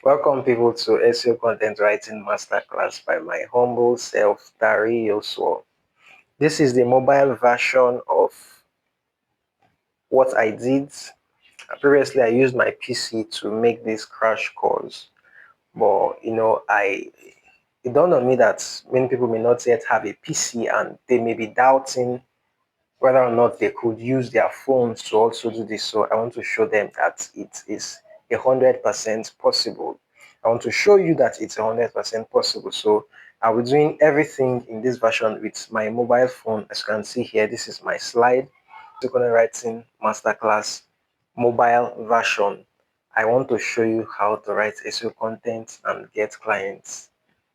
Welcome people to SEO Content Writing Masterclass by my humble self, Tari Yousuo. This is the mobile version of what I did. Previously, I used my PC to make these crash course, but it dawned on me that many people may not yet have a PC and they may be doubting whether or not they could use their phones to also do this. So I want to show them that it is 100% possible. I want to show you that it's 100% possible. So I'll be doing everything in this version with my mobile phone. As you can see here, this is my slide. SEO Content Writing Masterclass mobile version. I want to show you how to write SEO content and get clients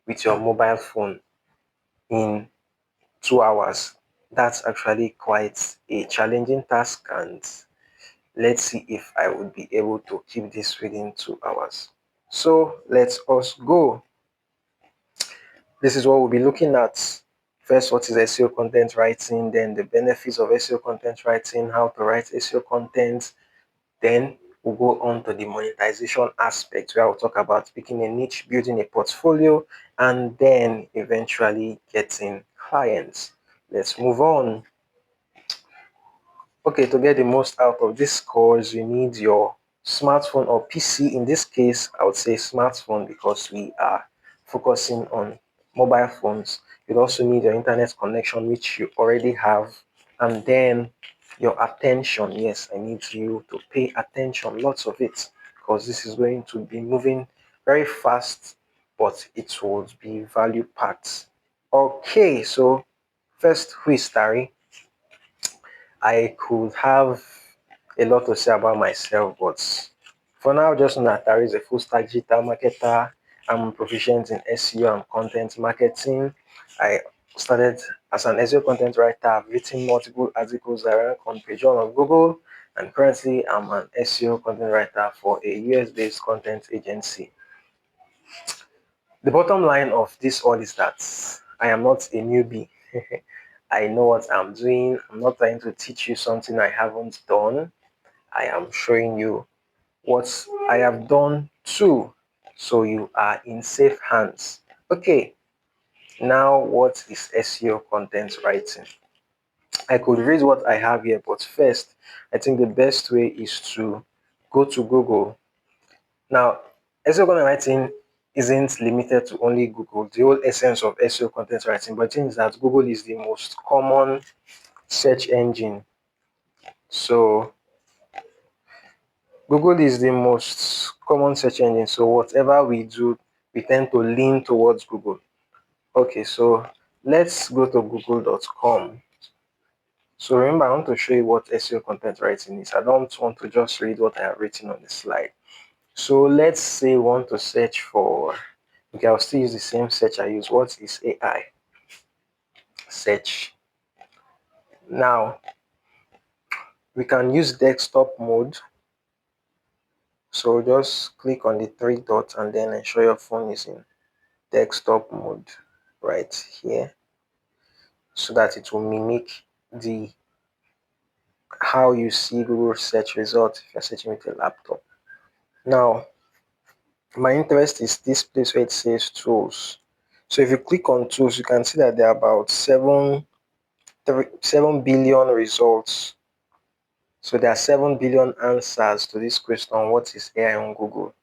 with your mobile phone in 2 hours. That's actually quite a challenging task, and let's see if I would be able to keep this within 2 hours. So let's us go. This is what we'll be looking at. First, what is SEO content writing, then the benefits of SEO content writing, how to write SEO content, then we'll go on to the monetization aspect where we'll talk about picking a niche, building a portfolio, and then eventually getting clients. Let's move on. Okay, to get the most out of this course, you need your smartphone or PC. In this case, I would say smartphone because we are focusing on mobile phones. You'd also need your internet connection, which you already have, and then your attention. Yes, I need you to pay attention, lots of it, because this is going to be moving very fast, but it will be value packed. Okay, so first, who is Tari? I could have a lot to say about myself, but for now, just know that Tari is a full stack digital marketer. I'm proficient in SEO and content marketing. I started as an SEO content writer. I've written multiple articles that rank on page one of Google, and currently I'm an SEO content writer for a US-based content agency. The bottom line of this all is that I am not a newbie. I know what I'm doing. I'm not trying to teach you something I haven't done. I am showing you what I have done too. So you are in safe hands. Okay, now what is SEO content writing? I could read what I have here, but first, I think the best way is to go to Google. Now, SEO content writing isn't limited to only Google. The whole essence of SEO content writing, but the thing is that Google is the most common search engine. So Google is the most common search engine. So whatever we do, we tend to lean towards Google. Okay, so let's go to google.com. So remember, I want to show you what SEO content writing is. I don't want to just read what I have written on the slide. So let's say we want to search for, okay, I'll still use the same search I use. What is AI? Search. Now, we can use desktop mode. So just click on the three dots and then ensure your phone is in desktop mode right here so that it will mimic the how you see Google search results if you're searching with a laptop. Now, my interest is this place where it says tools. So if you click on tools, you can see that there are about 7 billion results. So there are 7 billion answers to this question, what is AI on Google?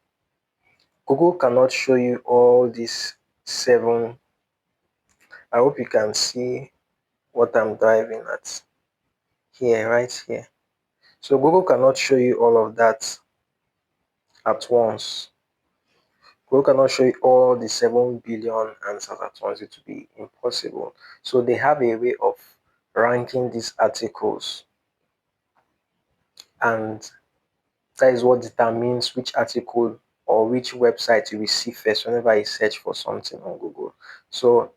Google cannot show you all these 7. I hope you can see what I'm driving at here, right here. So Google cannot show you all of that at once. Google cannot show you all the 7 billion answers at once. It will be impossible. So they have a way of ranking these articles, and that is what determines which article or which website you will see first whenever you search for something on Google. So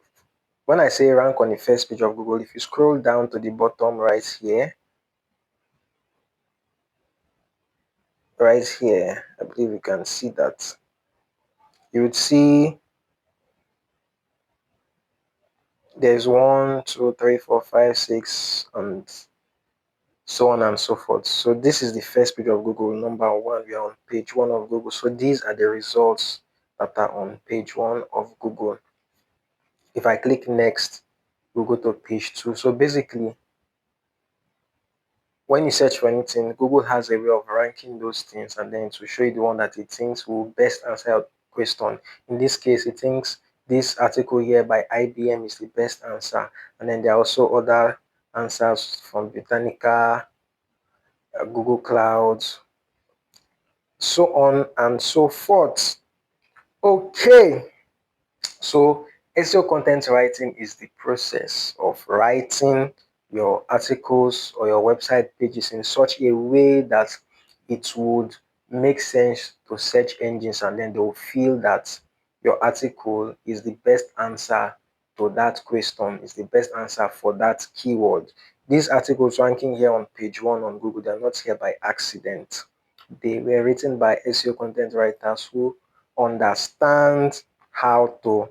when I say rank on the first page of Google, if you scroll down to the bottom right here, I believe you can see that. You would see there's 1, 2, 3, 4, 5, 6, and so on and so forth. So this is the first page of Google. Number one, we are on page one of Google. So these are the results that are on page one of Google. If I click next, we'll go to page two. So basically, when you search for anything, Google has a way of ranking those things and then to show you the one that it thinks will best answer your question. In this case, it thinks this article here by IBM is the best answer. And then there are also other answers from Britannica, Google Clouds, so on and so forth. Okay, so SEO content writing is the process of writing your articles or your website pages in such a way that it would make sense to search engines and then they will feel that your article is the best answer to that question, is the best answer for that keyword. These articles ranking here on page one on Google, they're not here by accident. They were written by SEO content writers who understand how to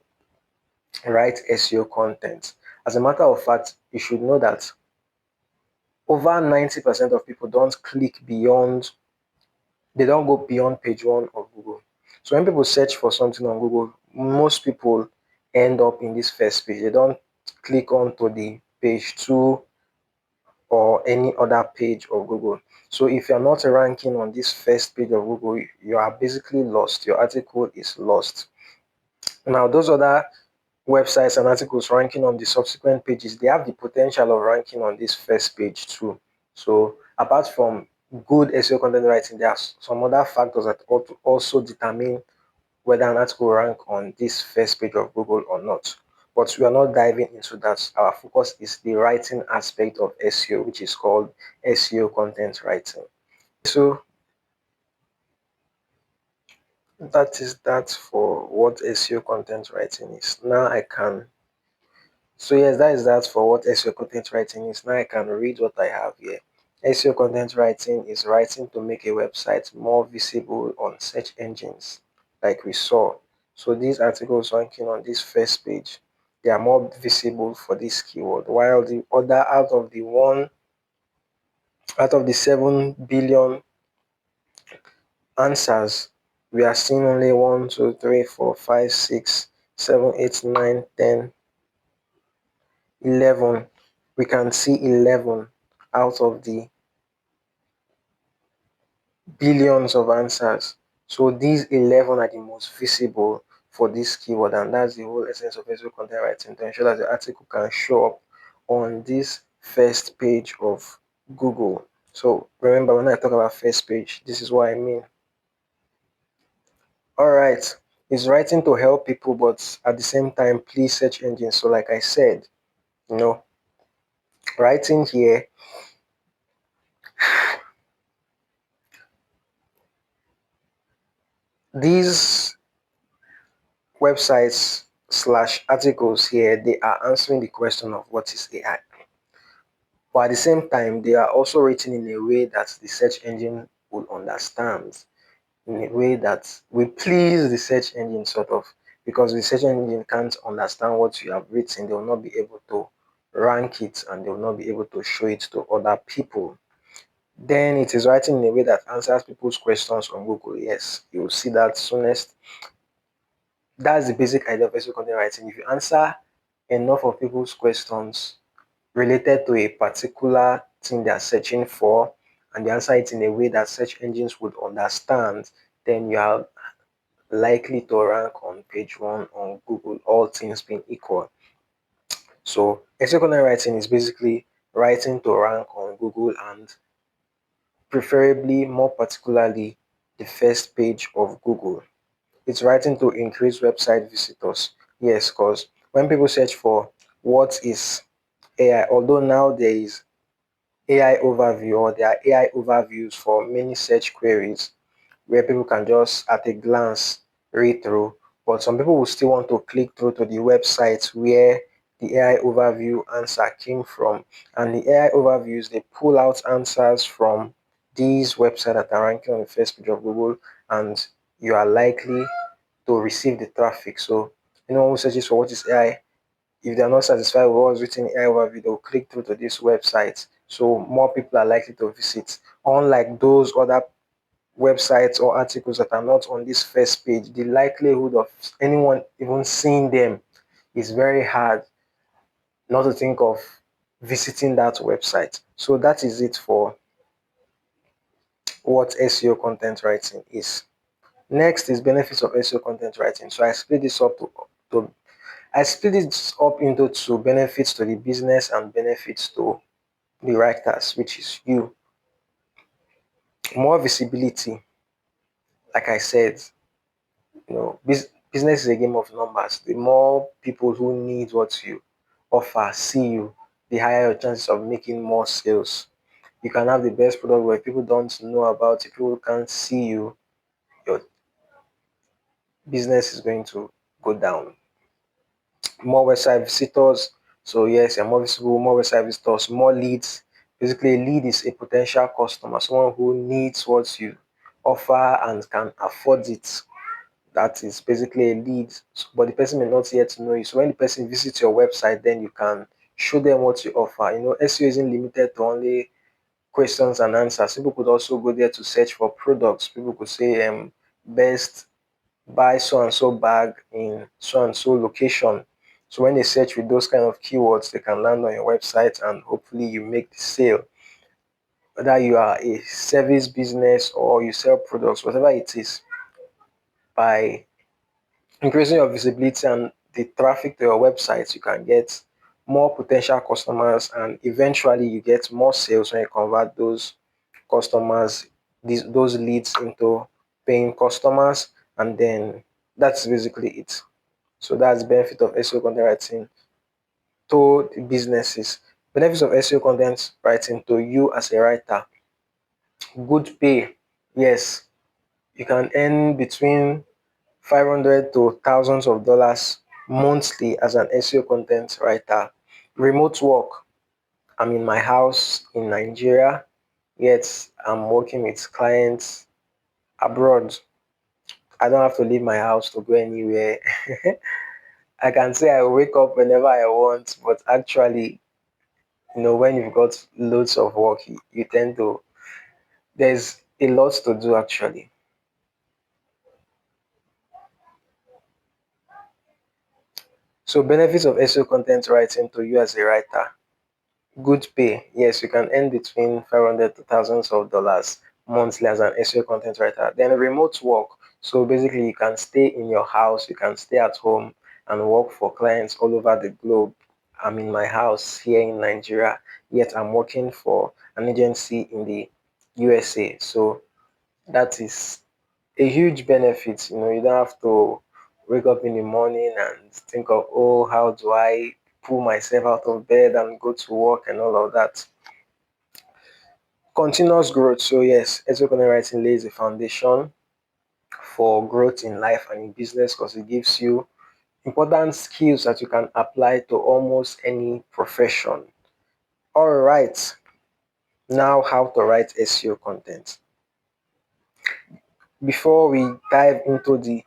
write SEO content. As a matter of fact, you should know that over 90% of people they don't go beyond page one of Google. So when people search for something on Google, most people end up in this first page. They don't click on to the page two or any other page of Google. So if you're not ranking on this first page of Google, you are basically lost. Your article is lost. Now, those other websites and articles ranking on the subsequent pages, they have the potential of ranking on this first page too. So apart from good SEO content writing, there are some other factors that also determine whether an article will rank on this first page of Google or not. But we are not diving into that. Our focus is the writing aspect of SEO, which is called SEO content writing. So that is that for what SEO content writing is. Now I can So yes, that is that for what SEO content writing is. Now I can read what I have here. SEO content writing is writing to make a website more visible on search engines, like we saw. So these articles ranking on this first page, they are more visible for this keyword, while the other out of the 7 billion answers, we are seeing only 1, 2, 3, 4, 5, 6, 7, 8, 9, 10, 11. We can see 11 out of the billions of answers. So these 11 are the most visible for this keyword, and that's the whole essence of SEO content writing, to ensure that the article can show up on this first page of Google. So remember, when I talk about first page, this is what I mean. All right, it's writing to help people, but at the same time, please search engines. So like I said, you know, writing here, these websites slash articles here, they are answering the question of what is AI. But at the same time, they are also written in a way that the search engine will understand, in a way that will please the search engine, sort of, because the search engine can't understand what you have written. They will not be able to rank it and they will not be able to show it to other people. Then it is writing in a way that answers people's questions on Google. Yes, you will see that soonest. That's the basic idea of SEO content writing. If you answer enough of people's questions related to a particular thing they are searching for, and they answer it in a way that search engines would understand, then you are likely to rank on page one on Google, all things being equal. So SEO content writing is basically writing to rank on Google, and preferably, more particularly, the first page of Google. It's writing to increase website visitors. Yes, because when people search for what is AI, although now there is AI overview, or there are AI overviews for many search queries where people can just at a glance read through, but some people will still want to click through to the website where the AI overview answer came from. And the AI overviews, they pull out answers from these websites that are ranking on the first page of Google, and you are likely to receive the traffic. So anyone who searches for what is AI, if they are not satisfied with what was written in AI overview, they'll click through to this website. so more people are likely to visit. Unlike those other websites or articles that are not on this first page, the likelihood of anyone even seeing them is very hard, not to think of visiting that website. So that is it for what SEO content writing is. Next is benefits of SEO content writing. So I split it up into two: benefits to the business and benefits to the writers, which is you. More visibility, like I said, business is a game of numbers. The more people who need what you offer see you, the higher your chances of making more sales. You can have the best product where people don't know about it, people can't see you, your business is going to go down. More website visitors. So yes, you're more visible, more website visitors, more leads. Basically, a lead is a potential customer, someone who needs what you offer and can afford it. That is basically a lead, but the person may not yet know you. So when the person visits your website, then you can show them what you offer. SEO isn't limited to only questions and answers. People could also go there to search for products. People could say, best buy so and so bag in so and so location. So when they search with those kind of keywords, they can land on your website and hopefully you make the sale. Whether you are a service business or you sell products, whatever it is, by increasing your visibility and the traffic to your website, you can get more potential customers and eventually you get more sales when you convert those customers, those leads into paying customers, and then that's basically it. So that's the benefit of SEO content writing to the businesses. Benefits of SEO content writing to you as a writer: good pay. Yes, you can earn between 500 to thousands of dollars monthly as an SEO content writer. Remote work. I'm in my house in Nigeria, yet I'm working with clients abroad. I don't have to leave my house to go anywhere. I can say I wake up whenever I want, but actually, when you've got loads of work, you tend to, there's a lot to do actually. So, benefits of SEO content writing to you as a writer: good pay. Yes, you can earn between 500 to thousands of dollars monthly as an SEO content writer. Then remote work. So basically, you can stay in your house, you can stay at home and work for clients all over the globe. I'm in my house here in Nigeria, yet I'm working for an agency in the USA. So that is a huge benefit. You don't have to wake up in the morning and think of, oh, how do I pull myself out of bed and go to work and all of that. Continuous growth. So yes, SEO content writing lays a foundation for growth in life and in business because it gives you important skills that you can apply to almost any profession. All right, now how to write SEO content. Before we dive into the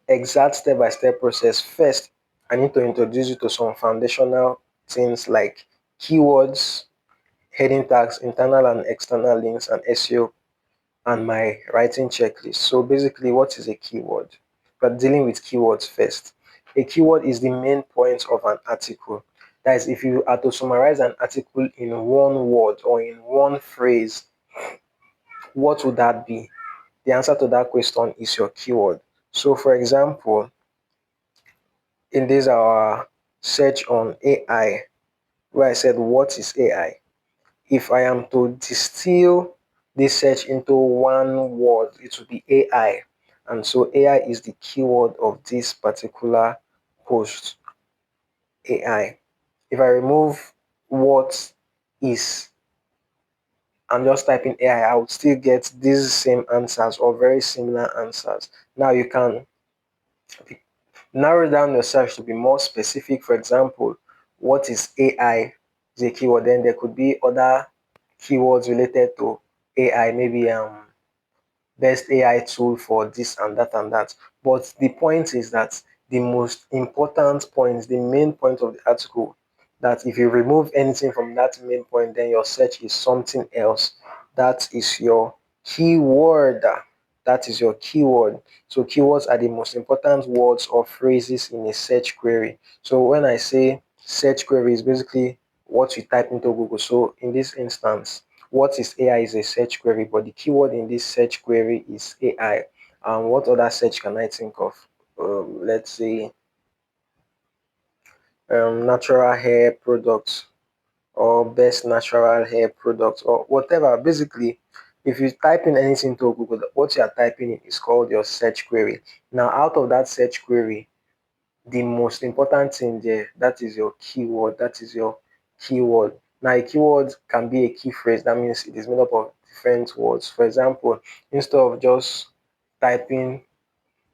exact step-by-step process, first I need to introduce you to some foundational things like keywords, heading tags, internal and external links, and SEO, and my writing checklist. So basically, what is a keyword? But dealing with keywords first. A keyword is the main point of an article. That is, if you are to summarize an article in one word or in one phrase, what would that be? The answer to that question is your keyword. So for example, in this our search on AI, where I said, what is AI? If I am to distill this search into one word, it will be AI. And so AI is the keyword of this particular post, AI. If I remove what is and just type in AI, I would still get these same answers or very similar answers. Now you can narrow down your search to be more specific. For example, what is AI is a keyword. Then there could be other keywords related to AI, maybe best AI tool for this and that and that. But the point is that the most important point, the main point of the article, that if you remove anything from that main point, then your search is something else. That is your keyword. That is your keyword. So keywords are the most important words or phrases in a search query. So when I say search query, is basically what you type into Google. So in this instance, what is AI is a search query, but the keyword in this search query is AI. What other search can I think of? Let's say natural hair products, or best natural hair products, or whatever. Basically, if you type in anything to Google, what you are typing in is called your search query. Now, out of that search query, the most important thing there, that is your keyword. That is your keyword. Now, a keyword can be a key phrase. That means it is made up of different words. For example, instead of just typing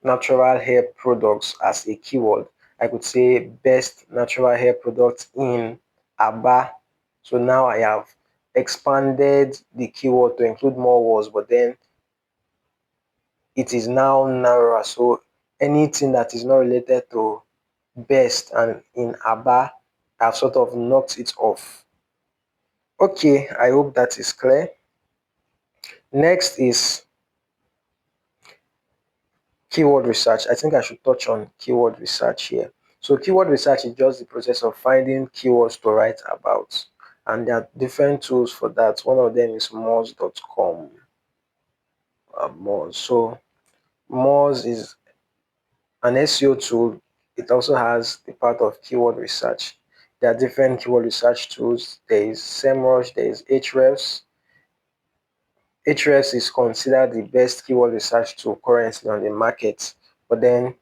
natural hair products as a keyword, I could say best natural hair products in Aba. So now I have expanded the keyword to include more words, but then it is now narrower. So anything that is not related to best and in Aba, I've sort of knocked it off. Okay, I hope that is clear. Next is keyword research. I think I should touch on keyword research here. So keyword research is just the process of finding keywords to write about. And there are different tools for that. One of them is Moz.com. Moz. So Moz is an SEO tool. It also has the part of keyword research. There are different keyword research tools. There is SEMrush, there is Ahrefs. Ahrefs is considered the best keyword research tool currently on the market. But then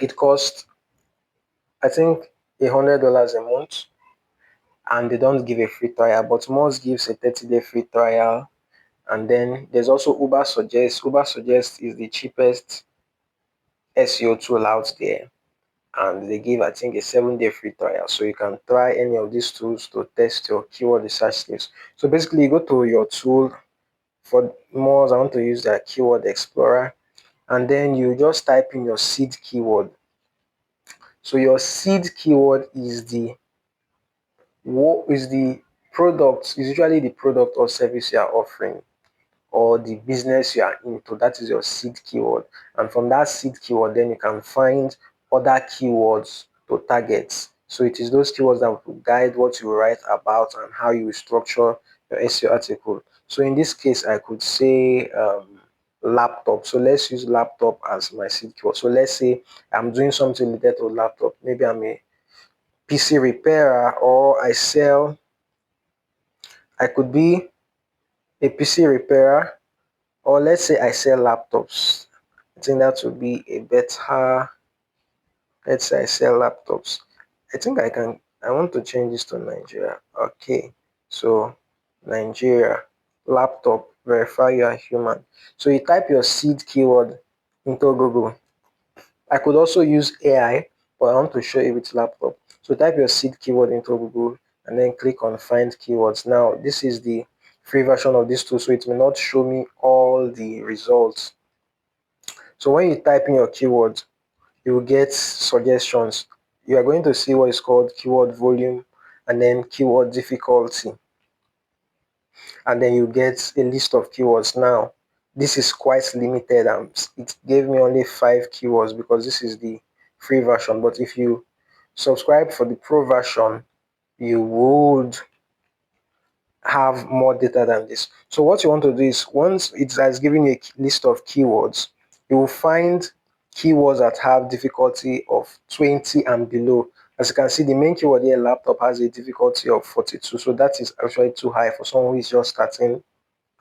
it costs, I think, $100 a month, and they don't give a free trial. But Moz gives a 30-day free trial. And then there's also Uber Suggest. Uber Suggest is the cheapest SEO tool out there, and they give, I think, a 7-day free trial. So you can try any of these tools to test your keyword research skills. So basically, you go to your tool. For Moz, I want to use the Keyword Explorer, and then you just type in your seed keyword. So your seed keyword is the product, is usually the product or service you are offering, or the business you are into. That is your seed keyword. And from that seed keyword, then you can find other keywords to target. So it is those keywords that will guide what you write about and how you structure your SEO article. So in this case, I could say laptop. So let's use laptop as my seed keyword. So let's say I'm doing something related to laptop. Maybe I'm a PC repairer, or I could be a PC repairer, or let's say I sell laptops. I think that would be a better, let's say I sell laptops. I think I want to change this to Nigeria. Okay, so Nigeria, laptop, verify you are human. So you type your seed keyword into Google. I could also use AI, but I want to show you with laptop. So type your seed keyword into Google and then click on find keywords. Now, this is the free version of this tool, so it may not show me all the results. So when you type in your keyword, you will get suggestions. You are going to see what is called keyword volume, and then keyword difficulty, and then you get a list of keywords. Now, this is quite limited, and it gave me only 5 keywords because this is the free version. But if you subscribe for the pro version, you would have more data than this. So what you want to do is, once it has given you a list of keywords, you will find keywords that have difficulty of 20 and below. As you can see, the main keyword here, laptop, has a difficulty of 42. So that is actually too high for someone who is just starting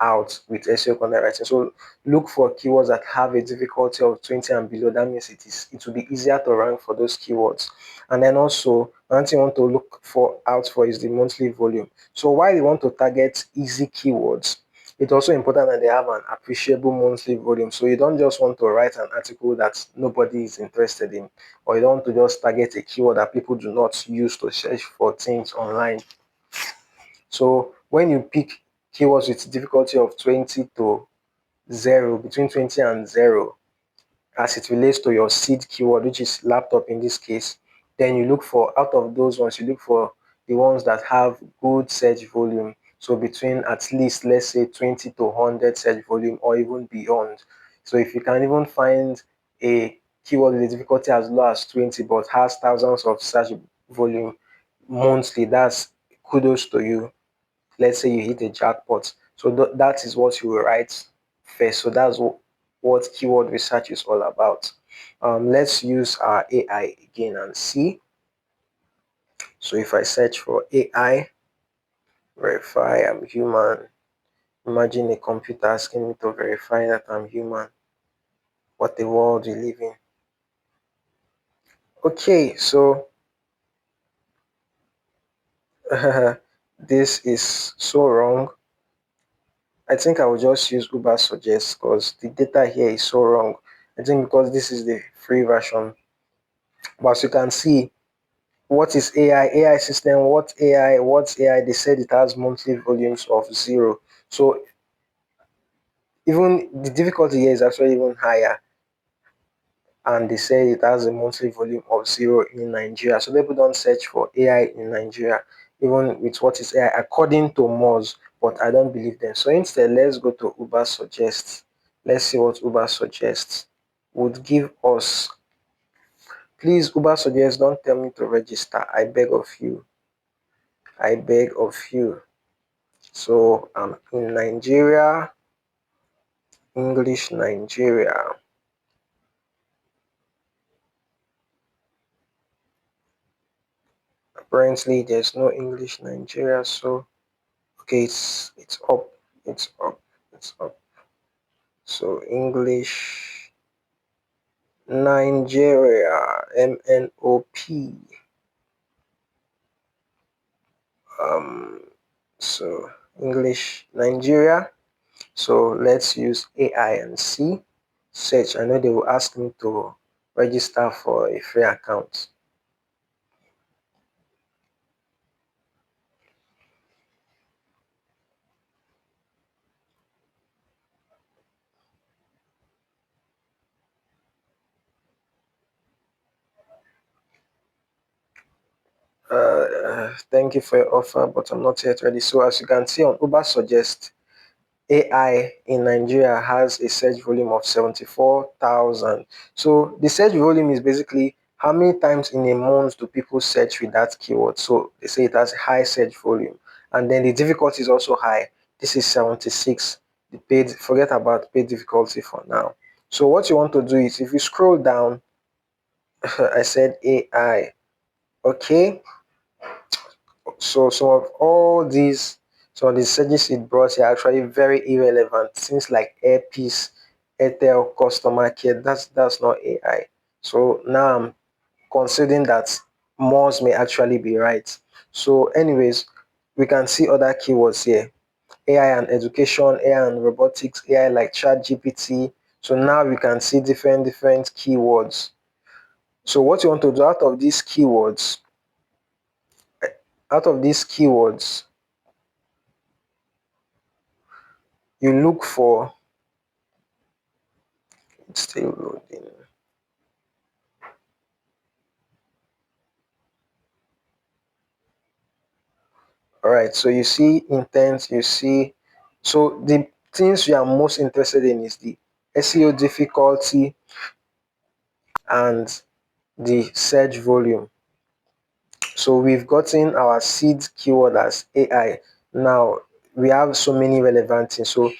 out with SEO content writing. So look for keywords that have a difficulty of 20 and below. That means it will be easier to rank for those keywords. And then also, one thing you want to look for out for is the monthly volume. So while you want to target easy keywords, it's also important that they have an appreciable monthly volume. So you don't just want to write an article that nobody is interested in, or you don't want to just target a keyword that people do not use to search for things online. So when you pick keywords with difficulty of 20 to 0, between 20 and 0, as it relates to your seed keyword, which is laptop in this case, then you look for, out of those ones, you look for the ones that have good search volume. So between at least, let's say, 20 to 100 search volume or even beyond. So if you can even find a keyword with a difficulty as low as 20 but has thousands of search volume monthly, that's kudos to you. Let's say you hit a jackpot. So that is what you will write first. So that's what keyword research is all about. Let's use our AI again and see. So if I search for AI, verify I'm human, imagine a computer asking me to verify that I'm human. What the world we live in. Okay, so this is so wrong. I think I will just use Uber Suggest because the data here is so wrong. I think because this is the free version. But as you can see, what is AI? AI system, what AI? What's AI? They said it has monthly volumes of 0. So even the difficulty here is actually even higher. And they say it has a monthly volume of 0 in Nigeria. So people don't search for AI in Nigeria, even with what is AI, according to Moz, but I don't believe them. So instead, let's go to Uber Suggest. Let's see what Uber Suggests would give us. Please, Uber Suggest, don't tell me to register. I beg of you. I beg of you. So I'm in Nigeria, English Nigeria. Apparently, there's no English Nigeria, so okay, it's up, it's up, it's up. So English Nigeria, MNOP. Um, so English Nigeria. So let's use AI and see. Search. I know they will ask me to register for a free account. Thank you for your offer, but I'm not yet ready. So as you can see on Uber Suggest, AI in Nigeria has a search volume of 74,000. So the search volume is basically how many times in a month do people search with that keyword. So they say it has a high search volume. And then the difficulty is also high. This is 76. The paid, forget about paid difficulty for now. So what you want to do is if you scroll down, I said AI. Okay, so some of the searches it brought are actually very irrelevant. Things like Airpiece, Airtel customer care, that's not AI. So now I'm considering that Moz may actually be right. So anyways, we can see other keywords here. AI and education, AI and robotics, AI like ChatGPT. So now we can see different keywords. So what you want to do out of these keywords, you look for, it's still loading. All right, so you see intent, you see, so the things you are most interested in is the SEO difficulty and the search volume. So we've gotten our seed keyword as AI. Now we have so many relevant things. So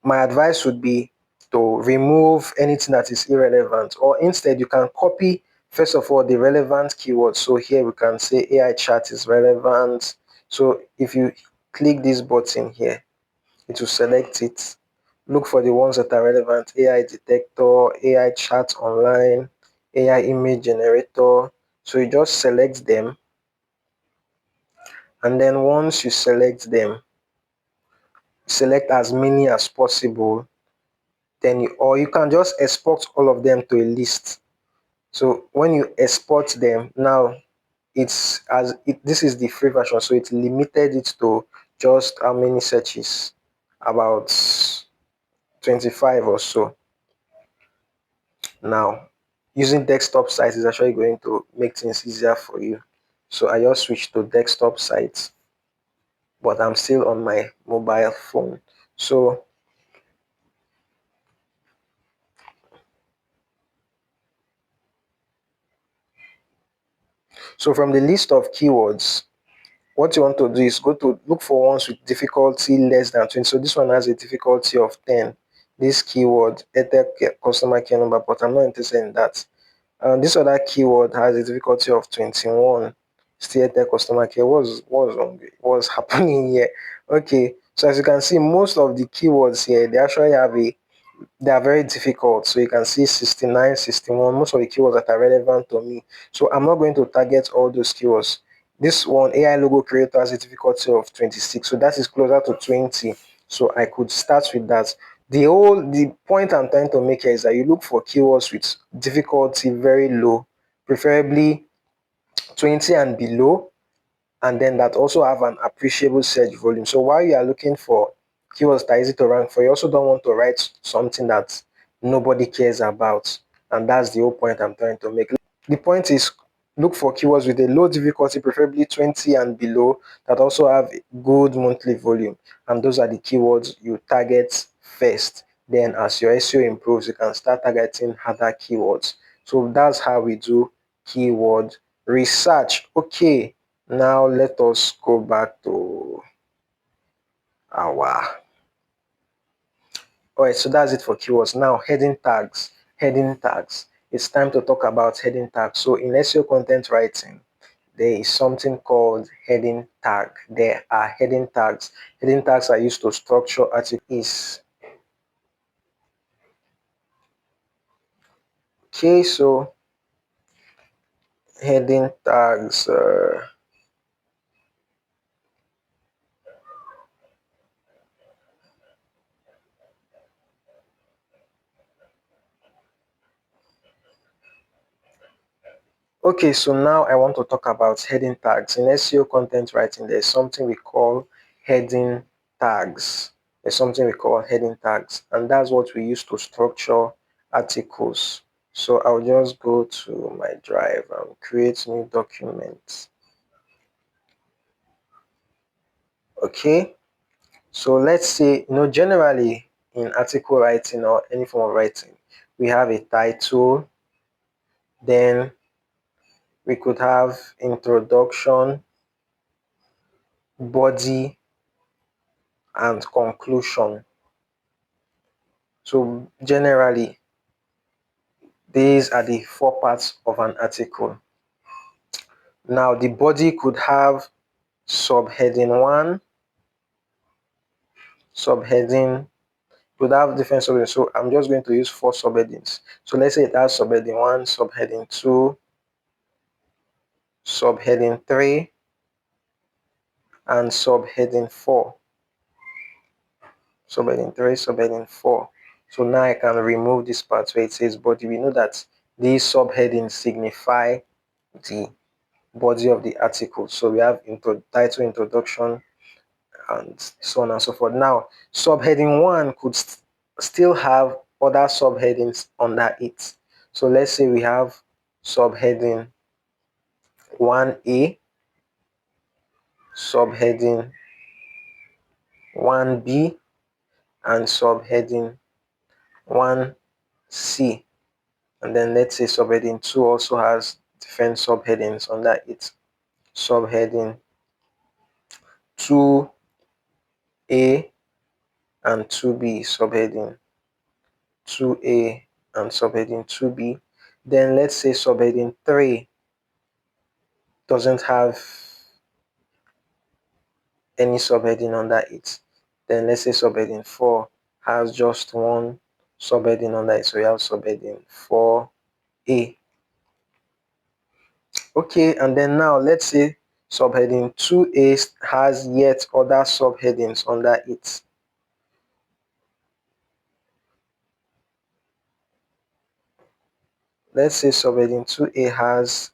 my advice would be to remove anything that is irrelevant, or instead you can copy first of all the relevant keywords. So here we can say AI chat is relevant. So if you click this button here, it will select it. Look for the ones that are relevant: AI detector, AI chat online, AI image generator. So you just select them, and then once you select them, select as many as possible. Then or you can just export all of them to a list. So when you export them, now this is the free version, so it limited it to just how many searches, about 25 or so. Now using desktop sites is actually going to make things easier for you. So I just switched to desktop sites, but I'm still on my mobile phone. So from the list of keywords, what you want to do is go to look for ones with difficulty less than 20. So this one has a difficulty of 10. This keyword, customer care number, but I'm not interested in that. This other keyword has a difficulty of 21. Still Airtel customer care. What's happening here? Okay, so as you can see, most of the keywords here, they are very difficult. So you can see 69, 61, most of the keywords that are relevant to me. So I'm not going to target all those keywords. This one, AI logo creator, has a difficulty of 26. So that is closer to 20. So I could start with that. The point I'm trying to make here is that you look for keywords with difficulty very low, preferably 20 and below, and then that also have an appreciable search volume. So while you are looking for keywords that are easy to rank for, you also don't want to write something that nobody cares about. And that's the whole point I'm trying to make. The point is, look for keywords with a low difficulty, preferably 20 and below, that also have good monthly volume. And those are the keywords you target first. Then as your SEO improves, you can start targeting harder keywords. So that's how we do keyword research. Okay, now let us go back to our. All right, so that's it for keywords. Now, heading tags. Heading tags. It's time to talk about heading tags. So in SEO content writing, there is something called heading tag. There are heading tags. Heading tags are used to structure articles. Okay, so heading tags. Okay, so now I want to talk about heading tags. In SEO content writing, there's something we call heading tags. There's something we call heading tags, and that's what we use to structure articles. So I'll just go to my drive and create new documents. Okay, so let's say, generally in article writing or any form of writing, we have a title, then we could have introduction, body, and conclusion. So generally, these are the four parts of an article. Now, the body could have subheading 1, subheading, could have different subheadings. So I'm just going to use 4 subheadings. So let's say it has subheading 1, subheading 2, subheading 3, and subheading 4. Subheading 3, subheading 4. So now I can remove this part where it says body. We know that these subheadings signify the body of the article. So we have title, introduction, and so on and so forth. Now, subheading 1 could still have other subheadings under it. So let's say we have subheading 1A, subheading 1B, and subheading 1C. And then let's say subheading 2 also has different subheadings under it. Subheading 2A and 2B, subheading 2A and subheading 2B. Then let's say subheading 3 doesn't have any subheading under it. Then let's say subheading 4 has just one subheading under it. So we have subheading 4A. Okay, and then now let's say subheading 2A has yet other subheadings under it. Let's say subheading 2A has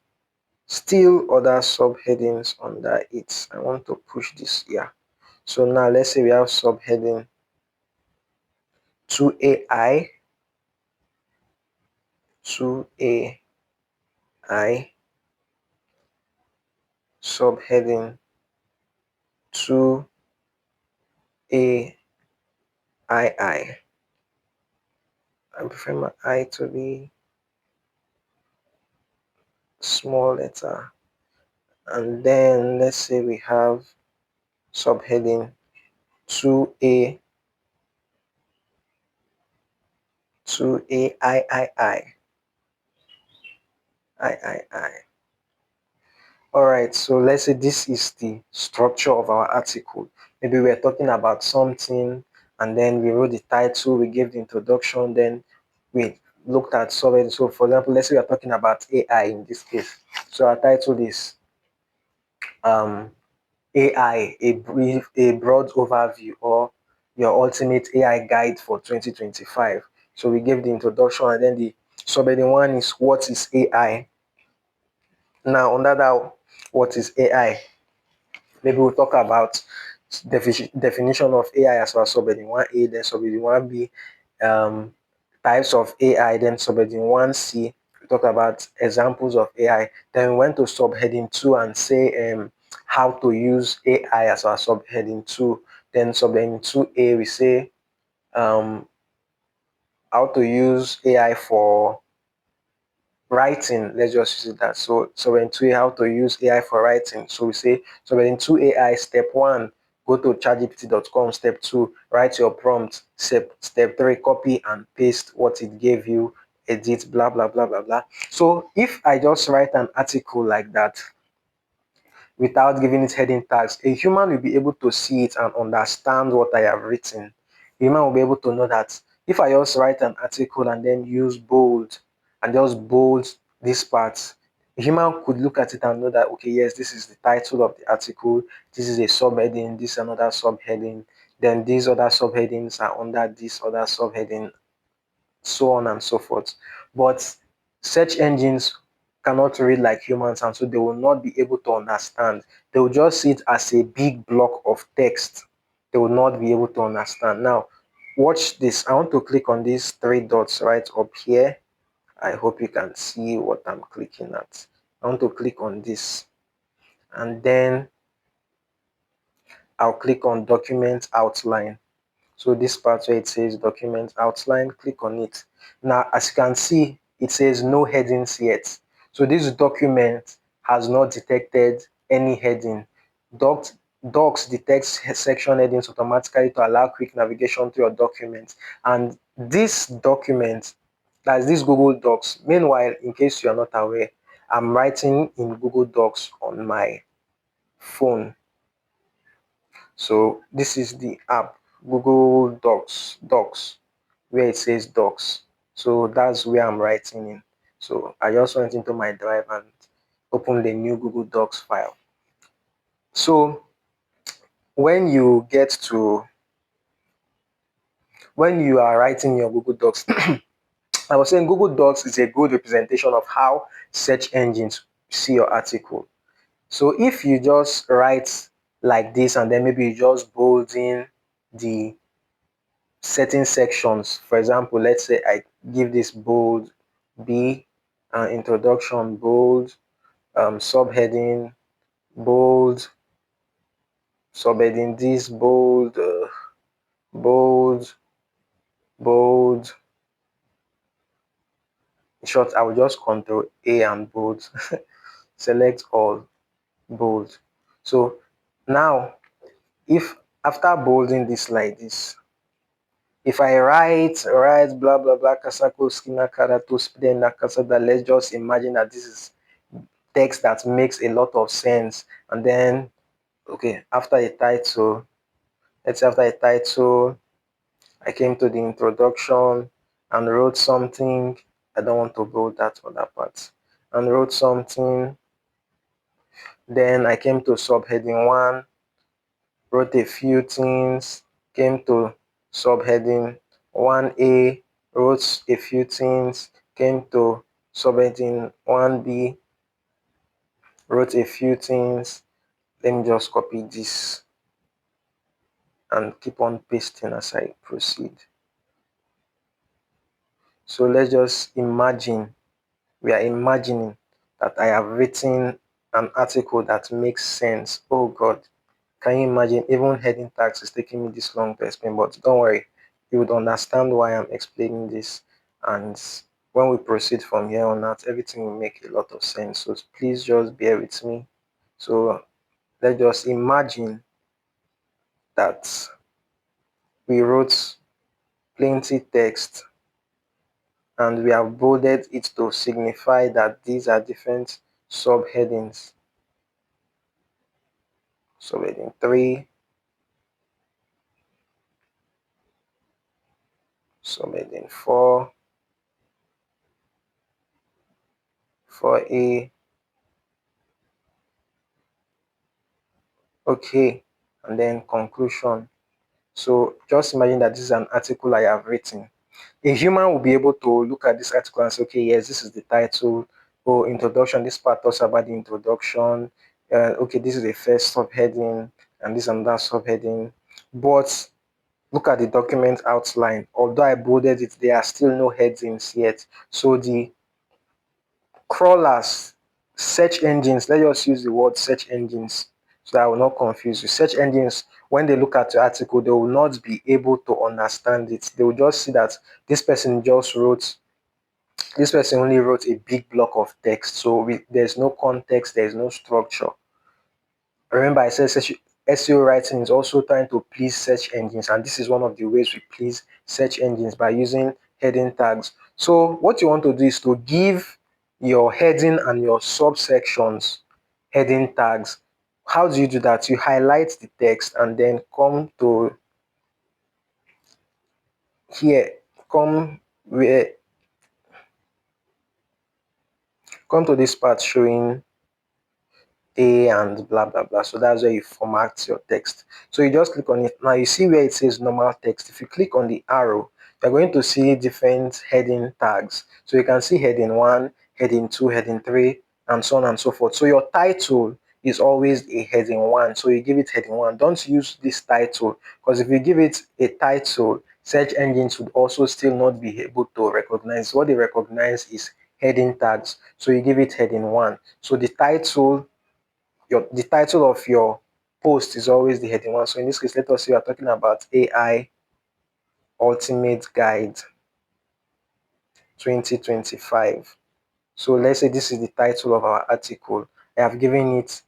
still other subheadings under it. I want to push this here. So now let's say we have subheading 2AI, 2AI, subheading 2 I. I prefer my I to be small letter. And then let's say we have subheading 2A, 2A I. All right, so let's say this is the structure of our article. Maybe we're talking about something and then we wrote the title, we gave the introduction, then we looked at subheading. So for example, let's say we're talking about AI in this case. So our title is um, AI, a broad overview, or your ultimate AI guide for 2025. So we gave the introduction and then the subheading one is what is AI. Now under that, what is AI? Maybe we'll talk about definition of AI as well, subheading 1A, then subheading 1B, um, types of AI, then subheading 1C. We talk about examples of AI. Then we went to subheading 2 and say how to use AI as our subheading 2. Then subheading 2A, we say um, how to use AI for writing. Let's just use that. So in 2A, how to use AI for writing. So we say, so in 2AI, step 1, go to chatgpt.com. Step 2, write your prompt. Step 3, copy and paste what it gave you, edit, blah blah blah blah blah. So if I just write an article like that without giving it heading tags, a human will be able to see it and understand what I have written. A human will be able to know that if I just write an article and then use bold and just bold this part, a human could look at it and know that, okay, yes, this is the title of the article, this is a subheading, this is another subheading, then these other subheadings are under this other subheading, so on and so forth. But search engines cannot read like humans, and so they will not be able to understand. They will just see it as a big block of text. They will not be able to understand. Now, watch this. I want to click on these three dots right up here. I hope you can see what I'm clicking at. I want to click on this, and then I'll click on document outline. So this part where it says document outline, click on it. Now, as you can see, it says no headings yet. So this document has not detected any heading. Docs detects section headings automatically to allow quick navigation to your document. And this document, that's this Google Docs. Meanwhile, in case you are not aware, I'm writing in Google Docs on my phone. So this is the app, Google Docs, where it says Docs. So that's where I'm writing in. So I just went into my drive and opened the new Google Docs file. So when you get to, when you are writing your Google Docs, I was saying Google Docs is a good representation of how search engines see your article. So if you just write like this and then maybe you just bold in the certain sections. For example, let's say I give this bold B, introduction bold, subheading bold, subheading this bold, bold, bold. In short, I will just control A and bold, select all, bold. So now, if after bolding this like this, if I write blah blah blah kasako skina karato spden nakasada, let's just imagine that this is text that makes a lot of sense. And then, okay, after a title, let's say after a title, I came to the introduction and wrote something. I don't want to bold that other part. And wrote something. Then I came to subheading 1, wrote a few things, came to subheading 1A, wrote a few things, came to subheading 1B, wrote a few things. Let me just copy this and keep on pasting as I proceed. So let's just imagine, we are imagining that I have written an article that makes sense. Oh God, can you imagine? Even heading tags is taking me this long to explain, but don't worry, you would understand why I'm explaining this. And when we proceed from here on out, everything will make a lot of sense. So please just bear with me. So let's just imagine that we wrote plenty text and we have bolded it to signify that these are different subheadings. Subheading 3, subheading 4, 4A. Okay, and then conclusion. So just imagine that this is an article I have written. A human will be able to look at this article and say, okay, yes, this is the title. Oh, introduction. This part talks about the introduction. Okay, this is the first subheading, and this and that subheading. But look at the document outline. Although I bolded it, there are still no headings yet. So the crawlers, search engines, let's just use the word search engines so that I will not confuse you. Search engines, when they look at your article, they will not be able to understand it. They will just see that this person just wrote, this person only wrote a big block of text. So there's no context, there's no structure. Remember, I said SEO writing is also trying to please search engines, and this is one of the ways we please search engines by using heading tags. So, what you want to do is to give your heading and your subsections heading tags. How do you do that? You highlight the text and then come to here, come where come to this part showing A and blah blah blah. So that's where you format your text. So you just click on it. Now you see where it says normal text. If you click on the arrow, you're going to see different heading tags. So you can see heading 1, heading 2, heading 3, and so on and so forth. So your title is always a heading 1. So you give it heading 1. Don't use this title, because if you give it a title, search engines would also still not be able to recognize. What they recognize is heading tags. So you give it heading 1. So the title, the title of your post is always the heading 1. So in this case, let us say we are talking about AI Ultimate Guide 2025. So let's say this is the title of our article. I have given it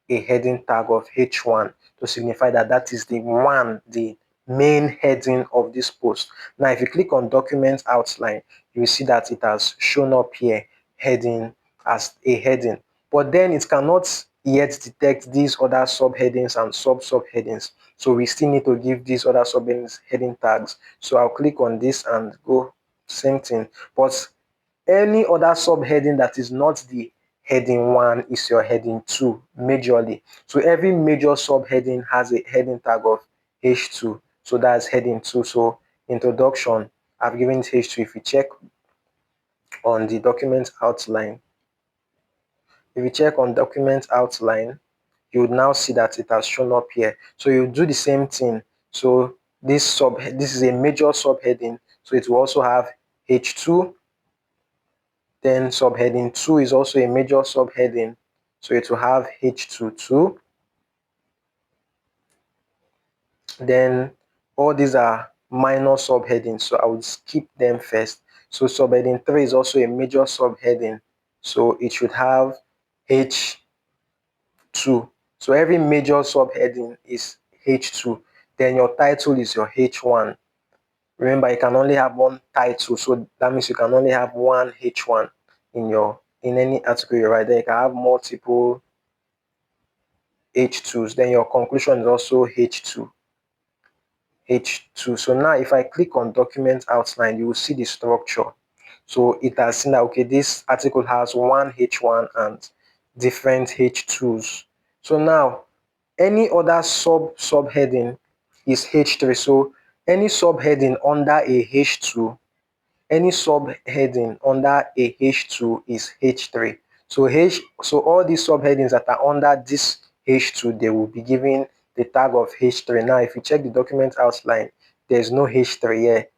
a heading tag of H1 to signify that that is the main heading of this post. Now, if you click on document outline, you will see that it has shown up here heading as a heading, but then it cannot yet detect these other subheadings and subheadings. So we still need to give these other subheadings heading tags. So I'll click on this and go same thing, but any other subheading that is not the heading 1 is your heading 2 majorly. So every major subheading has a heading tag of H2. So that's heading 2. So introduction, I've given it H2. If you check on the document outline, if you check on document outline, you would now see that it has shown up here. So you do the same thing. So this is a major subheading. So it will also have H2. Then subheading 2 is also a major subheading. So it will have H22. Then all these are minor subheadings. So I would skip them first. So subheading 3 is also a major subheading. So it should have H2. So every major subheading is H2. Then your title is your H1. Remember, you can only have one title, so that means you can only have one H1 in any article you write. Then you can have multiple H2s. Then your conclusion is also H2. H2. So now if I click on document outline, you will see the structure. So it has seen that okay, this article has one H1 and different H2s. So now any other subheading is H3. So any subheading under a H2, any subheading under a H2 is H3. So all these subheadings that are under this H2, they will be given the tag of H3. Now, if you check the document outline, there's no H3 here.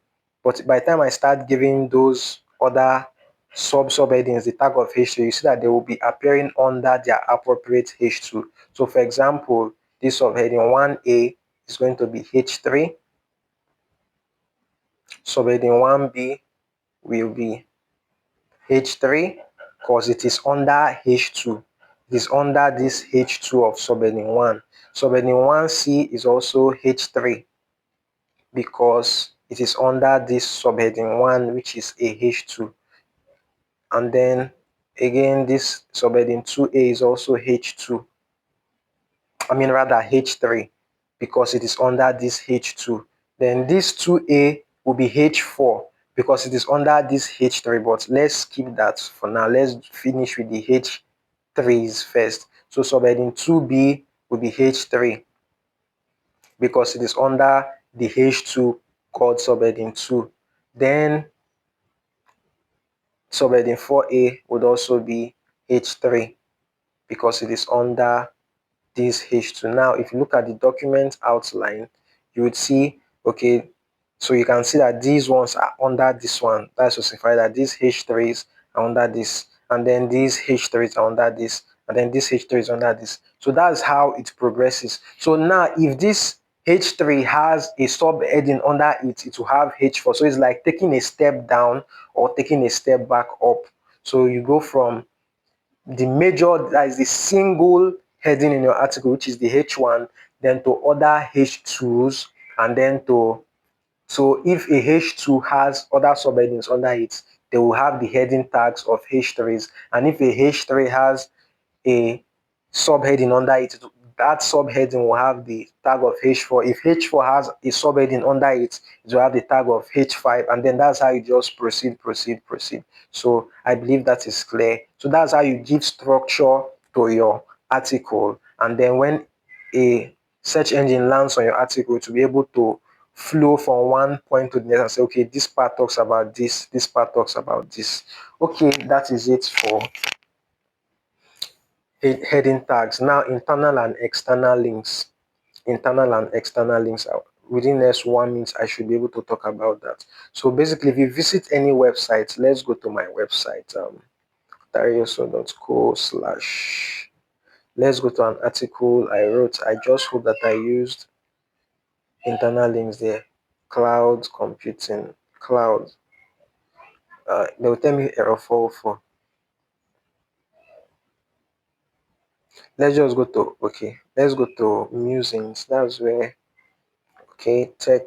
But by the time I start giving those other subheadings, the tag of H2, you see that they will be appearing under their appropriate H2. So for example, this subheading 1A is going to be H3, subheading 1B will be H3 because it is under H2. It is under this H2 of subheading 1. Subheading 1C is also H3 because it is under this subheading 1, which is a H2. And then again, this subheading 2A is also H2. I mean rather H3 because it is under this H2. Then this 2A will be H4 because it is under this H3, but let's skip that for now. Let's finish with the H3s first. So subheading 2B will be H3 because it is under the H2 called subheading 2. Then subheading 4A would also be H3 because it is under this H2. Now, if you look at the document outline, you would see, okay, so you can see that these ones are under this one. That's to signify that these H3s are under this, and then these H3s are under this, and then this H3 is under this. So that's how it progresses. So now, if this H3 has a subheading under it, it will have H4. So it's like taking a step down or taking a step back up. So you go from the major, that is the single heading in your article, which is the H1, then to other H2s, and then to, so if a H2 has other subheadings under it, they will have the heading tags of H3s, and if a H3 has a subheading under it, that subheading will have the tag of H4. If H4 has a subheading under it, it will have the tag of H5, and then that's how you just proceed. So I believe that is clear. So that's how you give structure to your article, and then when a search engine lands on your article, to be able to flow from one point to the next and say, okay, this part talks about this part talks about this. Okay, that is it for heading tags. Now, internal and external links. Internal and external links. Within next 1 minute, I should be able to talk about that. So basically, if you visit any website, let's go to my website, tarioso.co slash. Let's go to an article I wrote. I just hope that I used internal links there. Cloud computing, cloud. They will tell me error 404. Let's just go to, okay, let's go to musings. That's where, okay, tech.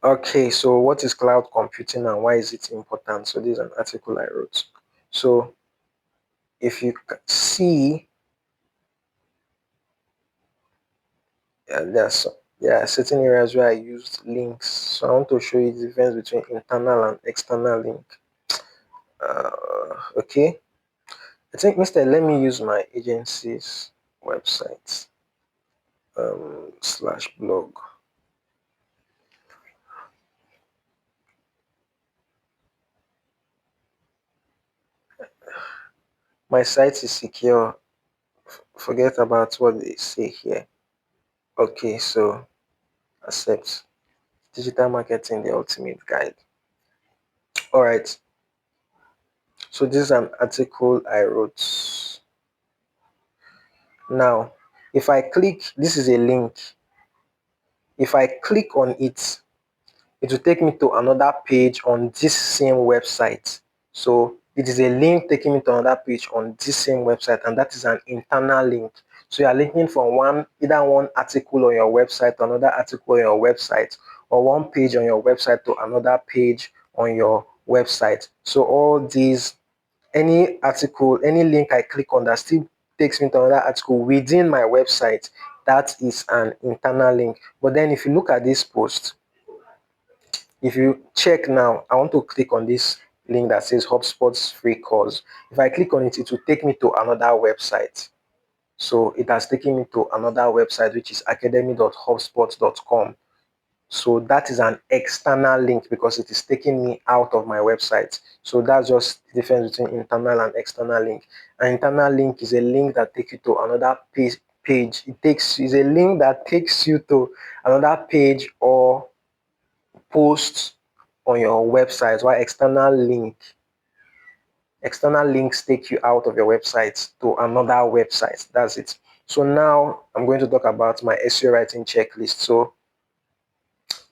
Okay, so what is cloud computing and why is it important? So this is an article I wrote. So if you see, there are certain areas where I used links. So I want to show you the difference between internal and external link. Okay, I think instead let me use my agency's website slash blog. My site is secure. Forget about what they say here. Okay, so accept. Digital marketing, the ultimate guide. All right. So this is an article I wrote. Now, if I click, this is a link. If I click on it, it will take me to another page on this same website. So it is a link taking me to another page on this same website, and that is an internal link. So you are linking from either one article on your website to another article on your website, or one page on your website to another page on your website. So all these, any article, any link I click on that still takes me to another article within my website, that is an internal link. But then if you look at this post, if you check now, I want to click on this link that says HubSpot's free course. If I click on it, it will take me to another website. So it has taken me to another website, which is academy.hubspot.com. So that is an external link because it is taking me out of my website. So that's just the difference between internal and external link. An internal link is a link that takes you to another page. Is a link that takes you to another page or post on your website, while external links take you out of your website to another website. That's it. So now I'm going to talk about my SEO writing checklist. So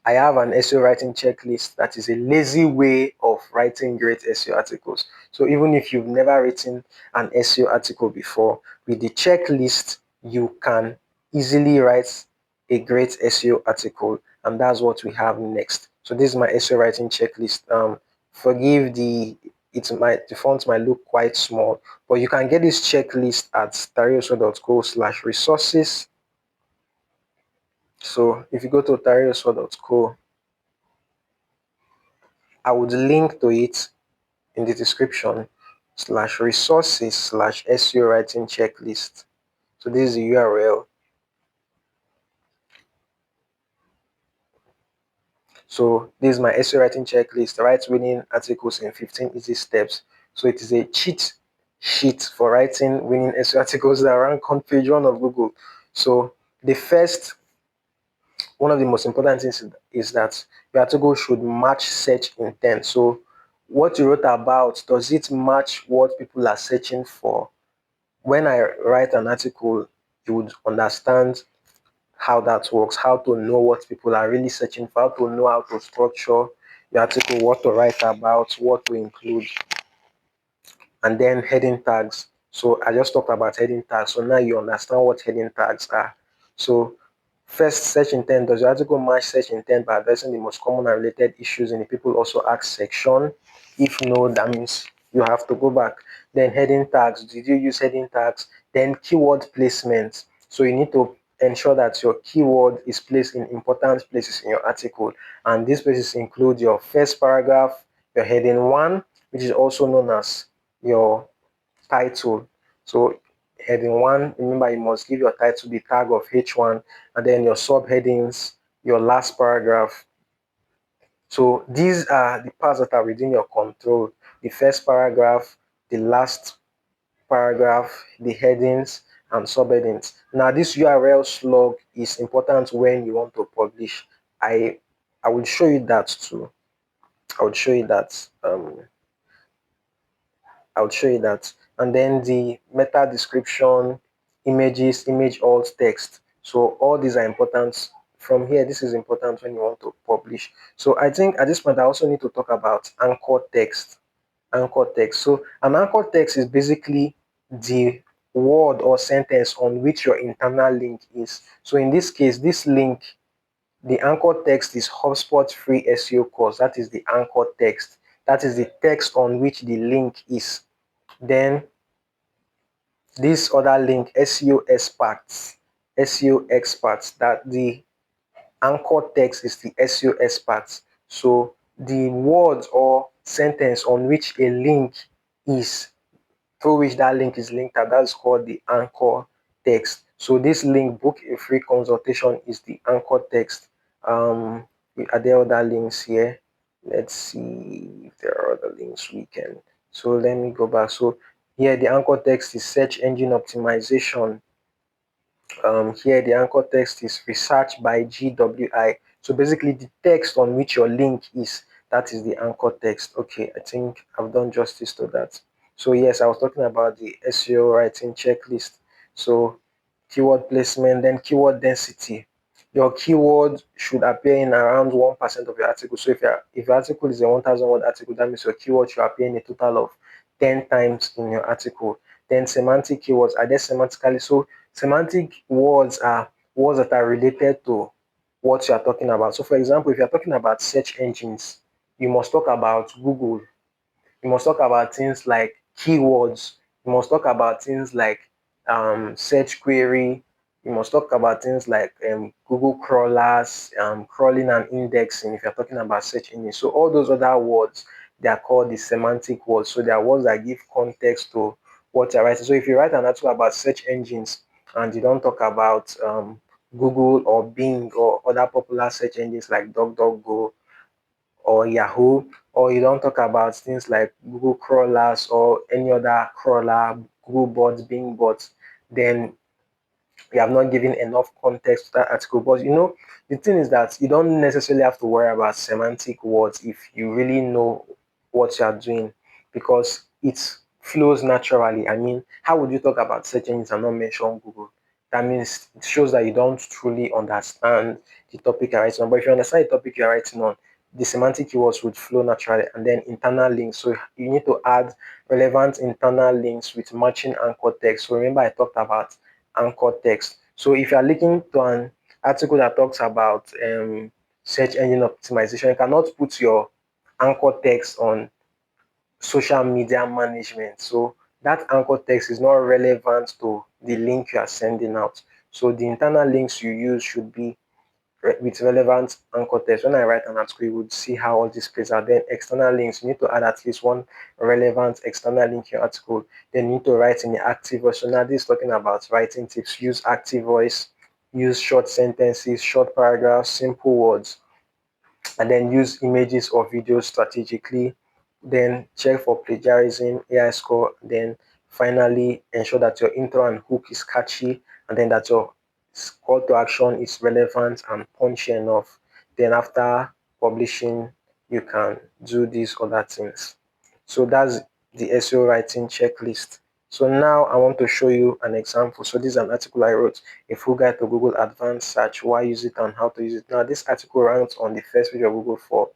I have an SEO writing checklist that is a lazy way of writing great SEO articles. So even if you've never written an SEO article before, with the checklist, you can easily write a great SEO article, and that's what we have next. So this is my SEO writing checklist. Forgive the font might look quite small, but you can get this checklist at tarioso.co/resources. So if you go to tarioso.co, I would link to it in the description /resources /SEO writing checklist. So this is the URL. So this is my SEO writing checklist. Write winning articles in 15 easy steps. So it is a cheat sheet for writing winning SEO articles that rank on page 1 of Google. So the first, one of the most important things is that your article should match search intent. So what you wrote about, does it match what people are searching for? When I write an article, you would understand how that works, how to know what people are really searching for, how to know how to structure your article, what to write about, what to include, and then heading tags. So I just talked about heading tags. So now you understand what heading tags are. So first, search intent. Does your article match search intent by addressing the most common and related issues in the people also ask section? If no, that means you have to go back. Then heading tags. Did you use heading tags? Then keyword placement. So you need to ensure that your keyword is placed in important places in your article. And these places include your first paragraph, your heading 1, which is also known as your title. So heading 1, remember you must give your title the tag of H1, and then your subheadings, your last paragraph. So these are the parts that are within your control: the first paragraph, the last paragraph, the headings, and subheadings. Now this URL slug is important when you want to publish. I will show you that too. I would show you that. I'll show you that. And then the meta description, images, image alt text. So all these are important. From here, this is important when you want to publish. So I think at this point, I also need to talk about anchor text. Anchor text. So an anchor text is basically the word or sentence on which your internal link is. So in this case, this link, the anchor text is HubSpot free SEO course. That is the anchor text. That is the text on which the link is. Then this other link, SEO experts, that the anchor text is the SEO experts. So the words or sentence on which a link is, through which that link is linked at, that's called the anchor text. So this link, book a free consultation, is the anchor text. Are there other links here? Let's see if there are other links we can. So let me go back. So here the anchor text is search engine optimization. Here the anchor text is research by GWI. So basically the text on which your link is, that is the anchor text. Okay, I think I've done justice to that. So yes, I was talking about the SEO writing checklist. So keyword placement, then keyword density. Your keyword should appear in around 1% of your article. So if your article is a 1,000 word article, that means your keyword should appear in a total of 10 times in your article. Then semantic keywords, are they semantically? So semantic words are words that are related to what you are talking about. So for example, if you are talking about search engines, you must talk about Google. You must talk about things like keywords. You must talk about things like search query. You must talk about things like Google crawlers, crawling and indexing if you're talking about search engines. So all those other words, they are called the semantic words. So they are words that give context to what you're writing. So if you write an article about search engines and you don't talk about Google or Bing or other popular search engines like DuckDuckGo or Yahoo, or you don't talk about things like Google crawlers or any other crawler, Google bots, Bing bots, then you have not given enough context to that article. But the thing is that you don't necessarily have to worry about semantic words if you really know what you are doing, because it flows naturally. I mean, how would you talk about search engines and not mention Google? That means it shows that you don't truly understand the topic you're writing on. But if you understand the topic you're writing on, the semantic keywords would flow naturally. And then internal links. So you need to add relevant internal links with matching anchor text. So remember, I talked about anchor text. So if you are looking to an article that talks about search engine optimization, you cannot put your anchor text on social media management. So that anchor text is not relevant to the link you are sending out. So the internal links you use should be with relevant anchor text. When I write an article, you would see how all this plays out. Then external links, you need to add at least one relevant external link in your article. Then you need to write in the active voice. So now this is talking about writing tips. Use active voice, use short sentences, short paragraphs, simple words, and then use images or videos strategically. Then check for plagiarism, AI score. Then finally ensure that your intro and hook is catchy, and then that your call to action is relevant and punchy enough. Then after publishing, you can do these other things. So that's the SEO writing checklist. So now I want to show you an example. So this is an article I wrote, a full guide to Google Advanced Search, why use it and how to use it. Now this article ranked on the first page of Google for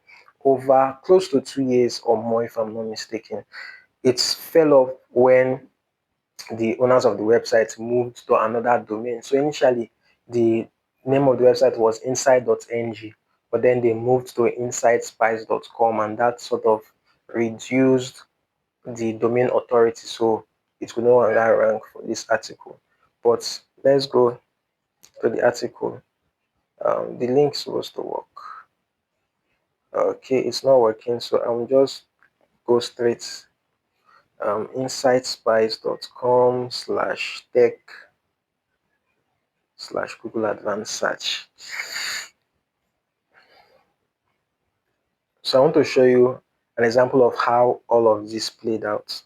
over close to 2 years or more, if I'm not mistaken. It fell off when the owners of the website moved to another domain. So initially, the name of the website was inside.ng, but then they moved to insidespice.com, and that sort of reduced the domain authority. So it could no longer rank for this article. But let's go to the article. The link supposed to work. Okay, it's not working, so I'll just go straight insidespice.com/tech/Google Advanced Search. So I want to show you an example of how all of this played out.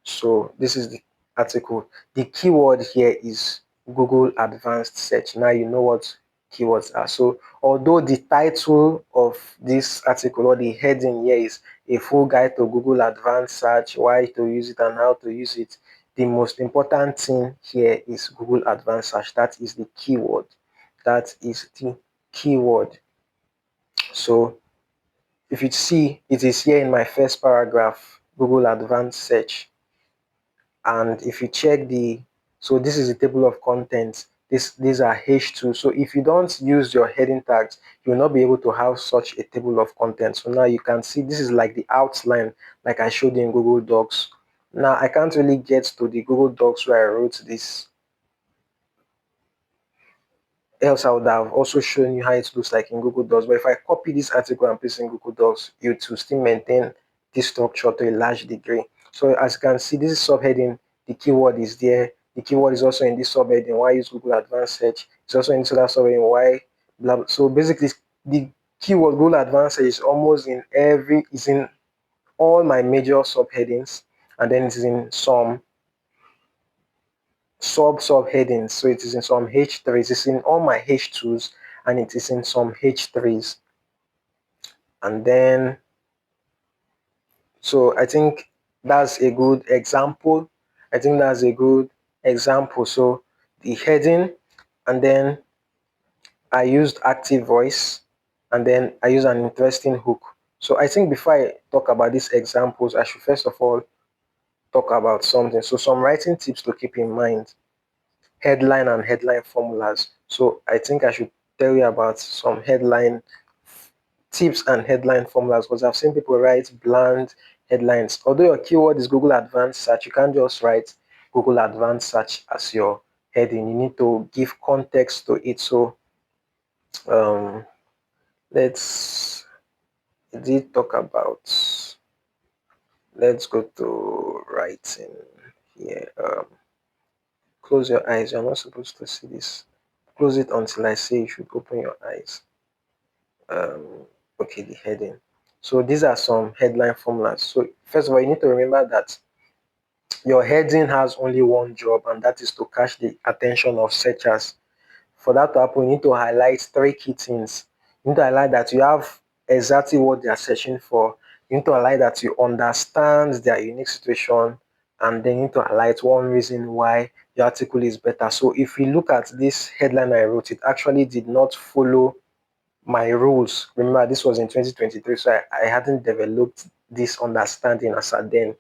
So this is the article. The keyword here is Google Advanced Search. Now you know what keywords are. So although the title of this article or the heading here is a full guide to Google Advanced Search, why to use it and how to use it, the most important thing here is Google Advanced Search. That is the keyword. That is the keyword. So if you see, it is here in my first paragraph, Google Advanced Search. And if you check so this is the table of contents. These are H2. So if you don't use your heading tags, you will not be able to have such a table of contents. So now you can see this is like the outline, like I showed you in Google Docs. Now I can't really get to the Google Docs where I wrote this, else I would have also shown you how it looks like in Google Docs. But if I copy this article and paste in Google Docs, you to still maintain this structure to a large degree. So as you can see, this is subheading, the keyword is there. The keyword is also in this subheading, why use Google Advanced Search. It's also in this other subheading, why blah, blah. So basically the keyword Google Advanced Search is almost is in all my major subheadings, and then it's in some subheadings. So it is in some H3s, it's in all my H2s, and it is in some H3s. And then, so I think that's a good example. I think that's a good example. So the heading, and then I used active voice, and then I use an interesting hook. So I think before I talk about these examples, I should first of all talk about something. So some writing tips to keep in mind: headline and headline formulas. So I think I should tell you about some headline tips and headline formulas, because I've seen people write bland headlines. Although your keyword is Google Advanced Search, you can't just write Google Advanced Search as your heading. You need to give context to it. So um, let's did talk about. Let's go to writing here. Close your eyes. You're not supposed to see this. Close it until I say you should open your eyes. Okay, the heading. So these are some headline formulas. So first of all, you need to remember that Your heading has only one job, and that is to catch the attention of searchers. For that to happen, you need to highlight three key things. You need to highlight that you have exactly what they are searching for. You need to highlight that you understand their unique situation, and then you need to highlight one reason why your article is better. So if we look at this headline I wrote, it actually did not follow my rules. Remember, this was in 2023, so I hadn't developed this understanding as at then.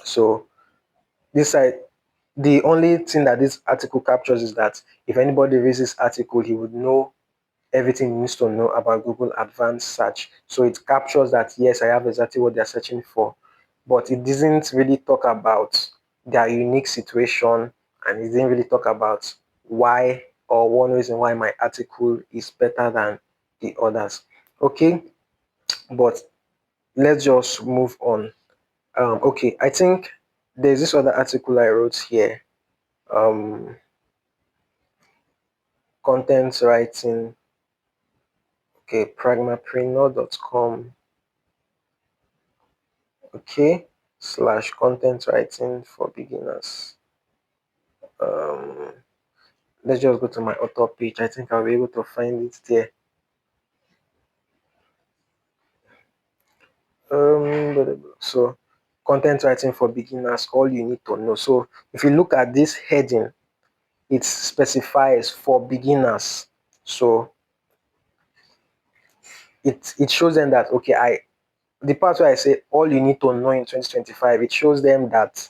So this I the only thing that this article captures is that if anybody reads this article, he would know everything he needs to know about Google Advanced Search. So it captures that yes, I have exactly what they're searching for, but it doesn't really talk about their unique situation, and it didn't really talk about why or one reason why my article is better than the others. Okay, but let's just move on. Okay, I think there's this other article I wrote here. Um, content writing. Okay, pragmapreneur.com. Okay, slash content writing for beginners. Um, let's just go to my author page. I think I'll be able to find it there. So content writing for beginners, all you need to know. So if you look at this heading, it specifies for beginners. So it shows them that okay, the part where I say all you need to know in 2025, it shows them that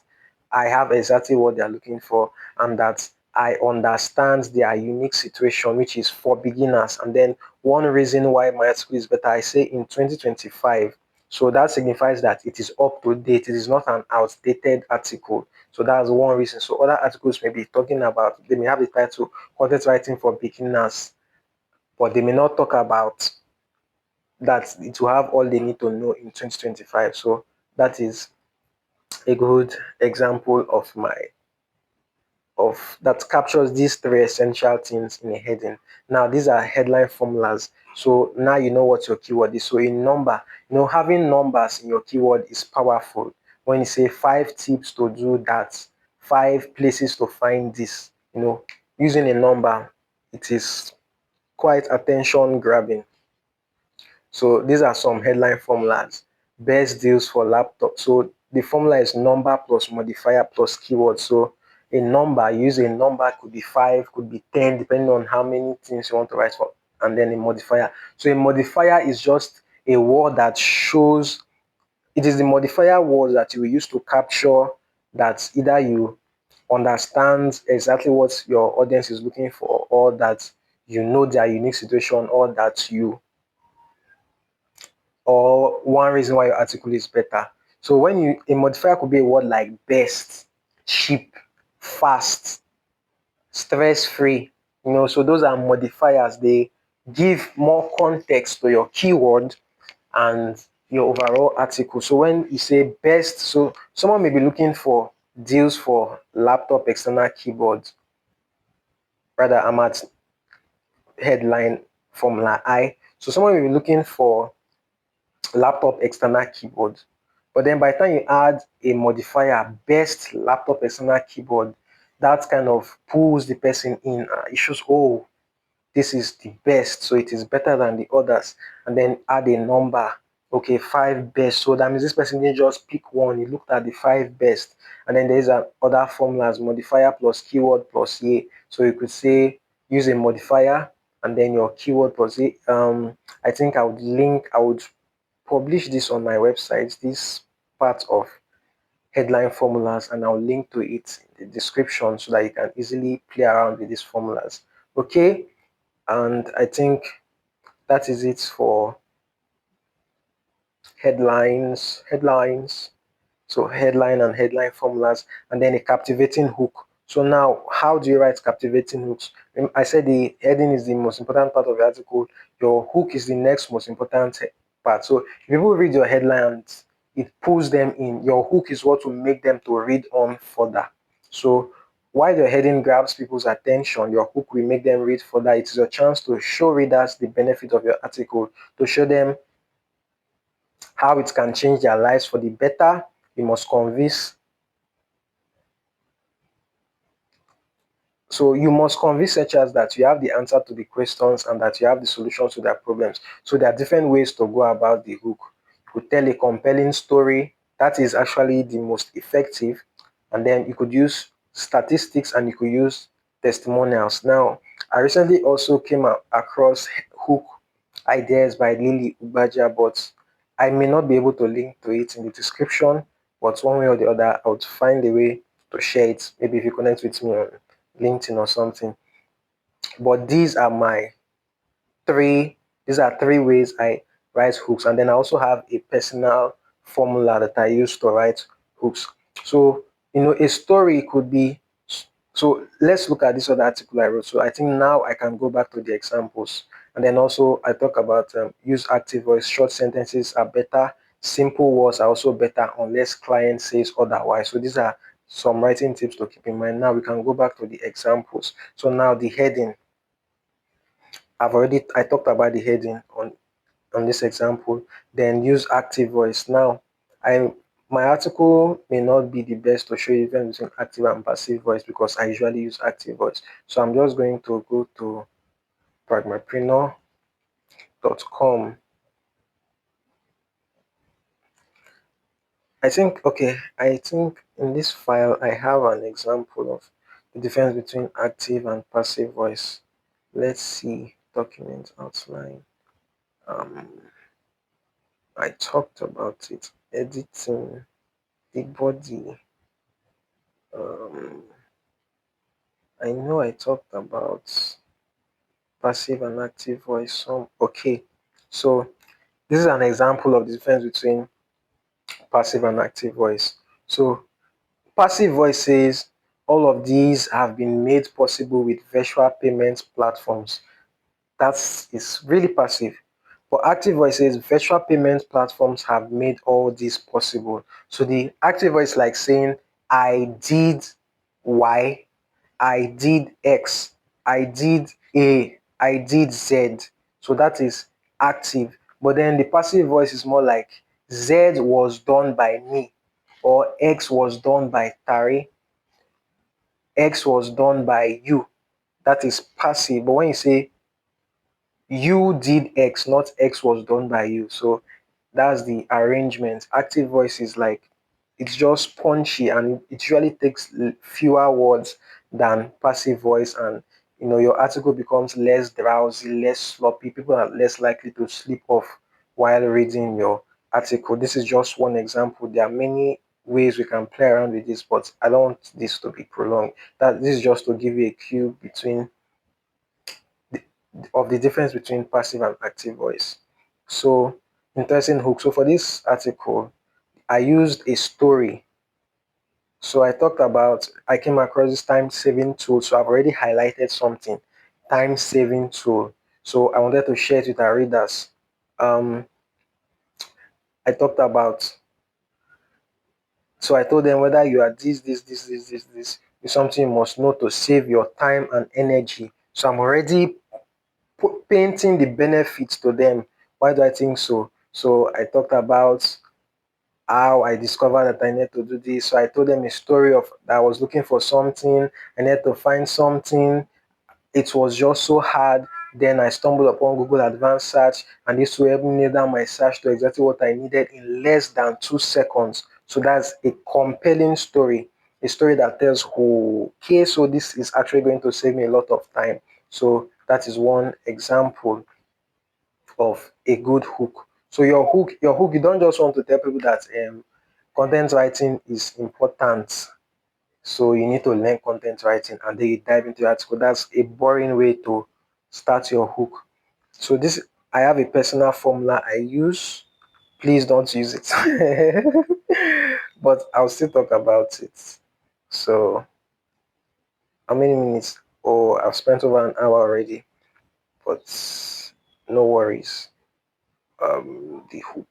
I have exactly what they're looking for, and that I understand their unique situation, which is for beginners. And then one reason why my article is better, I say in 2025. So that signifies that it is up to date. It is not an outdated article. So that's one reason. So other articles may be talking about, they may have the title Content Writing for Beginners, but they may not talk about that it will have all they need to know in 2025. So that is a good example of that captures these three essential things in a heading. Now these are headline formulas. So now you know what your keyword is. So in number, having numbers in your keyword is powerful. When you say 5 tips to do that, 5 places to find this, using a number, it is quite attention grabbing. So these are some headline formulas. Best deals for laptop. So the formula is number plus modifier plus keyword. So a number, use a number, could be 5, could be 10, depending on how many things you want to write for. And then a modifier. So a modifier is just a word that shows, it is the modifier word that you will use to capture that either you understand exactly what your audience is looking for, or that you know their unique situation, or that you or one reason why your article is better. So when a modifier could be a word like best, cheap, fast, stress-free. So those are modifiers. They give more context to your keyword and your overall article. So when you say best, so someone may be looking for deals for laptop external keyboards. Rather, I'm at headline formula I. So someone may be looking for laptop external keyboard. But then by the time you add a modifier, best laptop external keyboard, that kind of pulls the person in. It shows, oh, this is the best, so it is better than the others. And then add a number, okay, 5 best. So that means this person didn't just pick one, he looked at the 5 best. And then there's other formulas, modifier plus keyword plus a. So you could say use a modifier and then your keyword plus a. I think I would publish this on my website, this part of headline formulas, and I'll link to it in the description so that you can easily play around with these formulas. Okay, and I think that is it for headlines. So headline and headline formulas, and then a captivating hook. So now, how do you write captivating hooks? I said the heading is the most important part of the article. Your hook is the next most important part. So if people read your headlines, it pulls them in. Your hook is what will make them to read on further. So while your heading grabs people's attention, your hook will make them read further. It is your chance to show readers the benefit of your article, to show them how it can change their lives for the better. You must convince So you must convince searchers that you have the answer to the questions and that you have the solutions to their problems. So there are different ways to go about the hook. You could tell a compelling story. That is actually the most effective. And then you could use statistics and you could use testimonials. Now, I recently also came across hook ideas by Lily Ubaja, but I may not be able to link to it in the description. But one way or the other, I would find a way to share it. Maybe if you connect with me on LinkedIn or something. But three these are three ways I write hooks, and then I also have a personal formula that I use to write hooks. So a story could be, so let's look at this other article I wrote. So I think now I can go back to the examples, and then also I talk about use active voice. Short sentences are better. Simple words are also better unless client says otherwise. So these are some writing tips to keep in mind. Now we can go back to the examples. So now the heading, I talked about the heading on this example. Then use active voice. Now I my article may not be the best to show you the difference between active and passive voice because I usually use active voice. So I'm just going to go to pragmapreneur.com. I think in this file I have an example of the difference between active and passive voice. Let's see, document outline. Um, I talked about it. Editing the body. Um, I know I talked about passive and active voice. So this is an example of the difference between passive and active voice. So passive voice says all of these have been made possible with virtual payment platforms. That is really passive. But active voice says virtual payment platforms have made all this possible. So the active voice is like saying I did Y, I did X, I did A, I did Z. So that is active. But then the passive voice is more like Z was done by me, or X was done by Tari, X was done by you. That is passive. But when you say you did X, not X was done by you. So that's the arrangement. Active voice is like it's just punchy and it usually takes fewer words than passive voice, and your article becomes less drowsy, less sloppy. People are less likely to sleep off while reading your article. This is just one example. There are many ways we can play around with this, but I don't want this to be prolonged. That this is just to give you a cue of the difference between passive and active voice. So, interesting hook. So, for this article, I used a story. So, I came across this time saving tool. So, I've already highlighted something, time saving tool. So, I wanted to share it with our readers. Um, I talked about, so I told them whether you are this is something you must know to save your time and energy. So, I'm already painting the benefits to them. Why do I think so? So I talked about how I discovered that I need to do this. So I told them a story of that I was looking for something, I need to find something. It was just so hard. Then I stumbled upon Google Advanced Search, and this will help me nail down my search to exactly what I needed in less than 2 seconds. So that's a compelling story, a story that tells, okay, so this is actually going to save me a lot of time. So that is one example of a good hook. So your hook, you don't just want to tell people that content writing is important. So you need to learn content writing and then you dive into the article. That's a boring way to start your hook. So this I have a personal formula I use. Please don't use it. But I'll still talk about it. So how many minutes? Oh, I've spent over an hour already. But no worries. The hook.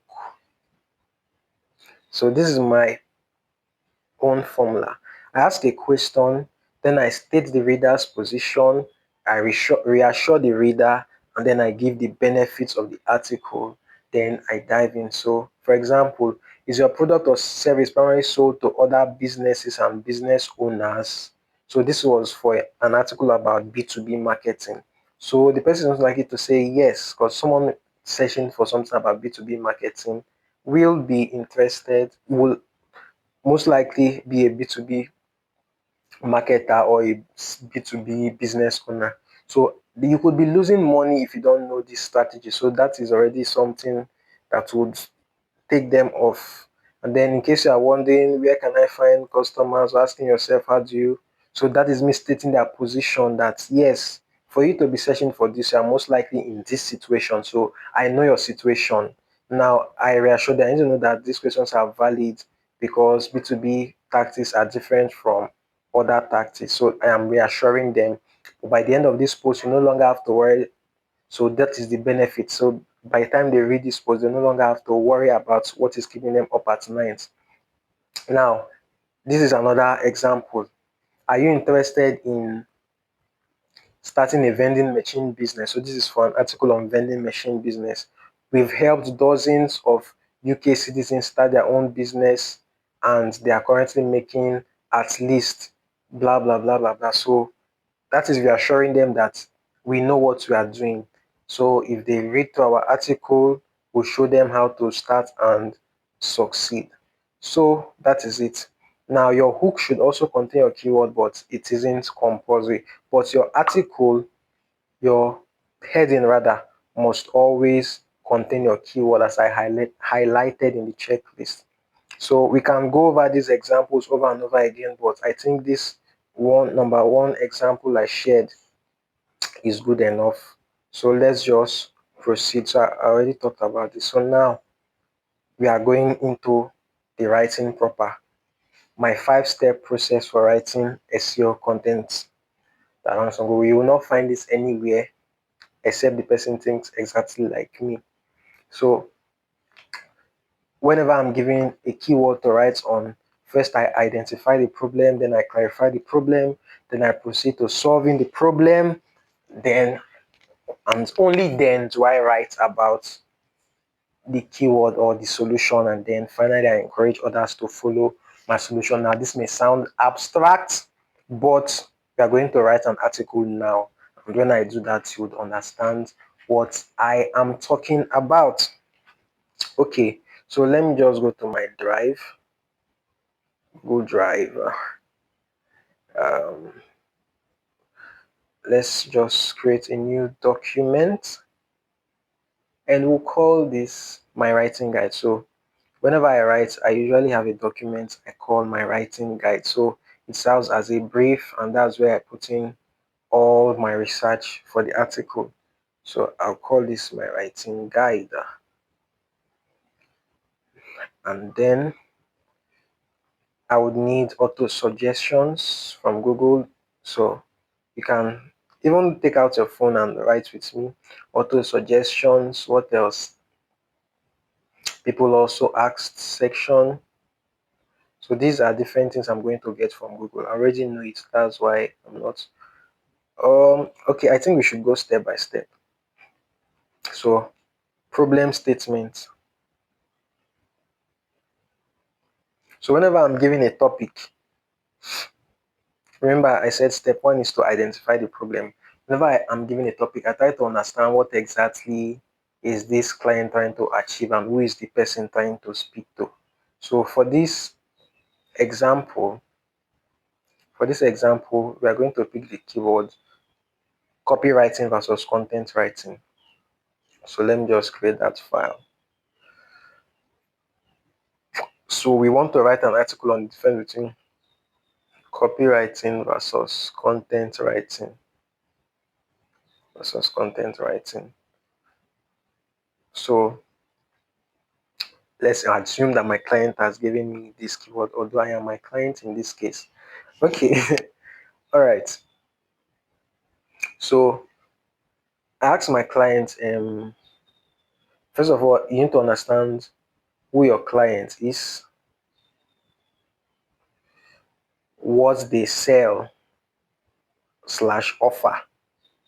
So this is my own formula. I ask a question, then I state the reader's position, I reassure the reader, and then I give the benefits of the article. Then I dive in. So, for example, is your product or service primarily sold to other businesses and business owners? So this was for an article about B2B marketing. So the person is likely to say yes, because someone searching for something about B2B marketing will be interested, will most likely be a B2B marketer or a B2B business owner. So you could be losing money if you don't know this strategy. So that is already something that would take them off. And then in case you are wondering where can I find customers, or asking yourself how do you, so that is me stating their position that yes, for you to be searching for this, you are most likely in this situation. So I know your situation. Now I reassure them, I need to know that these questions are valid because B2B tactics are different from other tactics. So I am reassuring them. By the end of this post, you no longer have to worry. So that is the benefit. So by the time they read this post, they no longer have to worry about what is keeping them up at night. Now, this is another example. Are you interested in starting a vending machine business? So this is for an article on vending machine business. We've helped dozens of UK citizens start their own business and they are currently making at least blah blah blah blah blah. So that is reassuring them that we know what we are doing. So if they read through our article, we'll show them how to start and succeed. So that is it. Now your hook should also contain your keyword, but it isn't compulsory. But your article, your heading rather, must always contain your keyword as I highlighted in the checklist. So we can go over these examples over and over again, but I think this one number one example I shared is good enough. So let's just proceed. So I already talked about this. So now we are going into the writing proper. My 5-step process for writing SEO content. You will not find this anywhere except the person thinks exactly like me. So whenever I'm given a keyword to write on, first I identify the problem, then I clarify the problem, then I proceed to solving the problem, then and only then do I write about the keyword or the solution, and then finally I encourage others to follow my solution. Now this may sound abstract, but we are going to write an article now, and when I do that you would understand what I am talking about. Okay, so let me just go to my drive. Go drive. um, let's just create a new document and we'll call this my writing guide. So whenever I write, I usually have a document I call my writing guide. So it serves as a brief, and that's where I put in all my research for the article. So I'll call this my writing guide. And then I would need auto suggestions from Google. So you can even take out your phone and write with me. Auto suggestions. What else? People also asked section. So these are different things I'm going to get from Google. I already know it. That's why I'm not. Okay, I think we should go step by step. So problem statement. So whenever I'm given a topic, remember I said step one is to identify the problem. Whenever I am given a topic, I try to understand what exactly is this client trying to achieve and who is the person trying to speak to. So example, for this example, we are going to pick the keyword copywriting versus content writing. So let me just create that file. So we want to write an article on the difference between copywriting versus content writing. So let's assume that my client has given me this keyword, although I am my client in this case. Okay, all right. So I asked my client, first of all, you need to understand who your client is, what they sell slash offer.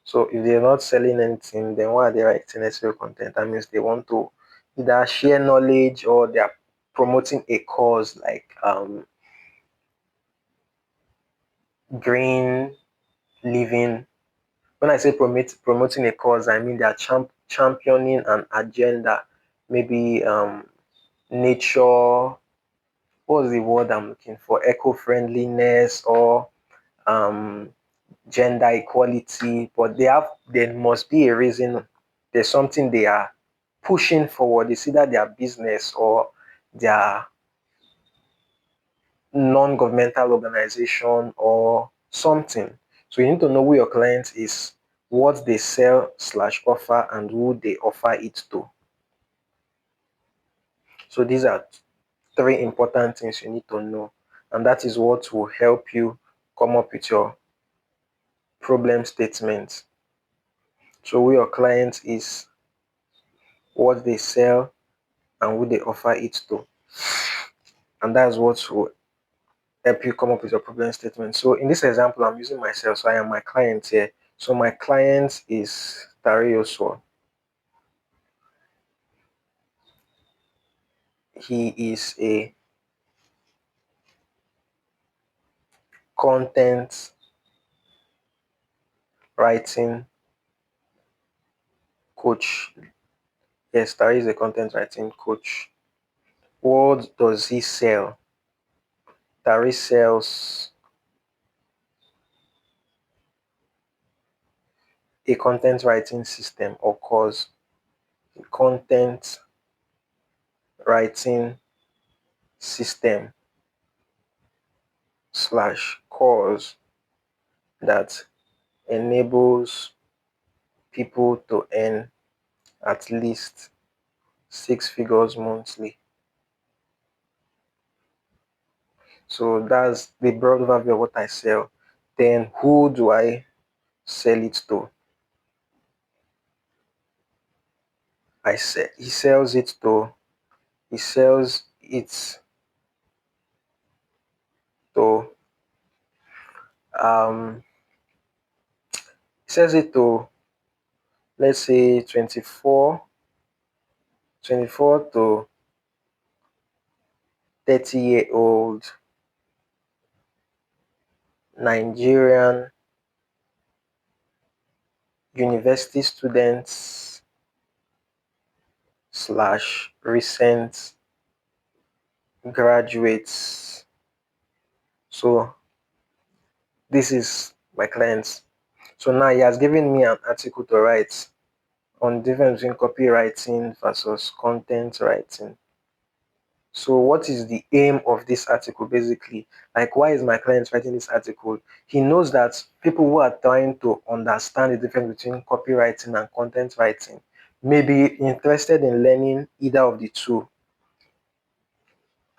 So if they're not selling anything, then why are they writing SEO content? That means they want to either share knowledge or they are promoting a cause like green living. When I say promoting a cause, I mean they are championing an agenda, maybe nature. What's the word I'm looking for? Eco-friendliness or um, gender equality. But there must be a reason. There's something they are pushing forward. It's either their business or their non-governmental organization or something. So you need to know who your client is, what they sell slash offer, and who they offer it to. So these are three important things you need to know, and that is what will help you come up with your problem statement. So who your client is, what they sell, and who they offer it to, and that's what will help you come up with your problem statement. So in this example, I'm using myself. So I am my client here. So my client is Tari Yousuo. He is a content writing coach. Yes, Tari is a content writing coach. What does he sell? Tari sells a content writing system or course. A content writing system slash course that enables people to earn at least six figures monthly. So that's the broad overview of what I sell. Then who do I sell it to? He sells it to he sells it to um he sells it to, let's say, 24 to 30-year-old Nigerian university students slash recent graduates. So this is my clients. So now he has given me an article to write on the difference between copywriting versus content writing. So what is the aim of this article basically? Like, why is my client writing this article? He knows that people who are trying to understand the difference between copywriting and content writing may be interested in learning either of the two,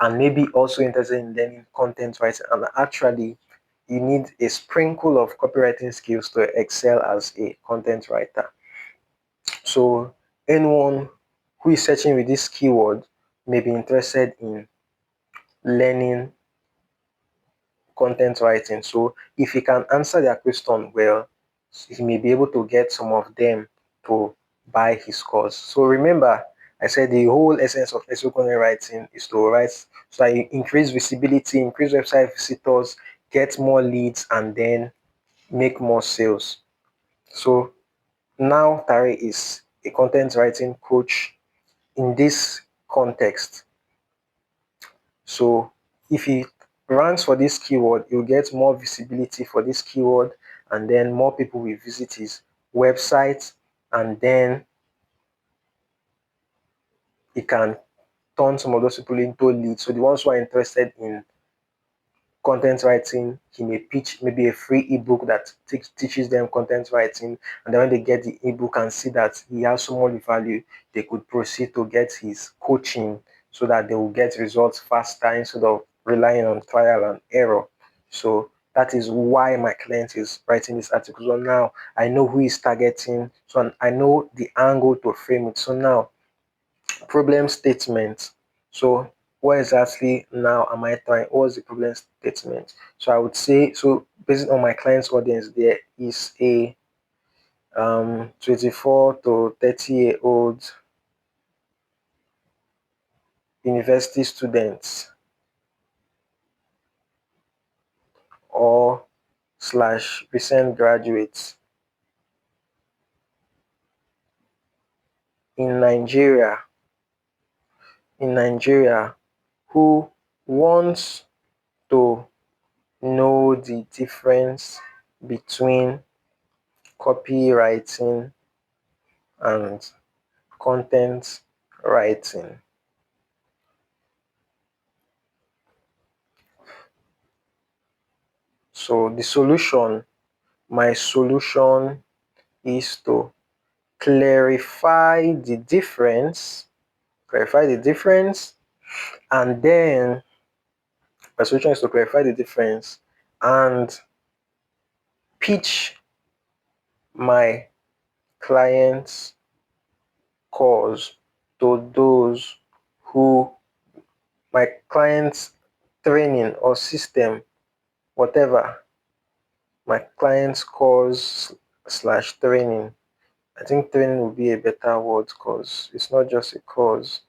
and maybe also interested in learning content writing. And actually, you need a sprinkle of copywriting skills to excel as a content writer. So anyone who is searching with this keyword may be interested in learning content writing. So if he can answer their question well, he may be able to get some of them to buy his course. So remember, I said the whole essence of SEO content writing is to write so that you increase visibility, increase website visitors, get more leads, and then make more sales. So now Tari is a content writing coach in this context. So if he ranks for this keyword, he'll get more visibility for this keyword, and then more people will visit his website, and then he can turn some of those people into leads. So the ones who are interested in content writing, he may pitch maybe a free ebook that teaches them content writing, and then when they get the ebook and see that he has so much value, they could proceed to get his coaching so that they will get results faster instead of relying on trial and error. So that is why my client is writing this article. So now I know who he's targeting, so I know the angle to frame it. So now, problem statement. So what exactly now am I trying? What's the problem statement? So I would say, so based on my client's audience, there is a 24 to 30-year-old university students or slash recent graduates in Nigeria who wants to know the difference between copywriting and content writing. So my solution is to clarify the difference, and then my solution is to clarify the difference and pitch my clients' cause to those who my client's training or system, whatever, my client's course slash training. I think training would be a better word because it's not just a course.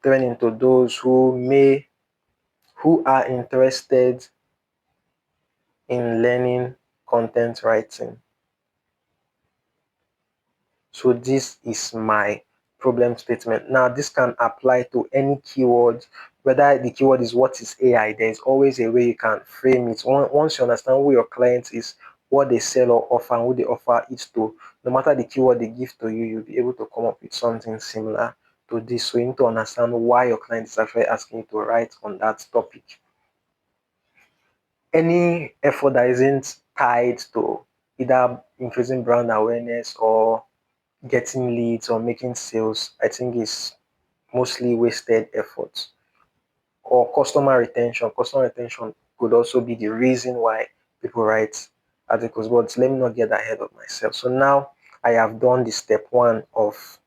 Training to those who are interested in learning content writing. So this is my problem statement. Now this can apply to any keyword, whether the keyword is what is AI, there's always a way you can frame it. Once you understand who your client is, what they sell or offer, and who they offer it to, no matter the keyword they give to you, you'll be able to come up with something similar to this. So you need to understand why your client is actually asking you to write on that topic. Any effort that isn't tied to either increasing brand awareness or getting leads or making sales, I think is mostly wasted effort. Or customer retention. Customer retention could also be the reason why people write articles, but let me not get ahead of myself. So now I have done the step one of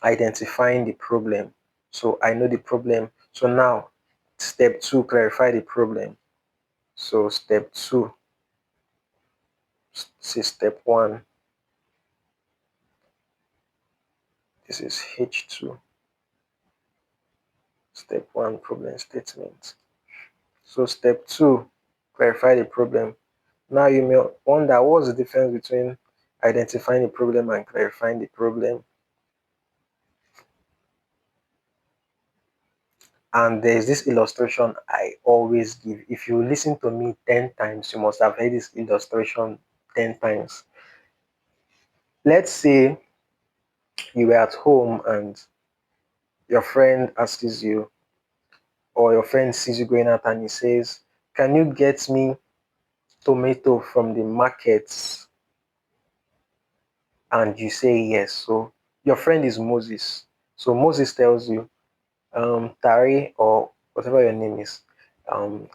identifying the problem. So I know the problem. So now step two, clarify the problem. So step two, say step one, this is H2. Step one, problem statement. So step two, clarify the problem. Now you may wonder what's the difference between identifying the problem and clarifying the problem. And there's this illustration I always give. If you listen to me 10 times, you must have heard this illustration 10 times. Let's say you were at home and your friend asks you, or your friend sees you going out and he says, "Can you get me tomato from the markets?" And you say yes. So your friend is Moses. So Moses tells you, Tari or whatever your name is,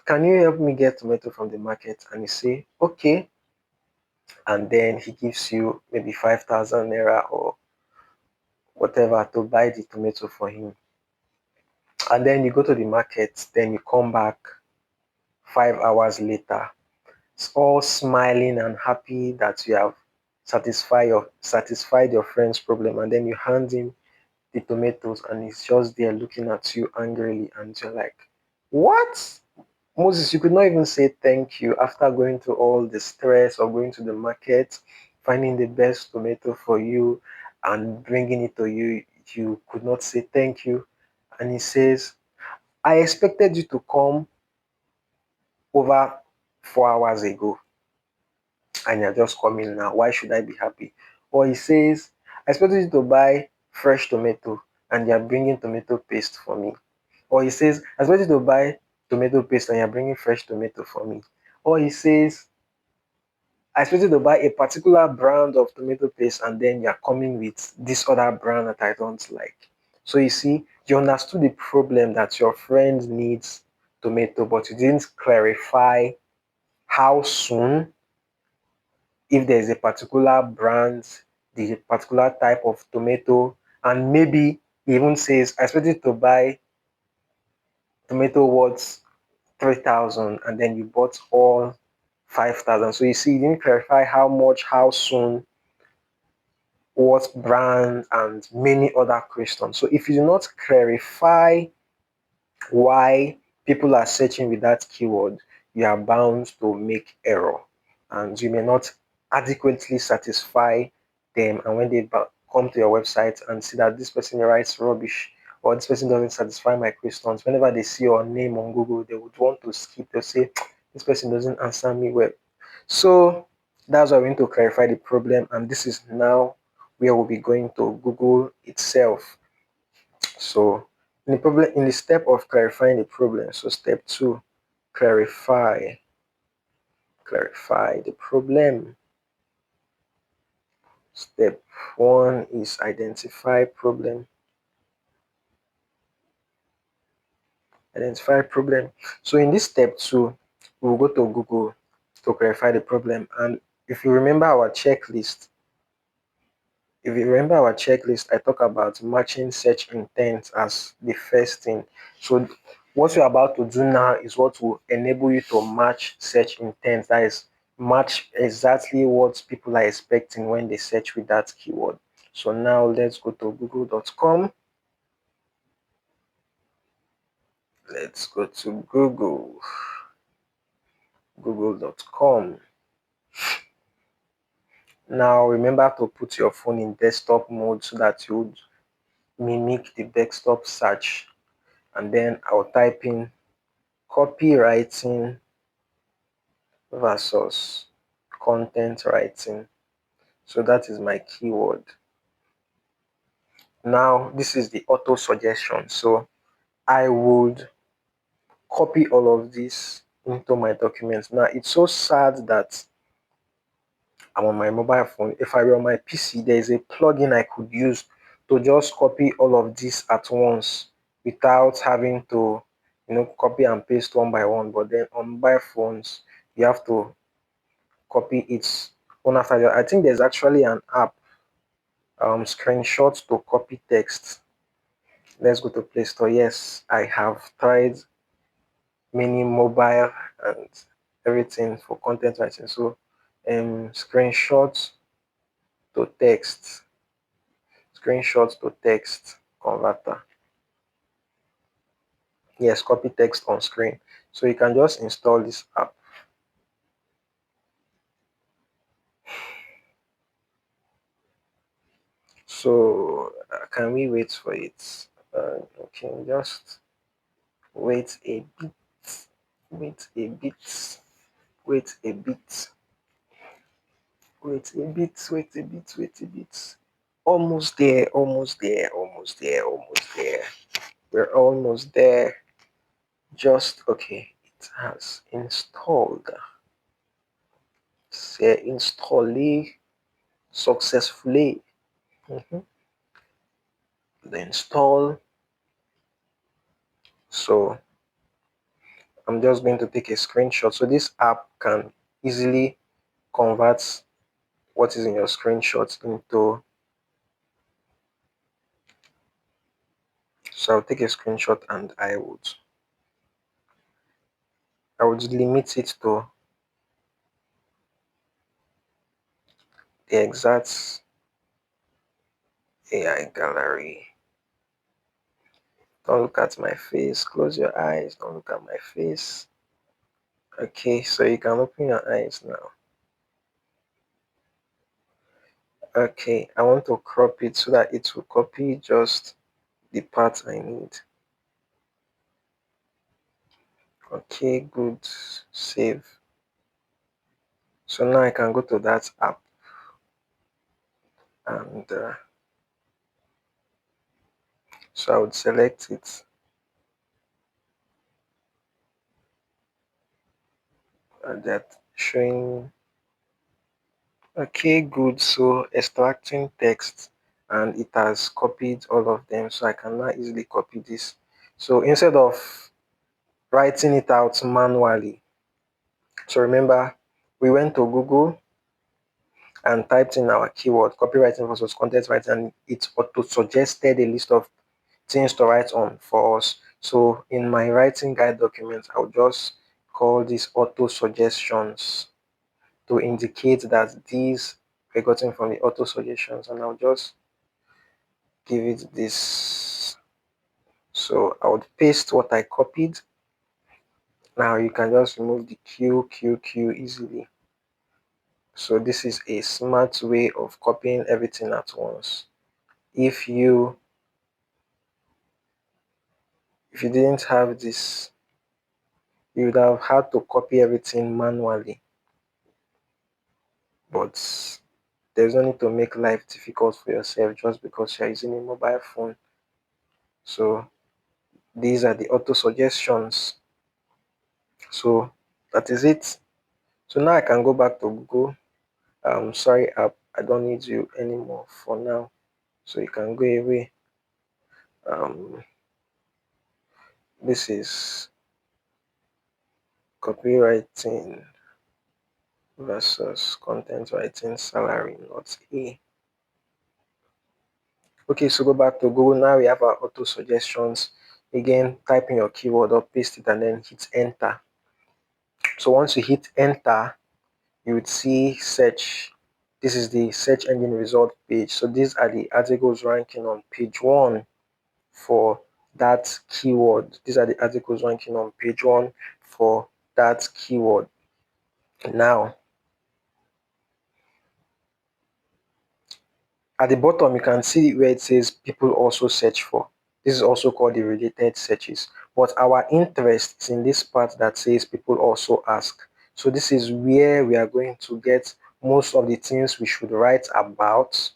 can you help me get tomato from the market? And you say, okay. And then he gives you maybe 5,000 naira or whatever to buy the tomato for him. And then you go to the market, then you come back 5 hours later, it's all smiling and happy that you have satisfied your friend's problem. And then you hand him the tomatoes and he's just there looking at you angrily, and you're like, what? Moses, you could not even say thank you after going through all the stress of going to the market, finding the best tomato for you and bringing it to you. You could not say thank you. And he says, I expected you to come over 4 hours ago and you're just coming now. Why should I be happy? Or he says, I expected you to buy fresh tomato and you're bringing tomato paste for me. Or he says, I expected you to buy tomato paste and you're bringing fresh tomato for me. Or he says, I expected to buy a particular brand of tomato paste and then you're coming with this other brand that I don't like. So you see, you understood the problem that your friend needs tomato, but you didn't clarify how soon, if there's a particular brand, the particular type of tomato, and maybe he even says, I expected to buy tomato worth 3,000 and then you bought all 5,000. So you see, you didn't clarify how much, how soon, what brand, and many other questions. So if you do not clarify why people are searching with that keyword, you are bound to make error, and you may not adequately satisfy them. And when they come to your website and see that this person writes rubbish, or this person doesn't satisfy my questions, whenever they see your name on Google, they would want to skip. They'll say, this person doesn't answer me well. So that's why we need to clarify the problem, and this is now where we'll be going to Google itself. So in the step of clarifying the problem, so step two, clarify the problem. Step one is identify problem. Identify problem. So in this step two, we'll go to Google to clarify the problem. And if you remember our checklist, I talk about matching search intent as the first thing. So what you're about to do now is what will enable you to match search intent. That is, match exactly what people are expecting when they search with that keyword. So now let's go to google.com. Let's go to google.com. Now remember to put your phone in desktop mode so that you would mimic the desktop search. And then I'll type in copywriting versus content writing. So that is my keyword. Now this is the auto suggestion. So I would copy all of this into my documents. Now it's so sad that I'm on my mobile phone. If I were on my PC, there is a plugin I could use to just copy all of this at once without having to, copy and paste one by one. But then on mobile phones, you have to copy it one after the other. I think there's actually an app, screenshots to copy text. Let's go to Play Store. Yes, I have tried many mobile and everything for content writing. So, screenshots to text, converter. Yes, copy text on screen. So you can just install this app. So can we wait for it? Okay, just wait a bit. Wait a bit. Wait a bit. Wait a bit. Wait a bit. Wait a bit. Almost there. Almost there. Almost there. Almost there. We're almost there. Just okay. It has installed. Say installé successfully. Mhm. The install. So I'm just going to take a screenshot. So this app can easily convert what is in your screenshots into. So I'll take a screenshot and I would limit it to the exact AI gallery. Don't look at my face. Close your eyes. Don't look at my face. Okay, so you can open your eyes now. Okay, I want to crop it so that it will copy just the part I need. Okay, good. Save. So now I can go to that app and so I would select it. And that showing. Okay, good. So extracting text and it has copied all of them. So I can now easily copy this. So instead of writing it out manually, so remember we went to Google and typed in our keyword copywriting versus content writing, and it auto suggested a list of things to write on for us. So in my writing guide document, I'll just call this auto suggestions to indicate that these were gotten from the auto suggestions, and I'll just give it this. So I would paste what I copied Now you can just remove the Q easily. So this is a smart way of copying everything at once. If you didn't have this, you would have had to copy everything manually. But there's no need to make life difficult for yourself just because you're using a mobile phone. So these are the auto suggestions. So that is it. So now I can go back to Google. Sorry app, I don't need you anymore for now. So you can go away. Um, this is copywriting versus content writing salary, not A. Okay, so go back to Google. Now we have our auto suggestions. Again, type in your keyword or paste it and then hit enter. So once you hit enter, you would see search. This is the search engine result page. So these are the articles ranking on page one for that keyword. These are the articles ranking on page one for that keyword. Now, at the bottom, you can see where it says people also search for. This is also called the related searches. But our interest is in this part that says people also ask. So this is where we are going to get most of the things we should write about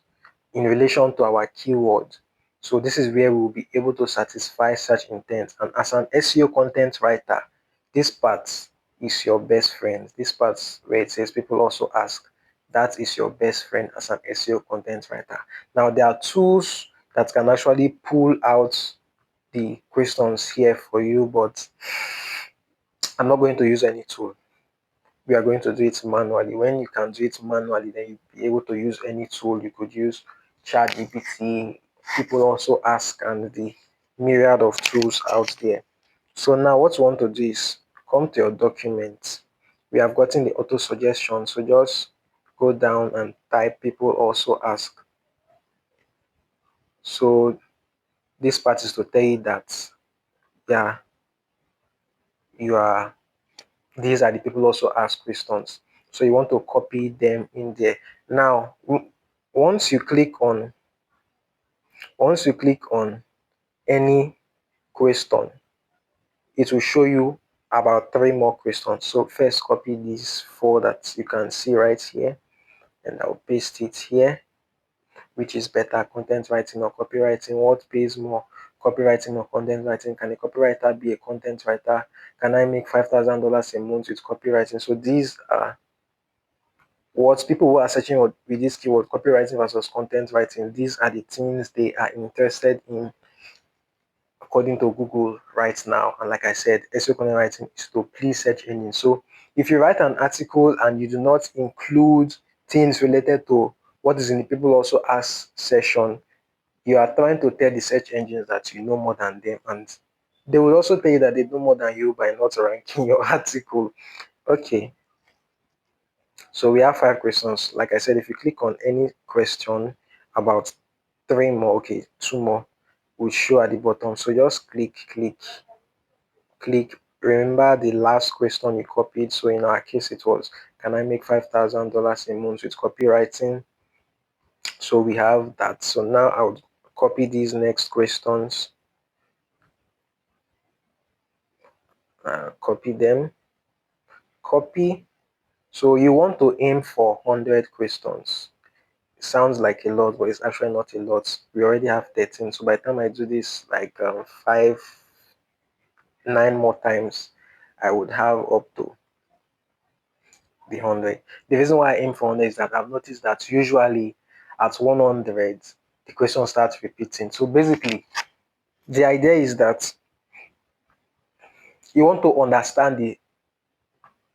in relation to our keyword. So this is where we will be able to satisfy search intent. And as an SEO content writer, this part is your best friend. This part where it says people also ask, that is your best friend as an SEO content writer. Now there are tools that can actually pull out the questions here for you, but I'm not going to use any tool. We are going to do it manually. When you can do it manually, then you'll be able to use any tool. You could use ChatGPT. People also ask, and the myriad of tools out there. So now what you want to do is come to your document. We have gotten the auto suggestion. So just go down and type people also ask. So this part is to tell you that, yeah, you are these are the people also ask questions. So you want to copy them in there. Now once you click on any question, it will show you about three more questions. So first copy these four that you can see right here, and I'll paste it here. Which is better, content writing or copywriting? What pays more, copywriting or content writing? Can a copywriter be a content writer? Can I make $5,000 a month with copywriting? So these are what people who are searching with this keyword, copywriting versus content writing. These are the things they are interested in according to Google right now. And like I said, SEO content writing is to please search engines. So if you write an article and you do not include things related to what is in the people also ask session, you are trying to tell the search engines that you know more than them, and they will also tell you that they know more than you by not ranking your article. Okay, so we have five questions. Like I said, if you click on any question, about three more, okay, two more will show at the bottom. So just click. Remember the last question you copied. So in our case, it was, can I make $5,000 a month with copywriting? So we have that. So now I'll copy these next questions, copy them, copy. So you want to aim for 100 questions. It sounds like a lot, but it's actually not a lot. We already have 13. So by the time I do this like 9 more times, I would have up to the 100. The reason why I aim for 100 is that I've noticed that usually at 100, the question starts repeating. So basically, the idea is that you want to understand the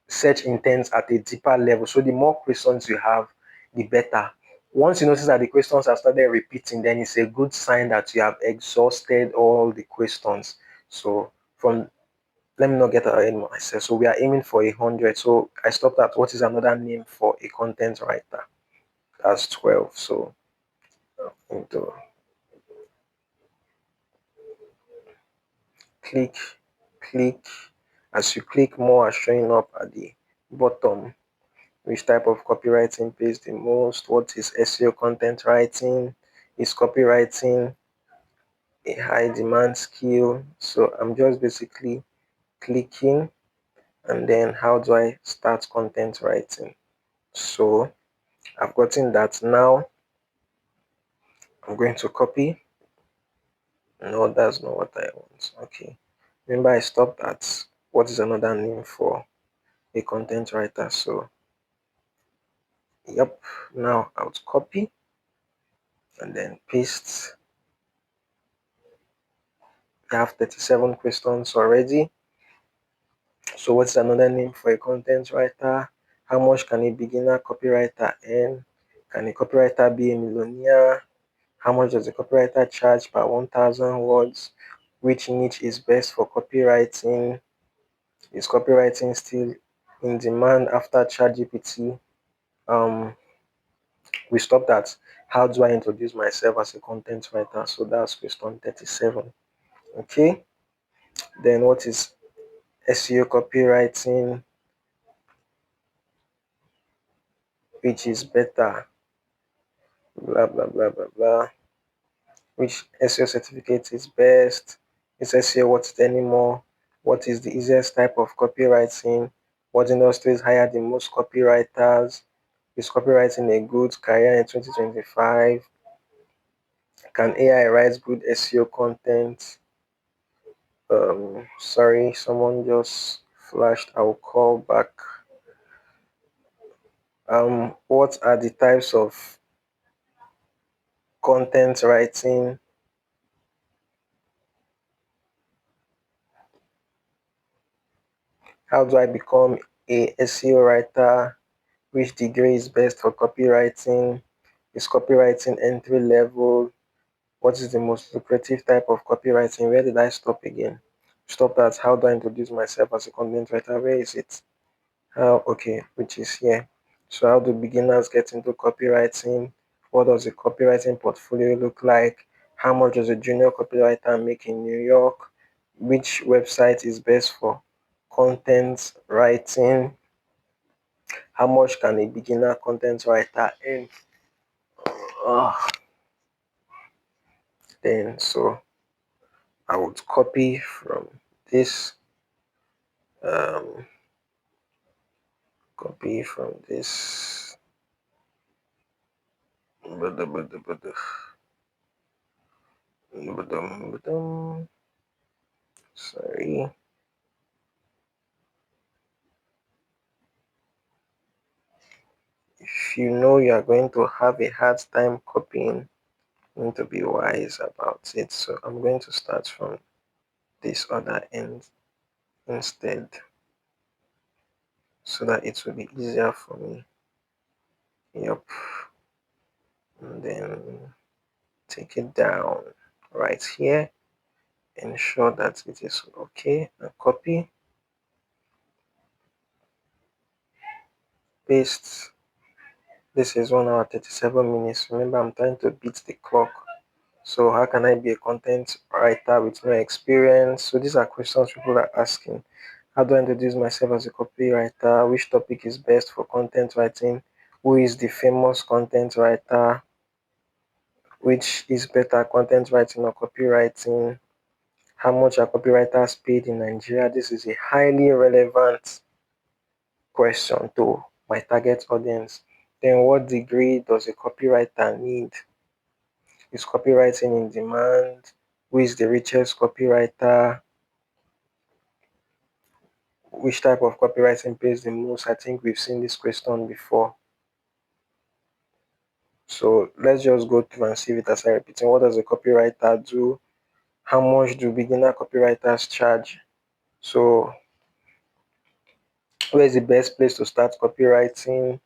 search intent at a deeper level. So the more questions you have, the better. Once you notice that the questions have started repeating, then it's a good sign that you have exhausted all the questions. So from let me not get ahead of myself. So we are aiming for 100. So I stopped at what is another name for a content writer. That's 12. So into click, click, As you click, more are showing up at the bottom. Which type of copywriting pays the most? What is SEO content writing? Is copywriting a high demand skill? So I'm just basically clicking, and then how do I start content writing? So I've gotten that. Now I'm going to copy. No, that's not what I want. Okay. Remember I stopped at what is another name for a content writer. So yep, now I would copy and then paste. We have 37 questions already. So what's another name for a content writer? How much can a beginner copywriter earn? Can a copywriter be a millionaire? How much does a copywriter charge per 1,000 words? Which niche is best for copywriting? Is copywriting still in demand after ChatGPT? Um, we stopped at how do I introduce myself as a content writer? So that's question 37. Okay. Then what is SEO copywriting? Which is better? Blah blah blah blah blah. Which SEO certificate is best? Is SEO worth it anymore? What is the easiest type of copywriting? What industries hire the most copywriters? Is copywriting a good career in 2025? Can AI write good SEO content? Sorry, someone just flashed. I'll call back. What are the types of content writing? How do I become a SEO writer? Which degree is best for copywriting? Is copywriting entry level? What is the most lucrative type of copywriting? Where did I stop again? Stop at how do I introduce myself as a content writer? Where is it? How? Okay, which is here. So how do beginners get into copywriting? What does a copywriting portfolio look like? How much does a junior copywriter make in New York? Which website is best for content writing? How much can a beginner content writer earn? Ah, then so I would copy from this, um, copy from this. Sorry. If you know you are going to have a hard time copying, you need to be wise about it. So I'm going to start from this other end instead, so that it will be easier for me. Yep. And then take it down right here. Ensure that it is okay. And copy, paste. This is 1 hour 37 minutes. Remember, I'm trying to beat the clock. So how can I be a content writer with no experience? So these are questions people are asking. How do I introduce myself as a copywriter? Which topic is best for content writing? Who is the famous content writer? Which is better, content writing or copywriting? How much are copywriters paid in Nigeria? This is a highly relevant question to my target audience. Then what degree does a copywriter need? Is copywriting in demand? Who is the richest copywriter? Which type of copywriting pays the most? I think we've seen this question before. So let's just go through and see if it as I repeating. What does a copywriter do? How much do beginner copywriters charge? So where is the best place to start copywriting?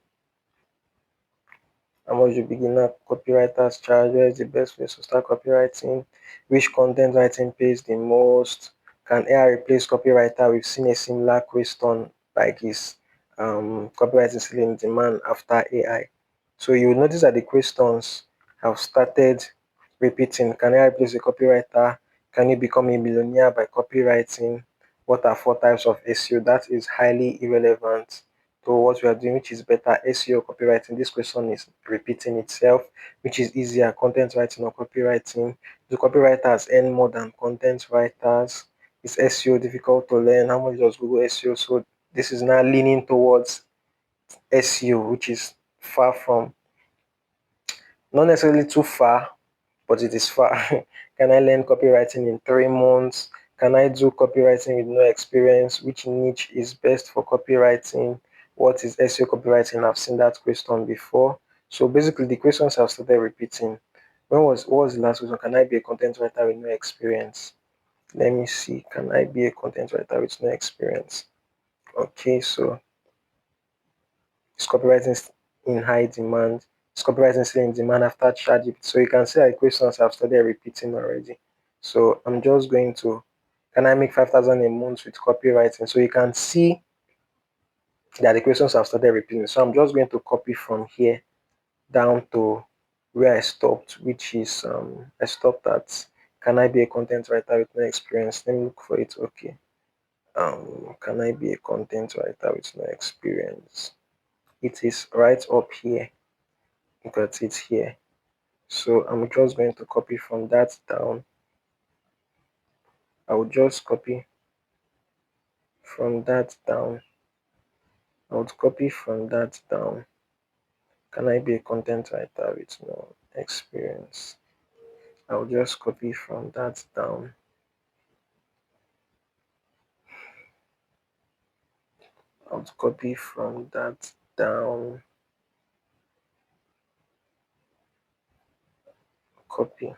How much do beginner copywriters charge? Where is the best place to start copywriting? Which content writing pays the most? Can AI replace copywriter? We've seen a similar question like is copywriting still in demand after AI? So you will notice that the questions have started repeating. Can AI replace a copywriter? Can you become a millionaire by copywriting? What are 4 types of SEO? That is highly irrelevant to what we are doing, which is better, SEO copywriting. This question is repeating itself. Which is easier, content writing or copywriting? Do copywriters earn more than content writers? Is SEO difficult to learn? How much does Google SEO? So this is now leaning towards SEO, which is far from, not necessarily too far, but it is far. Can I learn copywriting in 3 months? Can I do copywriting with no experience? Which niche is best for copywriting? What is SEO copywriting? I've seen that question before. So basically, the questions have started repeating. What was the last question? Can I be a content writer with no experience? Let me see. Can I be a content writer with no experience? Okay, so is copywriting in high demand? Is copywriting still in demand after ChatGPT? So you can see that questions have started repeating already. So I'm just going to, can I make 5,000 a month with copywriting? So you can see that the questions have started repeating. So I'm just going to copy from here down to where I stopped, which is I stopped at, can I be a content writer with no experience? Let me look for it. Okay. Can I be a content writer with no experience? It is right up here. Got it here. So I'm just going to copy from that down. I will just copy from that down. I would copy from that down. Can I be a content writer with no experience? I will just copy from that down. I would copy from that down. Copy.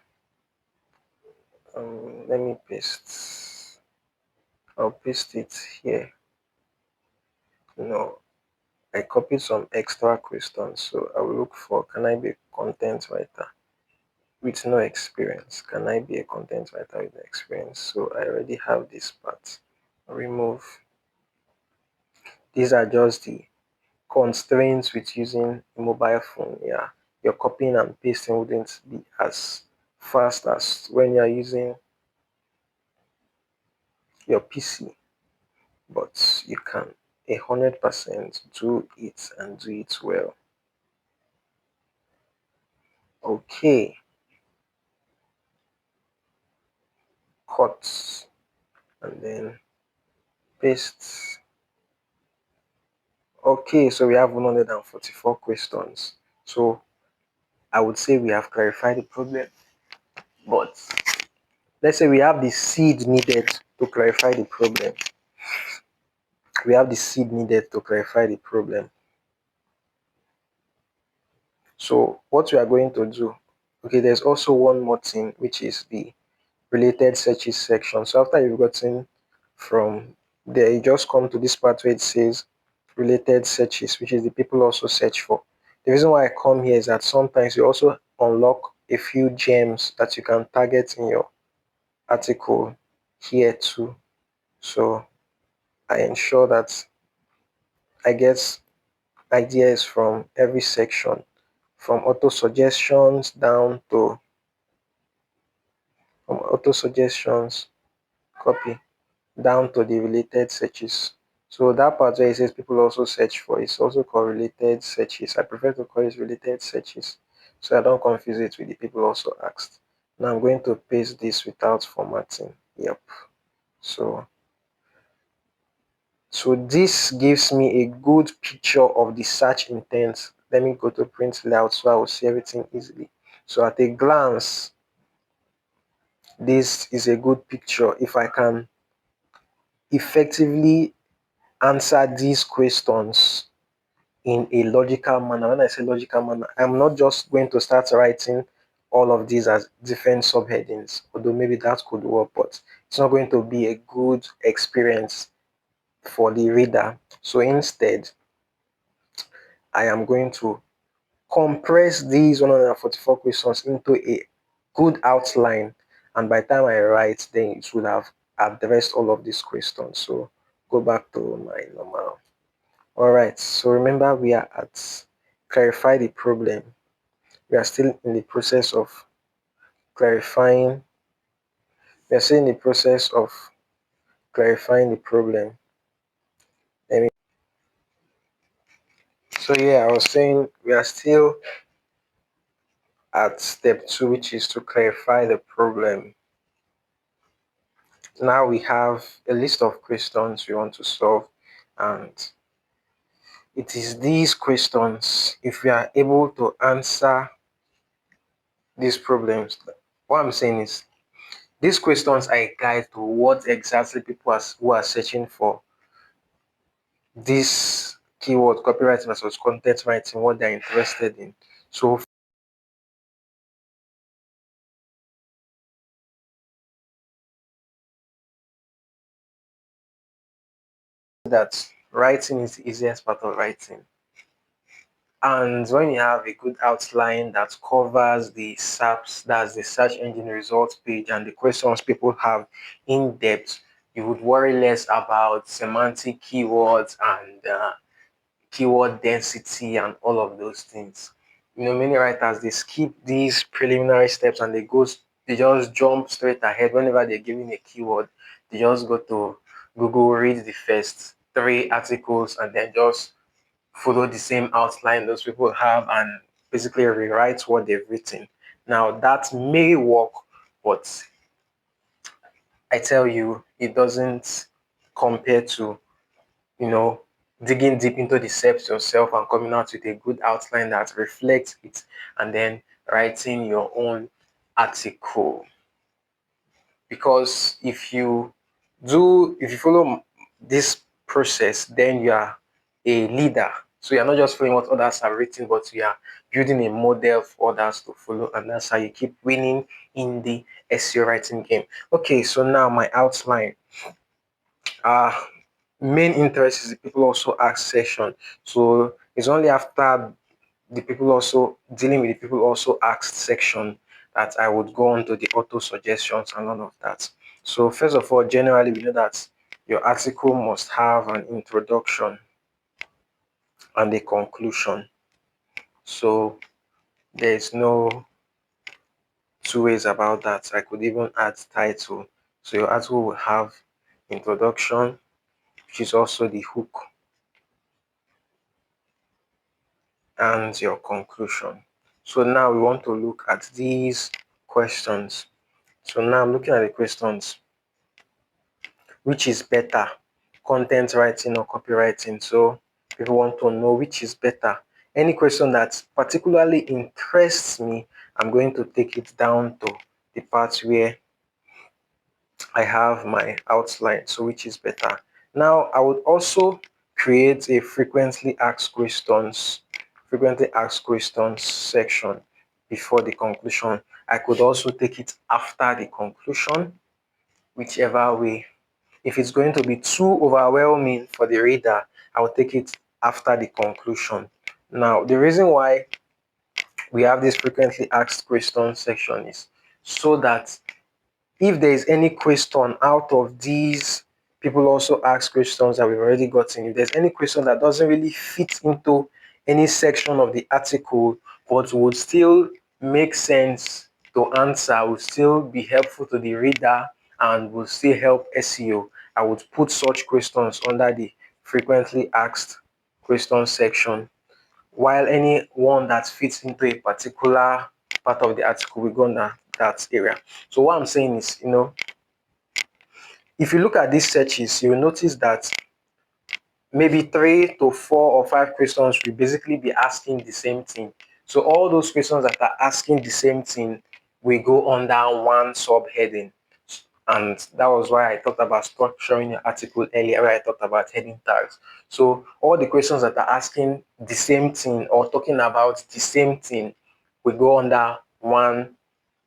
Let me paste. I'll paste it here. No, I copied some extra questions, so I will look for, can I be a content writer with no experience? Can I be a content writer with no experience? So I already have this part. Remove. These are just the constraints with using a mobile phone. Yeah, your copying and pasting wouldn't be as fast as when you're using your PC, but you can 100% do it and do it well. Okay, cut and then paste. Okay, so we have 144 questions. So I would say we have clarified the problem, but let's say we have the seed needed to clarify the problem. We have the seed needed to clarify the problem. So what we are going to do, okay, there's also one more thing, which is the related searches section. So after you've gotten from there, you just come to this part where it says related searches, which is the people also search for. The reason why I come here is that sometimes you also unlock a few gems that you can target in your article here too. So I ensure that I get ideas from every section, from auto suggestions down to auto suggestions, copy down to the related searches. So that part where it says people also search for is also called related searches. I prefer to call it related searches so I don't confuse it with the people also asked. Now I'm going to paste this without formatting. Yep. So So this gives me a good picture of the search intent. Let me go to print layout so I will see everything easily. So at a glance, this is a good picture. If I can effectively answer these questions in a logical manner, when I say logical manner, I'm not just going to start writing all of these as different subheadings, although maybe that could work, but it's not going to be a good experience for the reader. So instead, I am going to compress these 144 questions into a good outline, and by the time I write, then it would have addressed all of these questions. So go back to my normal. All right, so remember we are at clarify the problem. We are still in the process of clarifying. We are still in the process of clarifying the problem. Let me, so yeah, I was saying we are still at step 2, which is to clarify the problem. Now we have a list of questions we want to solve, and it is these questions, if we are able to answer these problems, what I'm saying is these questions are a guide to what exactly people who are searching for this keyword, copywriting versus content writing, what they're interested in. So that writing is the easiest part of writing. And when you have a good outline that covers the SAPs, that's the search engine results page, and the questions people have in depth, you would worry less about semantic keywords and keyword density and all of those things. Many writers, they skip these preliminary steps and they just jump straight ahead whenever they're given a keyword. They just go to Google, read the first 3 articles, and then just follow the same outline those people have and basically rewrite what they've written. Now that may work, but I tell you, it doesn't compare to, you know, digging deep into the steps yourself and coming out with a good outline that reflects it and then writing your own article. Because if you follow this process, then you are a leader. So you're not just following what others have written, but you are building a model for others to follow, and that's how you keep winning in the SEO writing game. Okay, so now my outline. uh Main interest is the people also ask session. So it's only after the people also dealing with the people also asked section that I would go on to the auto suggestions and all of that. So first of all, generally we know that your article must have an introduction and a conclusion. So there's no two ways about that. I could even add title. So your article will have introduction, which is also the hook, and your conclusion. So now we want to look at these questions. So now I'm looking at the questions. Which is better, content writing or copywriting? So people want to know which is better. Any question that particularly interests me, I'm going to take it down to the part where I have my outline. So which is better? Now I would also create a frequently asked questions section before the conclusion. I could also take it after the conclusion, whichever way. If it's going to be too overwhelming for the reader, I will take it after the conclusion. Now, the reason why we have this frequently asked questions section is so that if there is any question out of these people also ask questions that we've already gotten, if there's any question that doesn't really fit into any section of the article but would still make sense to answer, would still be helpful to the reader and will still help SEO, I would put such questions under the frequently asked questions section, while any one that fits into a particular part of the article will go under that area. So what I'm saying is, if you look at these searches, you'll notice that maybe 3 to 4 or 5 questions will basically be asking the same thing. So all those questions that are asking the same thing will go under one subheading. And that was why I talked about structuring your article earlier, where I talked about heading tags. So all the questions that are asking the same thing or talking about the same thing will go under one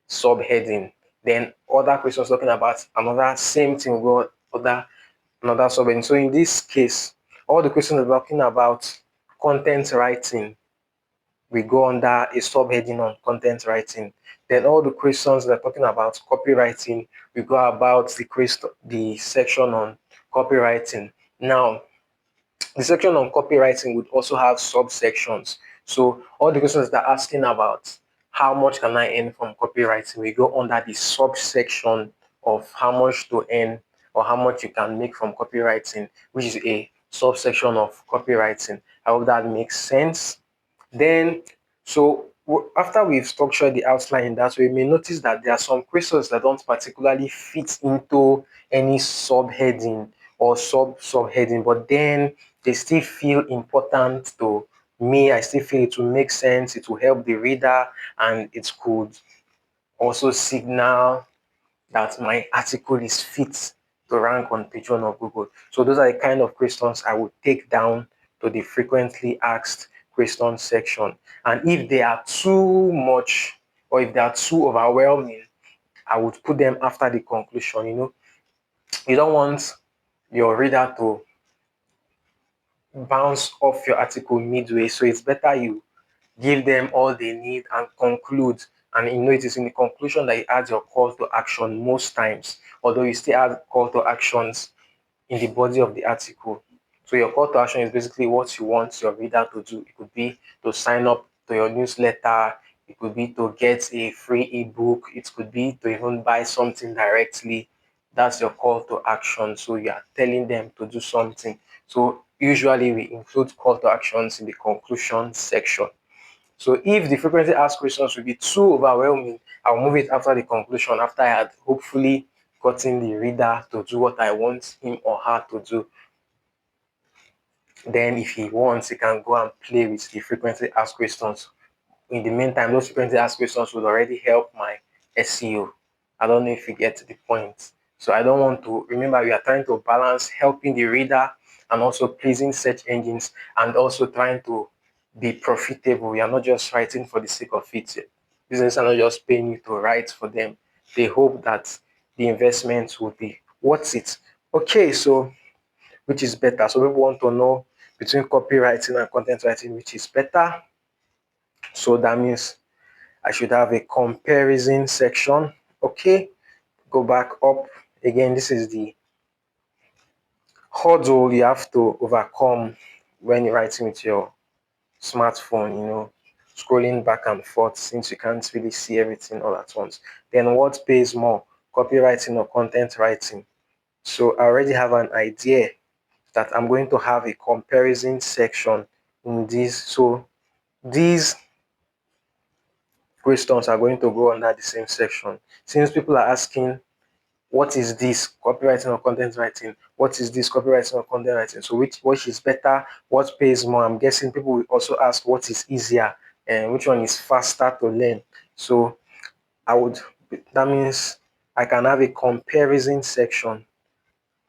subheading. Then other questions talking about another same thing will go another subheading. So in this case, all the questions are talking about content writing, we go under a subheading on content writing. Then all the questions that are talking about copywriting, we go about the section on copywriting. Now, the section on copywriting would also have subsections. So all the questions that are asking about how much can I earn from copywriting, we go under the subsection of how much to earn or how much you can make from copywriting, which is a subsection of copywriting. I hope that makes sense. Then, after we've structured the outline in that way, we may notice that there are some questions that don't particularly fit into any subheading or subheading, but then they still feel important to me. I still feel it will make sense, it will help the reader, and it could also signal that my article is fit to rank on page one of Google. So those are the kind of questions I would take down to the frequently asked questions section. And if they are too much or if they are too overwhelming, I would put them after the conclusion. You don't want your reader to bounce off your article midway. So it's better you give them all they need and conclude. And it is in the conclusion that you add your call to action most times, although you still add call to actions in the body of the article. So your call to action is basically what you want your reader to do. It could be to sign up to your newsletter, it could be to get a free ebook, it could be to even buy something directly. That's your call to action. So you are telling them to do something. So usually we include call to actions in the conclusion section. So if the frequently asked questions will be too overwhelming, I'll move it after the conclusion, after I had hopefully gotten the reader to do what I want him or her to do. Then if he wants, he can go and play with the frequently asked questions. In the meantime, those frequently asked questions would already help my SEO. I don't know if you get to the point. So I don't want to, remember, we are trying to balance helping the reader and also pleasing search engines and also trying to be profitable. We are not just writing for the sake of it. Business are not just paying you to write for them. They hope that the investment will be worth it. Okay, so which is better? So people want to know between copywriting and content writing, which is better. So that means I should have a comparison section. Okay, go back up. Again, this is the hurdle you have to overcome when you're writing with your smartphone, scrolling back and forth since you can't really see everything all at once. Then what pays more, copywriting or content writing? So I already have an idea that I'm going to have a comparison section in this. So these questions are going to go under the same section. Since people are asking, what is this, copywriting or content writing? What is this, copywriting or content writing? So which is better? What pays more? I'm guessing people will also ask what is easier and which one is faster to learn. So that means I can have a comparison section,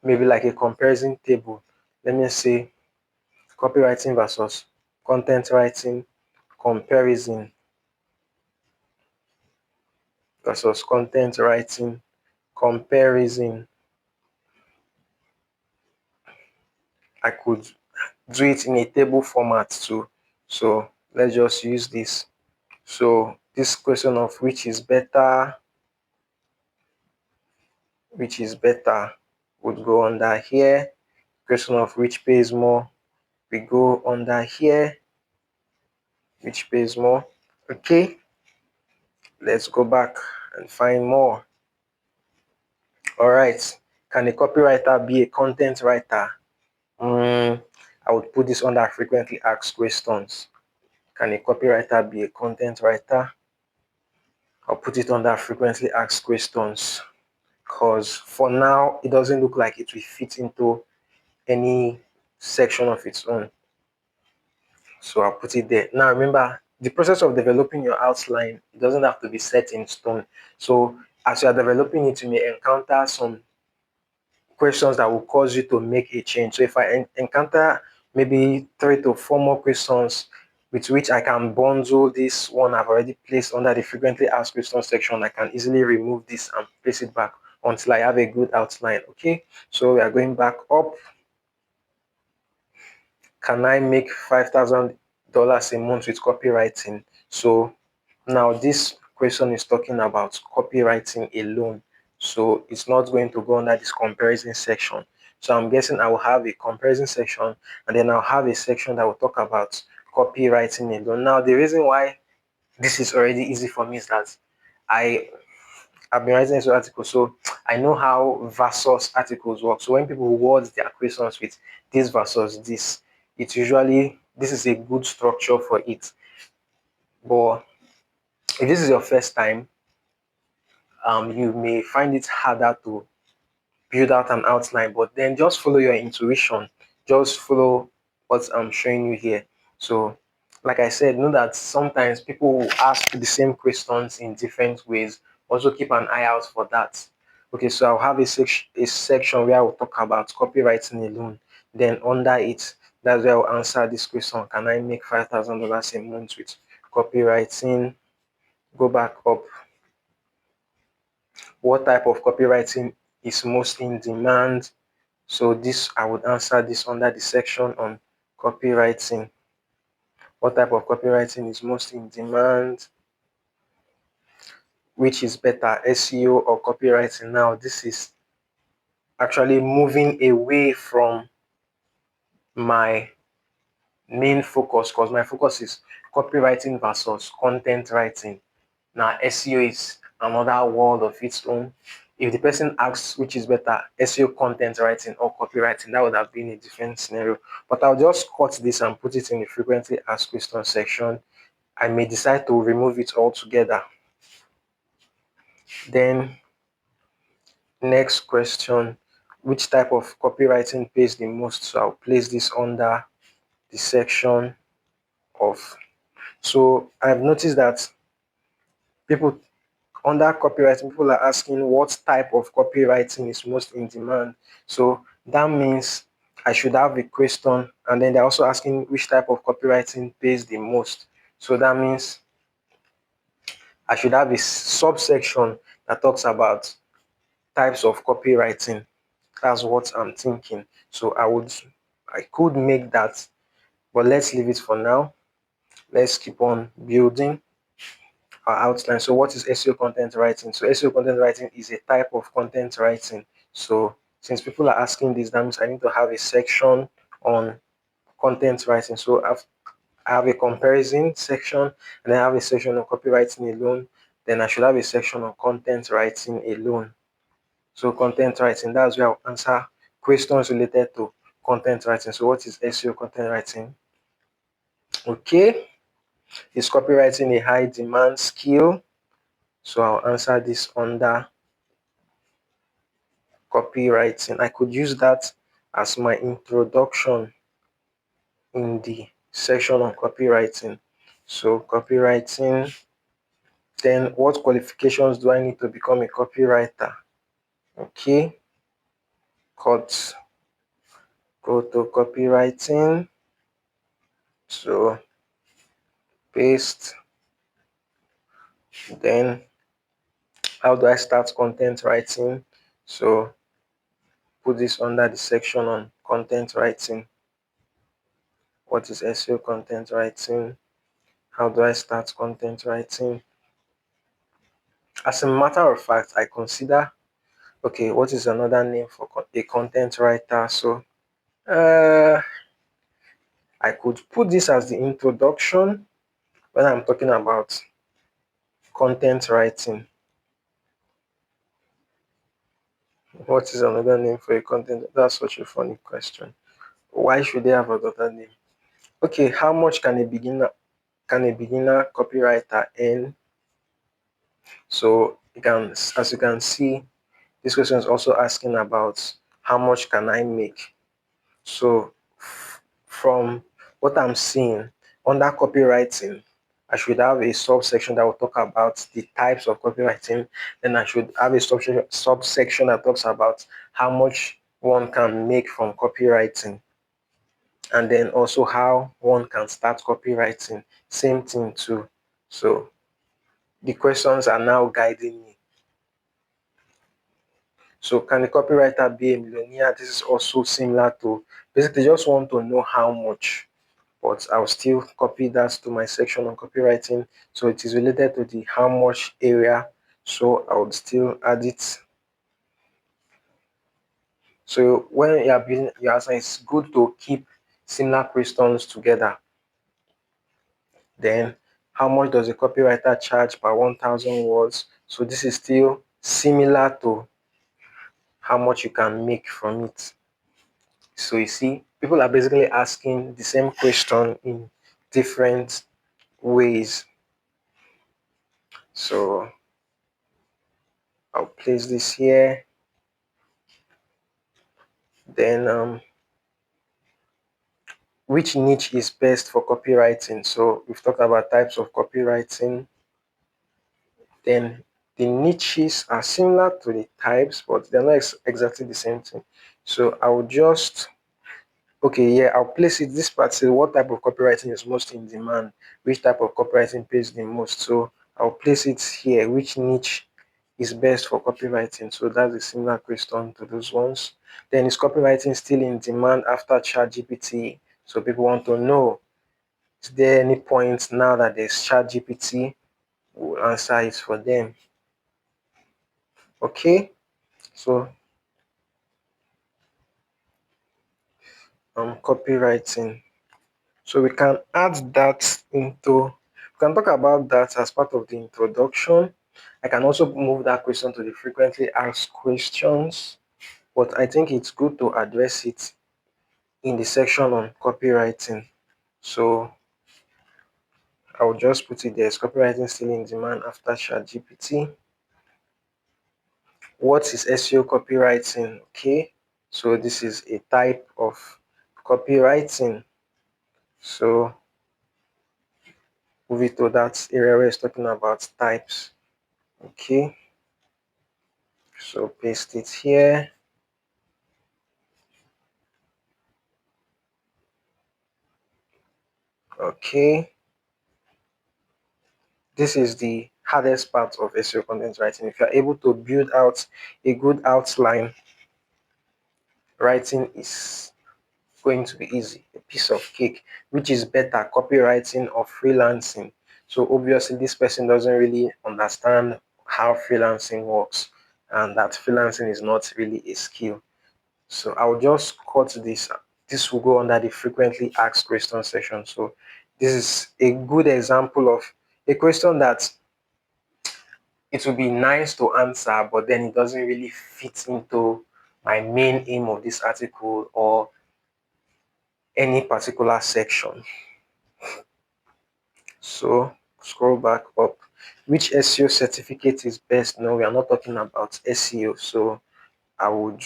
maybe like a comparison table. Let me say copywriting versus content writing, comparison versus content writing, comparison. I could do it in a table format too. So let's just use this. So this question of which is better would go under here. Question of which pays more, we go under here, which pays more. Okay, let's go back and find more. All right, can a copywriter be a content writer? I would put this under frequently asked questions. Can a copywriter be a content writer? I'll put it under frequently asked questions because for now it doesn't look like it will fit into any section of its own. So I'll put it there. Now remember, the process of developing your outline, it doesn't have to be set in stone. So as you are developing it, you may encounter some questions that will cause you to make a change. So if I encounter maybe 3 to 4 more questions with which I can bundle this one I've already placed under the frequently asked questions section, I can easily remove this and place it back until I have a good outline. Okay, so we are going back up. Can I make $5,000 a month with copywriting? So now this question is talking about copywriting alone. So it's not going to go under this comparison section. So I'm guessing I will have a comparison section and then I'll have a section that will talk about copywriting alone. Now the reason why this is already easy for me is that I I've been writing SEO articles, so I know how versus articles work. So when people word their questions with this versus this, it's usually this is a good structure for it. But if this is your first time, you may find it harder to build out an outline, but then just follow your intuition. Just follow what I'm showing you here. So, like I said, know that sometimes people will ask the same questions in different ways. Also, keep an eye out for that. Okay, so I'll have a section where I will talk about copywriting alone. Then under it, that's where I'll answer this question: can I make $5,000 a month with copywriting? Go back up. What type of copywriting is most in demand? So this I would answer this under the section on copywriting. What type of copywriting is most in demand? Which is better, SEO or copywriting? Now this is actually moving away from my main focus because my focus is copywriting versus content writing. Now, SEO is another world of its own. If the person asks which is better, SEO content writing or copywriting, that would have been a different scenario. But I'll just cut this and put it in the frequently asked questions section. I may decide to remove it altogether. Then, next question, which type of copywriting pays the most? So I'll place this under the section of. So I've noticed that people under copywriting, people are asking what type of copywriting is most in demand. So that means I should have a question, and then they're also asking which type of copywriting pays the most. So that means I should have a subsection that talks about types of copywriting. That's what I'm thinking. So I could make that, but let's leave it for now. Let's keep on building our outline. So what is SEO content writing? So SEO content writing is a type of content writing. So since people are asking this, that means I need to have a section on content writing. So I have a comparison section, and I have a section on copywriting alone. Then I should have a section on content writing alone. So content writing, that's where I'll answer questions related to content writing. So what is SEO content writing? Okay, is copywriting a high demand skill? So I'll answer this under copywriting. I could use that as my introduction in the section on copywriting. So copywriting, then what qualifications do I need to become a copywriter? Okay, cut, go to copywriting. So paste, then how do I start content writing? So put this under the section on content writing. What is SEO content writing? How do I start content writing? As a matter of fact, I consider, okay, what is another name for a content writer? So I could put this as the introduction when I'm talking about content writing. What is another name for a content? That's such a funny question. Why should they have another name? Okay, how much can a beginner copywriter earn? So as you can see, this question is also asking about how much can I make. So from what I'm seeing under copywriting, I should have a subsection that will talk about the types of copywriting. Then I should have a subsection that talks about how much one can make from copywriting. And then also how one can start copywriting. Same thing too. So the questions are now guiding me. So can a copywriter be a millionaire? This is also similar to basically just want to know how much, but I'll still copy that to my section on copywriting. So it is related to the how much area. So I would still add it. So when you are building your answer, it's good to keep similar questions together. Then how much does a copywriter charge per 1,000 words? So this is still similar to how much you can make from it. So you see, people are basically asking the same question in different ways. So I'll place this here. Then which niche is best for copywriting? So we've talked about types of copywriting. Then the niches are similar to the types, but they're not exactly the same thing. So I will just, okay, yeah, I'll place it. This part says what type of copywriting is most in demand, which type of copywriting pays the most. So I'll place it here. Which niche is best for copywriting? So that's a similar question to those ones. Then is copywriting still in demand after ChatGPT? So people want to know, is there any point now that there's ChatGPT? We'll answer it for them. Okay, so copywriting. So we can add that into, we can talk about that as part of the introduction. I can also move that question to the frequently asked questions, but I think it's good to address it in the section on copywriting. So I'll just put it there. Is copywriting still in demand after ChatGPT? What is SEO copywriting? Okay, so this is a type of copywriting. So move it to that area where it's talking about types. Okay, so paste it here. Okay, this is the hardest part of SEO content writing. If you're able to build out a good outline, writing is going to be easy, a piece of cake. Which is better, copywriting or freelancing? So obviously this person doesn't really understand how freelancing works, and that freelancing is not really a skill. So I'll just cut this. This will go under the frequently asked questions section. So this is a good example of a question that it would be nice to answer, but then it doesn't really fit into my main aim of this article or any particular section. So scroll back up. Which SEO certificate is best? No, we are not talking about SEO. So I would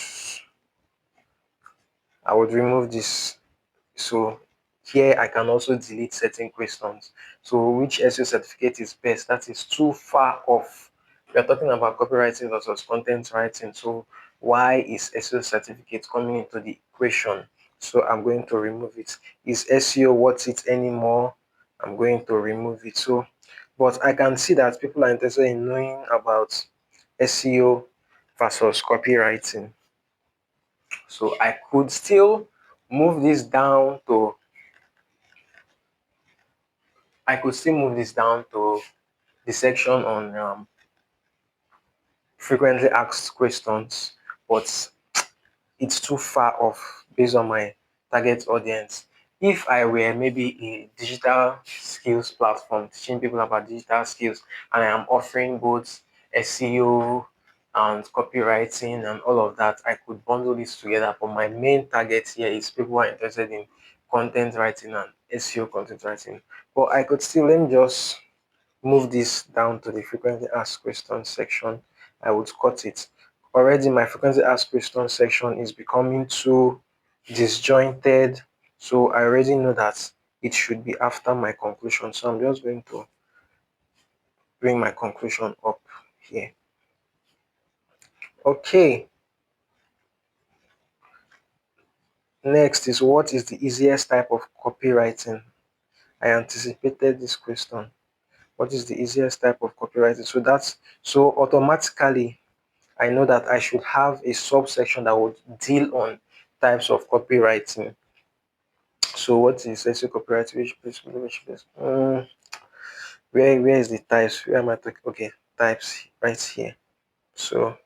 I would remove this. So here I can also delete certain questions. So which SEO certificate is best? That is too far off. We are talking about copywriting versus content writing. So why is SEO certificate coming into the equation? So I'm going to remove it. Is SEO worth it anymore? I'm going to remove it. So, but I can see that people are interested in knowing about SEO versus copywriting. So I could still move this down to the section on frequently asked questions, but it's too far off based on my target audience. If I were maybe a digital skills platform teaching people about digital skills, and I am offering both SEO and copywriting and all of that, I could bundle this together. But my main target here is people who are interested in content writing and SEO content writing. But I could still, let me just move this down to the frequently asked questions section. I would cut it. Already my frequently asked questions section is becoming too disjointed. So I already know that it should be after my conclusion. So I'm just going to bring my conclusion up here. Okay. Next is, what is the easiest type of copywriting? I anticipated this question. What is the easiest type of copywriting? So that's, so automatically I know that I should have a subsection that would deal on types of copywriting. So what is SEO copywriting? Which place? Where is the types? Where am I talking? Okay, types right here. So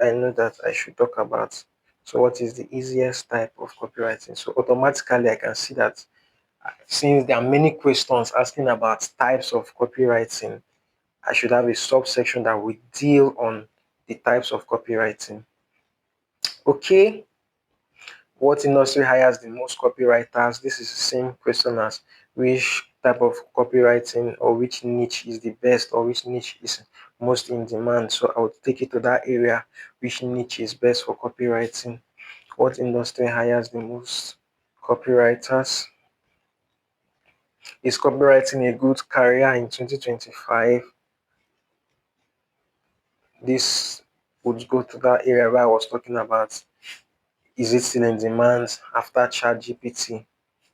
I know that I should talk about, so what is the easiest type of copywriting? So automatically I can see that Since there are many questions asking about types of copywriting, I should have a subsection that will deal on the types of copywriting. Okay, what industry hires the most copywriters? This is the same question as which type of copywriting or which niche is the best or which niche is most in demand. So I would take it to that area, which niche is best for copywriting. What industry hires the most copywriters? Is copywriting a good career in 2025? This would go to that area where I was talking about. Is it still in demand after ChatGPT?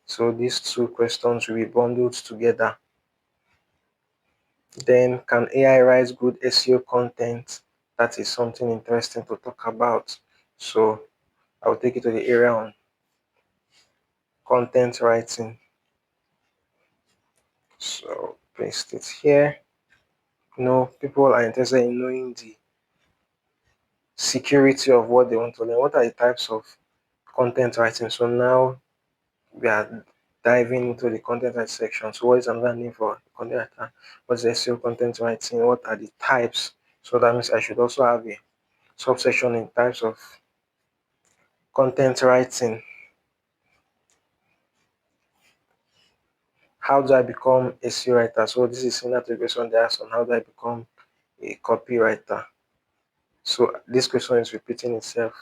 So these two questions will be bundled together. Then, can AI write good SEO content? That is something interesting to talk about. So I'll take it to the area on content writing. So paste it here. People are interested in knowing the security of what they want to learn. What are the types of content writing? So now we are diving into the content writing section. So what is another name for content writer? What's SEO content writing? What are the types? So that means I should also have a subsection in types of content writing. How do I become a SEO writer? So this is similar to the question they asked on how do I become a copywriter. So this question is repeating itself.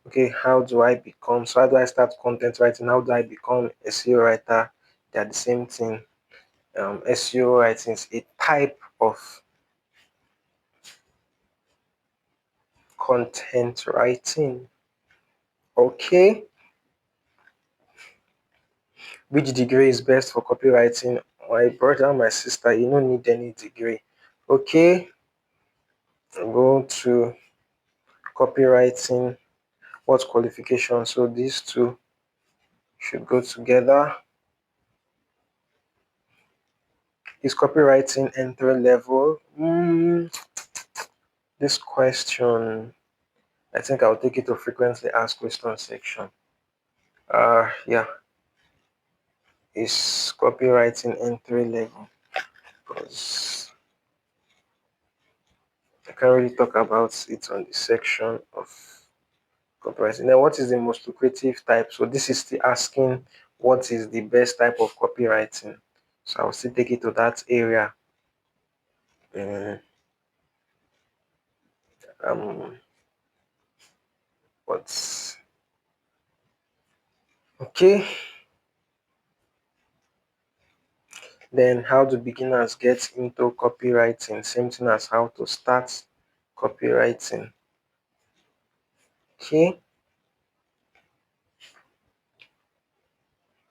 Okay, how do I become? So how do I start content writing? How do I become a SEO writer? They are the same thing. SEO writing is a type of content writing. Okay, which degree is best for copywriting? My brother, my sister, you don't need any degree. Okay, go to copywriting. What qualification? So these two should go together. Is copywriting entry level? This question, I think I'll take it to frequently asked questions section. Yeah, is copywriting entry level? Because I can't really talk about it on the section of copywriting. Then, what is the most lucrative type? So this is the asking what is the best type of copywriting. So I'll still take it to that area. Uh, um, what's okay? Then how do beginners get into copywriting? Same thing as how to start copywriting. Okay,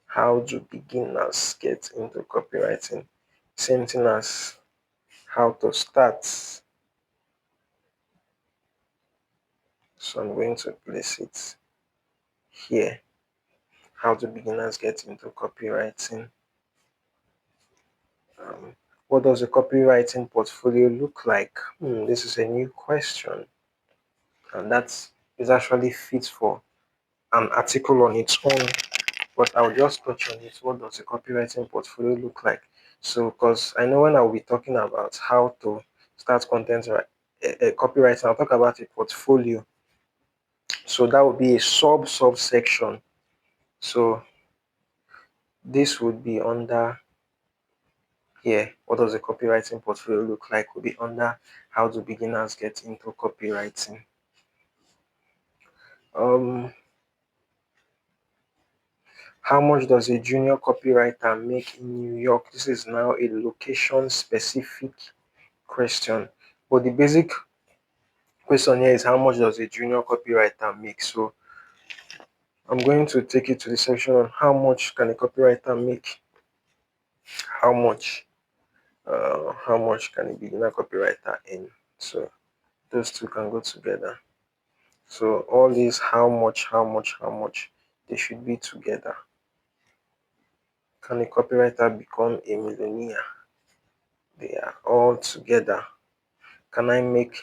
how do beginners get into copywriting? Same thing as how to start. So I'm going to place it here. How do beginners get into copywriting? Um, what does a copywriting portfolio look like? This is a new question, and that is actually fit for an article on its own. But I'll just touch on it. What does a copywriting portfolio look like? So, because I know when I'll be talking about how to start content copywriting, I'll talk about a portfolio. So that would be a subsection. So this would be under here. What does a copywriting portfolio look like? Would be under how do beginners get into copywriting. Um, how much does a junior copywriter make in New York? This is now a location specific question. But the basic question here is how much does a junior copywriter make? So I'm going to take it to the section on how much can a copywriter make? How much? How much can a beginner copywriter earn? So those two can go together. So all these how much, they should be together. Can a copywriter become a millionaire? They are all together. Can I make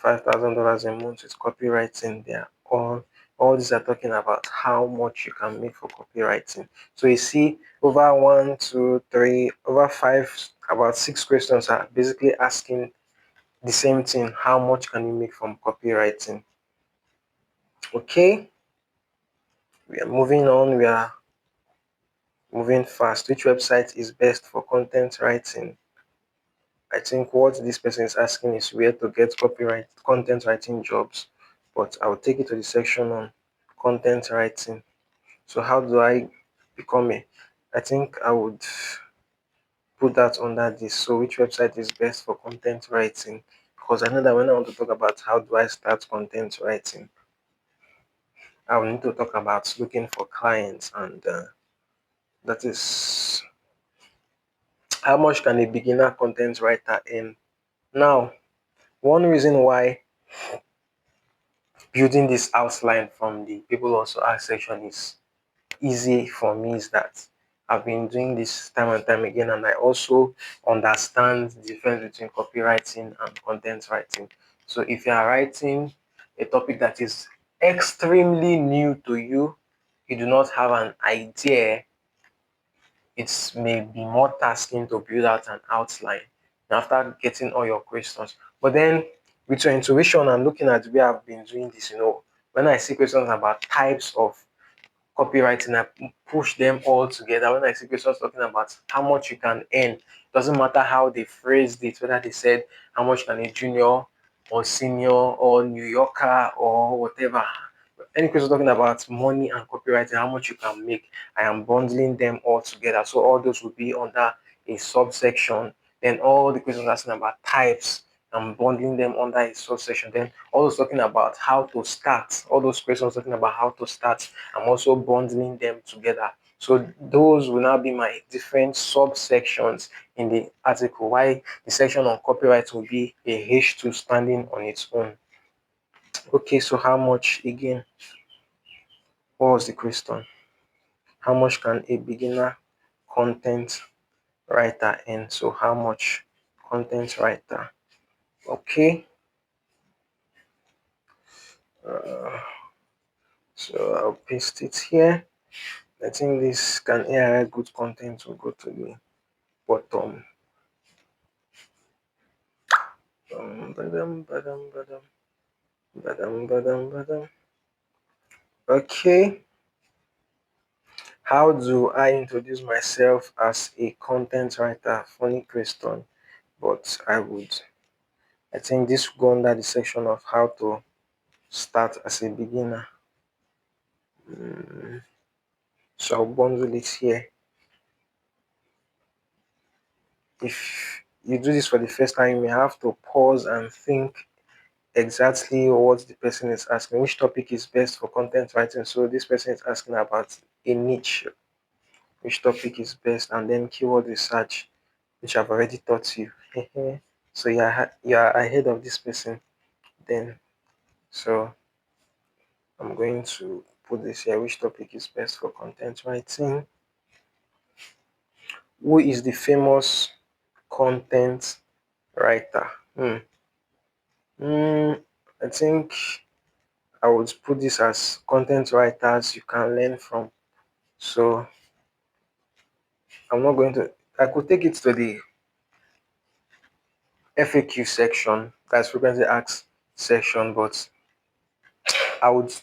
$5,000 a month with copywriting? They are all All these are talking about how much you can make for copywriting. So you see, over one, two, three, over five, about six questions are basically asking the same thing. How much can you make from copywriting? Okay, we are moving on. We are moving fast. Which website is best for content writing? I think what this person is asking is where to get copyright content writing jobs, but I'll take it to the section on content writing. So how do I become a? I think I would put that under this. So which website is best for content writing? Because I know that when I want to talk about how do I start content writing, I will need to talk about looking for clients, and that is how much can a beginner content writer earn? Now, one reason why building this outline from the people also ask section is easy for me is that I've been doing this time and time again, and I also understand the difference between copywriting and content writing. So if you are writing a topic that is extremely new to you, you do not have an idea, it may be more tasking to build out an outline after getting all your questions. But then with your intuition and looking at where I've been doing this, when I see questions about types of copywriting, I push them all together. When I see questions talking about how much you can earn, doesn't matter how they phrased it, whether they said how much can a junior or senior or New Yorker or whatever. Any question talking about money and copywriting, how much you can make, I am bundling them all together. So all those will be under a subsection. Then all the questions asking about types, I'm bundling them under a subsection. Then all those talking about how to start, all those questions talking about how to start, I'm also bundling them together. So those will now be my different subsections in the article. Why the section on copyright will be a H2 standing on its own. Okay, so how much again? What was the question? How much can a beginner content writer earn? So how much content writer? Okay, uh, so I'll paste it here. I think this can AI good content will go to the bottom. Badam, badam, badam, badam, badam, badam. Okay, how do I introduce myself as a content writer? Funny question, but I think this will go under the section of how to start as a beginner. So I'll bundle it here. If you do this for the first time, you may have to pause and think exactly what the person is asking. Which topic is best for content writing? So this person is asking about a niche. Which topic is best? And then keyword research, which I've already taught you. So you're ahead of this person. Then so I'm going to put this here. Which topic is best for content writing? Who is the famous content writer? I think I would put this as content writers you can learn from. So I'm not going to. I could take it to the FAQ section, that's frequently asked section, but I would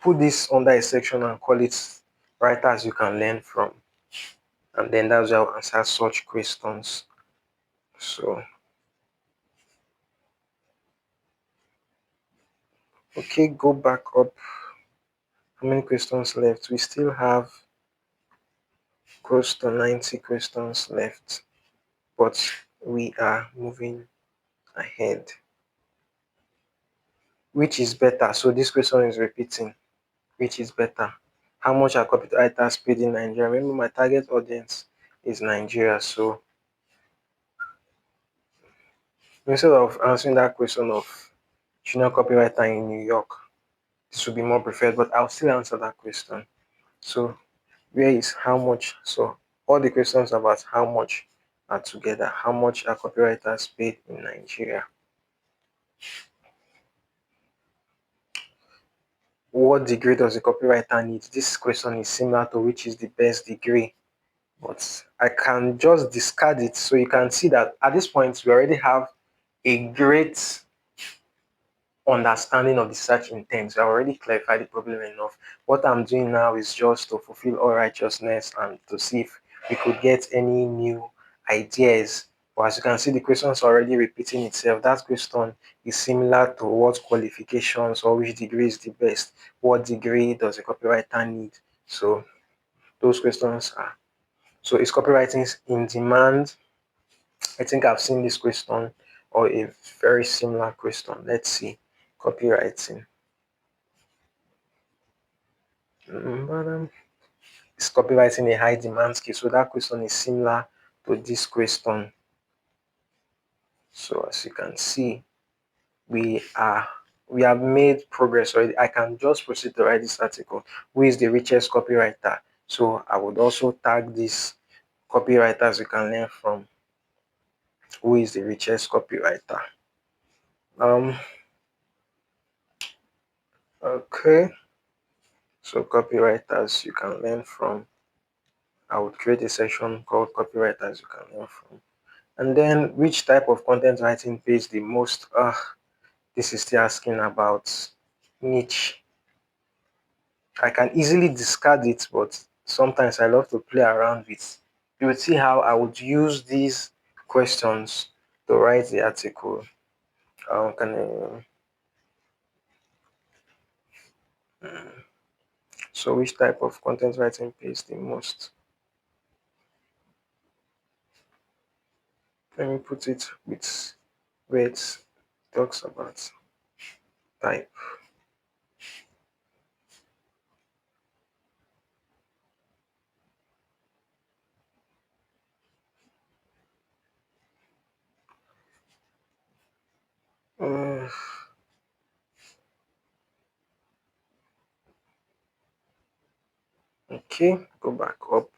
put this under a section and call it writers you can learn from, and then that's how I'll answer such questions. So okay, go back up. How many questions left? We still have close to 90 questions left, but we are moving ahead. Which is better? So this question is repeating. Which is better? How much are copywriters paid in Nigeria? Remember, my target audience is Nigeria. So instead of answering that question of junior copywriter in New York, this would be more preferred, but I'll still answer that question. So where is how much? So all the questions about how much are together. How much are copywriters paid in Nigeria? what degree does a copywriter need? This question is similar to which is the best degree, but I can just discard it. So you can see that at this point, we already have a great understanding of the search intent. So I already clarified the problem enough. What I'm doing now is just to fulfill all righteousness and to see if we could get any new ideas. But as you can see, the question is already repeating itself. That question is similar to what qualifications or which degree is the best. What degree does a copywriter need? So those questions are. So is copywriting in demand? I think I've seen this question or a very similar question. Let's see. Copywriting. Is copywriting a high demand skill? So that question is similar to this question. So as you can see, we are we have made progress already. I can just proceed to write this article. Who is the richest copywriter? So I would also tag these copywriters you can learn from. Who is the richest copywriter? Um okay. So copywriters you can learn from. I would create a section called copywriters you can learn from. And then which type of content writing pays the most? This is still asking about niche. I can easily discard it, but sometimes I love to play around with. You will see how I would use these questions to write the article. Can So which type of content writing pays the most? Let me put it with where it talks about type. Uh, okay, go back up.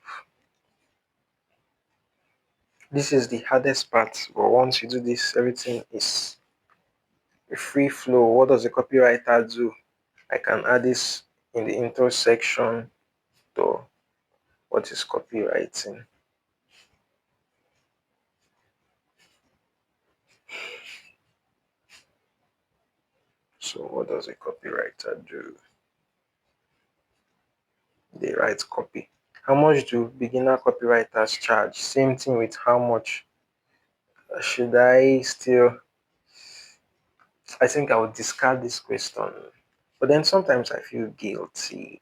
This is the hardest part, but once you do this, everything is a free flow. What does a copywriter do? I can add this in the intro section to what is copywriting. So what does a copywriter do? They write copy. How much do beginner copywriters charge? Same thing with how much. Should I still? I think I would discard this question. But then sometimes I feel guilty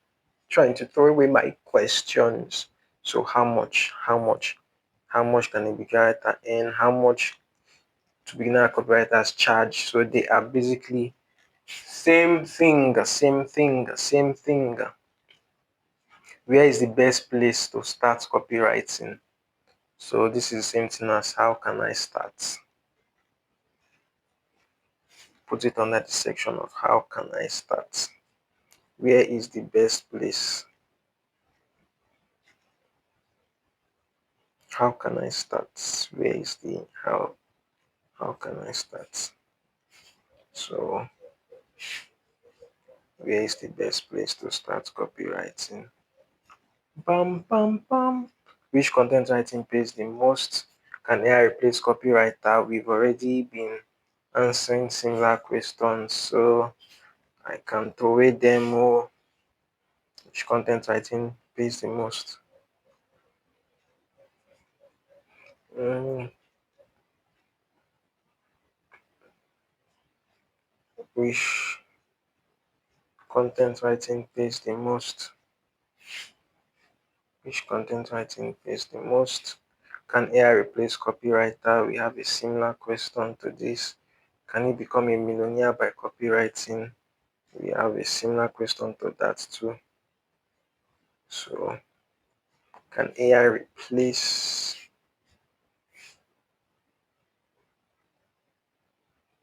trying to throw away my questions. So how much? How much can a beginner earn? How much to beginner copywriters charge? So they are basically same thing, same thing, same thing. Where is the best place to start copywriting? So this is the same thing as how can I start? Put it under the section of how can I start? Where is the best place? How can I start? Where is the how can I start? So where is the best place to start copywriting? Bam bam bam. Which content writing pays the most? Can AI replace copywriter? We've already been answering similar questions, so I can throw a demo. Which content writing pays the most? Mm, which content writing pays the most? Which content writing pays the most? Can AI replace copywriter? We have a similar question to this. Can you become a millionaire by copywriting? We have a similar question to that too. So, can AI replace?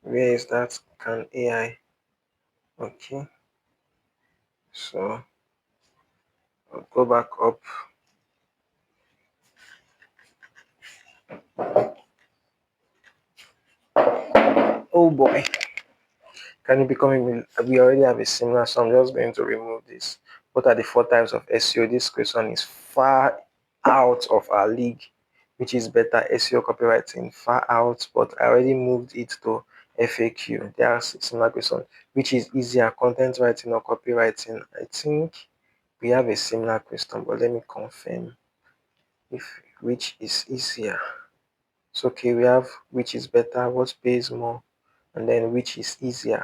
Where is that? Can AI? Okay, so I'll go back up. Oh boy. Can you become we already have a similar, so I'm just going to remove this. What are the four types of SEO? This question is far out of our league. Which is better, SEO copywriting? Far out, but I already moved it to FAQ. They ask a similar question. Which is easier, content writing or copywriting? I think we have a similar question, but let me confirm if which is easier. So okay, we have which is better, what pays more, and then which is easier.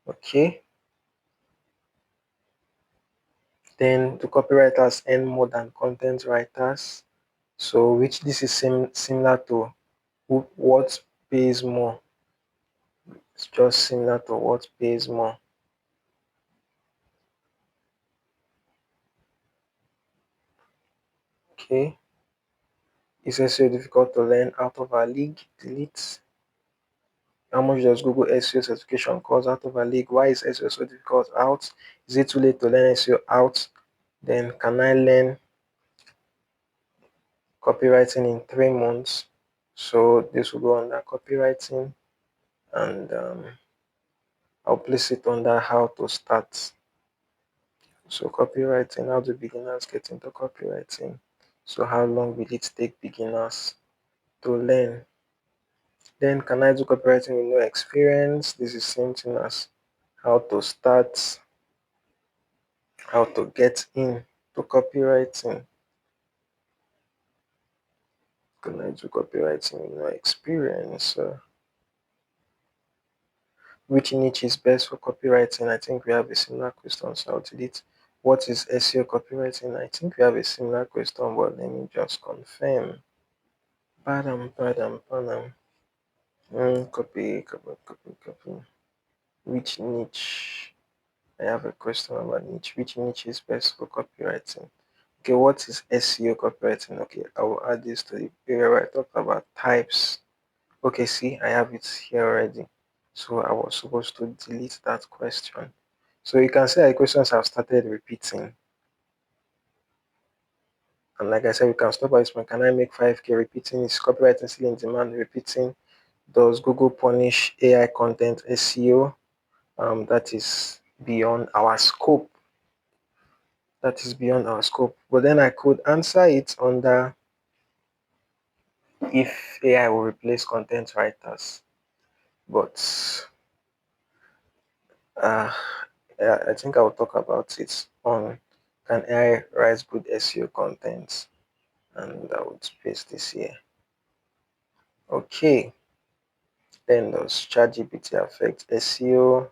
Okay. Then do copywriters earn more than content writers? So which this is similar to what pays more. It's just similar to what pays more. Okay. Is SEO difficult to learn out of our league? Delete. How much does Google SEO certification cost out of our league? Why is SEO so difficult out? Is it too late to learn SEO out? Then can I learn copywriting in 3 months? So this will go under copywriting, and I'll place it under how to start. So copywriting, how do beginners get into copywriting? So how long will it take beginners to learn? Then can I do copywriting with no experience? This is same thing as how to start, how to get in to copywriting. Can I do copywriting with no experience? Which niche is best for copywriting? I think we have a similar question, so I'll delete. What is SEO copywriting? I think we have a similar question, but let me just confirm. Padam. Copy. Which niche? I have a question about niche. Which niche is best for copywriting? Okay, what is SEO copywriting? Okay, I will add this to the area where I talked about types. Okay, see, I have it here already. So I was supposed to delete that question. So you can see the questions have started repeating. And like I said, we can stop at this point. Can I make 5K repeating? Is copywriting still in demand repeating? Does Google punish AI content SEO? That is beyond our scope. That is beyond our scope. But then I could answer it under if AI will replace content writers. But uh, yeah, I think I'll talk about it on can AI write good SEO content? And I would paste this here. Okay. Then does ChatGPT affect SEO?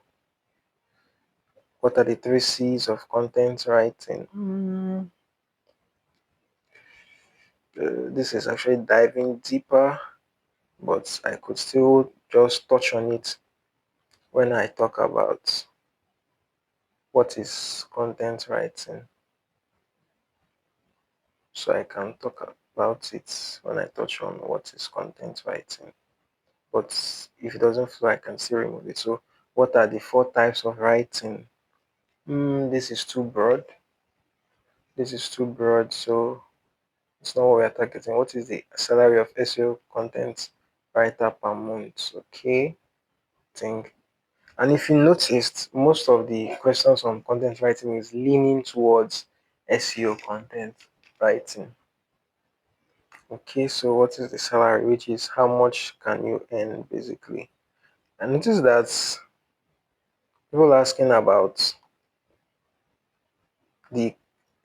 What are the three C's of content writing? This is actually diving deeper, but I could still just touch on it when I talk about what is content writing. So I can talk about it when I touch on what is content writing. But if it doesn't flow, I can still remove it. So what are the four types of writing? This is too broad. This is too broad, so it's not what we're targeting. What is the salary of SEO content writer per month? Okay, think. And if you noticed, most of the questions on content writing is leaning towards SEO content writing. Okay, so what is the salary, which is how much can you earn basically? I noticed that people asking about the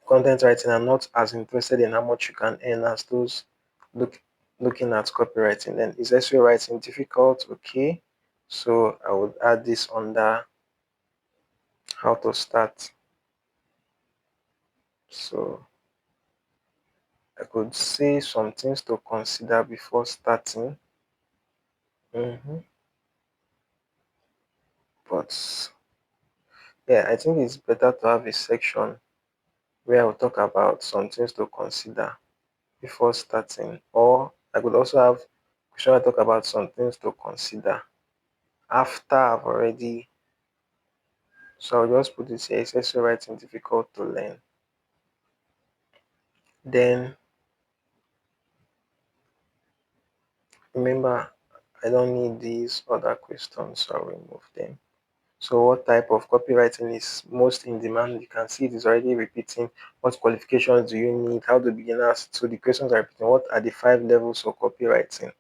content writing are not as interested in how much you can earn as those look looking at copywriting. Then is SEO writing difficult? Okay, so I would add this under how to start. So I could say some things to consider before starting. hmm But yeah, I think it's better to have a section where I'll talk about some things to consider before starting. Or I could also have question I talk about some things to consider after I've already. So I'll just put this here. It's SEO writing difficult to learn. Then remember, I don't need these other questions, so I'll remove them. So what type of copywriting is most in demand? You can see it is already repeating. What qualifications do you need? How do beginners? So the questions are repeating. What are the 5 levels of copywriting?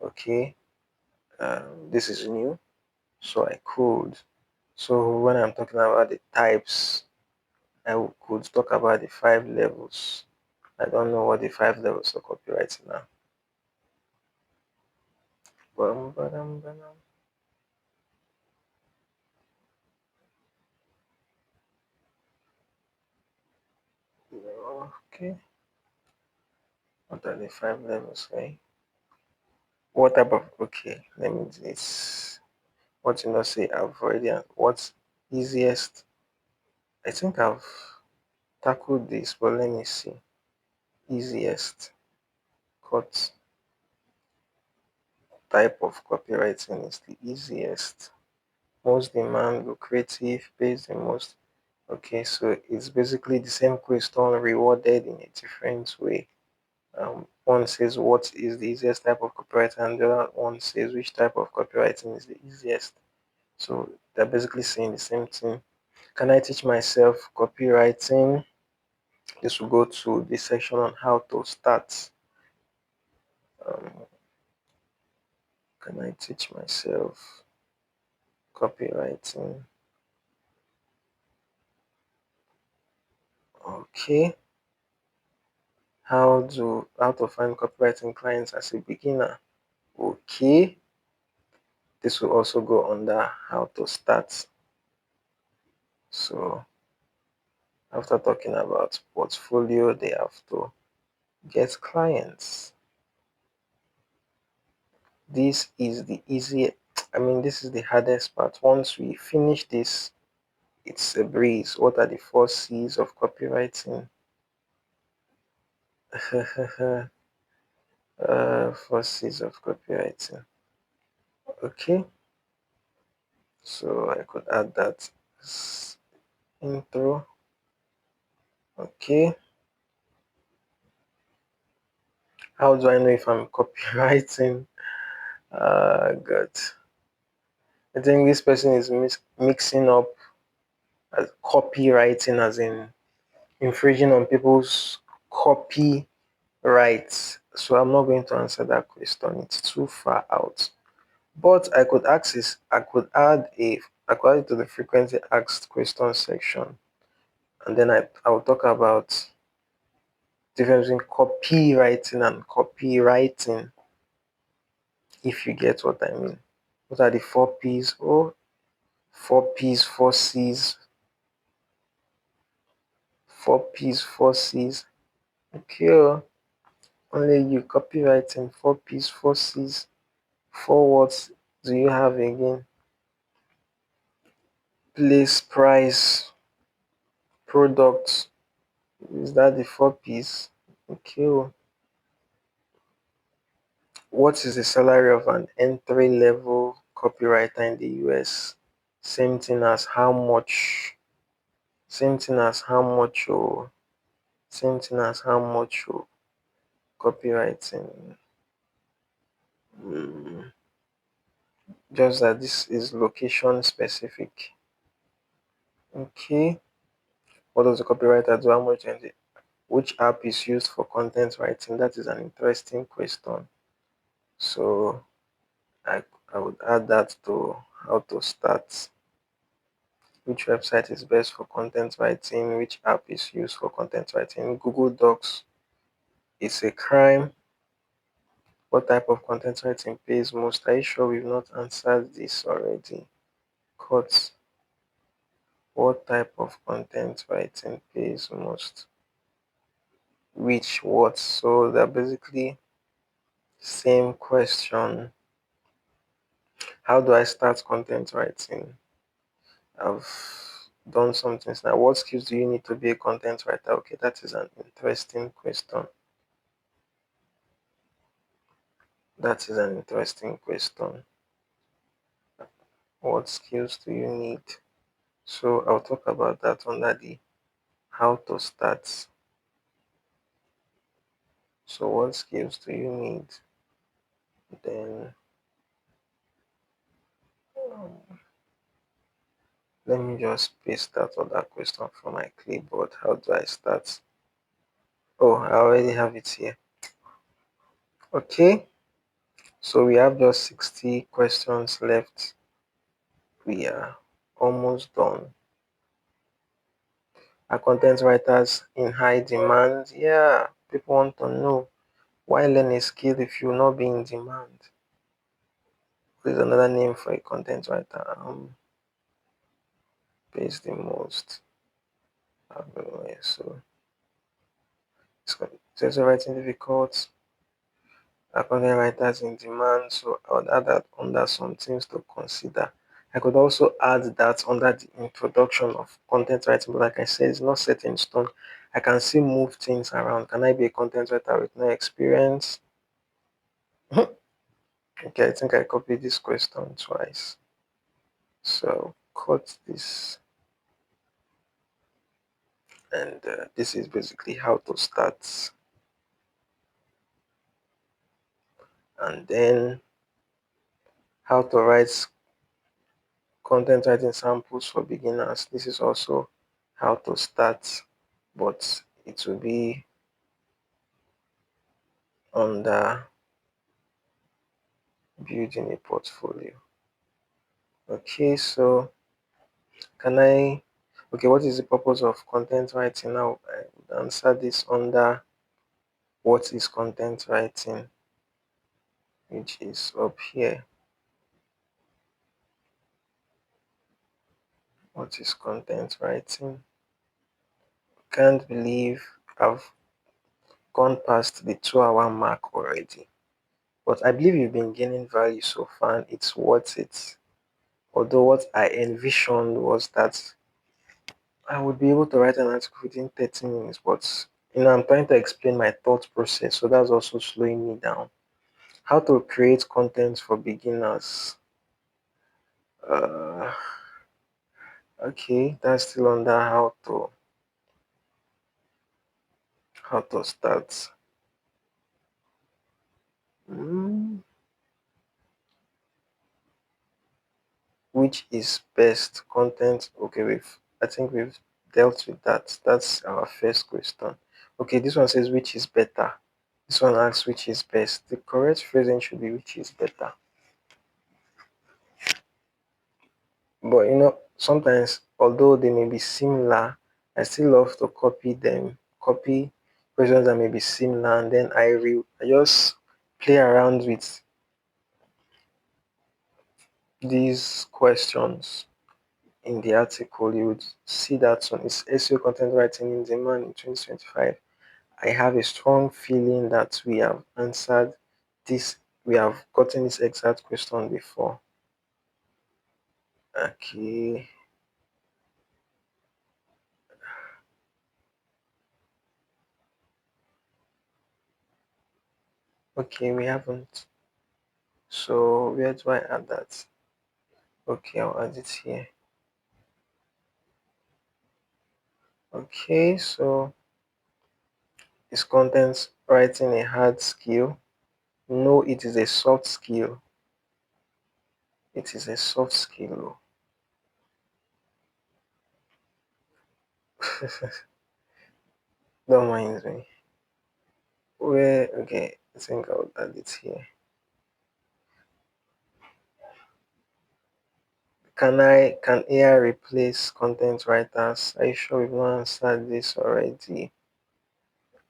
Okay, this is new. So I could. So when I'm talking about the types, could talk about the 5 levels. I don't know what the 5 levels of copywriting are. Bum, ba-dum, ba-dum. Okay, what are the 5 levels? Okay, what type of? Okay, let me do this. What you not say? I've already. What's easiest? I think I've tackled this, but let me see. Easiest cut type of copywriting is the easiest. Most demand, lucrative, pays the most. Okay, so it's basically the same question rewarded in a different way. One says what is the easiest type of copywriting, and the other one says which type of copywriting is the easiest. So they're basically saying the same thing. Can I teach myself copywriting? This will go to the section on how to start. Um, can I teach myself copywriting? Okay. How to find copywriting clients as a beginner? Okay. This will also go under how to start. So after talking about portfolio, they have to get clients. This is the easiest. This is the hardest part. Once we finish this, it's a breeze. What are the 4 C's of copywriting? 4 C's of copywriting. Okay, so I could add that as intro. Okay, how do I know if I'm copywriting? God, I think this person is mixing up copywriting as in infringing on people's copy rights. So I'm not going to answer that question. It's too far out. But I could ask this, I could add it to the frequently asked questions section. And then I will talk about difference between copywriting and copywriting, if you get what I mean. What are the 4 P's? Oh, 4 P's, 4 C's, 4 P's, 4 C's. Okay, only you copywriting 4 P's, 4 C's. 4 words do you have again? Place, price, products. Is that the 4 P's? Okay. What is the salary of an entry level copywriter in the US? Same thing as how much. Same thing as how much. Oh, same thing as how much. Oh, copywriting. Mm, just that this is location specific. Okay. What does the copywriter do? How much? Which app is used for content writing? That is an interesting question. So I, I would add that to how to start. Which website is best for content writing? Which app is used for content writing? Google Docs is a crime. What type of content writing pays most? Are you sure we've not answered this already? Cut. What type of content writing pays most? Which what? So they're basically same question. How do I start content writing? I've done something now. What skills do you need to be a content writer? Okay, that is an interesting question. That is an interesting question. What skills do you need? So I'll talk about that under the how to start. So what skills do you need? Then Let me just paste that other question from my clipboard. How do I start? Oh, I already have it here. Okay, so we have just 60 questions left. We are almost done. Are content writers in high demand? Yeah, people want to know why learn a skill if you will not be in demand. What is another name for a content writer? Pays the most. So it's content writing difficult. Are content writers in demand? So I would add that under some things to consider. I could also add that under the introduction of content writing, but like I said, it's not set in stone. I can still move things around. Can I be a content writer with no experience? Okay, I think I copied this question twice. So cut this, and this is basically how to start, and then how to write content writing samples for beginners. This is also how to start, but it will be under building a portfolio. Okay, so can I? Okay, what is the purpose of content writing? Now I would answer this under what is content writing, which is up here. What is content writing? Can't believe I've gone past the 2 hour mark already. But I believe you've been gaining value so far and it's worth it. Although what I envisioned was that I would be able to write an article within 30 minutes, but I'm trying to explain my thought process, so that's also slowing me down. How to create content for beginners. Uh, okay, that's still under how to start. Hmm. Which is best content? Okay, I think we've dealt with that. That's our first question. Okay, this one says which is better. This one asks which is best. The correct phrasing should be which is better. But sometimes although they may be similar, I still love to copy them, copy questions that may be similar, and then I just play around with these questions in the article. You would see that one is SEO content writing in demand in 2025. I have a strong feeling that we have answered this, we have gotten this exact question before. Okay, okay, we haven't. So where do I add that? Okay, I'll add it here. Okay, so is content writing a hard skill? No, it is a soft skill. It is a soft skill. Don't mind me. Where okay, I think I'll add it here. Can AI replace content writers? Are you sure we've not answered this already?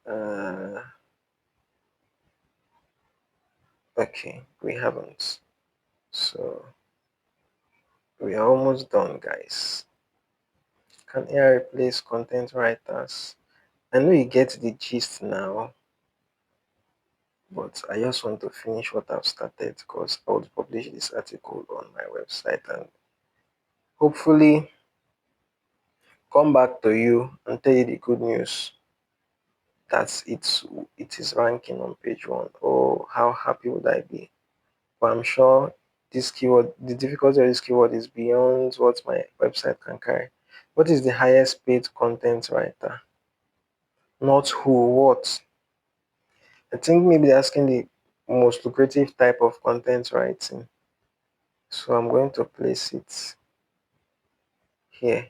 Uh, okay, we haven't. So we are almost done, guys. Can AI replace content writers? I know you get the gist now, but I just want to finish what I've started because I would publish this article on my website and hopefully come back to you and tell you the good news that it is ranking on page one. Oh, how happy would I be? But I'm sure the difficulty of this keyword is beyond what my website can carry. What is the highest paid content writer? Not who, what? I think maybe they're asking the most lucrative type of content writing. So I'm going to place it here.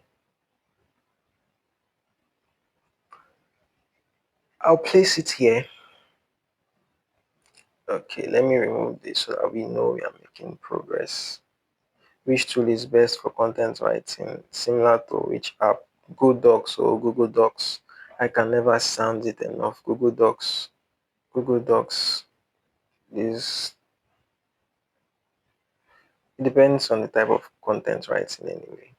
I'll place it here. Okay, let me remove this so that we know we are making progress. Which tool is best for content writing? Similar to which app? Google Docs or Google Docs. I can never sound it enough. Google Docs. Google Docs is, it depends on the type of content writing anyway.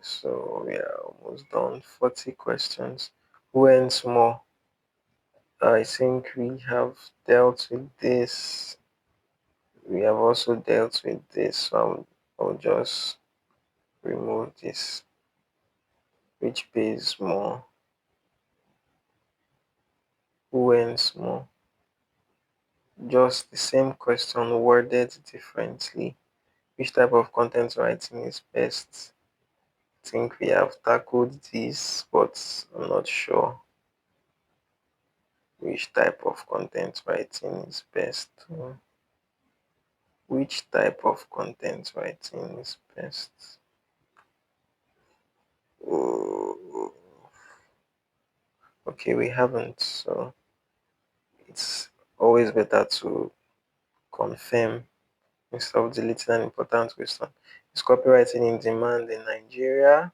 So we are almost done. 40 questions. Who earns more? I think we have dealt with this. We have also dealt with this. So I'll just remove this. Which pays more? Who earns more? Just the same question worded differently. Which type of content writing is best? I think we have tackled this, but I'm not sure which type of content writing is best. Which type of content writing is best? Oh, okay, we haven't, so it's always better to confirm instead of deleting an important question. Is copywriting in demand in Nigeria?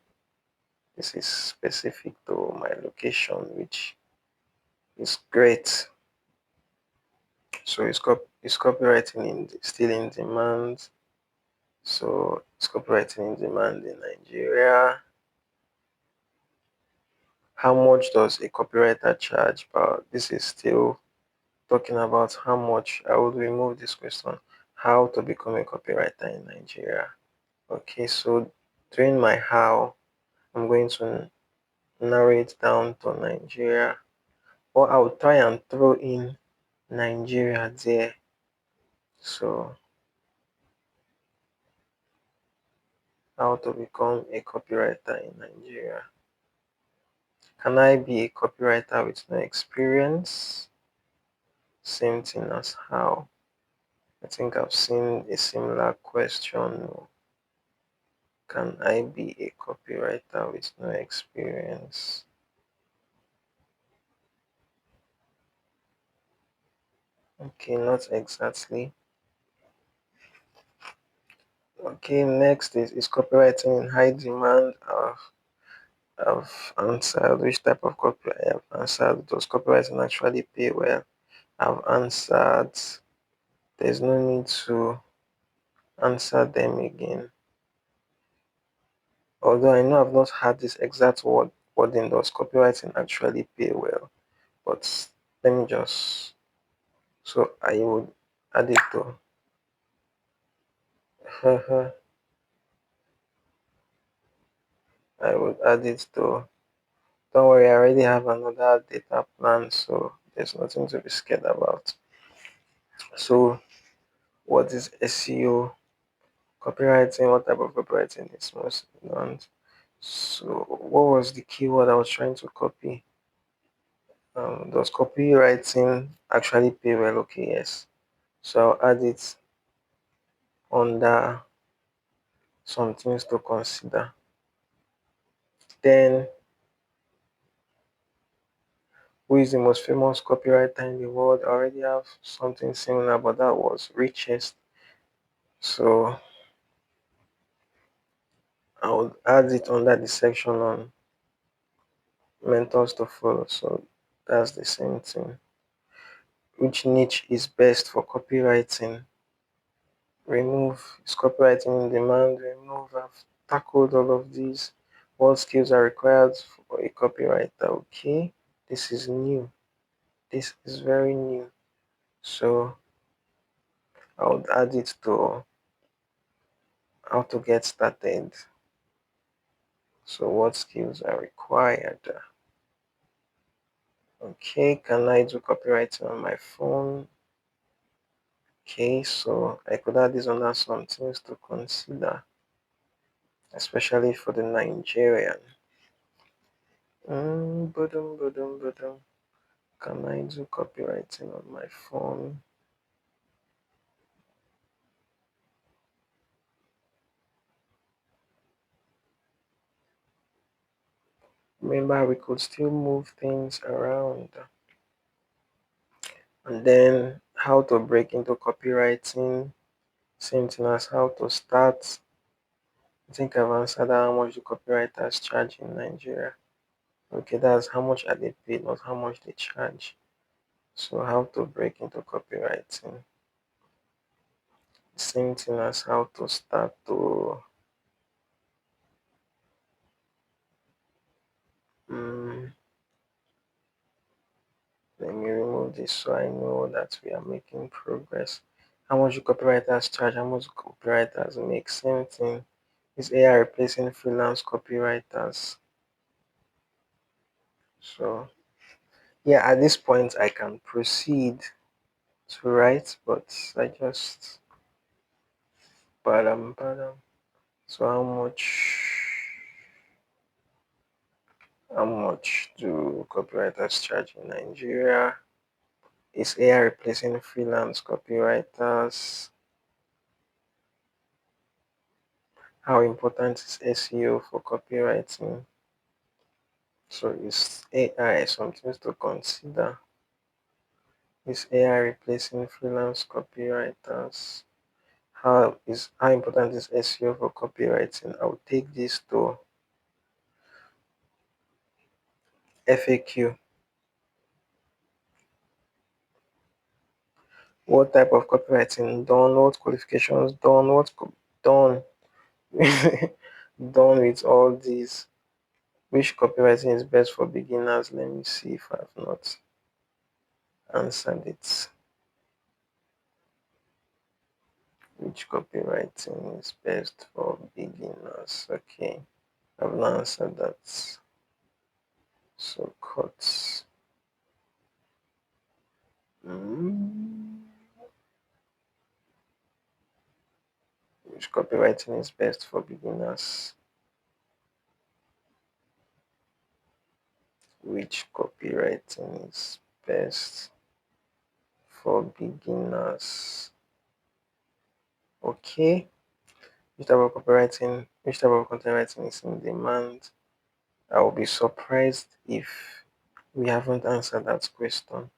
This is specific to my location, which is great. So is copywriting still in demand? So is copywriting in demand in Nigeria? How much does a copywriter charge? But this is still talking about how much. I would remove this question. How to become a copywriter in Nigeria? Okay, so during my how, I'm going to narrow it down to Nigeria, or I'll try and throw in Nigeria there. So, how to become a copywriter in Nigeria? Can I be a copywriter with no experience? Same thing as how. I think I've seen a similar question. Can I be a copywriter with no experience? Okay, not exactly. Okay, next is copywriting in high demand. I've answered which type of copy I have answered. Does copywriting actually pay well? I've answered. There's no need to answer them again. Although I know I've not had this exact wording, does copywriting actually pay well? But let me just, so I would add it to I would add it to, don't worry, I already have another data plan, so there's nothing to be scared about. So what is SEO? Copywriting, what type of copywriting is most known? So what was the keyword I was trying to copy? Does copywriting actually pay well? Okay, yes. So I'll add it under some things to consider. Then, who is the most famous copywriter in the world? I already have something similar, but that was richest. So I would add it under the section on mentors to follow. So that's the same thing. Which niche is best for copywriting? Remove. Is copywriting in demand? Remove. I've tackled all of these. What skills are required for a copywriter? Okay, this is new. This is very new. So I would add it to how to get started. So what skills are required? Okay, can I do copywriting on my phone? Okay, so I could add this under some things to consider, especially for the Nigerian. Budum. Can I do copywriting on my phone? Remember, we could still move things around. And then how to break into copywriting, same thing as how to start. I think I've answered how much the copywriters charge in Nigeria. Okay, that's how much are they paid, not how much they charge. So how to break into copywriting. Same thing as how to start to um, let me remove this so I know that we are making progress. How much do copywriters charge? How much do copywriters make? Same thing. Is AI replacing freelance copywriters? So yeah, at this point I can proceed to write, but I just badam. So how much do copywriters charge in Nigeria? Is AI replacing freelance copywriters? How important is SEO for copywriting? So is AI something to consider? Is AI replacing freelance copywriters? How important is SEO for copywriting? I'll take this to FAQ. What type of copywriting done? What qualifications done? Done? Done with all these. Which copywriting is best for beginners? Let me see if I've not answered it. Which copywriting is best for beginners? Okay, I've not answered that. So cuts. Mm. Which copywriting is best for beginners? Which copywriting is best for beginners? Okay. Which type of content writing is in demand? I will be surprised if we haven't answered that question.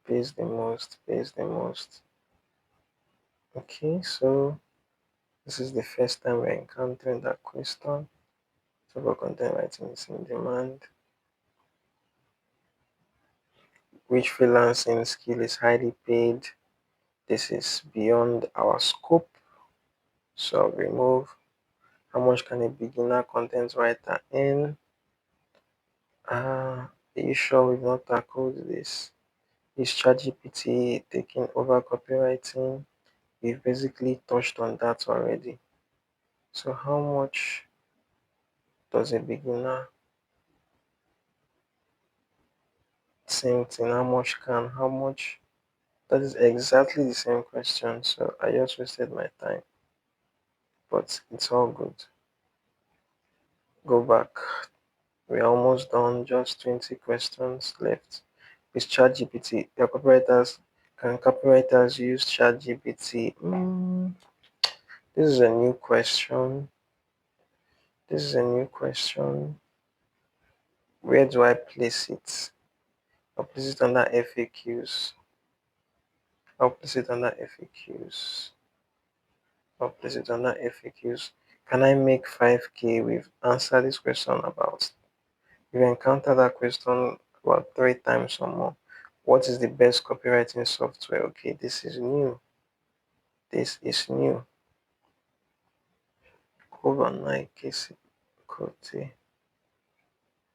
Pays the most, pays the most. Okay, so this is the first time we're encountering that question. Type of content writing is in demand. Which freelancing skill is highly paid? This is beyond our scope. So I'll remove. How much can a beginner content writer earn? Are you sure we've not tackled this? Is ChatGPT taking over copywriting? We've basically touched on that already. So how much does a beginner? Same thing. How much? That is exactly the same question. So I just wasted my time, but it's all good. Go back. We're almost done. Just 20 questions left. Is ChatGPT? Can copywriters use ChatGPT? This is a new question. This is a new question. Where do I place it? I'll place it under FAQs. I'll place it under FAQs. I'll place it under FAQs. Can I make 5K? We've answered this question about. We've encountered that question about 3 times or more. What is the best copywriting software? Okay, this is new. This is new. Overnight case Kote.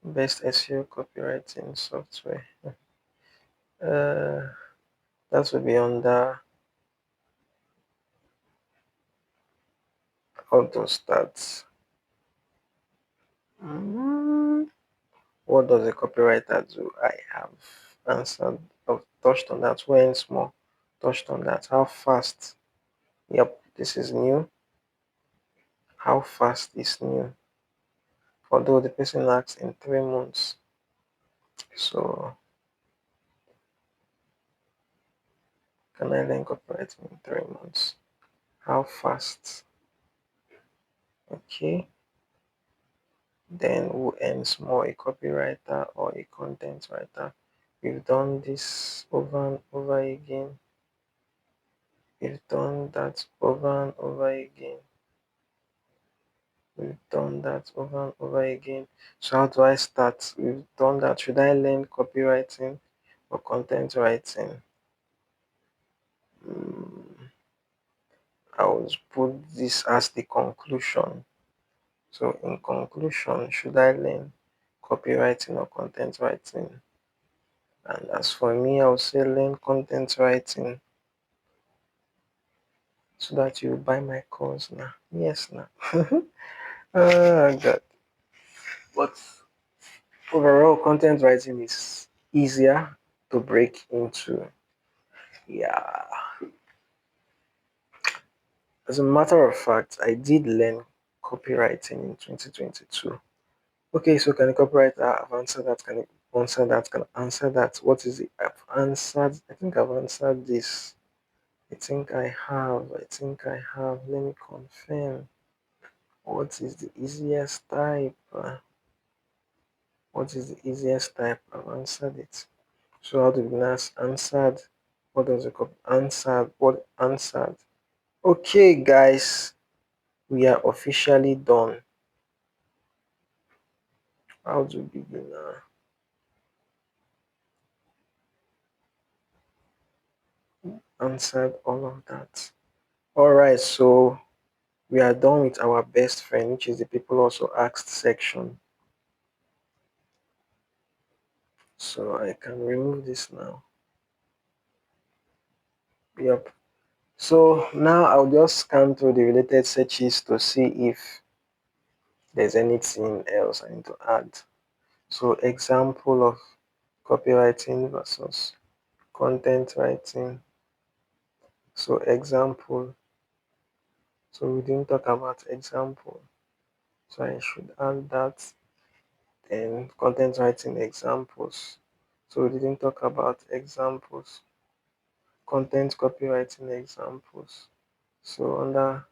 Best SEO copywriting software. Uh, that would be under auto stats. Mm, what does a copywriter do? I have answered, I've touched on that once more. Touched on that. How fast? Yep, this is new. How fast is new? Although the person asks in 3 months. So can I learn copywriting in 3 months? How fast? Okay, then who earns more, a copywriter or a content writer? We've done this over and over again. We've done that over and over again. We've done that over and over again. So how do I start? We've done that. Should I learn copywriting or content writing? Mm, I would put this as the conclusion. So in conclusion, should I learn copywriting or content writing? And as for me, I would say learn content writing so that you buy my course now. Yes, now. Oh God. But overall, content writing is easier to break into. Yeah. As a matter of fact, I did learn copywriting in 2022. Okay, so can a copywriter have answered that? Can it answer that? Can I answer that? What is it? I've answered. I think I've answered this. I think I have. Let me confirm. What is the easiest type? What is the easiest type? I've answered it. So how do beginners answered? What does the cop answered? What answered? Okay, guys, we are officially done. How do beginner answered all of that? All right, so we are done with our best friend, which is the people also asked section. So I can remove this now. Yep. So now I'll just scan through the related searches to see if there's anything else I need to add. So example of copywriting versus content writing. So example. So we didn't talk about example. So I should add that. Then content writing examples. So we didn't talk about examples. Content copywriting examples. So under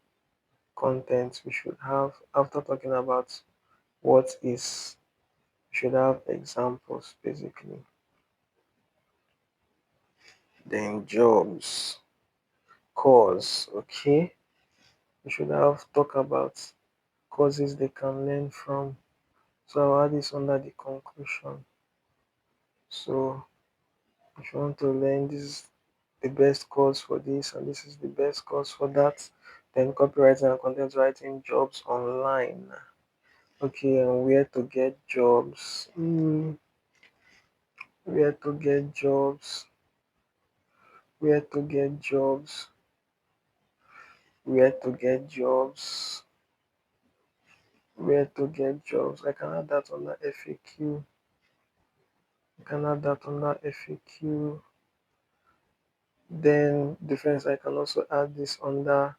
content, we should have, after talking about what is, we should have examples basically. Then jobs, course, okay. We should have talk about courses they can learn from. So I'll add this under the conclusion. So if you want to learn this is the best course for this and this is the best course for that, then copywriting and content writing jobs online. Okay, and where to get jobs? Where to get jobs? Where to get jobs? Where to get jobs? Where to get jobs? I can add that under FAQ. I can add that under FAQ. Then difference, I can also add this under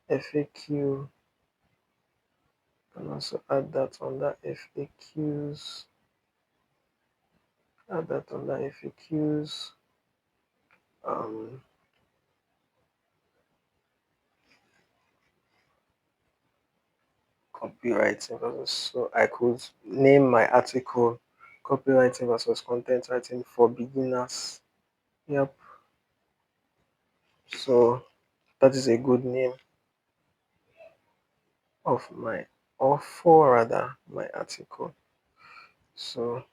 FAQ. I can also add that under FAQs. Add that under FAQs. Um, Copywriting versus, so I could name my article copywriting versus content writing for beginners. Yep. So that is a good name of my, or for rather my article. So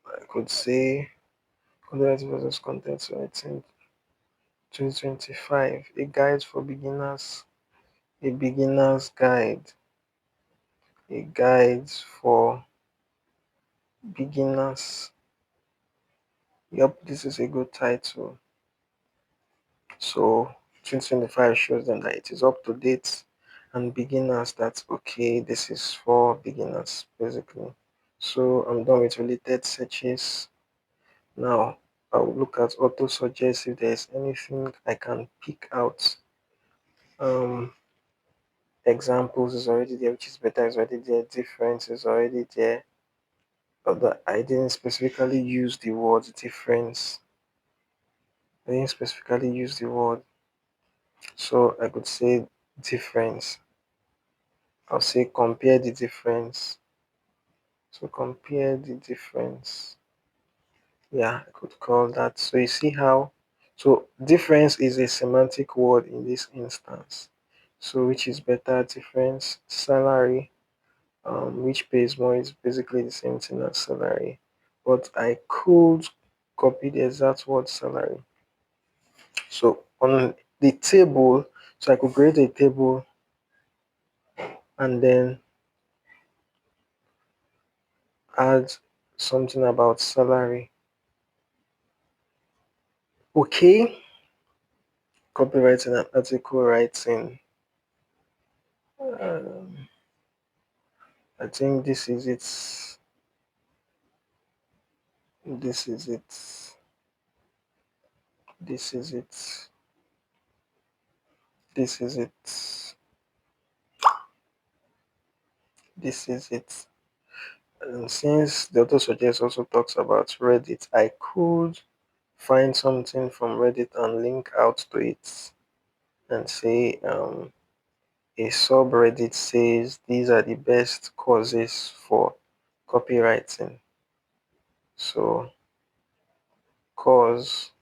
I could say copywriting versus content writing 2025, a guide for beginners, a beginner's guide, a guide for beginners. Yep, this is a good title. So 2025 shows them that it is up to date and beginners that okay, this is for beginners basically. So I'm done with related searches. Now I'll look at auto suggest if there's anything I can pick out. Um, Examples is already there, which is better is already there. Difference is already there. But I didn't specifically use the word difference. I didn't specifically use the word. So I could say difference. I'll say compare the difference. So compare the difference. Yeah, I could call that. So you see how, so difference is a semantic word in this instance. So which is better, difference, salary, which pays more is basically the same thing as salary. But I could copy the exact word salary. So on the table, so I could create a table and then add something about salary. Okay, copywriting and article writing. Um, I think this is it. This is it. This is it. This is it. This is it. And since the auto suggest also talks about Reddit, I could find something from Reddit and link out to it and say a subreddit says these are the best causes for copywriting. So cause,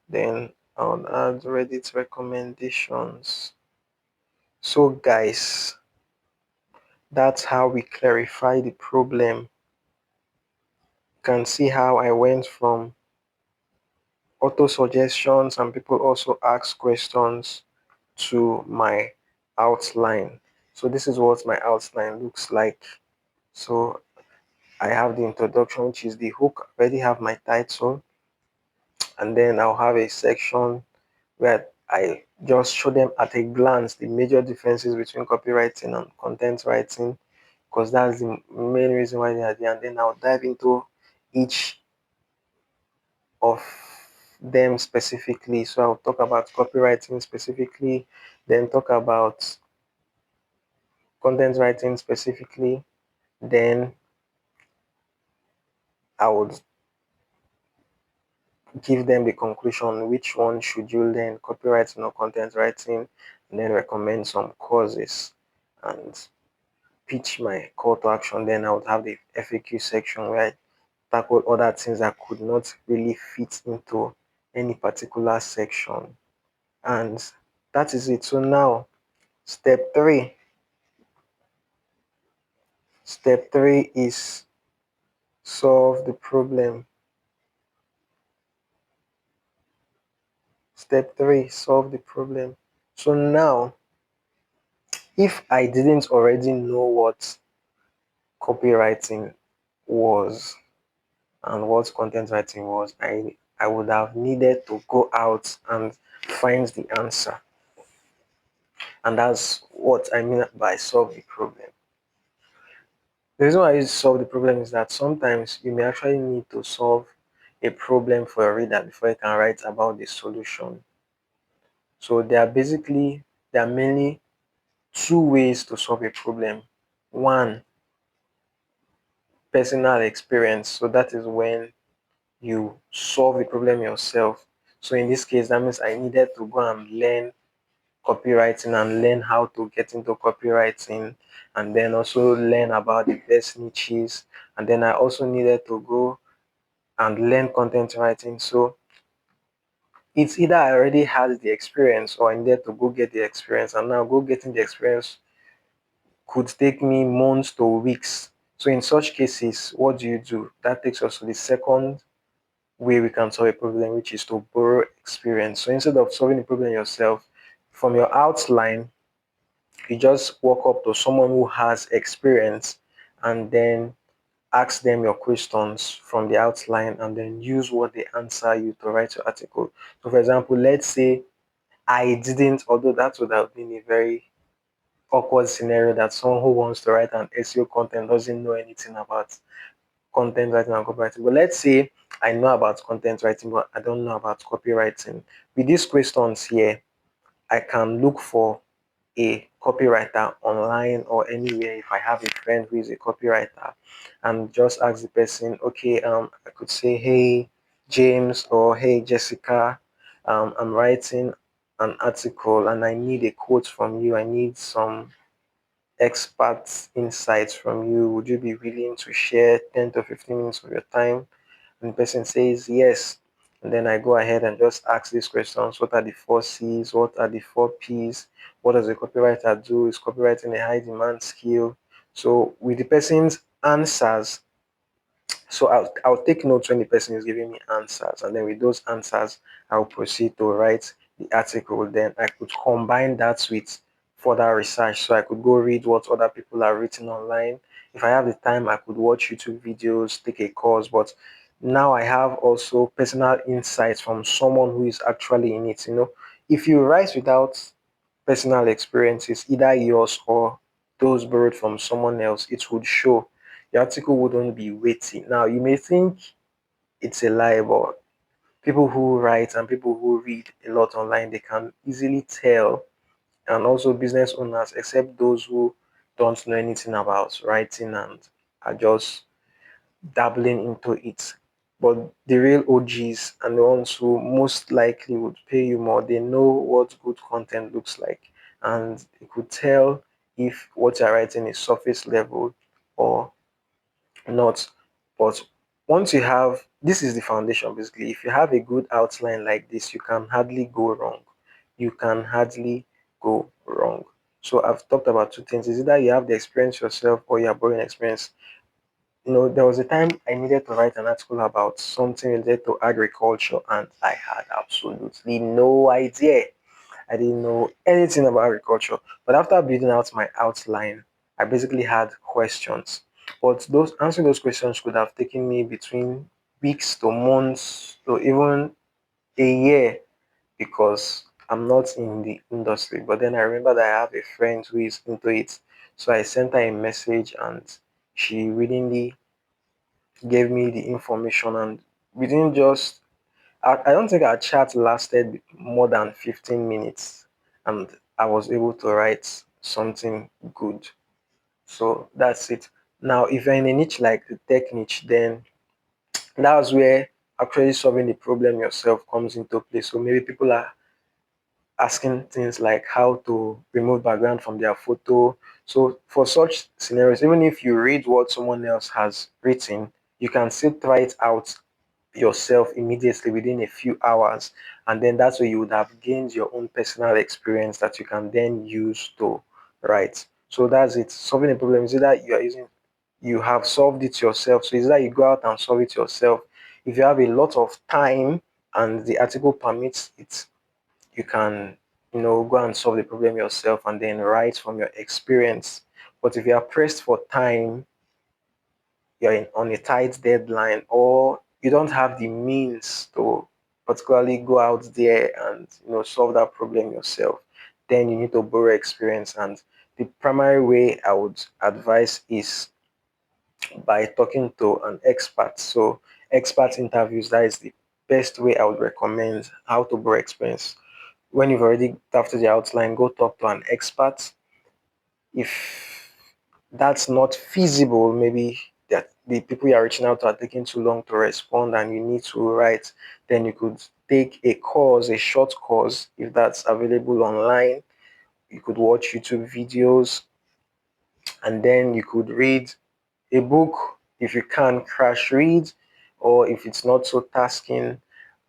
then I'll add Reddit recommendations. So guys, that's how we clarify the problem. You can see how I went from auto suggestions and people also ask questions to my outline. So this is what my outline looks like. So I have the introduction, which is the hook. I already have my title, and then I'll have a section where I just show them at a glance the major differences between copywriting and content writing, because that's the main reason why they are there. And then I'll dive into each of them specifically. So I'll talk about copywriting specifically, then talk about content writing specifically, then I would give them the conclusion, which one should you learn, copywriting or content writing, and then recommend some courses and pitch my call to action. Then I would have the FAQ section where I tackle other things that could not really fit into any particular section. And that is it. So now step three. Step three is solve the problem. Step three, solve the problem. So now, if I didn't already know what copywriting was and what content writing was, I would have needed to go out and find the answer. And that's what I mean by solve the problem. The reason why I use solve the problem is that sometimes you may actually need to solve a problem for a reader before you can write about the solution. So there are mainly two ways to solve a problem. One, personal experience. So that is when you solve the problem yourself. So in this case, that means I needed to go and learn copywriting and learn how to get into copywriting, and then also learn about the best niches. And then I also needed to go and learn content writing. So it's either I already had the experience or I needed to go get the experience. And now go getting the experience could take me months to weeks. So in such cases, what do? That takes us to the second way we can solve a problem, which is to borrow experience. So instead of solving the problem yourself, from your outline, you just walk up to someone who has experience and then ask them your questions from the outline and then use what they answer you to write your article. So for example, let's say I didn't, although that would have been a very awkward scenario that someone who wants to write an SEO content doesn't know anything about content writing and copywriting. But let's say I know about content writing, but I don't know about copywriting. With these questions here, I can look for a copywriter online or anywhere if I have a friend who is a copywriter and just ask the person, okay, I could say, hey, James, or hey, Jessica, I'm writing an article and I need a quote from you, I need some expert insights from you, would you be willing to share 10 to 15 minutes of your time? And the person says yes. And then I go ahead and just ask these questions. What are the four C's? What are the four P's? What does a copywriter do? Is copywriting a high demand skill? So with the person's answers, so I'll take notes when the person is giving me answers, and then with those answers, I'll proceed to write the article. Then I could combine that with further research. So I could go read what other people are written online. If I have the time, I could watch YouTube videos, take a course. But now I have also personal insights from someone who is actually in it. If you write without personal experiences, either yours or those borrowed from someone else, it would show. Your article wouldn't be weighty. Now, you may think it's a lie, but people who write and people who read a lot online, they can easily tell, and also business owners, except those who don't know anything about writing and are just dabbling into it. But the real OGs and the ones who most likely would pay you more, they know what good content looks like, and they could tell if what you're writing is surface level or not. But once you have, this is the foundation basically. If you have a good outline like this, you can hardly go wrong. You can hardly go wrong. So I've talked about two things. Is either you have the experience yourself or you're borrowing experience. There was a time I needed to write an article about something related to agriculture, and I had absolutely no idea. I didn't know anything about agriculture. But after building out my outline, I basically had questions. But those answering those questions could have taken me between weeks to months to even a year because I'm not in the industry. But then I remember that I have a friend who is into it. So I sent her a message and she willingly gave me the information, and within just I don't think our chat lasted more than 15 minutes and I was able to write something good. So that's it. Now if you're in a niche like the tech niche, then that's where actually solving the problem yourself comes into play. So maybe people are asking things like how to remove background from their photo. So for such scenarios, even if you read what someone else has written, you can still try it out yourself immediately within a few hours, and then that's where you would have gained your own personal experience that you can then use to write. So that's it. Solving a problem is either you have solved it yourself, so it's either you go out and solve it yourself. If you have a lot of time and the article permits it, you can go and solve the problem yourself and then write from your experience. But if you are pressed for time, on a tight deadline, or you don't have the means to particularly go out there and solve that problem yourself, then you need to borrow experience. And the primary way I would advise is by talking to an expert. So expert interviews, that is the best way I would recommend how to borrow experience. When you've already drafted the outline, go talk to an expert. If that's not feasible, maybe that the people you're reaching out to are taking too long to respond and you need to write, then you could take a course, a short course, if that's available online. You could watch YouTube videos, and then you could read a book if you can crash read, or if it's not so tasking.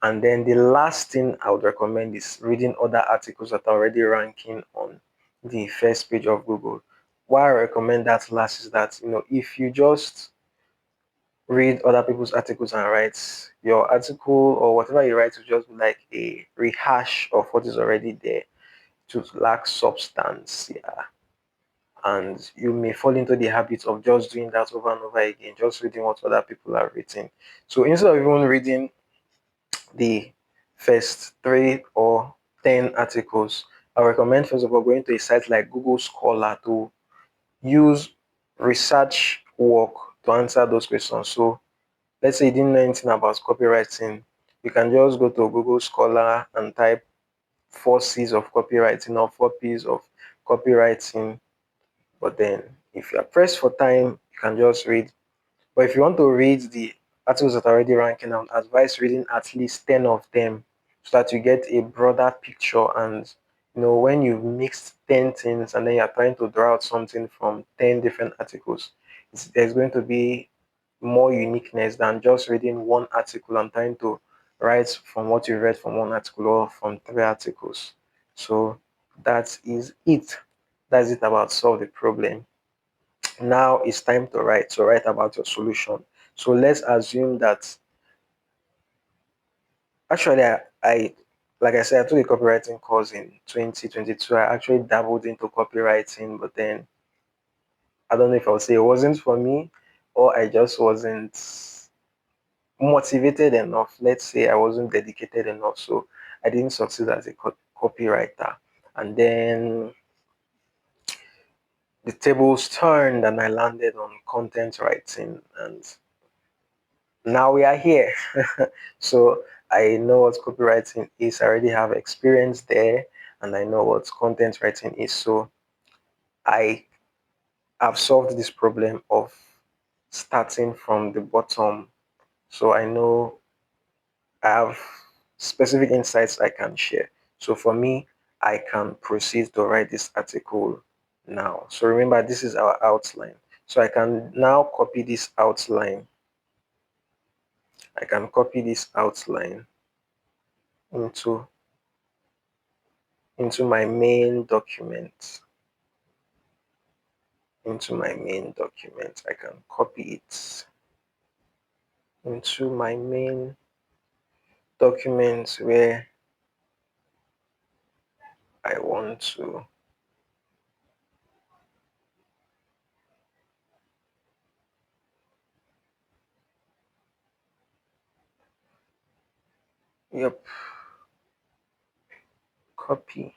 And then the last thing I would recommend is reading other articles that are already ranking on the first page of Google. Why I recommend that last is that if you just read other people's articles and write your article, or whatever you write will just be like a rehash of what is already there, to lack substance. Yeah, and you may fall into the habit of just doing that over and over again, just reading what other people have written. So instead of even reading the first 3 or 10 articles, I recommend first of all going to a site like Google Scholar to use research work to answer those questions. So let's say you didn't know anything about copywriting, you can just go to Google Scholar and type 4 C's of copywriting or 4 P's of copywriting. But then if you are pressed for time, you can just read. But if you want to read the articles that are already ranking, I would advise reading at least 10 of them so that you get a broader picture. And when you've mixed 10 things and then you're trying to draw out something from 10 different articles, there's going to be more uniqueness than just reading one article and trying to write from what you read from one article or from three articles. So that is it. That's it about solve the problem. Now it's time to write. So write about your solution. So let's assume that actually I like I said, I took a copywriting course in 2022. I actually dabbled into copywriting, but then I don't know if I would say it wasn't for me or I just wasn't motivated enough. Let's say I wasn't dedicated enough. So I didn't succeed as a copywriter. And then the tables turned and I landed on content writing. And now we are here. So I know what copywriting is. I already have experience there and I know what content writing is. So I have solved this problem of starting from the bottom. So I know I have specific insights I can share. So for me, I can proceed to write this article now. So remember, this is our outline. So I can now copy this outline. I can copy this outline into my main document. Into my main document. I can copy it into my main document where I want to. Yep, copy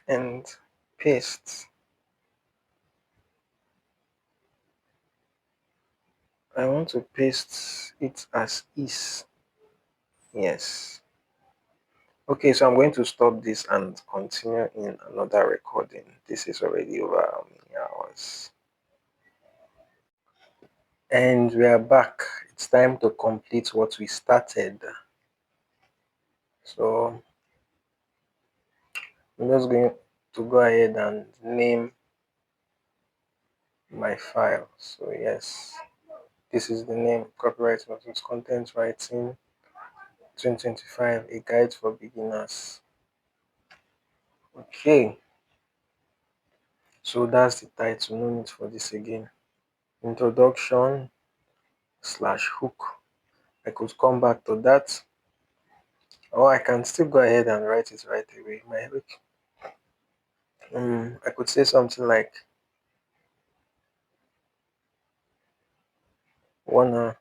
and paste. I want to paste it as is. Yes. Okay, so I'm going to stop this and continue in another recording. This is already over how many hours? And we are back. It's time to complete what we started. So I'm just going to go ahead and name my file. So yes, this is the name: Copyright versus Content Writing 2025, a guide for beginners. Okay, so that's the title. No need for this again. Introduction slash hook. I could come back to that, or I can still go ahead and write it right away. My hook. I could say something like wanna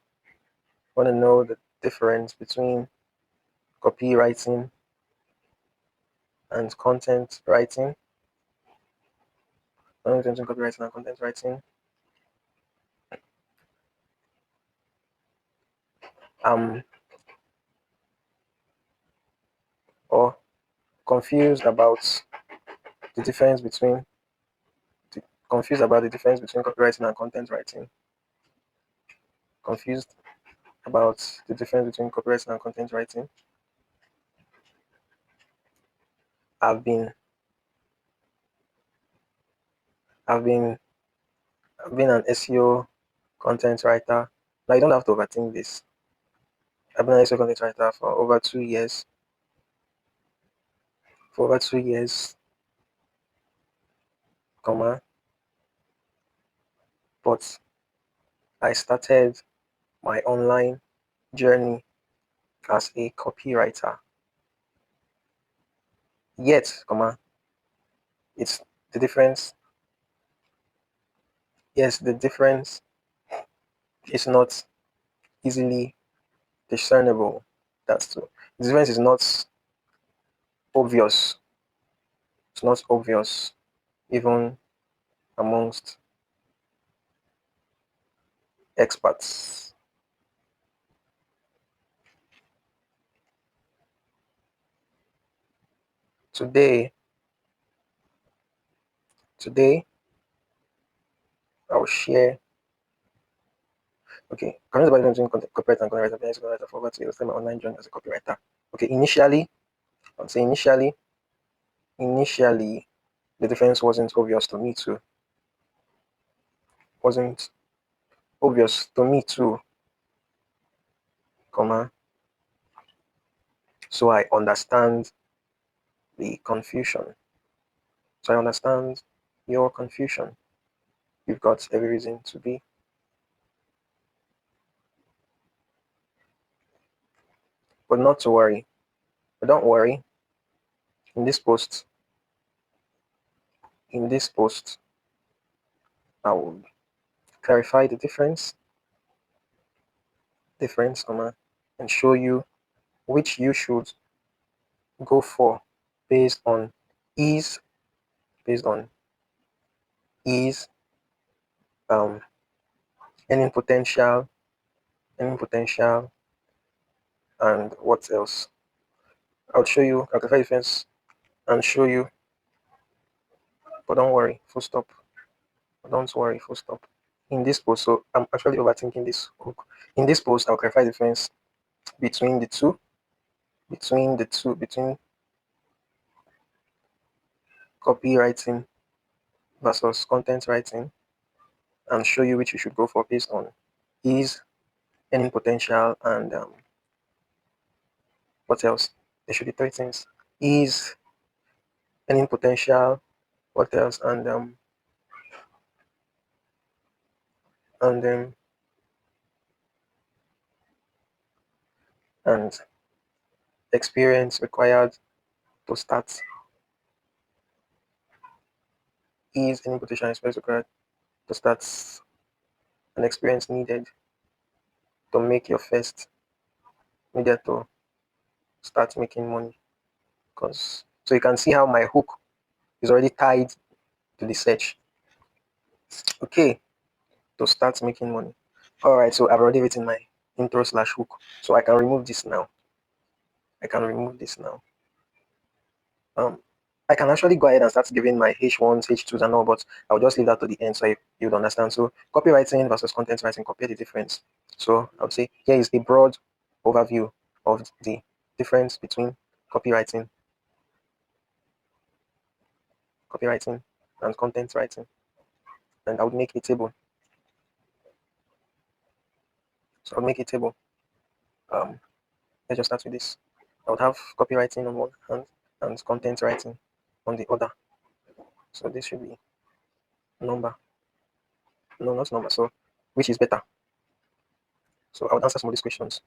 know the difference between copywriting and content writing. Between copywriting and content writing. Um, or confused about the difference between copywriting and content writing. Confused about the difference between copywriting and content writing. I've been I've been I've been an SEO content writer. Now you don't have to overthink this. I've been an SEO content writer for over 2 years. For over 2 years, comma, but I started my online journey as a copywriter. Yet, comma, it's the difference. Yes, the difference is not easily discernible. That's true. The difference is not obvious. It's not obvious, even amongst experts. Today, today, I'll share. Okay, currently about doing copyright and content writing. I forgot to illustrate my online journey as a copywriter. Okay, initially, I'd say initially, the difference wasn't obvious to me too. Wasn't obvious to me too, comma. So I understand the confusion. So I understand your confusion. You've got every reason to be. But not to worry. But don't worry. In this post, in this post, I will clarify the difference, comma, and show you which you should go for based on ease, based on ease, um, earning potential, earning potential, and what else? I'll show you, I'll clarify the difference and show you, but don't worry, full stop. Don't worry, full stop. In this post, so I'm actually overthinking this hook. In this post, I'll clarify the difference between the two, between copywriting versus content writing, and show you which you should go for based on ease, earning potential, and what else? There should be three things: ease, earning potential, what else, and and experience required to start. Ease, earning potential, experience required to start, an experience needed to make your first, needed to start making money. Because so you can see how my hook is already tied to the search. Okay, to start making money. All right, so I've already written my intro slash hook, so I can remove this now. I can remove this now. I can actually go ahead and start giving my H1s, H2s, and all, but I'll just leave that to the end so you'd understand. So copywriting versus content writing, compare the difference. So I would say here is a broad overview of the difference between copywriting, copywriting and content writing. And I would make a table. So I'll make a table. Let's just start with this. I would have copywriting on one hand and content writing on the other. So this should be number. No, not number. So which is better? So I would answer some of these questions.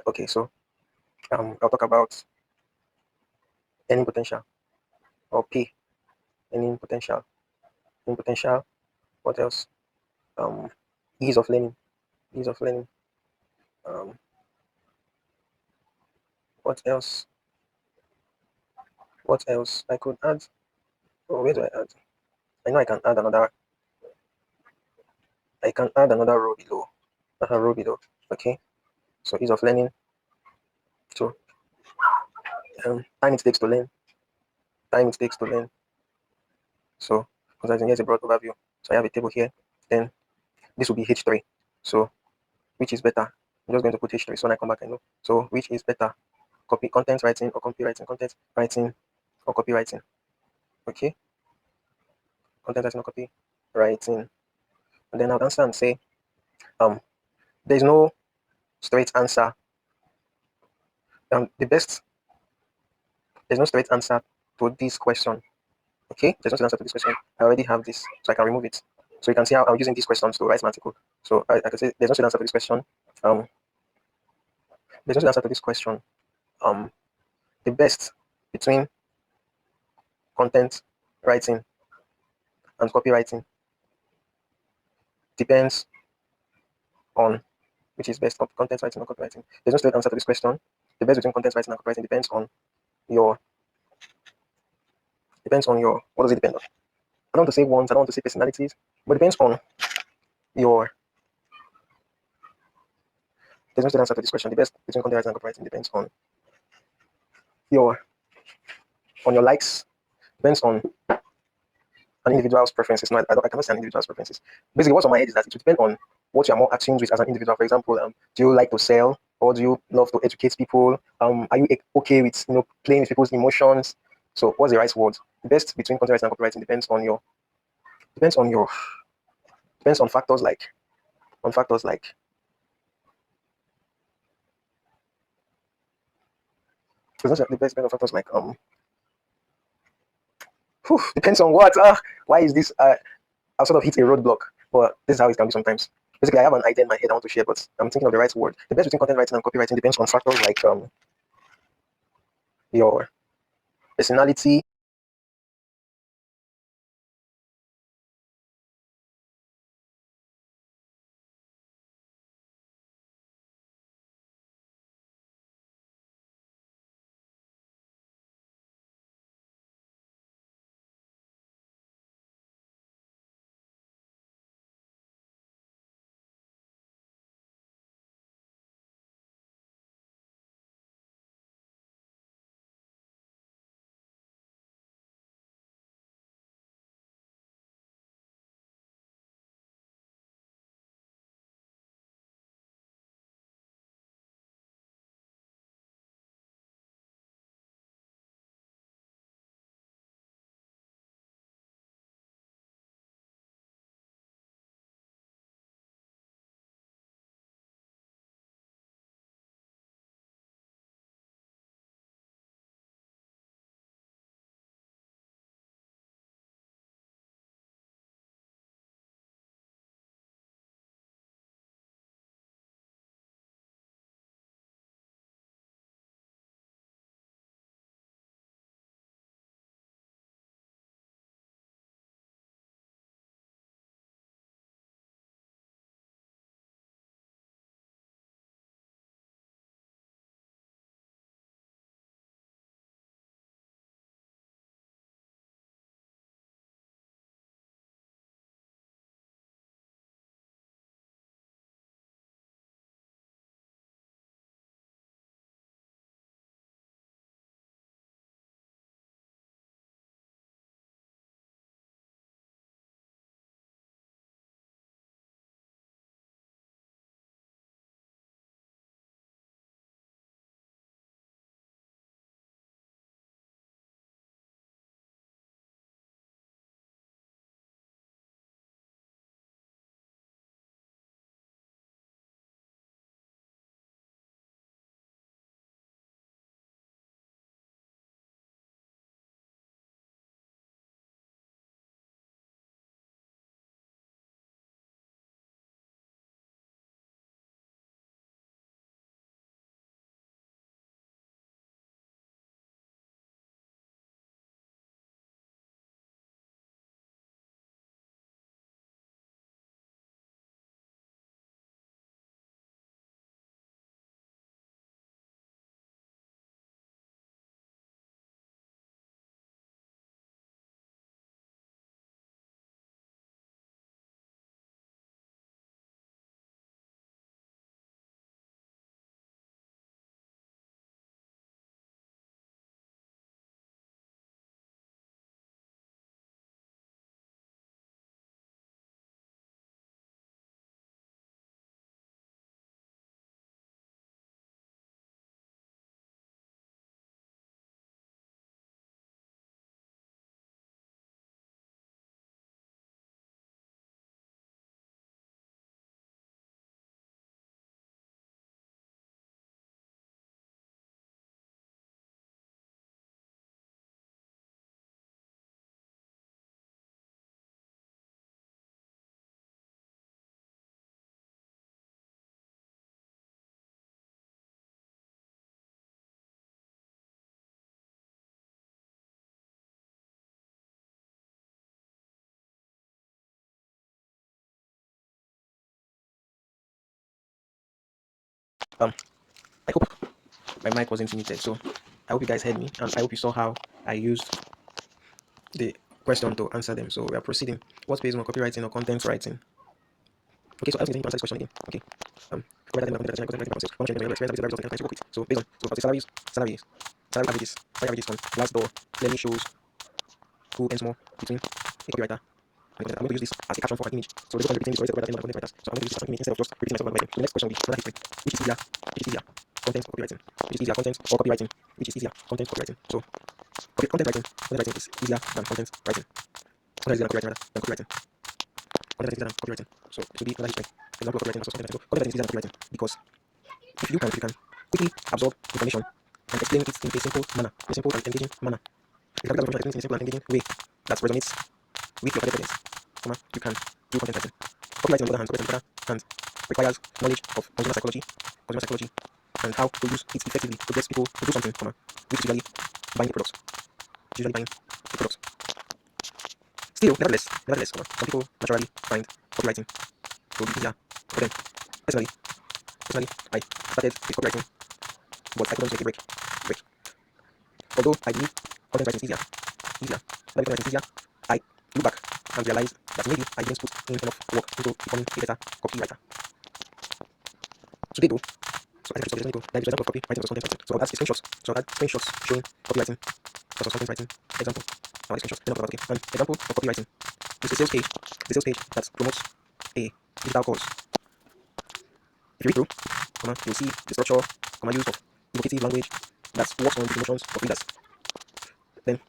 Okay, so I'll talk about earning potential or pay, earning potential, earning potential. What else? Um, ease of learning, ease of learning. Um, what else? What else? I could add. Oh, where do I add? I know I can add another. I can add another row below. Another row below. Okay. So ease of learning. So time it takes to learn. Time it takes to learn. So because here's a broad overview. So I have a table here. Then this will be H3. So which is better? I'm just going to put H3 so when I come back I know. So which is better? Content writing or copywriting? Content writing or copywriting? Okay. Content writing or copywriting. And then I'll answer and say, there's no straight answer. There's no straight answer to this question. Okay, there's no straight answer to this question. I already have this, so I can remove it. So you can see how I'm using these questions to write an article. So I can say there's no straight answer to this question. There's no straight answer to this question. The best between content writing and copywriting depends on which is best of content writing or copywriting. There's no straight answer to this question. The best between content writing and copywriting your depends on your what does it depend on? I don't want to say ones, I don't want to say personalities, but it depends on your there's no straight answer to this question. The best between content writing and copywriting depends your on your likes, depends on an individual's preferences. No, I cannot say an individual's preferences. Basically, what's on my head is that it will depend on what you are more attuned with as an individual. For example, do you like to sell, or do you love to educate people? Are you okay with playing with people's emotions? So, what's the right word? The best between content writing and copywriting depends on your depends on factors like it's not the best depends on factors like depends on what why is this I'll sort of hit a roadblock, but this is how it can be sometimes. Basically, I have an idea in my head I want to share, but I'm thinking of the right word. The best between content writing and copywriting depends on factors like your personality. Um, I hope my mic wasn't muted, so I hope you guys heard me, and I hope you saw how I used the question to answer them. So we are proceeding. What pays more, copywriting or content writing? Okay, so I was going to answer this question again. Okay. Copywriting and content writing process. One change in your experience that is work with. So based on the salary averages on Glassdoor clearly shows who earns more between a copywriter. I'm going to use this as a caption for an image. So the book repeating this already copywriter content writers. So I'm going to use this as an image instead of just repeating myself on writing. So the next question will be another history. Which is easier? Which is easier? Content or copywriting? Which is easier? Content or copywriting? Which is easier? Content or copywriting? So okay, content writing is easier than content writing. Content is easier than copywriting rather than copywriting. Content is easier than copywriting. So it will be another history. Example of copywriting versus content writing. So content writing is easier than copywriting because if you can quickly absorb information and explain it in a simple manner, in a simple and engaging manner. If you can absorb information in a simple and engaging way that resonates with your target audience, you can do content writing. Copywriting, on the other hand, requires knowledge of consumer psychology, and how to use it effectively to get people to do something, which is usually buying the products. Still, nevertheless, some people naturally find copywriting to be easier for them. Personally, I started with copywriting, but I couldn't make a break. Although I believe content writing is easier, that content writing is easier, I look back and realize that maybe I didn't put in enough work into becoming a better copywriter. Today though, so I just go dive into example of copywriting versus content writing. So I'll add screenshots. So I'll add screenshots showing copywriting versus content writing example. I'll add screenshots. Then I'll okay. An example of copywriting is the sales page that promotes a digital course. If you read through, you'll see the structure, use of evocative language that works on the emotions of readers. Then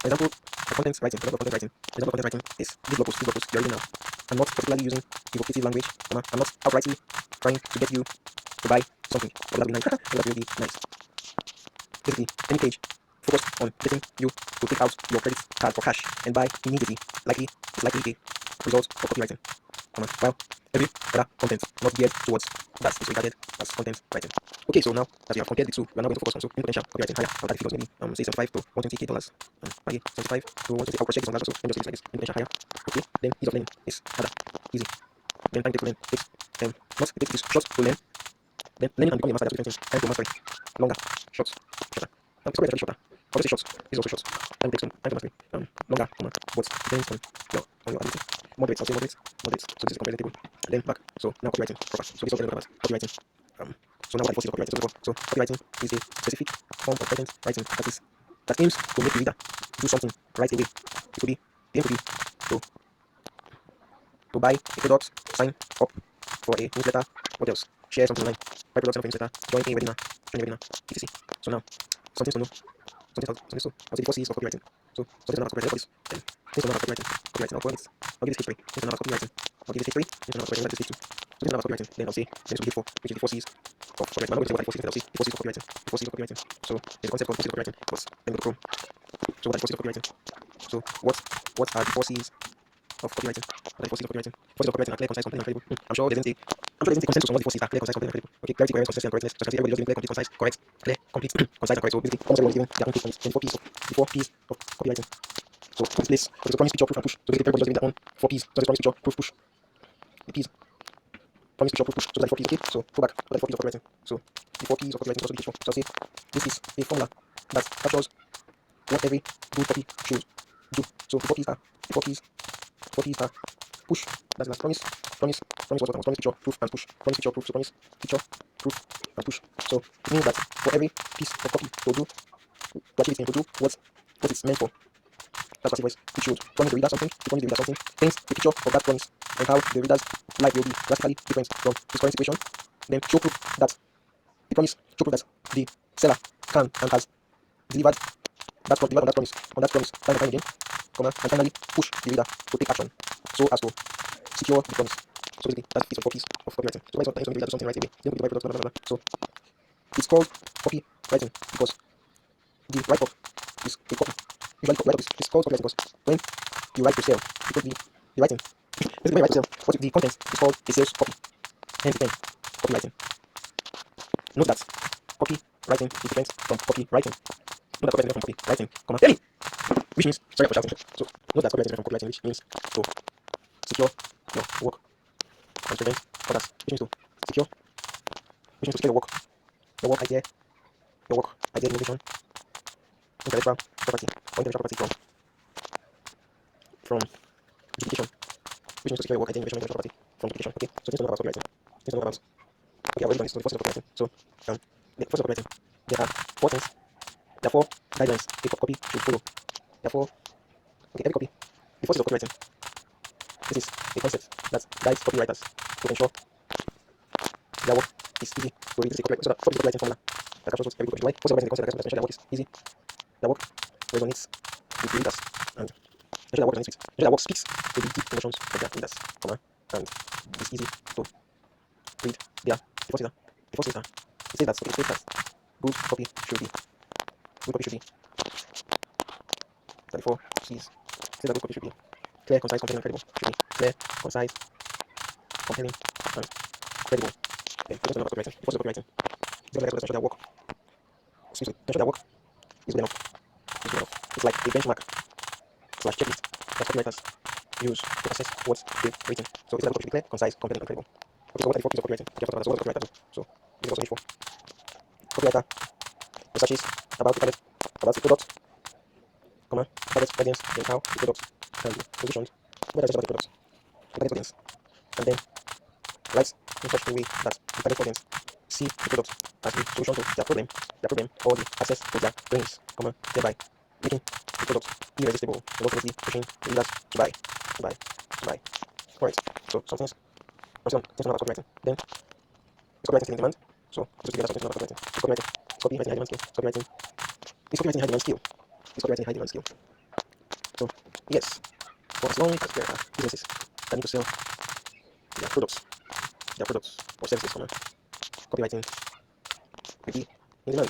example of content writing is this blog post you're reading now. I'm not particularly using evocative language. I'm not outrightly trying to get you to buy something. That would be nice. Basically, any page focused on getting you to take out your credit card for cash and buy immediately is likely a result of copywriting. While every other content not geared towards that is regarded as content writing. Okay, so now that we have compared the two, we are now going to focus on potential copywriting higher. I'll add figures maybe say $75 to $120K. Okay, 75 to 120. I'll cross-check this one also. Let me just use like this. Potential higher. Okay, then ease of learning is harder, easy. Then time to learn takes it is short to learn. Then learning and becoming a master, that's different things. Time to mastery, longer, shorter. Sorry, actually shorter. I'll just say short. This is also short. Time takes time to mastery, longer, but depends on your ability. Moderate. So this is a comparison table. And then back. So now copywriting proper. So this is all copywriting. So now what are the forces of copywriting? So copywriting is a specific form of content writing that aims to make the reader do something right away. It could be to buy a product, sign up for a newsletter, what else? Share something online, buy products on a newsletter, join a webinar, etc. So now, something to know. So I'll say the 4 C's of copywriting. So something to know about copywriting. Then things to know about copywriting. I'll give this history. Things to know about copywriting. Things to know about copywriting. So things to know about copywriting. Then I'll say this will give 4, which is the 4 C's of copywriting. I'm not going to say what are the 4 C's. I'll say the 4 C's of copywriting. The 4 C's of copywriting. So there's a concept called 4 C's of copywriting. But let me go to Chrome. So what are the 4 C's of copywriting? So what are the 4 C's of copywriting? What are the 4 C's of copywriting? 4 C's of copywriting are clear, concise, complete, and credible. I'm sure there isn't a consensus on what the 4 C's are. Clear, concise, complete, and credible. Okay, clarity, coherence, consistency, and correctness. So I can see everybody just giving clear, complete, concise, correct, clear, complete, concise, and correct. So basically, almost everyone is giving their own take on this. The 4 P's of copywriting. So this place, so there's a promise, picture, proof, and push. So basically, everybody just giving their own 4 P's. So there's promise, picture, proof, push. The P's. Promise, picture, proof, push. So that's 4 P's. Okay. So go back. What are the 4 P's of copywriting? So the 4 P's of copywriting also be shown. So I'll say this is a formula that captures what every good copy should do. So the 4 P's are push. That's the last. Promise, picture, proof, and push. Promise, picture, proof. So promise, picture, proof, and push. So it means that for every piece of copy to do, to achieve its aim, to do what it's meant for, that's what it should. Promise the reader something, paints a picture of that promise, and how the reader's life will be drastically different from his current situation. Then show proof that the seller can and has delivered on that promise, time and time again, and finally push the reader to take action so as to secure the promise. So basically, that's the 4 P's of copywriting. So when it's not do something right away, then we buy products, So it's called copywriting because the write-up is a copy. Usually, write-up is called copywriting because when you write to sell, because the writing, basically when you write to sell, but the content is called a sales copy. Hence the term copywriting. Note that copywriting is different from copywriting. Note that copywriting is different from copywriting, which means, sorry for shouting. So note that copywriting is different from copywriting, which means to secure your work and prevent others, which means to secure your work idea, innovation, intellectual property, or intellectual property from duplication, which means to secure your work idea, innovation, intellectual property from duplication. Okay, so things to know about copywriting. Okay, I've already done this. So the first of copywriting. So the first of copywriting, there are 4 things. There are 4 guidelines a copy should follow. Therefore, okay, every copy that guides copywriters to ensure their work is easy to read. This is a copywriting formula that captures what every copywriting. What's the concept that ensure their work is easy? Their work resonates with readers and ensure their work resonates with ensure their work speaks to the deep emotions of their readers, and it's easy to read. Before sister, it says that good copy should be good copy should be 34 C's. It says that good copy should be clear, concise, compelling, and credible. Should be clear, concise, compelling, and credible. Then let's talk about copywriting. What's the copywriting? It's going to ensure their work. Excuse me, ensure their work is good enough. It's good enough. It's like a benchmark slash checklist that copywriters use to assess what they've written. So it's a copy should be clear, concise, compelling, and credible. Okay, so what are the 4 P's of copywriting? Okay, so what does copywriter do? So this is also need for copywriter researches about the product, target audience, and how the product can be positioned. What about the product? The target audience, and then writes in such a way that the target audience see the product as the solution to their problem, or the access to their brains, thereby making the product irresistible and ultimately pushing the users to buy. Alright, so some things I'm thinking about copywriting. Then is copywriting still in demand? So just together something about copywriting. Is copywriting high demand skill? Is copywriting high demand skill? Is copywriting high demand skill? So yes, for as long as there are businesses that need to sell their products or services, copywriting will be in demand.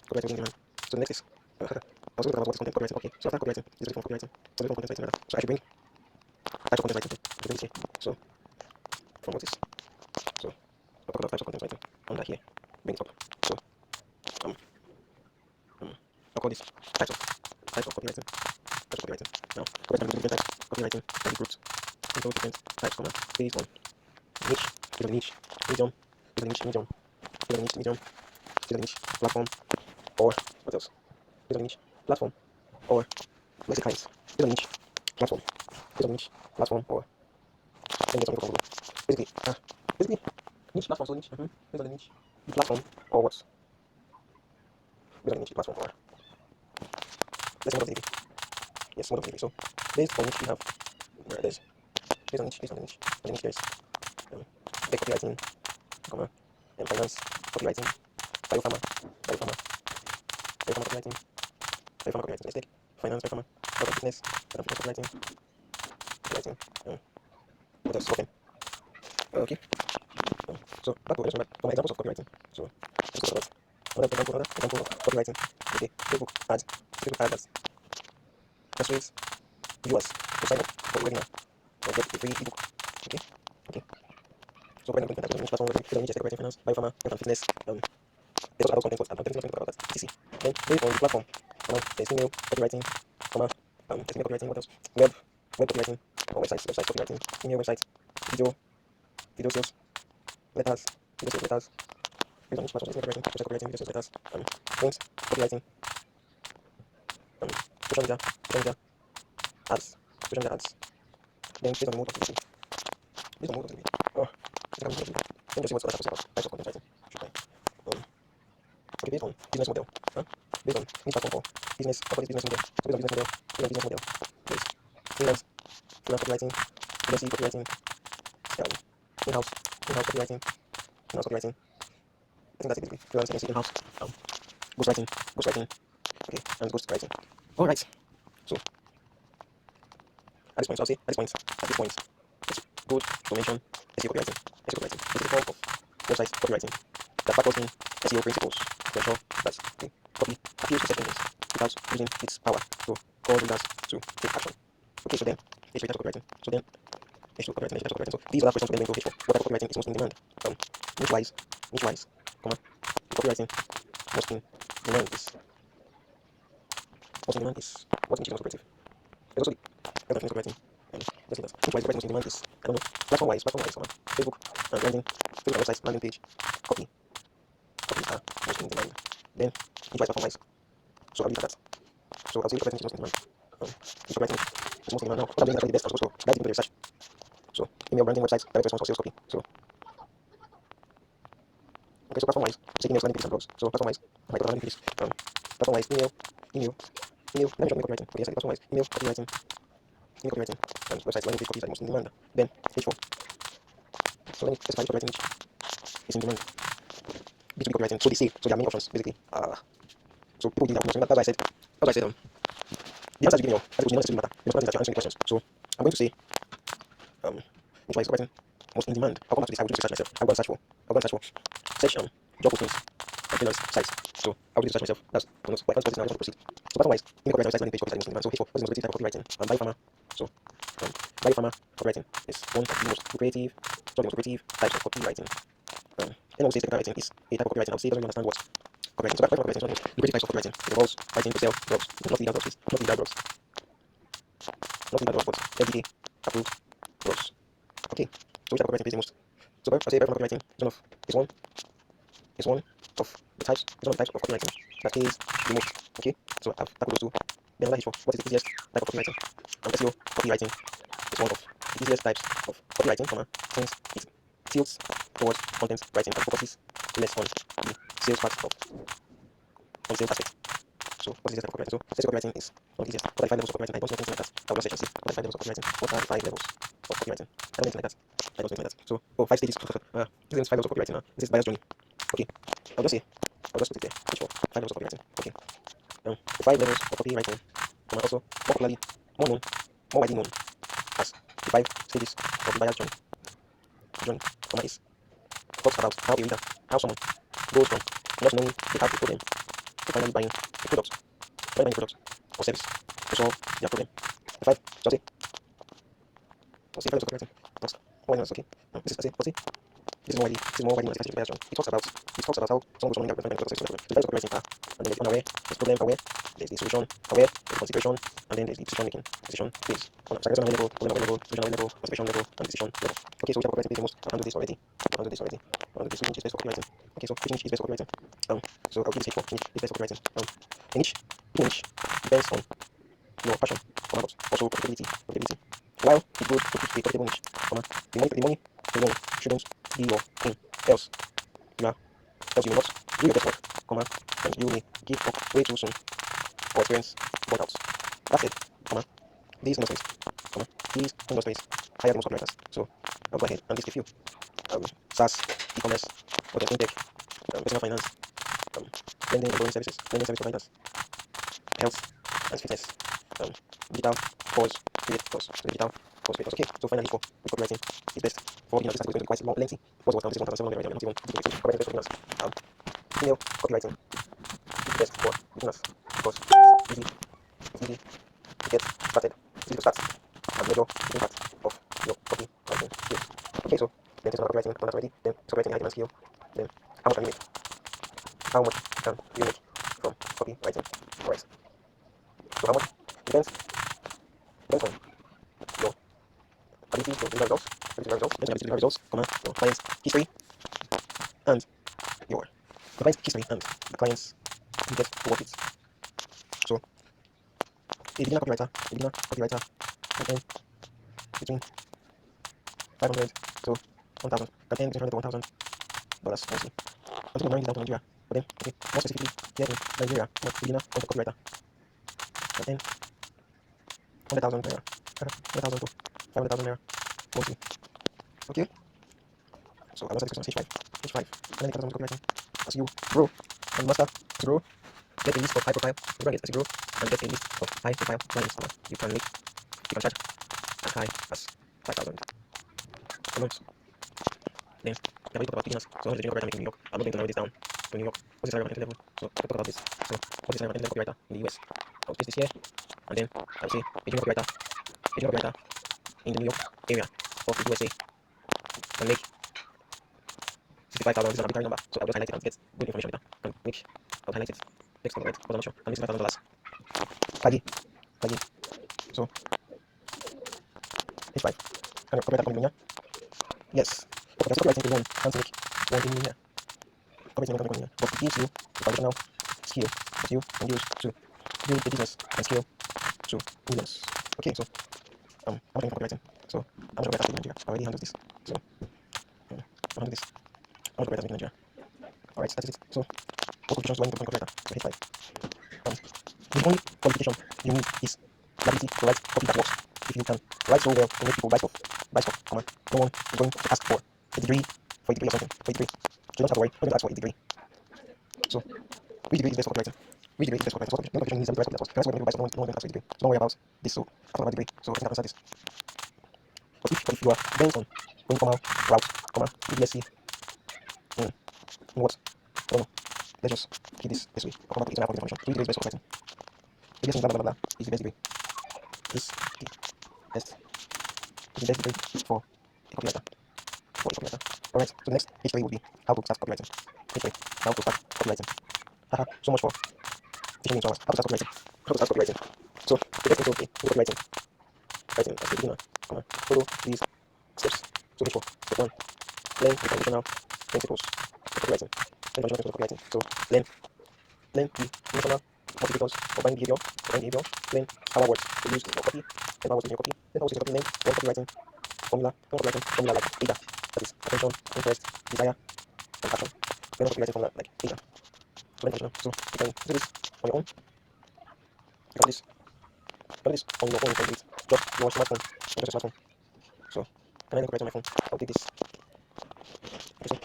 Copywriting will be in demand. So the next is I was going to talk about what is content copywriting. Okay, so after copywriting is different from copywriting. So different from content writing rather. So I should bring types of content writing to bring this here. So from what is so I'll talk about types of content writing under here. Bring it up. So I'll call this types of copywriting. Now, copywriting can be different types. Copywriting can be grouped into different types, based on niche, medium, platform, or what else? Based on niche, platform, or let's say clients. Based on niche, platform, or let me get something comfortable. Basically, niche platform, so niche. Based on the niche, platform, or what? Based on the niche, platform, or let's say mode of delivery. Yes, mode of delivery. So based on niche, we have there's based on niche, there's tech copywriting, finance copywriting, biopharma copywriting, let's take finance, biopharma, health and fitness copywriting, what else? Okay. So back to my examples of copywriting. So let's talk about another example of copywriting. Okay, Facebook ads persuades viewers to sign up for the webinar or get a free ebook. Okay. So when I'm going to niche platform, we're niche copywriting, finance, biopharma, health and fitness, there's also adult content, I'm definitely talking about that, etc. Then based on the platform, there's email copywriting, what else? Web copywriting, or website copywriting, email website, video sales, letters, based on each platform, copywriting, video sales letters, links, copywriting, social media ads, then based on the mode of delivery. Let me just see what other types of content writing should I? Okay, based on business model, based on niche platform or business, business model. So based on business model, there's freelance copywriting, agency copywriting, in-house copywriting, I think that's it basically. Freelance agency, in-house, ghostwriting, okay, and ghostwriting. Alright, so at this point, it's good to mention SEO copywriting. It is a form of website copywriting that factors in SEO principles to ensure that the copy appeals to search engines without using its power to cause readers to take action. Okay, so then H for copywriting. So then H2 copywriting. So these are questions we then go H for. What type of copywriting is most in demand? Niche-wise, copywriting most in demand is what niche is most operative. There's also the other things copywriting. Let's see that. Niche-wise, copywriting most in demand is, I don't know, platform-wise, Facebook, Facebook website, landing page, copies are most in demand. Then niche-wise, platform-wise. So I'll leave it at that. So I'll say copywriting is most in demand. Niche copywriting is most in demand now. What I'm doing is actually the best. I was supposed to dive into the research. So email branding websites, direct response for sales copy. So okay, so platform-wise, say emails, landing pages, and blogs. So platform-wise, I got landing pages. Platform-wise, email. Let me show you copywriting. Okay, yes, platform-wise, email, copywriting, Any copywriting and websites landing page copies are the most in demand. Then stage 4. So let me specify which copywriting niche is in demand. B2B copywriting. So they say, so there are many options basically. So people do that. So that's why I said, the answers you give me articles may not necessarily matter. The important thing is that you're answering the questions. So I'm going to say, which one is copywriting most in demand? I'll come back to this. I will do research myself. I'll go and search for search job postings and freelance sites. So I'll do research myself. That's bonus. But I can't now. I just want to proceed. So pattern wise, any copywriting website landing page copies are the most in demand. So H4, what is the most creative type of copywriting? Biopharma. So biopharma copywriting is one of the most creative, types of copywriting. Anyone who says technical writing is a type of copywriting, I would say doesn't really understand what copywriting. So copywriting is one of the creative types of copywriting. It involves writing to sell drugs, not legal drugs, please. Not legal drugs, but FDA approved drugs. Okay. So which type of copywriting pays the most? So I say biopharma copywriting is one of the types of copywriting that pays the most. Okay. So I've tackled those two. Then another H4. What is the easiest type of copywriting? SEO copywriting is one of the easiest types of copywriting, since it tilts towards content writing and focuses less on the sales part of on sales aspect. So what is the type of copywriting? So SEO copywriting is one of the easiest. What are the 5 levels of copywriting? I don't know anything like that. I will just search and see. What are the 5 levels of copywriting? What are the 5 levels of copywriting? I don't know anything like that. I don't know anything like that. So 5 stages. This is 5 levels of copywriting. This is buyer's journey. Okay. I'll just put it there. Which one? 5 levels of copywriting. Okay. The 5 levels of copywriting are also more widely known as the 5 stages of the buyer's journey. Is talks about how someone goes from not knowing they have a problem to finally buying a product, or service to solve their problem. The 5, so I'll say 5 levels of copywriting. That's one okay. This is more widely known as the buyer's journey. It talks about how someone goes from knowing their problem to success. The types of copywriting are, and then there's unaware, there's problem aware, there's the solution aware, there's the consideration, and then there's the decision making. Decision phase. Solution level, problem aware level, solution aware level, consideration level, and decision level. Okay, so which type of copywriting pays the most? I'll handle this already. Which niche is best for copywriting? Okay, so which niche is best for copywriting? So I'll give this H4. Niche is best for copywriting. A niche depends on your passion, but also profitability. While it goes to pick a profitable niche, the money alone shouldn't be your thing. Else you may not do your best work, and you may give up way too soon or experience burnout. That said, these industries hire the most copywriters. So I'll go ahead and list a few. SaaS, e-commerce, hotel fintech, personal finance, lending and borrowing services, lending service providers, health and fitness, digital course creators. Okay, so finally for which copywriting is best for beginners. This is going to be quite more lengthy. What's this 1,700 right? I'm not even copywriting is best for beginners. Email copywriting is best for beginners because it's easy to get started. It's easy to start and measure the impact of your copywriting skills. Okay, so then there's another copywriting done that already. Then copywriting high demand skill. Then how much can you make? How much can you make from copywriting? Alright. So how much depends on your ability to deliver results, your client's history, and the client's budget to work it. So a beginner copywriter can earn between 500 to 1,000. Can earn between 500 to 1,000 dollars monthly. I'm thinking of narrowing this down to Nigeria. But then, okay, more specifically, here in Nigeria, a beginner content copywriter can earn 100,000 naira, 100,000 to 500,000 naira monthly. Okay, so I'll answer this question H5. And then content copywriting. As you grow and master, get a list of high profile clients as you grow and get a list of high profile clients. You can charge as high as 5,000 a month. Then I've already talked about beginners. So how much is the copywriter making in New York? I'm not going to narrow this down to New York. What's the salary of an entry level? So I'll talk about this. So what's the salary of an entry level copywriter in the US? I'll place this here, and then I'll say a junior copywriter in the New York area of the USA can make 65,000. This is an arbitrary number, so I'll just highlight it and get good information later. I'll highlight it. Next one, right? Because I'm not sure. And this is $5,000 per year. So H5. Can you copywriter from California? Yes. Okay, so copywriting alone can't make 1 million here. Copywriting alone can't make 1 million, but it gives you a foundational skill that you can use to build a business and scale to millions. Okay, so I'm working for copywriting. So I'm sure copywriters in Nigeria. I already handled this. So I'll handle this. I'm sure copywriters in Nigeria. Alright, that's it. So what qualifications do I need to become a copywriter? So H5. The only qualification you need is the ability to write copy that works. if you can write so well to make people buy stuff, come on, no one is going to ask for a degree, or something, for a degree. So you don't have to worry, you're going to ask for a degree. So, which degree is best for copywriting? Which degree is best for copywriting? Your application needs the rest of the course. If you're going to buy stuff, no one is going to ask for a degree. So don't worry about this. So, after about degree, so I think I can answer this. But if you are bent on going formal route, BSc, in what? I don't know. Let's just keep this way. I'll come back to it when I have information. So which degree is best for copywriting? BSc blah blah blah blah is the best degree. Is the best. Is the best degree for a copywriter. Alright, so the next H3 would be how to start copywriting. H3, how to start copywriting. Haha, so much for teaching me so much. How to start copywriting. How to start copywriting. So the best thing to be in copywriting. Writing as a beginner. Follow these steps. So H4, step 1. Learn the foundational principles of copywriting. So learn the emotional motivators of buying behavior. Learn how it works to use in your copy. Learn how it works in your copy. Learn how it works in your copy. Learn one copywriting formula like AIDA. That is attention, interest, desire, and action. Learn copywriting formula like AIDA. So you can do this on your own. You can do this on your own. You can do it just your smartphone. Just your smartphone. So can I learn copywriting on my phone? I'll take this. Okay, so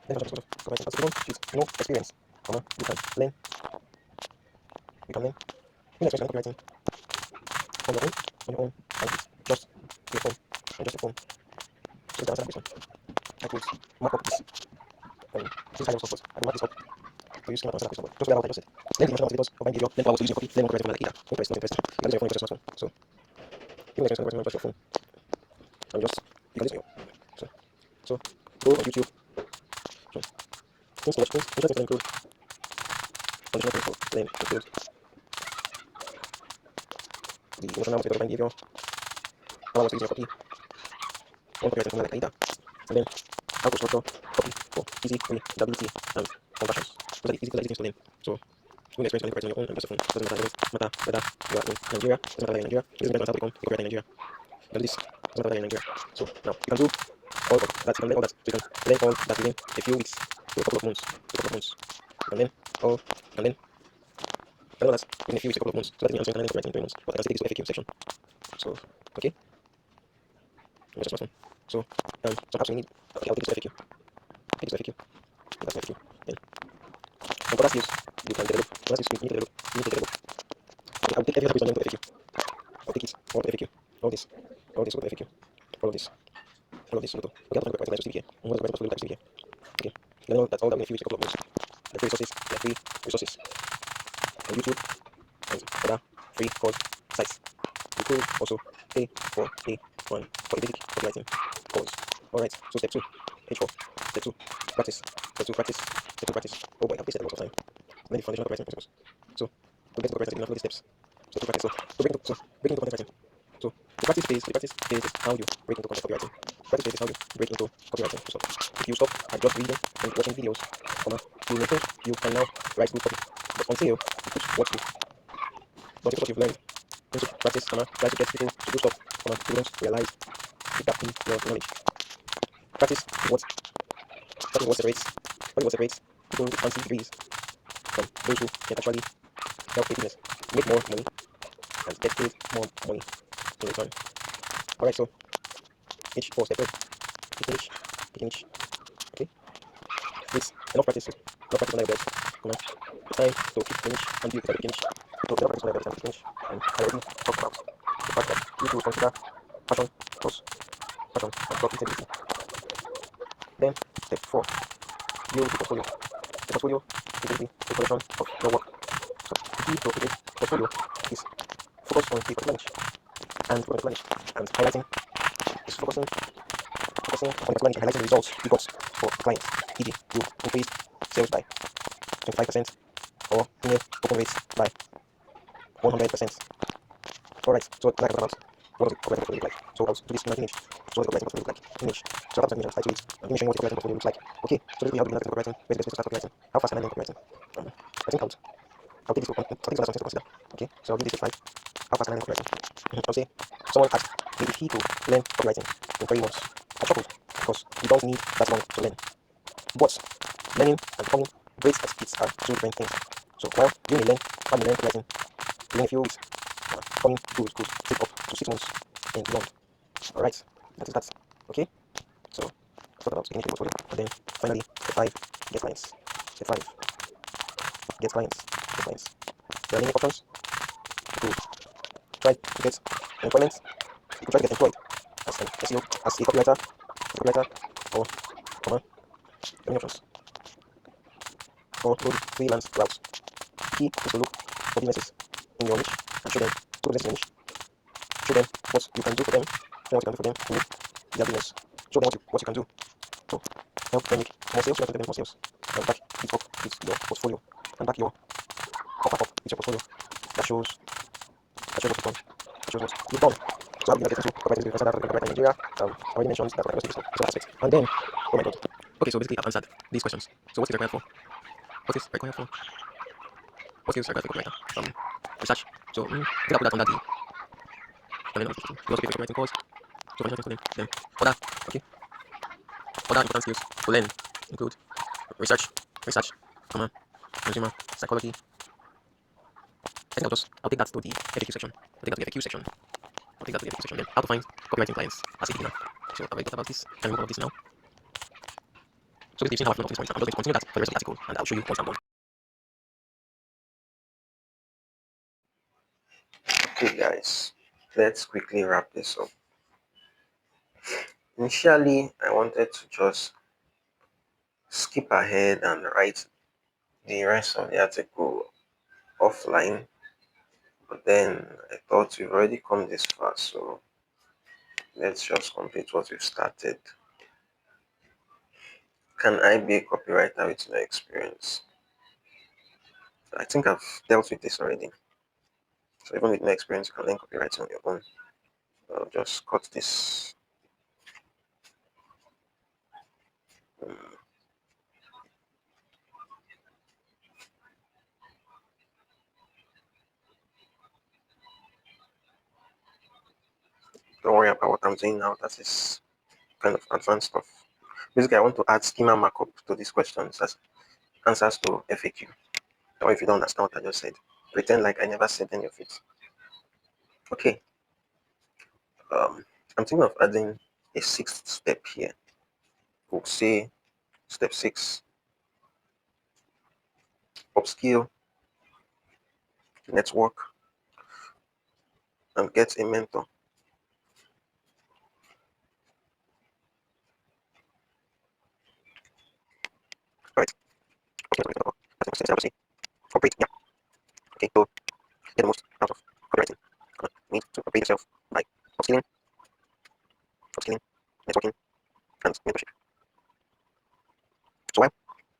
learn copywriting as a don't no experience. You can learn. You can learn. You can learn copywriting on your own, and just your phone, and just your phone. So to answer that question, I could mark up this. This kind of stuff, I will mark this up. So you cannot answer that question, but just what I just said. Learn the emotional motivators of buying behavior, learn how to use your copy, learn what copywriting like AIDA. Interest. You can use your phone, just your smartphone. So you can use your phone, just your phone. And just you can use your so go on YouTube. So things to watch, things interesting to include. Foundational principles, learn include the emotional motivators of buying behavior, how to use your copy, one copywriting formula like AIDA, and then how to structure copy for easy readability and conversions. Those are the easy things to learn. So you can experience learning copywriting on your own and just your phone. Doesn't matter whether you are in Nigeria, doesn't matter whether you're in Nigeria, it doesn't matter how to become a copywriter in Nigeria. You can do this, doesn't matter whether you're in Nigeria. So now you can do all of that, you can learn all that. So you can learn all that within a few weeks to a couple of months. You can learn all that within a few weeks to a couple of months. So that means you can learn copywriting in 3 months. But I can take this to FAQ section. So okay. Just smartphone. So some apps we need. Okay, I'll take this to FAQ. That's my FAQ. Then some other skills you can develop. Other skills you need to develop. Okay, I'll take every topic on to FAQ. I'll take it all to FAQ. All this go to FAQ. All of this. Okay, I'll talk about nice here. What is the right here? Okay. You know that's all that we need a couple of months. The free resources on YouTube and other free course sites. You could also pay for a basic copywriting course. Alright, so step 2. H4. Step 2. Practice. Oh boy, I've wasted a lot of time. Many foundational copywriting principles. So to get to copywriting, you have to steps. So to practice. So break into content writing. So the practice phase is how you break into content copywriting. Practice phase is how you break into copywriting. So if you stop at just reading and watching videos, you may think you can now write good copy. But until you put what you've learned into practice, try to get people to do stuff, you don't realize the gap in your knowledge. Practice what separates people with fancy degrees from those who can actually help a business make more money and get paid more money in return. Alright, so H4 step 3. Pick a niche. Okay? It's enough practice on your belt. It's time to pick a niche and build a niche. So enough practice on your belt and pick a niche. And I already talked about the fact that you need to consider passion and profitability. Then step 4. Build the portfolio. The portfolio is basically a collection of your work. So the key to a portfolio is focus on the particular niche and highlighting is focusing on the particular niche and highlighting the results you got for clients. E.g., you increased sales by 25% or email open rates by 100%. Alright, so like about what does the copywriting portfolio look like? So I'll do this in an image. So what does the copywriting portfolio look like? Image. So I'll have to type to it and showing what the copywriting portfolio looks like. Okay, so basically how do we learn copywriting? Where's the best way to start copywriting? How fast can I learn copywriting? I think I'll take this as something to consider. Okay, so I'll give this a 5. How fast can I learn copywriting? I'll say someone asked me the key to learn copywriting in 3 months. I chuckled because you don't need that long to learn. But learning and becoming great at it are 2 different things. So while you may learn copywriting within a few weeks, becoming good take up to 6 months. and beyond. Alright, that is that. Okay, so let's talk about getting into the portfolio. And then finally, step 5, get clients. Step 5, get clients. Get clients. There are many options. You could try to get employment. You could try to get employed as an SEO, as a copywriter, or comma, many options. Or go the freelance route. Key is to look for businesses in your niche and show them, look businesses in your niche, show them what you can do for them, show them what you can do for them to make their business. Show them what you can do to help them make more sales, help them make more sales. And back it up with your portfolio. And back your offer up with your portfolio. That shows what you've done. That shows what you've done. So I'll be getting to copywriting in Nigeria. I already mentioned that I was this aspect. And then, oh my god. Okay, so basically I've answered these questions. So what is required for? What is required for? What skills required for copywriter? Research. So I think I'll put that under the you also pay for copywriting course. So financial for them. Then other okay. Other important skills to learn include research, consumer psychology. I think I'll take that to the FAQ section. Then how to find copywriting clients as a beginner. So I've already thought about this. Can we move on this now? So basically, you've seen how I've this point. I'm just going to continue that for the rest of the article, and I'll show you once I'm done. Okay, guys, let's quickly wrap this up. Initially, I wanted to just skip ahead and write the rest of the article offline, but then I thought we've already come this far, so let's just complete what we've started. Can I be a copywriter with no experience? I think I've dealt with this already. So even with no experience, you can learn copywriting on your own. I'll just cut this. Don't worry about what I'm doing now. That is kind of advanced stuff. Basically, I want to add schema markup to these questions as answers to FAQ. Or if you don't understand what I just said, pretend like I never said any of it. Okay. I'm thinking of adding a sixth step here. We'll say step 6, upskill, network, and get a mentor. Right. Okay, I think operate, yeah. Okay, so get the most out of copywriting. You need to upgrade yourself by upskilling, networking, and mentorship. So while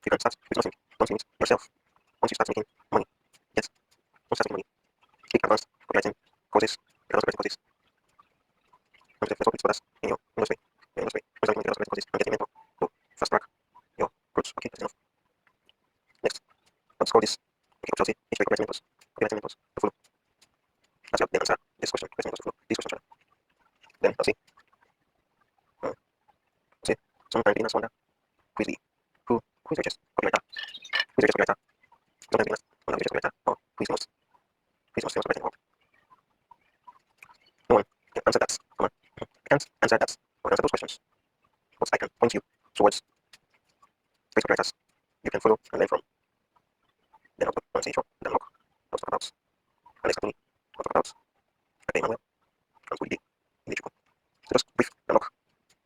you can start with nothing, don't limit yourself. Once you start making money, yes, once you start making money, take advanced copywriting courses, and network with others in your industry. Once you start making advanced courses and get a mentor to fast track your growth. Okay, that's enough. Next, let's call this okay, Chelsea, each copywriting mentors to follow. As you then answer this question, to follow these questions. Then I'll say, sometimes beginners wonder who is the who is the richest copywriter? Who is the richest copywriter? Sometimes beginners wonder who is the richest copywriter or who is the most famous copywriting world. No one can answer that. Come on. I can't answer that or answer those questions. But I can point you towards great copywriters you can follow and learn from. Then I'll put on stage and unlock. I'll talk about Alex Company. I'll talk about Emmanuel and Woody in Ichigo. So just brief unlock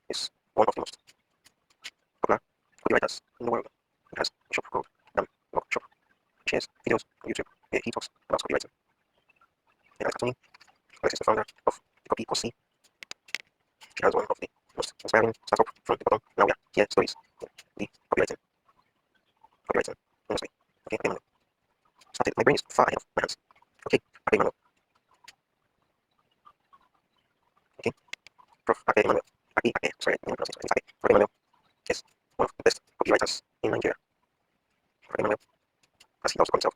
is one of the most popular copywriters in the world. He has a shop called Unlock Shop. He shares videos on YouTube where he talks about copywriting. And Alex Company, Alex is the founder of the Copy Course. He has one of the most inspiring startup from the bottom. Now we are here stories in the copywriting industry. Okay, Emmanuel. Started. My brain is far ahead of my hands. Okay, Emmanuel. Okay, Prof. Emmanuel. Sorry, I'm pronouncing it. Emmanuel is one of the best copywriters in Nigeria. Emmanuel, as he also calls himself,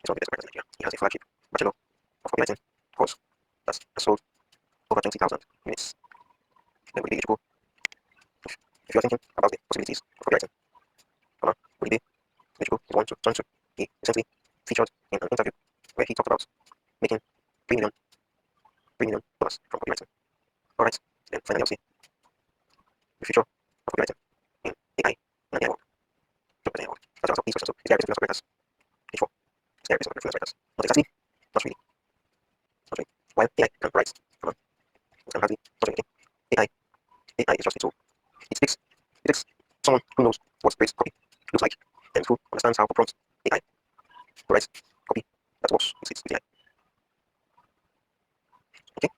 is one of the best copywriters in Nigeria. He has a flagship Bachelor of Copywriting course that has sold over 20,000 units. Then we go. If you are thinking about the possibilities of copywriting, Olivier Michiko is one to turn to. He recently featured in an interview where he talked about making $3 million from copywriting. Finally, I'll say the future of copywriting in AI and AI world. So, AI world. That's also these questions. So, is there a reason for copywriters? Page 4. Is there a reason for freelance writers? Not exactly. Not really. Not really. While AI can write, come on, it can hardly not anything. AI is just a tool. It takes someone who knows what great copy looks like and who understands how to prompt AI to write copy that works with AI. Okay?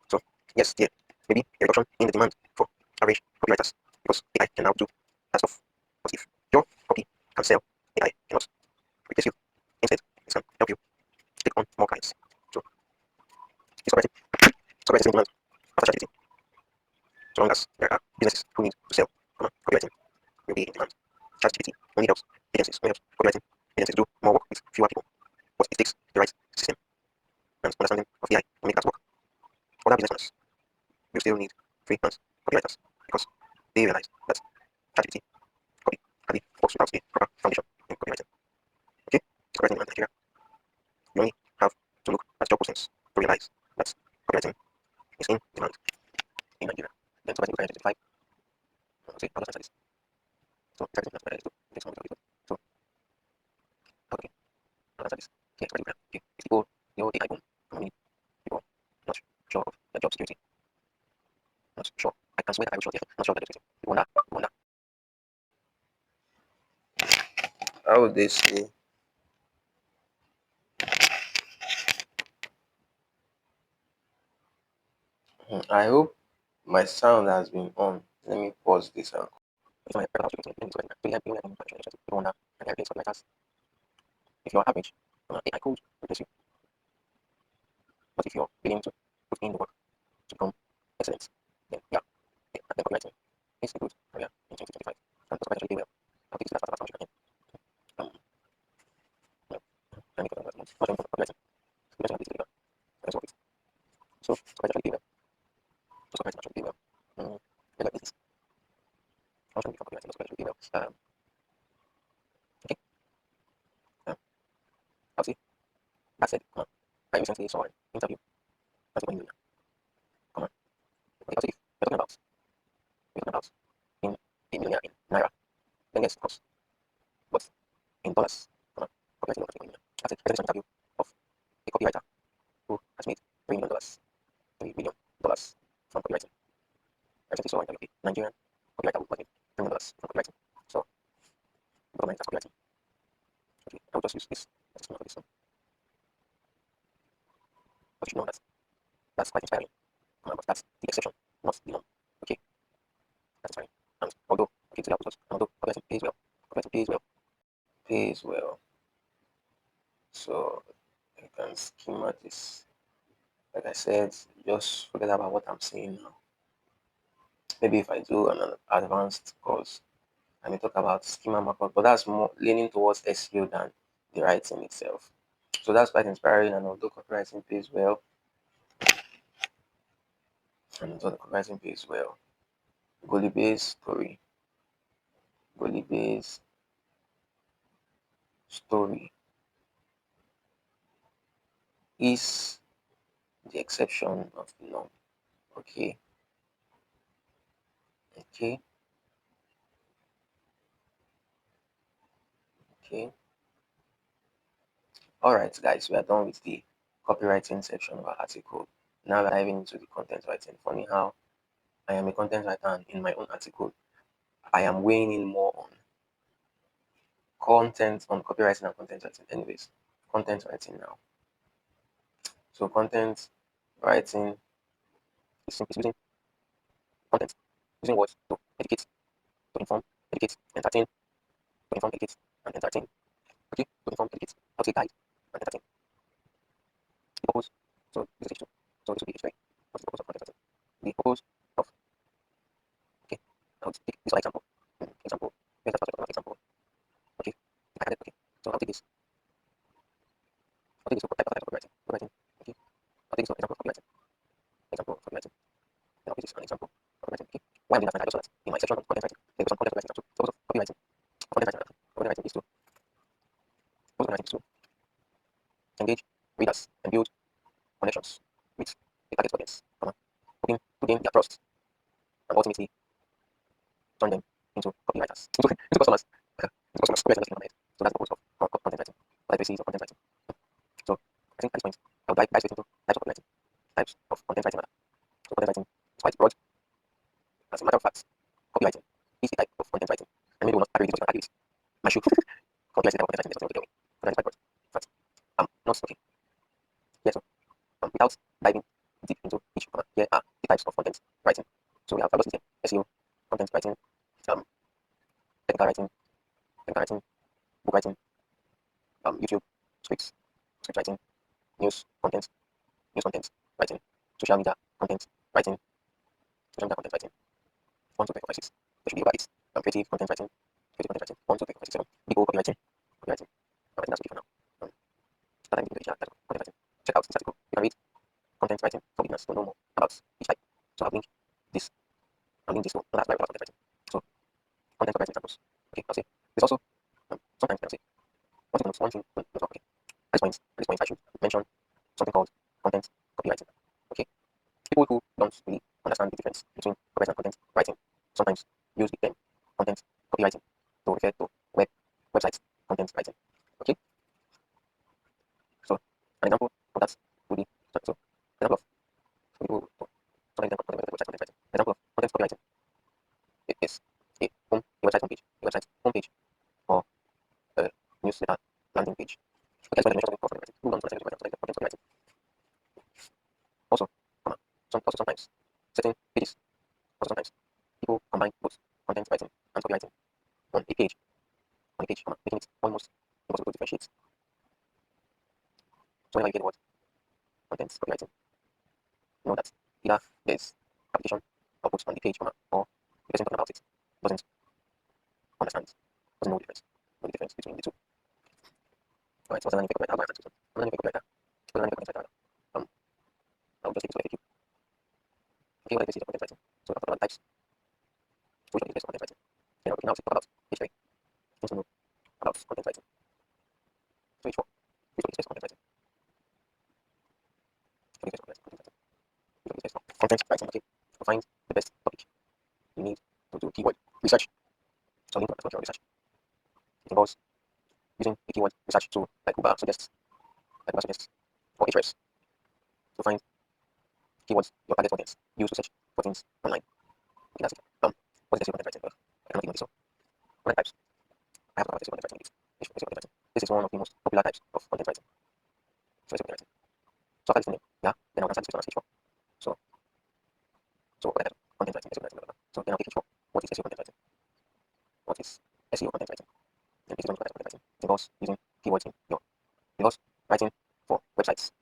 So, yes, there may be a reduction in the demand for average copywriters because AI can now do that stuff. But if your copy can sell, AI cannot replace you. Instead, it can help you take on more clients. So, is copywriting in demand after ChatGPT? So long as there are businesses who need to sell, copywriting will be in demand. ChatGPT only helps copywriting agencies do more work with fewer people. But it takes the right system and understanding of AI to make that work. Other business owners will still need freelance copywriters because they realize that ChatGPT copy hardly works without a proper foundation in copywriting. Okay, copywriting in Nigeria. You only have to look at job postings to realize that copywriting is in demand in Nigeria. Then copywriting will 25. Okay, how does answer this? So copywriting is takes more people. So okay, how does answer this? Okay, copywriting. Okay, it's people the AI boom. How many people not sure of the job security? Not sure. I can swear that I was sure. Not sure of the job security. You wonder. How would they say? I hope my sound has been on. Let me pause this out. If you're average, AI could replace you. But if you're willing to put in the work to become excellent, then yeah, then copywriting is a good career in 2025. And that's actually well. I'll take this last part again. And because of that, much of copywriting, copywriting is deliver. That's what it is. So copywriting actually well. So copywriting actually well. Like this. How should we become copywriting? So copywriting well. Okay. I'll see. That said, I recently saw an interview. That's what I'm doing. Come on. Okay, I'll see. We're talking about in a millionaire in Naira. Then yes, of course. But in dollars, copywriting will not be that's it. I an interview of a copywriter who has made $3 million, $3 million from copywriting. I recently saw an interview of a Nigerian copywriter who has made $3 million from copywriting. So, government has copywriting. Okay, I will just use this as a example of this one. But you should know that that's quite inspiring. But that's the exception, not the norm. Okay, that's inspiring. And although, okay, to the outputs, although copywriting pays well, Pays well. So I can schema this. Like I said, just forget about what I'm saying now. Maybe if I do an advanced course, I may talk about schema markup, but that's more leaning towards SEO than the writing itself. So that's quite inspiring. And although copywriting pays well, Golibe's Golibe's story is the exception of the norm. Okay, okay, okay. All right, guys, we are done with the copywriting section of our article. Now we're diving into the content writing. Funny how I am a content writer and in my own article, I am weighing in more on content, on copywriting and content writing. Anyways, content writing now. So content writing is simply using content, using words to educate, to inform, educate, entertain, to inform, educate, and entertain. Okay, to inform, educate, I'll say guide and entertain. The purpose, so this is H2. So this will be H3. What's the purpose of content writing? The purpose of, okay, I'll take this for example. Example, here's the project of example. Okay, okay, so I'll take this. I'll take this for type of copywriting. Okay, I'll take this for example of copywriting. Example of copywriting. Now this is an example of copywriting. Okay, why I'm doing that? I just saw that in my section on content writing. There was some content writing too. So copywriting. Content writing is to engage readers and build connections with a target audience, hoping to and ultimately turn them into copywriters, into customers, into customers, copywriters in my head. So that's the purpose of content writing, or like series of content writing. So I think at this point, I would dive straight into types of copywriting, types of content writing. So content writing is quite broad. As a matter of fact, copywriting is a type of content writing, and maybe we'll not agree with this, but agree with my shoe. Copywriting type of content writing is something to do with. So that is quite broad. In fact, not okay. Yeah, so without diving deep into each, here are the types of content writing. So we have diversity, SEO, content writing, technical writing, book writing, YouTube, script writing, news content writing, social media content writing, 1, 2, 3, 4, 5, 6. There should be over 8. Creative content writing, 1, 2, 3, 4, 5, 6, 7. Big O copywriting. I think that's okay for now. Start diving into each type of content writing. Check out this article. You can read content writing for beginners to know more about each type. So I'll link this to another article about content writing. So content writing examples. Okay, I'll say there's also sometimes I'll say one thing. Okay. At this point, I should mention something called content copywriting. Okay, people who don't really understand the difference between copywriting and content writing sometimes use the term content copywriting to refer to website content writing. Okay, so an example of that would be example of people website content writing. Example of content copywriting is a website homepage, or a newsletter landing page. Okay, so mention something called who don't understand content copywriting. Also, sometimes certain pages, sometimes people combine both content writing and copywriting on a page, making it almost impossible to differentiate. So whenever you get the word content copywriting, know that either there's application output on the page, or the person talking about it doesn't understand, doesn't know the difference between the two. Alright, so what's the learning copywriter? I'm learning copywriter. I'll just take it to FAQ. Okay, what is the content writing? So I'll talk about types. So which one is the best content writing? Okay, now let's talk about page 3. Things to know about content writing. So H4. Which one is the best content writing? Which one is the best content writing? Which one is the best content writing? Okay, to find the best topic, you need to do keyword research. So I need to understand your research. It involves using a keyword research tool like Uber suggests, or Ahrefs to find keywords your target audience use to search for things online. Okay, that's it. What is SEO content writing? I cannot even do so. Content types. I have to cover SEO content writing. SEO content writing. This is one of the most popular types of content writing. So SEO content writing. So after this name, yeah, then I'll answer this question on stage 4. So what type of content writing? SEO content writing. So then I'll take each 4. What is SEO content writing? What is SEO content writing? Then this is content writing. It involves using keywords in your involves writing for websites.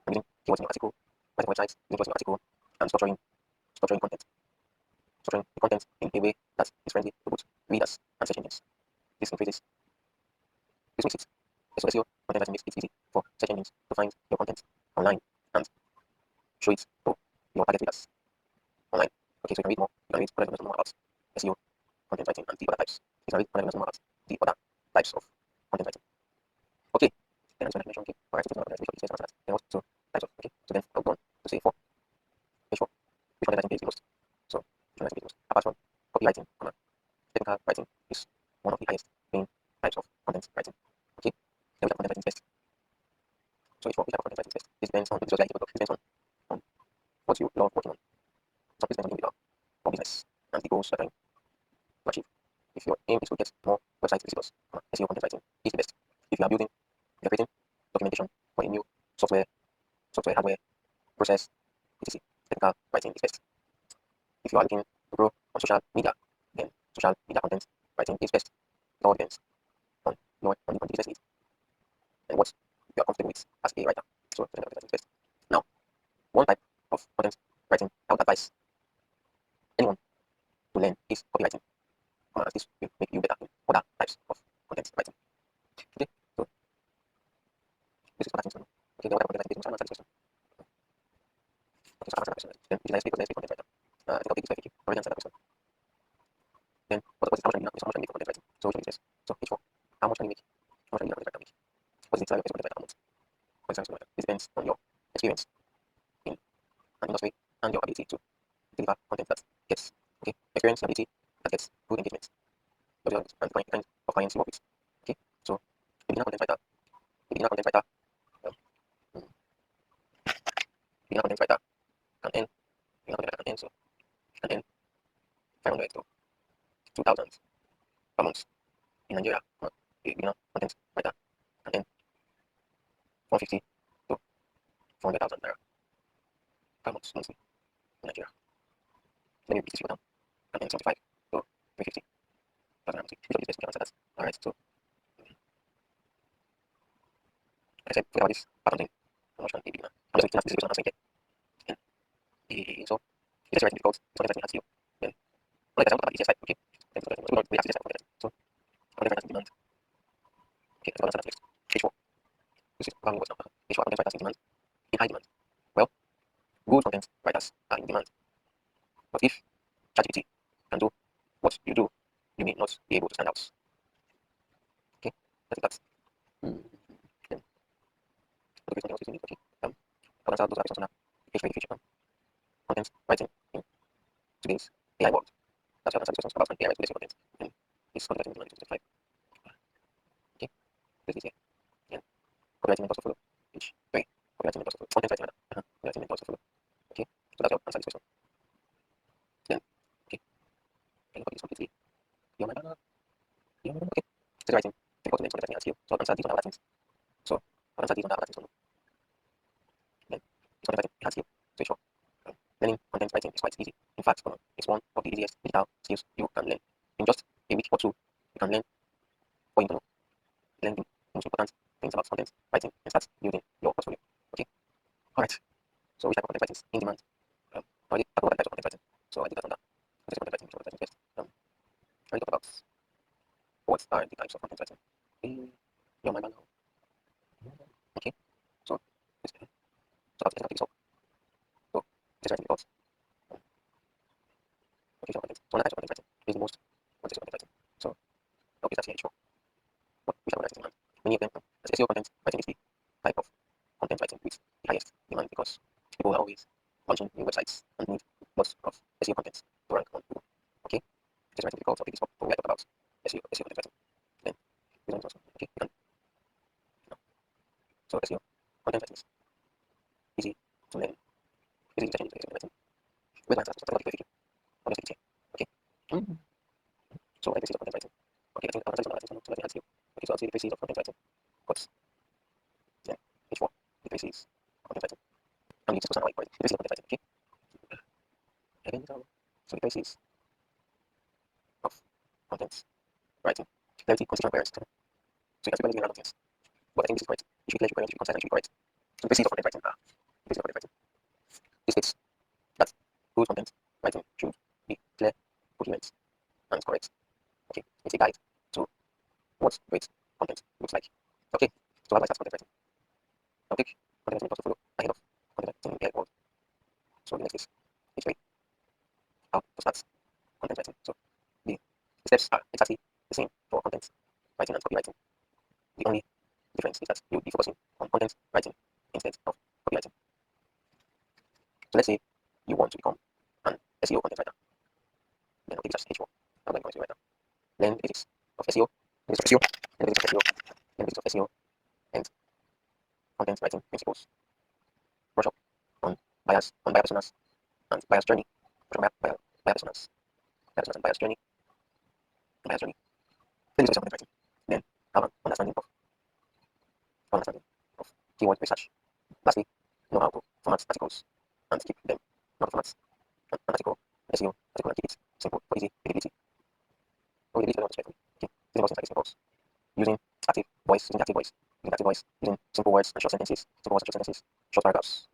I'm using keywords in your article, writing websites, using keywords in your article, and structuring content. Structuring the content in a way that is friendly to both readers and search engines. This makes it. So SEO content writing makes it easy for search engines to find your content online and show it to your target readers online. Okay, so you can read more. You can read content more about SEO content writing and the other types. You can read content more about the other types of content writing. Okay, then I'm just going to mention, okay, alright, so this is not that. Then also types of, okay, so then I'll go on to say 4. Page 4. Which content writing pays the most? So, which one writing pays the most? Apart from copywriting, technical writing is one of the highest main types of content writing. Okay, then we have content writing test. So which type of content writing test? This depends on, it's just like it depends on what you love working on. Some people depends on your or business and the goals you're trying to achieve. If your aim is to get more website visitors, SEO content writing is the best. If you are creating documentation for a new software, hardware, process, etc., technical writing is best. If you are looking to grow on social media, then social media content writing is best. It all depends on the business need and what you are comfortable with as a writer. So technical writing is best. Now, one type of content writing I would advise anyone to learn is copywriting. As this will make you better in other types of content writing. Okay, so this is what I think. Okay, then what type of content writing is answer this question. Okay, so answer that question. Then utilize content writer. I think I'll take this like already answered that question. Then how much can you make from content writing? So which one is best? So H4. How much can you make? How much can you make content writing? What is the salary of content writer per month? What is the salary of content writer? This depends on your experience in an industry and your ability to deliver content that gets experience and ability that gets good engagement. And the kind of clients you work with. Okay, so a beginner content writer, um, mm, beginner content writer can earn, so can earn 500 to 2,000 per month in Nigeria. A beginner content writer can earn 150 to 400,000 naira per month monthly in Nigeria. Let me repeat this for now. Can earn 75 to 350,000 monthly. Which of these best we can answer that? Alright, so I said forget about this part something. How much can a beginner? I'm just looking at this equation answering here. And so if it's writing difficult, it's content writing as you. Then like I said, about the easier side, okay? Then we have the easier side of content writing. So content writers in demand. Okay, let's go answer that next. H4. This is probably what's now. H4 content writers in demand. In high demand. Well, good content writers are in demand. But if ChatGPT can do what you do, you may not be able to stand out. Okay, I think that's then okay, something else you need. Okay. I'll answer those questions now. Page ready feature. Content writing in today's AI world. That's what I'll answer these questions about AI today's content. And this content writing in 2025. Okay, this is here. And copywriting mentors to follow. Page 3. Copywriting mentors to follow. Content writing rather. Copywriting mentors to follow. Okay, so that's your answer to this question. Then okay, and copy this completely. Okay. Still writing. Difficult to name content writing as you. So I'll answer these on our things. So I'll answer these on our things. Then this content writing has you. So sure. Learning content writing is quite easy. In fact, it's one of the easiest digital skills you can learn. In just a week or two, you can learn what you know. Learn the most important things about content writing and start building your portfolio. Okay. Alright. So which type of content writing is in demand? I already talked about the types of content writing. So I did that on that. Content writing first. I already talked about what are the types of content writing. You're my man now. Okay. So this so I'll take this up. So this writing because okay, content. So one type of content writing is the most content writing. So okay, that's here sure. What which type of writing demand? Many of them as SEO content writing is the type of content writing with the highest demand because people are always launching new websites and need lots of SEO content to rank on Google. Okay, this writing because okay, this up. We talk about SEO content writing. Then this one is also okay. You can so SEO content writing is easy to learn. Easy to change SEO writing. With my answers, something like okay. So like this is content writing. Okay, I think I'll answer this one. So let me answer you. Okay, so I'll see the basis of content writing. What's then H4, the basis of content writing. I'm using this question the basis of content writing, okay? Again, so the basis of content writing. Clarity, concision, coherence. So you can see random things. But I think this is correct. You should be clear, you should be concise, and you should be correct. So the basis of content writing are the basis of content writing. This states that good content writing should be clear, coherent, and correct. Okay, it's a guide to what great content looks like. Okay, so how do I start content writing? I'll take content writing to follow ahead of content writing in the AI world. So the next is page 3. How to start content writing. So the steps are exactly the same for content writing and copywriting. The only difference is that you'll be focusing on content writing instead of copywriting. So let's say you want to become an SEO content writer. Then I'll take this as H4. I'm going to write down. Learn the basics of SEO, then the basics of SEO, then the basics of SEO, and content writing principles. Brush up on buyer personas and buyer's journey. Brush up on buyer personas and buyer's journey. Then the content writing. Then have an understanding of keyword research. Lastly, know how to format articles and keep them. Not formats an article, SEO article and keep it simple for easy readability. Okay, this is respectfully. Okay, this is about simple using active voice, using simple words and short sentences, short paragraphs,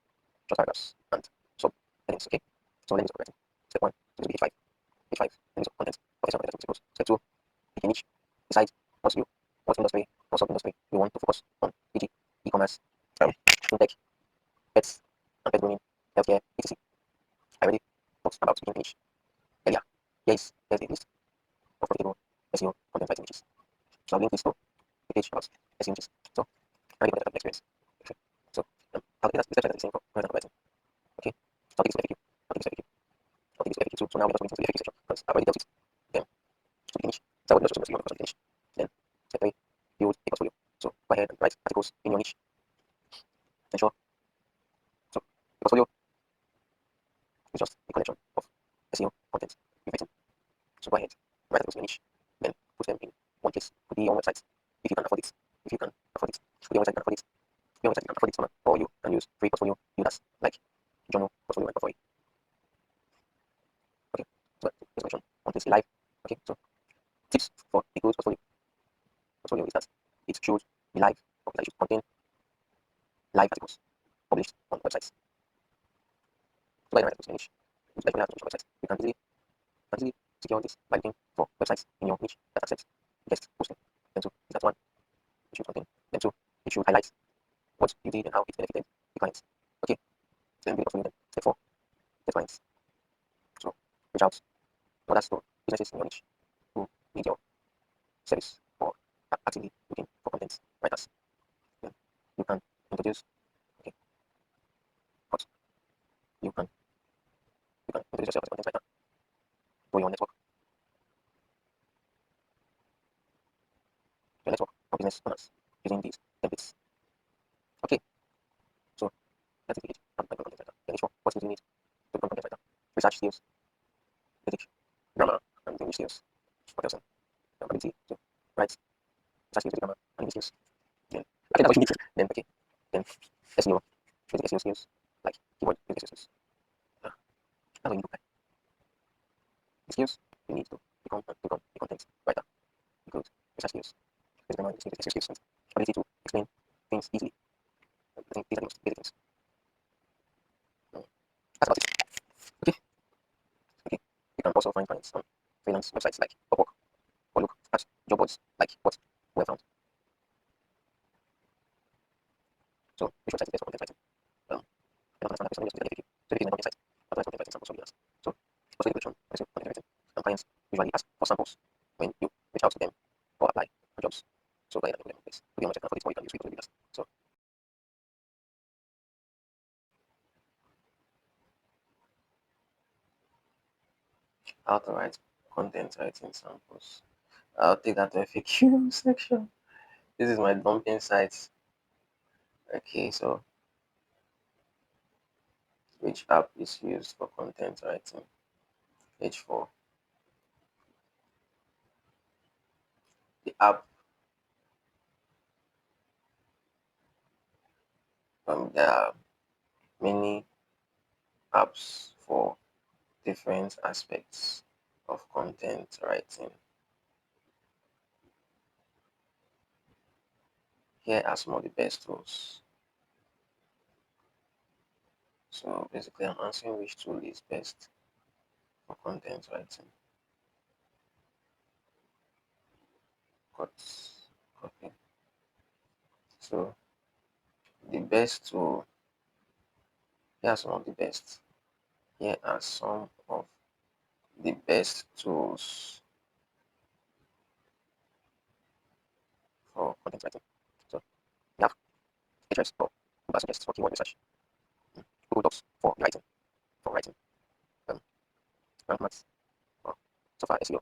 and sub headings. Okay, so let me start writing. Step 1, this will be H5. H5, list of content, professional content principles. Step 2, pick a niche. Decide what industry or sub-industry you want to focus on, e.g., e-commerce, fintech, pets, and pet grooming, healthcare, etc. I already talked about picking a niche earlier. There's a list of profitable SEO content writing niches. So I'll link this to the page about SEO niches. So I already got that experience. Okay. So I'll take that the steps are the same for content writing. Okay. I'll take this to FAQ too. So now we're just moving to the FAQ section because I've already dealt with them to the finish. So I will just to the finish. Then step 3, build a portfolio. So go ahead and write articles in your niche. Ensure. So the portfolio is just a collection of SEO content you've written. So go ahead, write articles in your niche, then put them in one place. Could be on websites if you can afford it. If you can afford it, could be on website you can afford it. Could be on website you can afford it, or you can use free portfolio builders like journal, portfolio, and portfolio. Okay, so let's mention one place live. Okay, so tips for a good portfolio is that it should be live, or that it should contain live articles published on websites. So write articles in your niche. Like when you have to websites, you can easily secure this by looking for websites in your niche that accept guest posting. Then two is that one, it should contain. Then two, it should highlight what you did and how it benefited the clients. Okay, then build a portfolio. Then step 4, get clients. So reach out to others, to businesses in your niche who need your service or are actively looking for content writers. Then you can introduce. Okay, what you can introduce yourself as a content writer to your network of business owners using these templates. Okay, so that's the page. I'm a content writer. Then each one, what skills do you need to become a content writer? Research skills, ethics, grammar, and English skills. What else? Ability to write, research skills, grammar, and English skills. Then I think that's what you need. Then okay, then SEO, basic SEO skills like keyword basic skills. That's what you need to apply. The skills you need to become a content writer include research skills, basic grammar, basic SEO skills, and ability to explain things easily. I think these are the most basic things. That's about it. Okay. Okay. You can also find clients on freelance websites like Upwork or look at job boards like what we have found. So which website is best for content writing? I don't understand that question. Just use the FAQ. So if it is my content site, advertise content writing samples from beginners. So also the collection of SEO content writing. And clients usually ask for samples when you reach out to them or apply for jobs. So go ahead and put them in place. Could be on website or you can use free portfolio builders. So how to write content writing samples. I'll take that to FAQ section. This is my dumping site. Okay, so which app is used for content writing? H4. The app, there are many apps for different aspects of content writing. Here are some of the best tools. So basically, I'm answering which tool is best for content writing. Cut, copy. So the best tool, here are some of the best. Here are some of the best tools for content writing. So we have Ahrefs for Google suggests for keyword research, Google Docs for writing, um, Rank Maths for software SEO,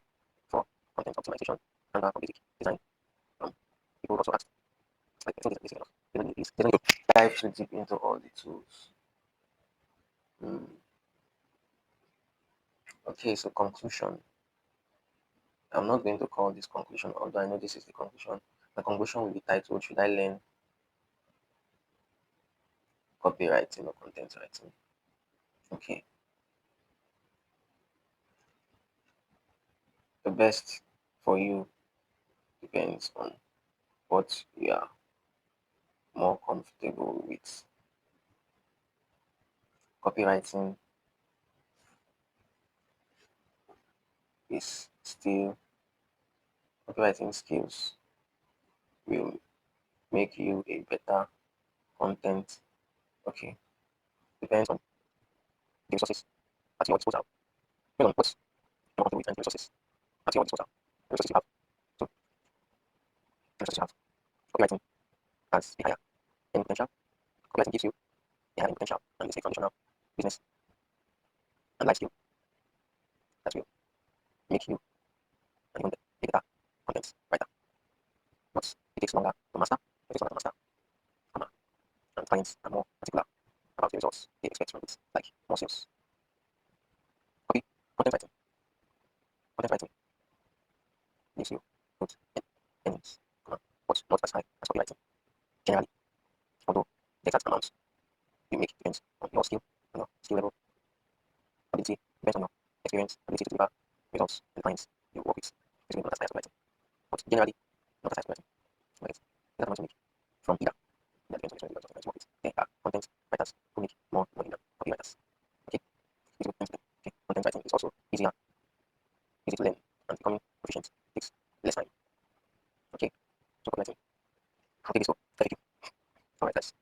for content optimization, Canva for basic design. People also ask, like, I think this is enough. They don't need to dive too deep into all the tools. Okay, so conclusion. I'm not going to call this conclusion, although I know this is the conclusion. The conclusion will be titled, Should I Learn Copywriting or Content Writing? Okay. The best for you depends on what you are more comfortable with. Copywriting is still, copywriting skills will make you a better content. Okay. Depends on the resources at your disposal. Depends on what's more comfortable with and the resources at your disposal. The resources you have. So, the resources you have. Copywriting has a higher earning potential. Copywriting gives you a higher earning potential and is a foundational business and life skill. that will make you an even better content writer. But it takes longer to master. It takes longer to master. And clients are more particular about the results they expect from it, like more sales. Copy, content writing. Content writing gives you good earnings, but not as high as copywriting. Generally, although the exact amount you make depends on your skill, on your skill level, ability, depends on your experience, ability to deliver results to the clients you work with. Basically, not as high as copywriting, but generally, not as high as copywriting. Right? That's amount you make from either. That depends on the experience you work with. There are content writers who make more money than copywriters. Okay, easy to explain. Okay, content writing is also easier, easy to learn, and becoming proficient takes less time. Okay, so copywriting. How take this go? Thank you. Alright, guys.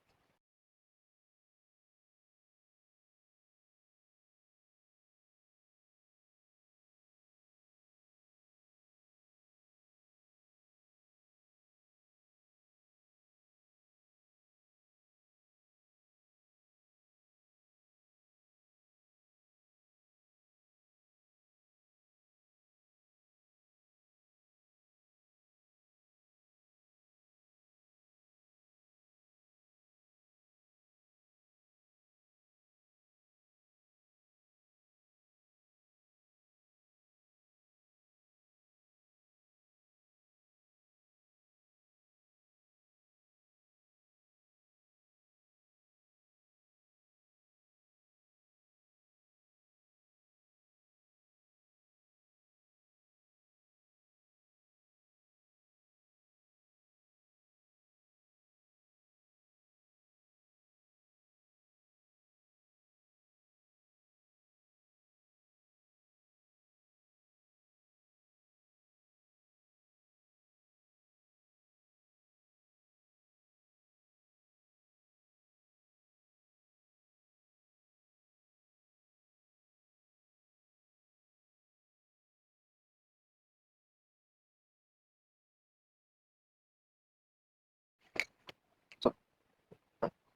So,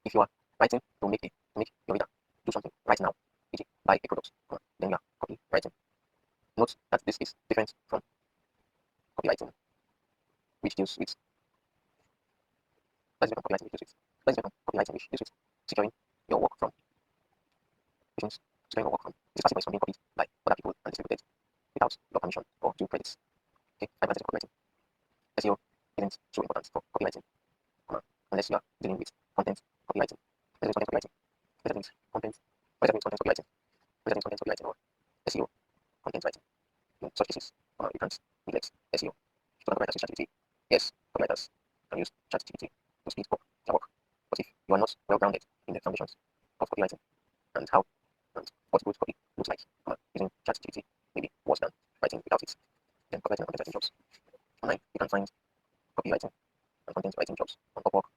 if you are writing to make your reader do something right now, e.g., buy a product, then you are copywriting. Note that this is different from copywriting, which deals with securing your work from visions, securing your work from this passive from being copied by other people and distributed without your permission or due credits. Okay, advantage of copywriting. SEO isn't so important for copywriting, unless you are dealing with content copywriting. Content copywriting. Content. What is content copywriting? What is content copywriting or SEO content writing? In such cases, you can't neglect SEO. So copywriters use ChatGPT. Yes, copywriters can use ChatGPT to speed up their work. But if you are not well grounded in the foundations of copywriting and how and what good copy looks like, using ChatGPT may be worse than writing without it, then copywriting and content writing jobs. Online, you can find copywriting and content writing jobs on Upwork,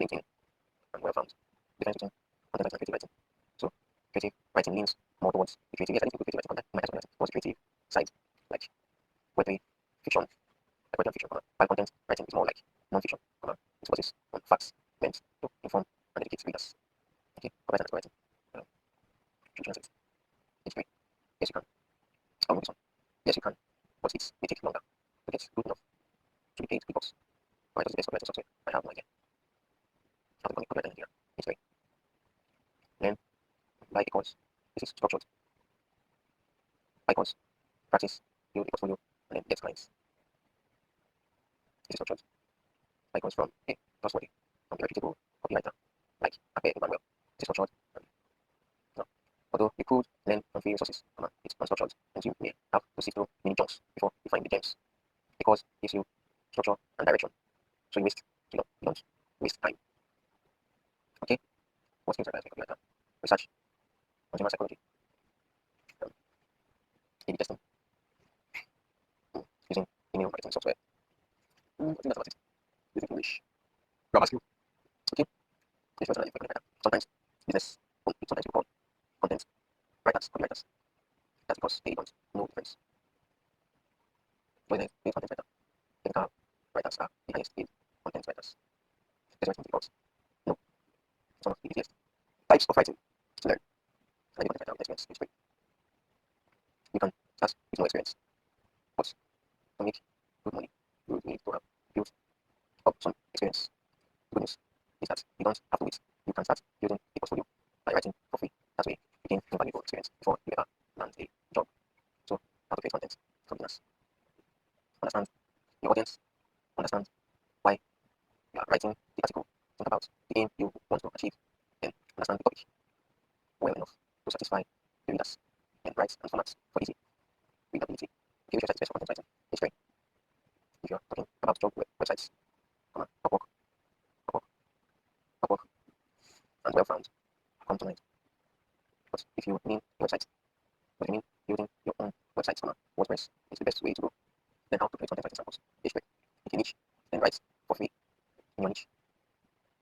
LinkedIn, and well found. Difference between content writing and creative writing. So, creative writing leans more towards the creative, yes, I need to do creative writing content, might as well towards the creative side, like poetry, fiction, like fiction, while content writing is more like non-fiction, it focuses on facts meant to inform and educate readers. Okay, copywriting and writing. It's great. Yes, you can. I'll move this on. Yes, you can, but it may take longer to get good enough to be paid because copywriting is the best copywriting software. I have no idea how to become a copywriter in Nigeria. It's great. Learn by a course. This is structured by course. Practice, build a portfolio, and then get clients. This is structured by course from a trustworthy, from a reputable copywriter like Ape Emmanuel. This is structured. Although you could learn from free resources, it's unstructured, and you may have to sift through many chunks before you find the gems. Because it gives you structure and direction, so you don't waste time. Okay, what skills are like research, consumer psychology, A/B testing, using email marketing software. I think that's about it. Using English, grammar skill. Okay, sometimes business, sometimes you call content writers, copywriters. That's because they don't know the difference. When a content writer, technical writers are the highest paid content writers. This is because no, some of the easiest types of writing to learn. And the content writer experience is free. You can start no experience. But to make good money, you need to have built up some experience. The good news is that you don't have to wait. You can start building a portfolio by writing for free. That way, you gain invaluable experience before you ever land a job. So, how to create content for beginners. Understand your audience. Understand why you are writing the article. Think about the aim you want to achieve. Then understand the topic well enough to satisfy the readers. And write and formats for easy readability. If you website is based on content writing, it's great. If you're talking about job websites, Upwork, Upwork, Upwork, and well-found, come to mind. But if you mean websites, what you mean building your own websites, WordPress is the best way to go. Then how to create content writing samples. It's great. Pick a niche, then write for free in your niche.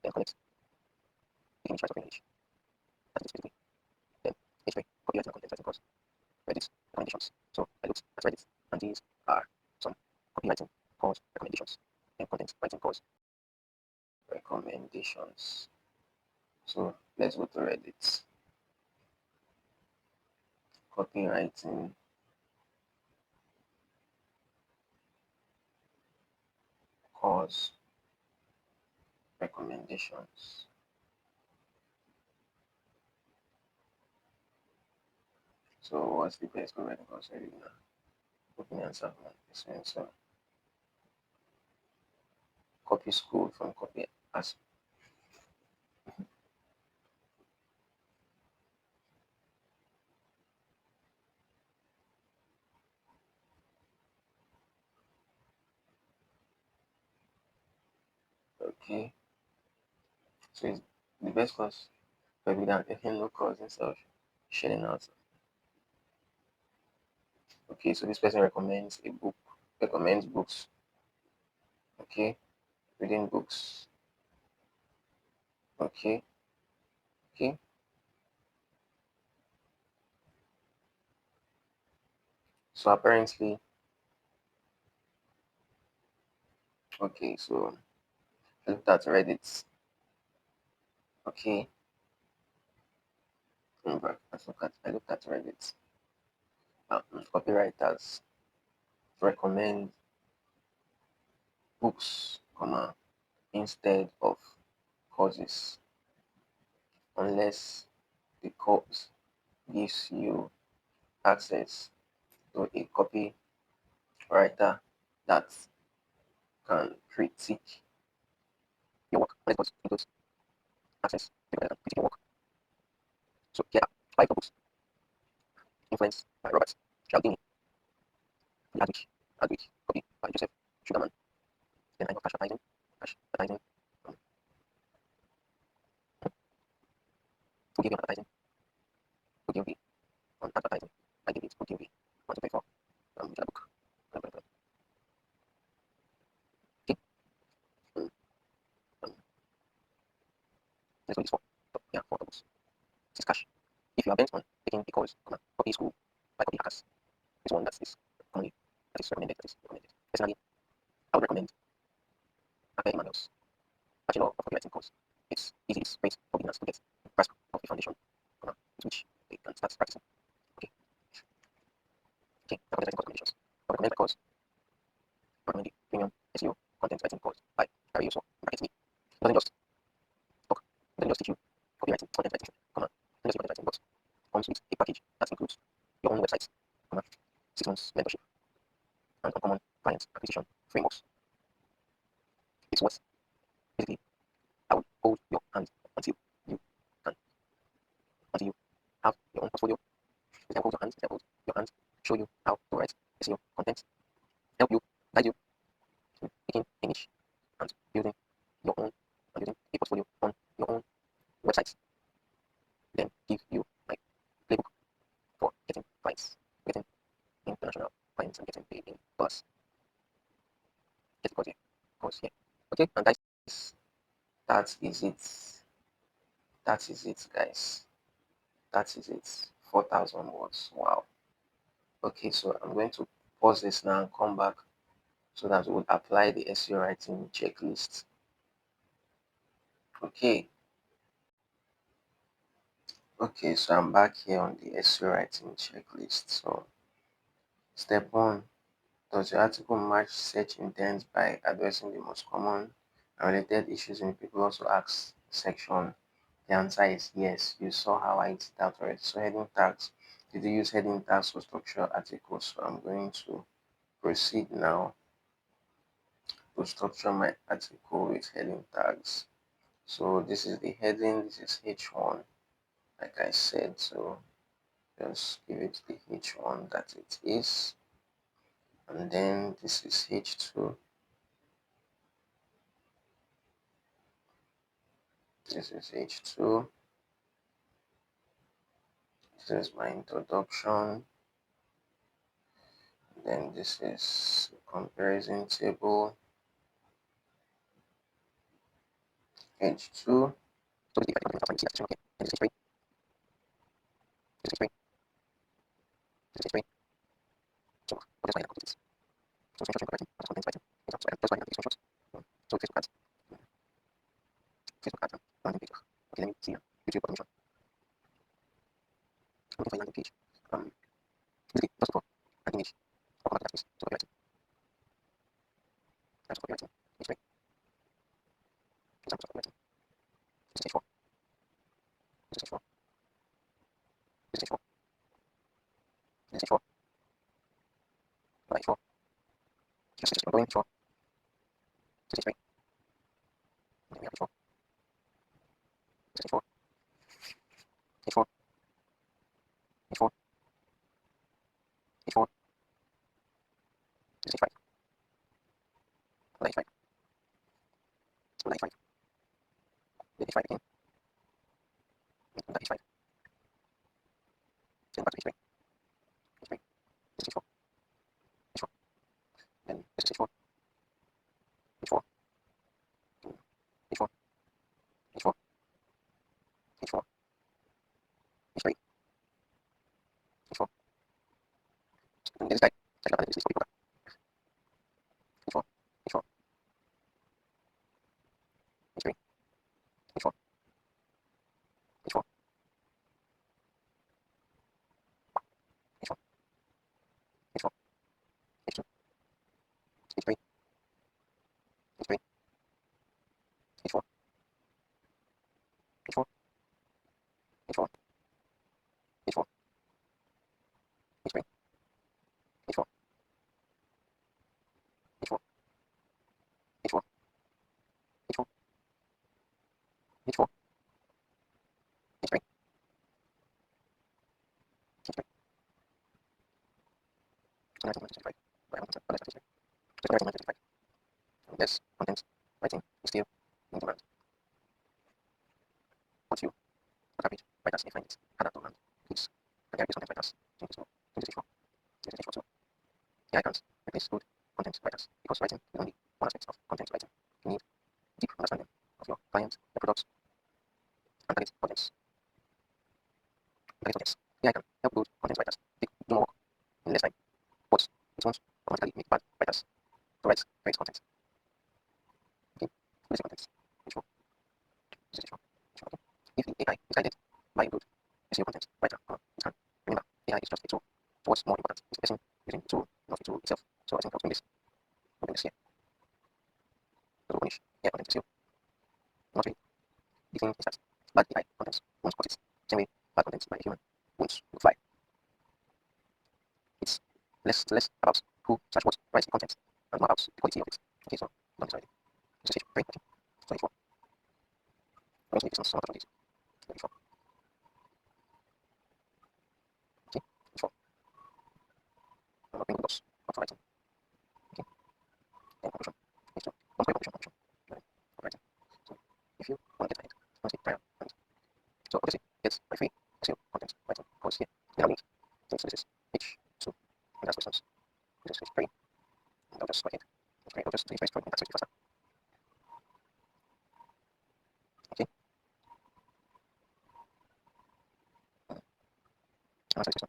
Then connect. Pick a niche, write for your niche. That's it basically. Then it's great. Copywriting and content writing course. Reddit recommendations. So I looked at Reddit, and these are some copywriting course recommendations and content writing course recommendations. So let's go to Reddit. Copywriting course recommendations. So what's the best copywriting course reading now? Open answer one experience. So copy school from copy as okay. So it's the best course for than a no course instead of shelling out. Okay, so this person recommends a book, recommends books. Okay, reading books. Okay, okay. So apparently, okay, so I looked at Reddit. Okay, I looked at Reddit. Copywriters recommend books, instead of courses, unless the course gives you access to a copywriter that can critique your work. When it includes access to people that can critique your work. So here are 5 books influenced by Robert Cialdini, The Adweek Copy by Joseph Sugarman, Then I got Cash Advertising, Who Gave You Advertising, Who Gave You on Advertising, I Give It, Who Gave You, 1, 2, 3, 4, which other book, okay, um, let's go this 4, yeah, 4 books, 6 Cash. If you are bent on taking a course, copy school by copy hackers, is one that is commonly, recommended. Personally, I would recommend Abe Emanuel's Bachelor of Copywriting course. It's easy, it's great for beginners to get a grasp of the foundation, with which they can start practicing. Okay, now content writing course recommendations. I recommend my course. I recommend the premium SEO content writing course by Tari Yousuo, brackets me. It doesn't just talk, it doesn't just teach you copywriting, content writing, it doesn't just content writing, but comes with a package that includes your own website, 6 months mentorship, and uncommon client acquisition frameworks. It's worth basically I will hold your hand until you can, until you have your own portfolio. I hold your hand, show you how to write SEO content, help you, guide you in picking a niche and building your own and building a portfolio on your own website. Then give you my playbook for getting clients, getting international clients and getting paid in dollars. Get the course here. Okay, and guys, that is it. That is it, guys. That is it. 4,000 words. Wow. Okay, so I'm going to pause this now and come back so that we will apply the SEO writing checklist. Okay. Okay, so I'm back here on the SEO writing checklist. So Step 1. Does your article match search intent by addressing the most common and related issues in people also ask section? The answer is yes. You saw how I did that already. So heading tags. Did you use heading tags for structure articles? So I'm going to proceed now to structure my article with heading tags. So this is the heading, this is H1, like I said. So just give it the H1 that it is. And then this is H2. This is H2. This is my introduction. Then this is comparison table. H2. Yes, content writing is still in demand. What you average writers may find it harder to land is career-based content writers. 2024. AI can't replace good content writers because writing is only one aspect of content writing. You need deep understanding of your client, your products, and target audience. AI can help good content writers do more work in less time, but it won't automatically make bad writers to write great content. Okay, basic content. Intro. Intro. If the AI is guided by a good SEO content writer, it can. Remember, AI is just a tool. So what's more important is the person using the tool, not the tool itself. So I think I'll open this here. The punish AI content SEO. Not really. The thing is that bad AI content won't cut it. Same way bad content by a human won't fly. It's less about who slash what writes the content and more about the quality of it. Okay, so don't decide. This is very important. 24. Also make some of these. 24. Okay, 24. I'm not bringing the box of writing. Okay, then conclusion. Next one. Don't play conclusion. Writing. So if you want to get ahead, don't take prior. And so obviously it's my free SEO content writing course here. Then I'll link. So this is H2. And that's questions. This is H3. And I'll just write it. Okay, I'll just finish my story and that's it faster. Okay. And that's it.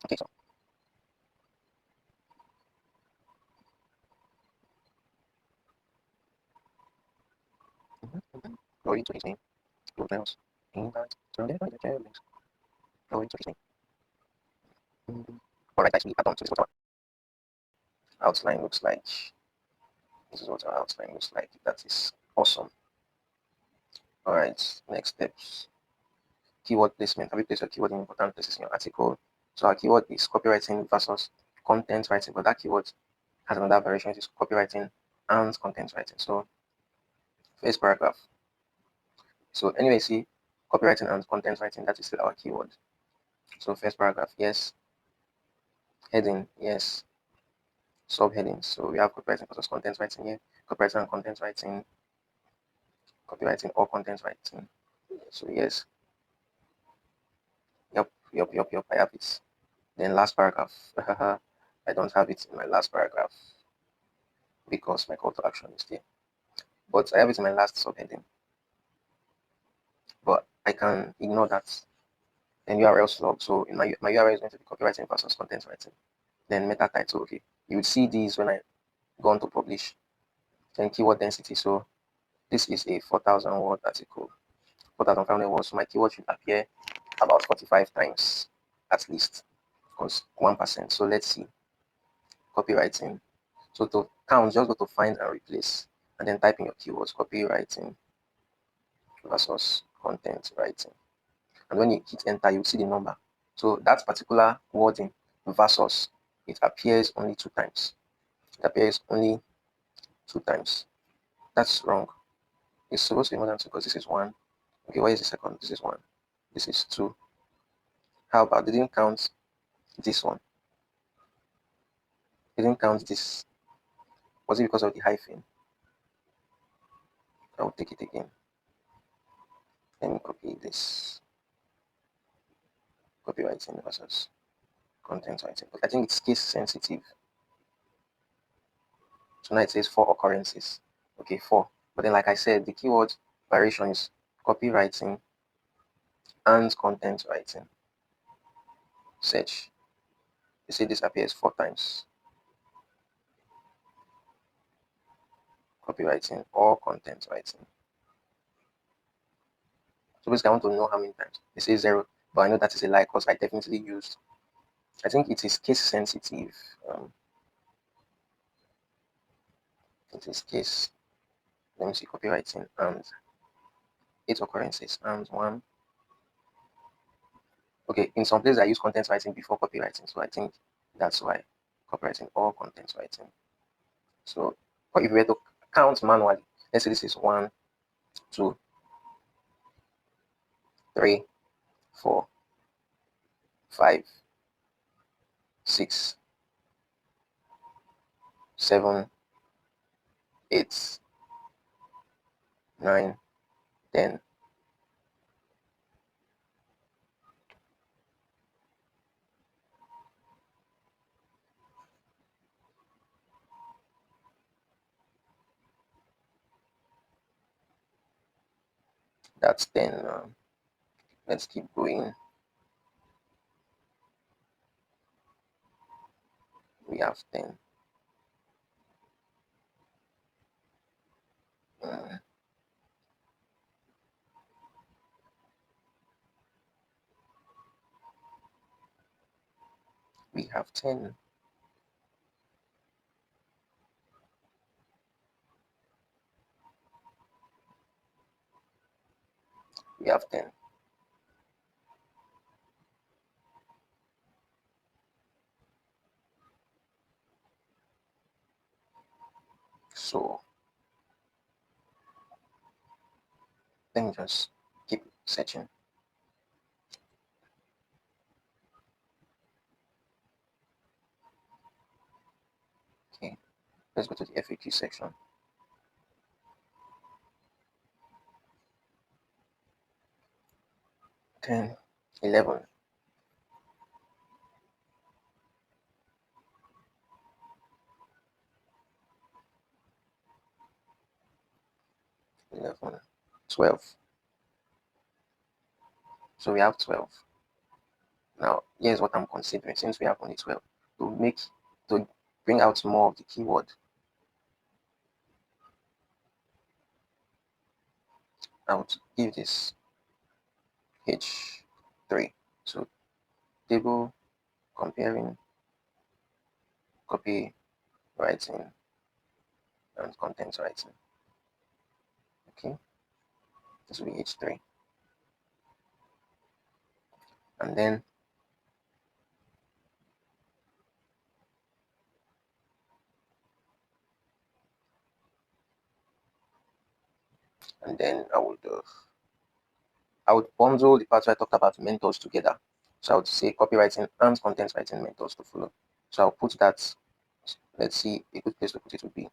Okay, so go into his name, hotels, invite, surrounded by the links, go into his name. Alright guys, we are done. So this is what our outline looks like. This is what our outline looks like. That is awesome. Alright, next steps. Keyword placement. Have you placed your keyword in important places in your article? So our keyword is copywriting versus content writing, but that keyword has another variation, which is copywriting and content writing. So first paragraph. So anyway, see, copywriting and content writing, that is still our keyword. So first paragraph, yes. Heading, yes. Subheadings. So we have copywriting versus content writing here. Copywriting and content writing. Copywriting or content writing. So yes. Yep. I have it. Then last paragraph. I don't have it in my last paragraph because my call to action is there. But I have it in my last subheading. But I can ignore that. Then URL slug. So in my URL is going to be copywriting versus content writing. Then meta title. Okay. You would see these when I go on to publish. Then keyword density. So this is a 4,000 word article. 4,500 words. So my keyword should appear about 45 times at least, because 1%. So let's see. Copywriting. So to count, just go to find and replace, and then type in your keywords. Copywriting versus content writing. And when you hit enter, you see the number. So that particular wording versus, it appears only 2 times. It appears only 2 times. That's wrong. It's supposed to be more than 2 because this is 1. Okay, where is the second? This is 1. This is 2. How about, they didn't count this one? They didn't count this. Was it because of the hyphen? I will take it again. Let me copy this. Copywriting versus content writing. But I think it's case sensitive. So now it says 4 occurrences. Okay, 4. But then, like I said, the keyword variation is copywriting and content writing. Search. You see this appears 4 times. Copywriting or content writing. So basically, I want to know how many times. They say 0, but I know that is a lie because I definitely used. I think it is case sensitive. It is case. Let me see, copywriting and 8 occurrences and 1. Okay, in some places I use content writing before copywriting, so I think that's why copywriting or content writing. So, if we were to count manually, let's say this is 1, 2, 3, 4, 5, 6, 7, 8, 9, 10. That's 10. Let's keep going. We have 10. We have 10. We have 10. So, let me just keep searching. Okay, let's go to the FAQ section. 10, 11. 11, 12. So we have 12. Now, here's what I'm considering since we have only 12. To bring out more of the keyword, I would give this H3. So table comparing copy writing and content writing. Okay, this will be H3. And then I would bundle the parts where I talked about mentors together. So I would say copywriting and content writing mentors to follow. So I'll put that. Let's see, a good place to put it would be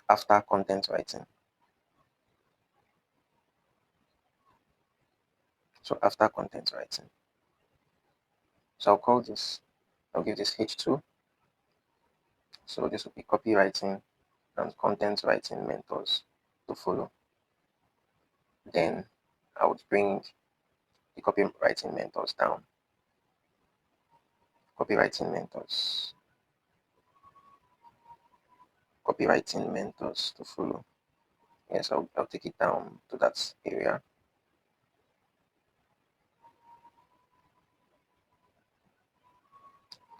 after content writing. So after content writing. So I'll give this H2. So this will be copywriting and content writing mentors to follow. Then I would bring the copywriting mentors down. Copywriting mentors. Copywriting mentors to follow. Yes, I'll take it down to that area.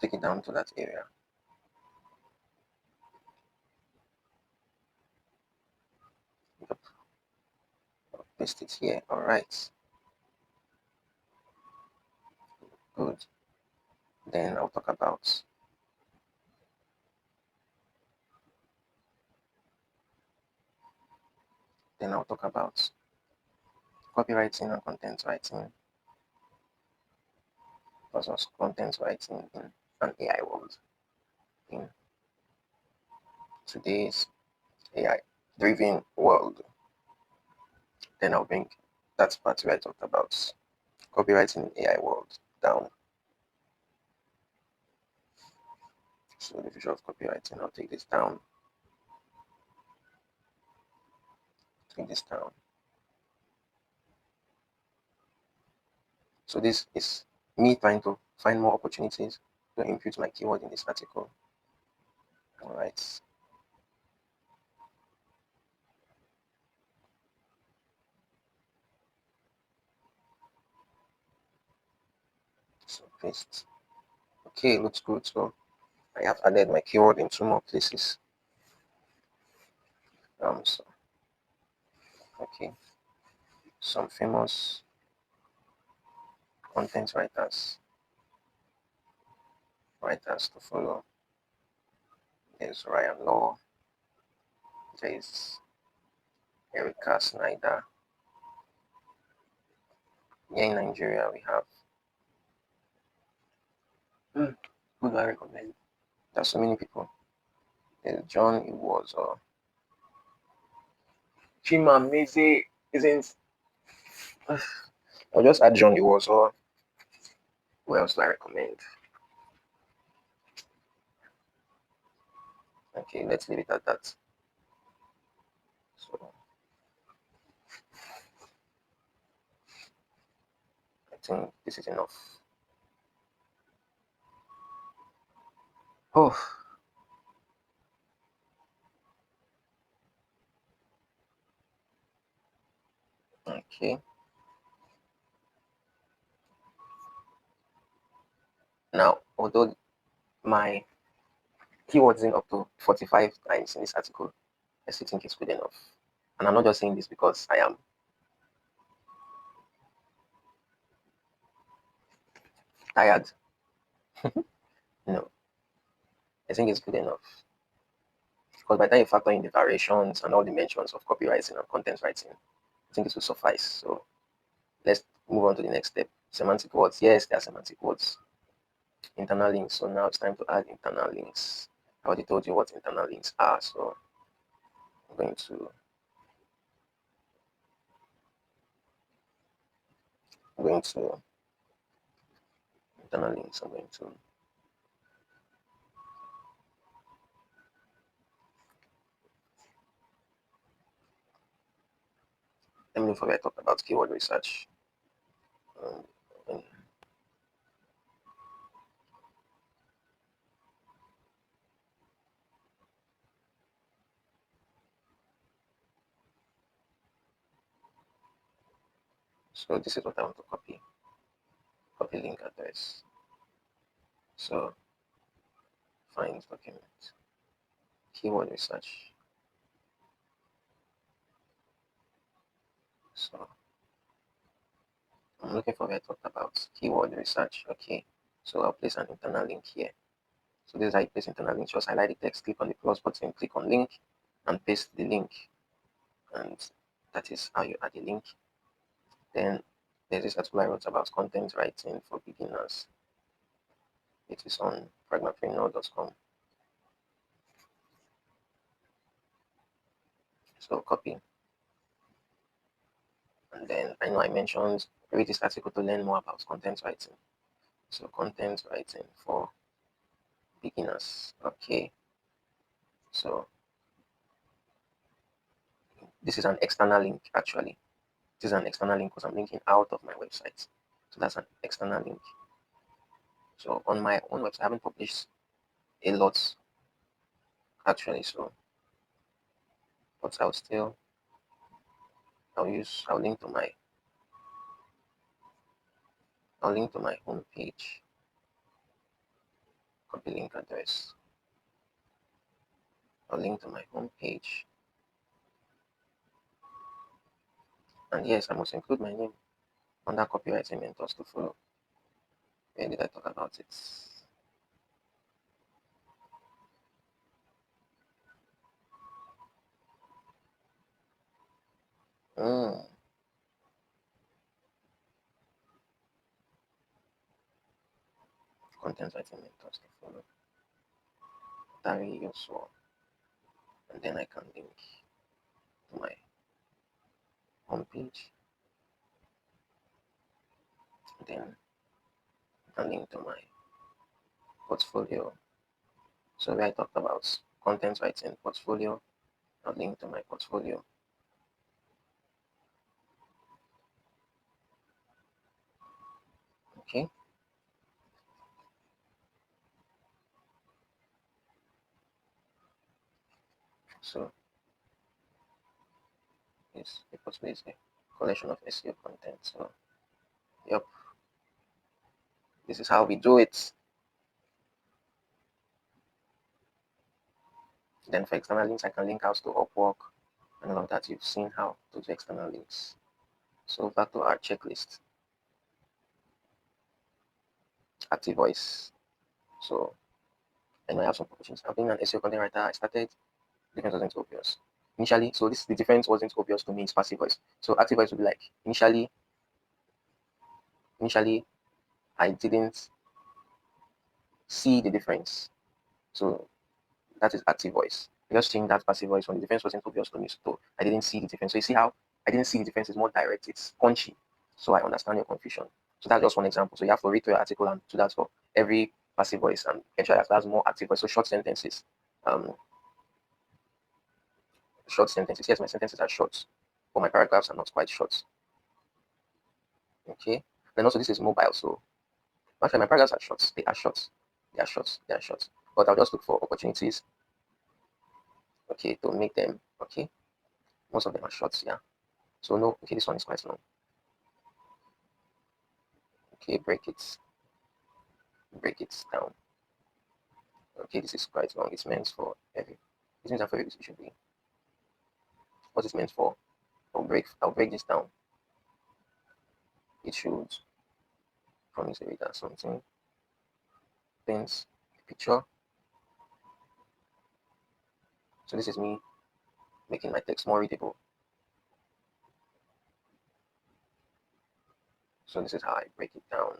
Take it down to that area. Yep. I'll paste it here. All right. Good. Then I'll talk about copywriting and content writing versus content writing in an AI world. In today's AI driven world, then I'll bring that part where I talked about copywriting in AI world down. So the future of copywriting, I'll take this down. Take this down. So this is me trying to find more opportunities to input my keyword in this article. All right. So paste. Okay, looks good. So I have added my keyword in 2 more places. So okay, some famous content writers to follow. There's Ryan Law. There's Erica Snyder. Here in Nigeria, we have. Who do I recommend? There's so many people. There's John Iwozo. Chimameze isn't. I'll just add John Iwozo. Who else do I recommend? Okay, let's leave it at that. So I think this is enough. Oh, okay. Now, although my keywords in up to 45 times in this article, I still think it's good enough. And I'm not just saying this because I am tired. No, I think it's good enough. Because by the time you factor in the variations and all the mentions of copywriting and content writing, I think it will suffice. So let's move on to the next step. Semantic words. Yes, there are semantic words. Internal links. So now it's time to add internal links. I already told you what internal links are. So I'm going to internal links. Let me look for where I talked about keyword research. Um, So this is what I want to copy. Copy link address. So find document. Keyword research. So I'm looking for where I talked about keyword research. Okay. So I'll place an internal link here. So this is how you place internal link. Just highlight the text, click on the plus button, click on link, and paste the link. And that is how you add a link. Then there's this article I wrote about content writing for beginners. It is on pragmapreneur.com. So copy. And then I know I mentioned read this article to learn more about content writing. So content writing for beginners. Okay. So this is an external link actually. This is an external link because I'm linking out of my website. So that's an external link. So on my own website, I haven't published a lot actually. So, but I'll link to my home page. Copy link address. I'll link to my home page. And yes, I must include my name under copywriting mentors to follow. Where did I talk about it? Content writing mentors to follow. Tari, Yousuo. And then I can link to my homepage. Then I can link to my portfolio. So where I talked about content writing portfolio, I'll link to my portfolio. Okay. So yes, the portfolio is a collection of SEO content. So yep, this is how we do it. Then for external links, I can link out to Upwork and all of that. You've seen how to do external links. So back to our checklist. Active voice. So I know I have some questions. I've been an SEO content writer. I started, the difference wasn't obvious. Initially, so the difference wasn't obvious to me. It's passive voice. So active voice would be like initially I didn't see the difference. So that is active voice. I just changed that passive voice when the difference wasn't obvious to me. So I didn't see the difference. So you see how I didn't see the difference is more direct, it's punchy. So I understand your confusion. So that's just one example. So you have to read through your article and do that for every passive voice and ensure that that's more active voice. So short sentences. Short sentences. Yes, my sentences are short, but my paragraphs are not quite short. Okay. Then also this is mobile. So actually my paragraphs are short. They are short. They are short. They are short. But I'll just look for opportunities, okay, to make them okay. Most of them are short, yeah. So no, okay, this one is quite long. Okay, break it down. Okay, this is quite long. It's meant for every. It means that for every should be what it's meant for. I'll break this down. It should promise the reader something. Paints a picture. So this is me making my text more readable. So this is how I break it down.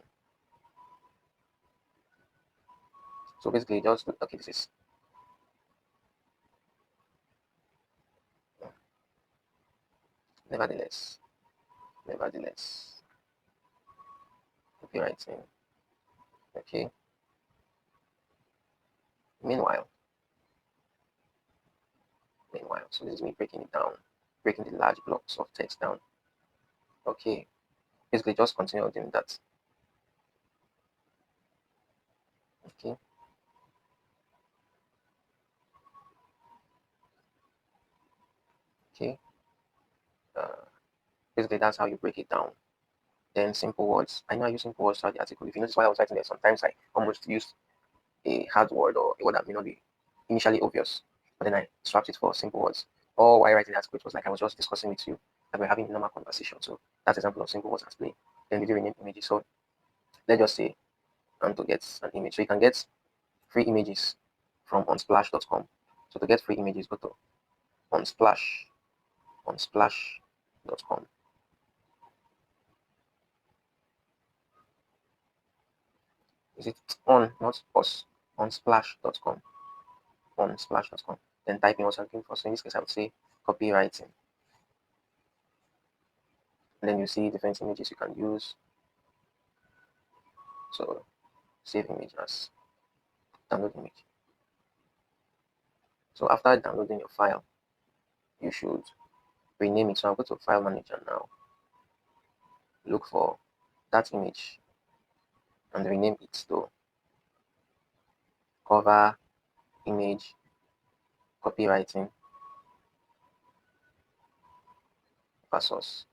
So basically, just okay. This is nevertheless, nevertheless, copywriting. Okay. Meanwhile, so this is me breaking it down, breaking the large blocks of text down. Okay. Basically, just continue doing that. Okay. Okay. Uh, Basically, that's how you break it down. Then simple words. I know I use simple words throughout the article. If you notice while I was writing there, sometimes I almost used a hard word or a word that may not be initially obvious, but then I swapped it for simple words. Or while writing the article, it was like I was just discussing with you, that we're having a normal conversation. So that's an example of simple words as play. Then we do rename images. So let's just say I want to get an image. So you can get free images from unsplash.com. So to get free images, go to unsplash.com. Is it on, not us, unsplash.com, unsplash.com. Then type in what I'm looking for. So in this case, I would say copywriting. And then you see different images you can use. So save image as download image. So after downloading your file, you should rename it. So I'll go to file manager now, look for that image and rename it to cover image copywriting versus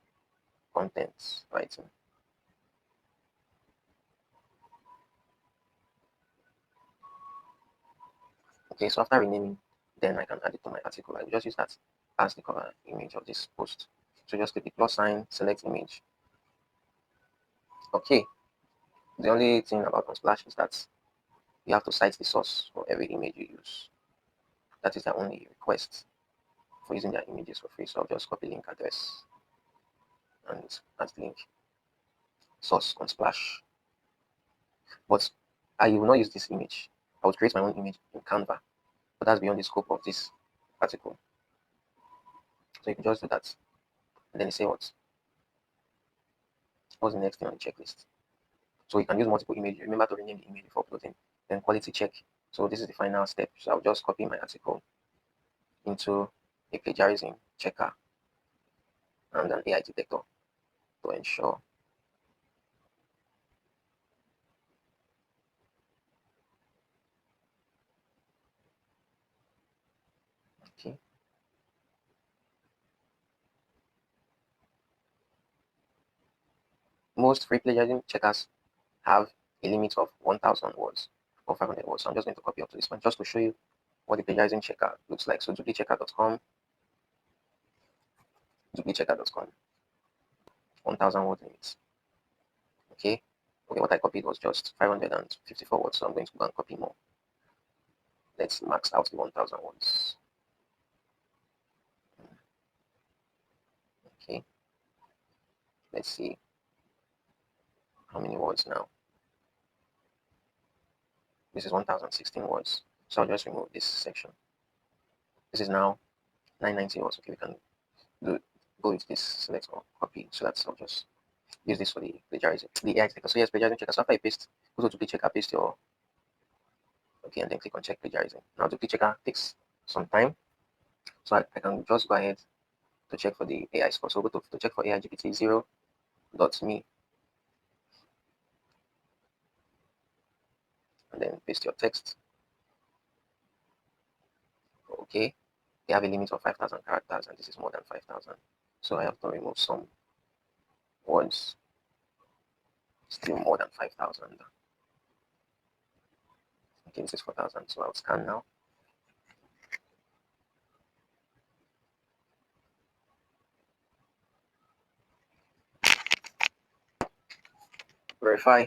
content writing. Okay, so after renaming, then I can add it to my article. I will just use that as the cover image of this post. So just click the plus sign, select image. Okay, the only thing about Unsplash is that you have to cite the source for every image you use. That is their only request for using their images for free. So I'll just copy link address and add link source Unsplash. But I will not use this image. I would create my own image in Canva, but that's beyond the scope of this article. So you can just do that. And then you say what's the next thing on the checklist. So you can use multiple images. Remember to rename the image before uploading. Then quality check. So this is the final step. So I'll just copy my article into a plagiarism checker and an AI detector to ensure. Okay. Most free plagiarism checkers have a limit of 1,000 words or 500 words. So I'm just going to copy up to this one just to show you what the plagiarism checker looks like. So duplicchecker.com, 1,000 word limits. Okay. Okay, what I copied was just 554 words, so I'm going to go and copy more. Let's max out the 1,000 words. Okay. Let's see how many words now. This is 1,016 words. So I'll just remove this section. This is now 990 words. Okay, we can go with this select or copy. So that's I'll just use this for the plagiarism. The AI checker. So yes, plagiarism checker. So after you paste, go to duplicate checker, paste your and then click on check plagiarism. Now duplicate checker takes some time. So I can just go ahead to check for the AI score. So go to check for AI GPT 0.me and then paste your text. Okay, they have a limit of 5,000 characters and this is more than 5,000. So I have to remove some words. Still more than 5,000. Okay, this is 4,000. So I'll scan now. Verify.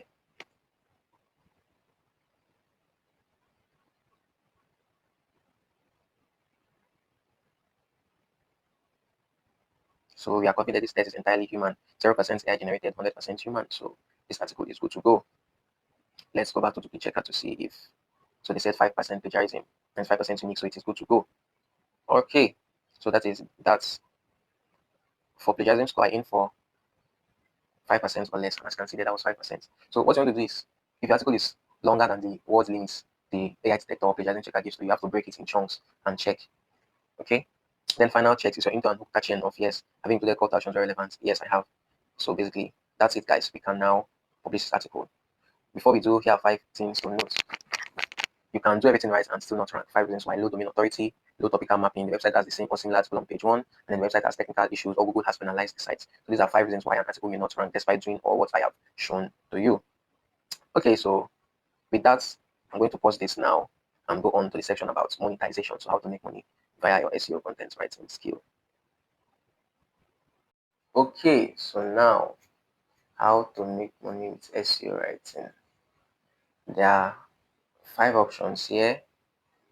So we are confident this test is entirely human. 0% AI generated, 100% human. So this article is good to go. Let's go back to duplicate checker to see if. So they said 5% plagiarism and 5% unique, so it is good to go. Okay, so that's for plagiarism score. I aim for 5% or less, and as you can see, that was 5%. So what you want to do is, if your article is longer than the word limits the AI detector or plagiarism checker gives you, you have to break it in chunks and check. Okay. Then final checks is your intro and hook catching of yes. Have you included call to actions relevant? Yes, I have. So basically, that's it, guys. We can now publish this article. Before we do, here are 5 things to note. You can do everything right and still not rank. 5 reasons why: low domain authority, low topical mapping, the website has the same or similar article on page one, and then the website has technical issues, or Google has penalized the site. So these are 5 reasons why an article may not rank despite doing all what I have shown to you. Okay, so with that, I'm going to pause this now and go on to the section about monetization, so how to make money via your SEO content writing skill. Okay, so now how to make money with SEO writing. There are 5 options here,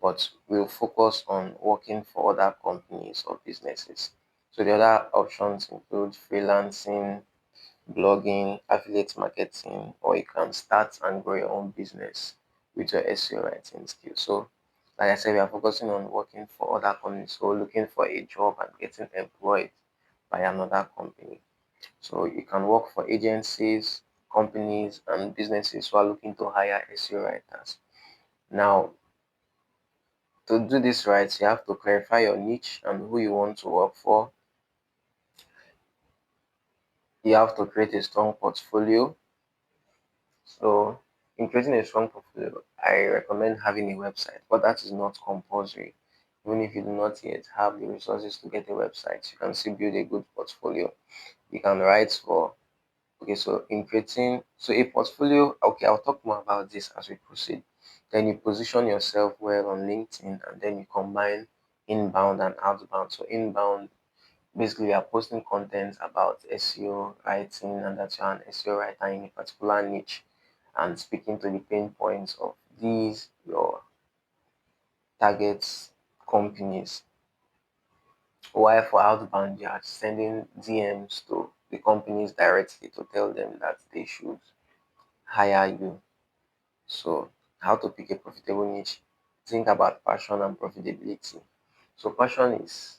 but we'll focus on working for other companies or businesses. So the other options include freelancing, blogging, affiliate marketing, or you can start and grow your own business with your SEO writing skills. So, like I said, we are focusing on working for other companies, so looking for a job and getting employed by another company. So you can work for agencies, companies, and businesses who are looking to hire SEO writers. Now, to do this right, you have to clarify your niche and who you want to work for. You have to create a strong portfolio. So, in creating a strong portfolio, I recommend having a website, but that is not compulsory. Even if you do not yet have the resources to get a website, you can still build a good portfolio. You can write for, okay, so in creating, so a portfolio, okay, I'll talk more about this as we proceed. Then you position yourself well on LinkedIn, and then you combine inbound and outbound. So inbound, basically, you are posting content about SEO writing and that you're an SEO writer in a particular niche and speaking to the pain points of these your target companies. While for outbound, you are sending DMs to the companies directly to tell them that they should hire you. So, how to pick a profitable niche? Think about passion and profitability. So, passion is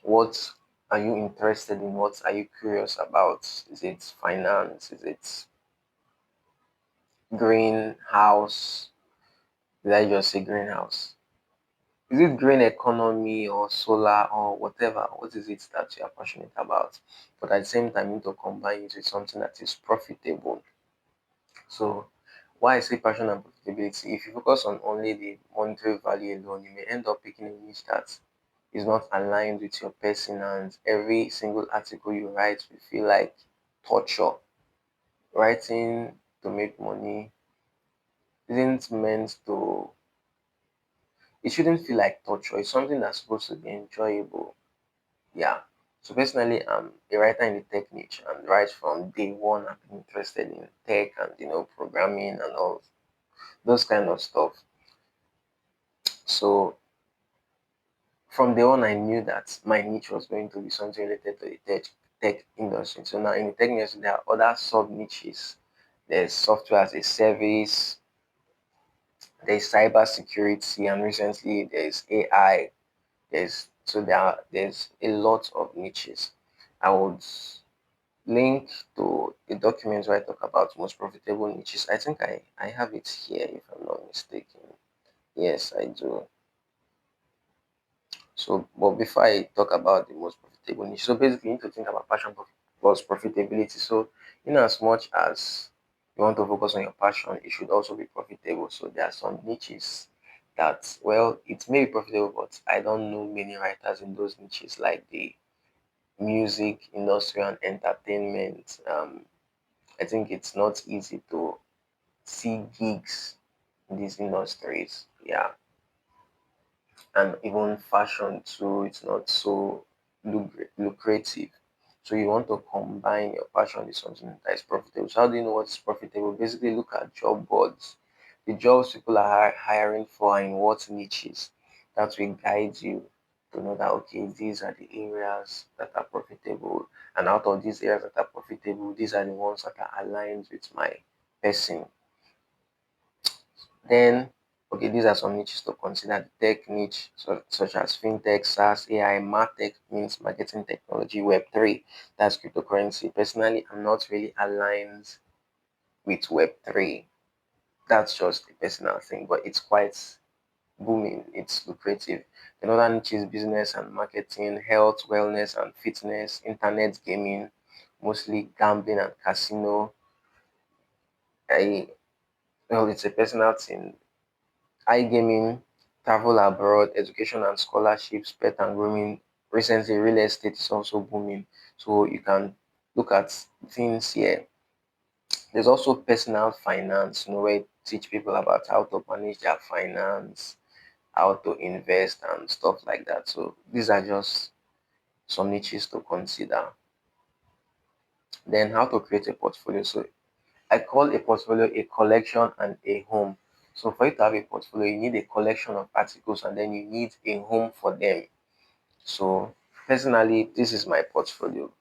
what are you interested in? What are you curious about? Is it finance? Is it greenhouse? Did I just say greenhouse? Is it green economy or solar or whatever? What is it that you are passionate about? But at the same time, you need to combine it with something that is profitable. So, why I say passion and profitability, if you focus on only the monetary value alone, you may end up picking a niche that is not aligned with your person, and every single article you write will feel like torture. Writing to make money isn't meant to, it shouldn't feel like torture. It's something that's supposed to be enjoyable. Yeah. So personally, I'm a writer in the tech niche, and right from day one, I've been interested in tech and programming and all those kind of stuff. So from day one, I knew that my niche was going to be something related to the tech industry. So now in the tech industry, there are other sub niches. There's software as a service, there's cyber security, and recently there's AI. There's a lot of niches. I would link to a document where I talk about most profitable niches. I think I have it here if I'm not mistaken. Yes, I do. So, but before I talk about the most profitable niche, so basically you need to think about passion plus profitability. So, as much as you want to focus on your passion, it should also be profitable. So there are some niches that, well, it may be profitable, but I don't know many writers in those niches, like the music industry and entertainment. I think it's not easy to see gigs in these industries. Yeah, and even fashion too, it's not so lucrative. So you want to combine your passion with something that is profitable. So how do you know what's profitable? Basically, look at job boards. The jobs people are hiring for are in what niches. That will guide you to know that, okay, these are the areas that are profitable, and out of these areas that are profitable, these are the ones that are aligned with my person. Then, okay, these are some niches to consider. The tech niche, such as fintech, SaaS, AI, MarTech means marketing technology, Web3, that's cryptocurrency. Personally, I'm not really aligned with Web3. That's just a personal thing, but it's quite booming, it's lucrative. Another niche is business and marketing, health, wellness and fitness, internet gaming, mostly gambling and casino. I, well, it's a personal thing. iGaming, travel abroad, education and scholarships, pet and grooming. Recently, real estate is also booming. So you can look at things here. There's also personal finance, where you teach people about how to manage their finance, how to invest and stuff like that. So these are just some niches to consider. Then how to create a portfolio. So I call a portfolio a collection and a home. So for you to have a portfolio, you need a collection of articles and then you need a home for them. So personally, this is my portfolio.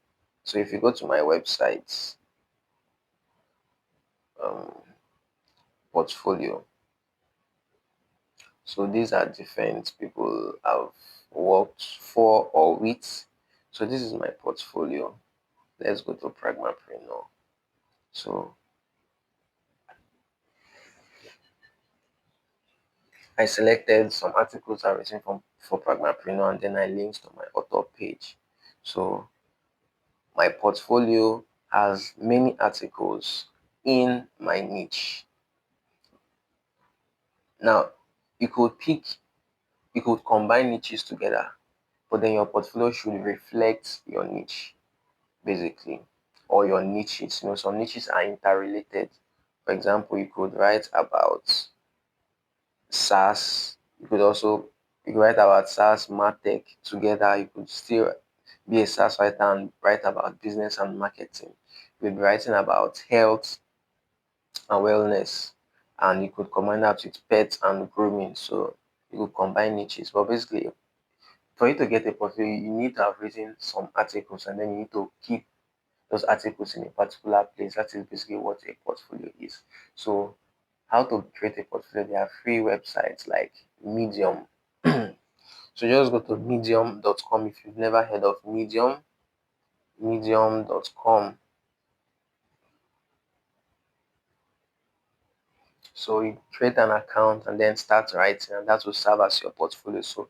So if you go to my website, um, portfolio, so these are different people I've worked for or with. So this is my portfolio. Let's go to Pragmapreneur. So I selected some articles I've written for Pragmapreneur and then I linked to my author page. So my portfolio has many articles in my niche. Now, you could pick, you could combine niches together, but then your portfolio should reflect your niche, basically, or your niches. Some niches are interrelated. For example, you could write about SaaS. You could write about SaaS, MarTech together. You could still be a SaaS writer and write about business and marketing. You could be writing about health and wellness, and you could combine that with pets and grooming. So you could combine niches. But basically, for you to get a portfolio, you need to have written some articles and then you need to keep those articles in a particular place. That is basically what a portfolio is. So how to create a portfolio? There are free websites like Medium. So just go to medium.com if you've never heard of Medium, medium.com. So you create an account and then start writing, and that will serve as your portfolio. So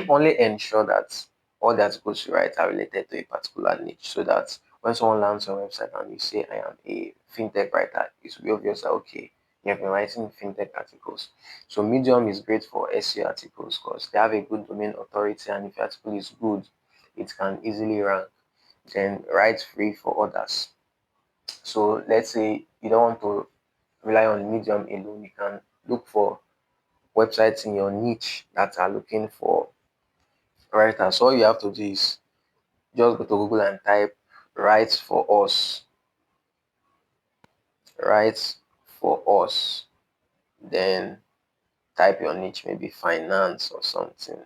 only ensure that all the articles you write are related to a particular niche so that when someone lands on your website and you say, I am a fintech writer, it will be obvious that, okay, you have been writing fintech articles. So Medium is great for SEO articles because they have a good domain authority, and if your article is good, it can easily rank. Then write free for others. So let's say you don't want to rely on Medium alone, you can look for websites in your niche that are looking for writers. So all you have to do is just go to Google and type write for us, write for us, then type your niche, maybe finance or something.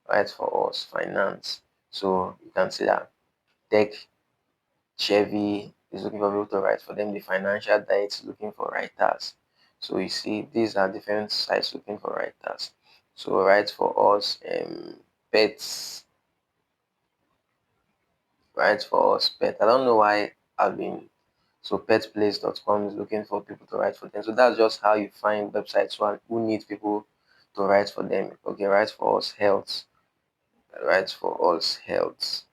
Write for us, finance. So you can see that tech Chevy is looking for people to write for them. The financial diet is looking for writers. So you see, these are different sites looking for writers. So write for us, pets, write for us, pet. I don't know why I've been so petplace.com is looking for people to write for them. So that's just how you find websites who need people to write for them. Okay, write for us health. Write for us health.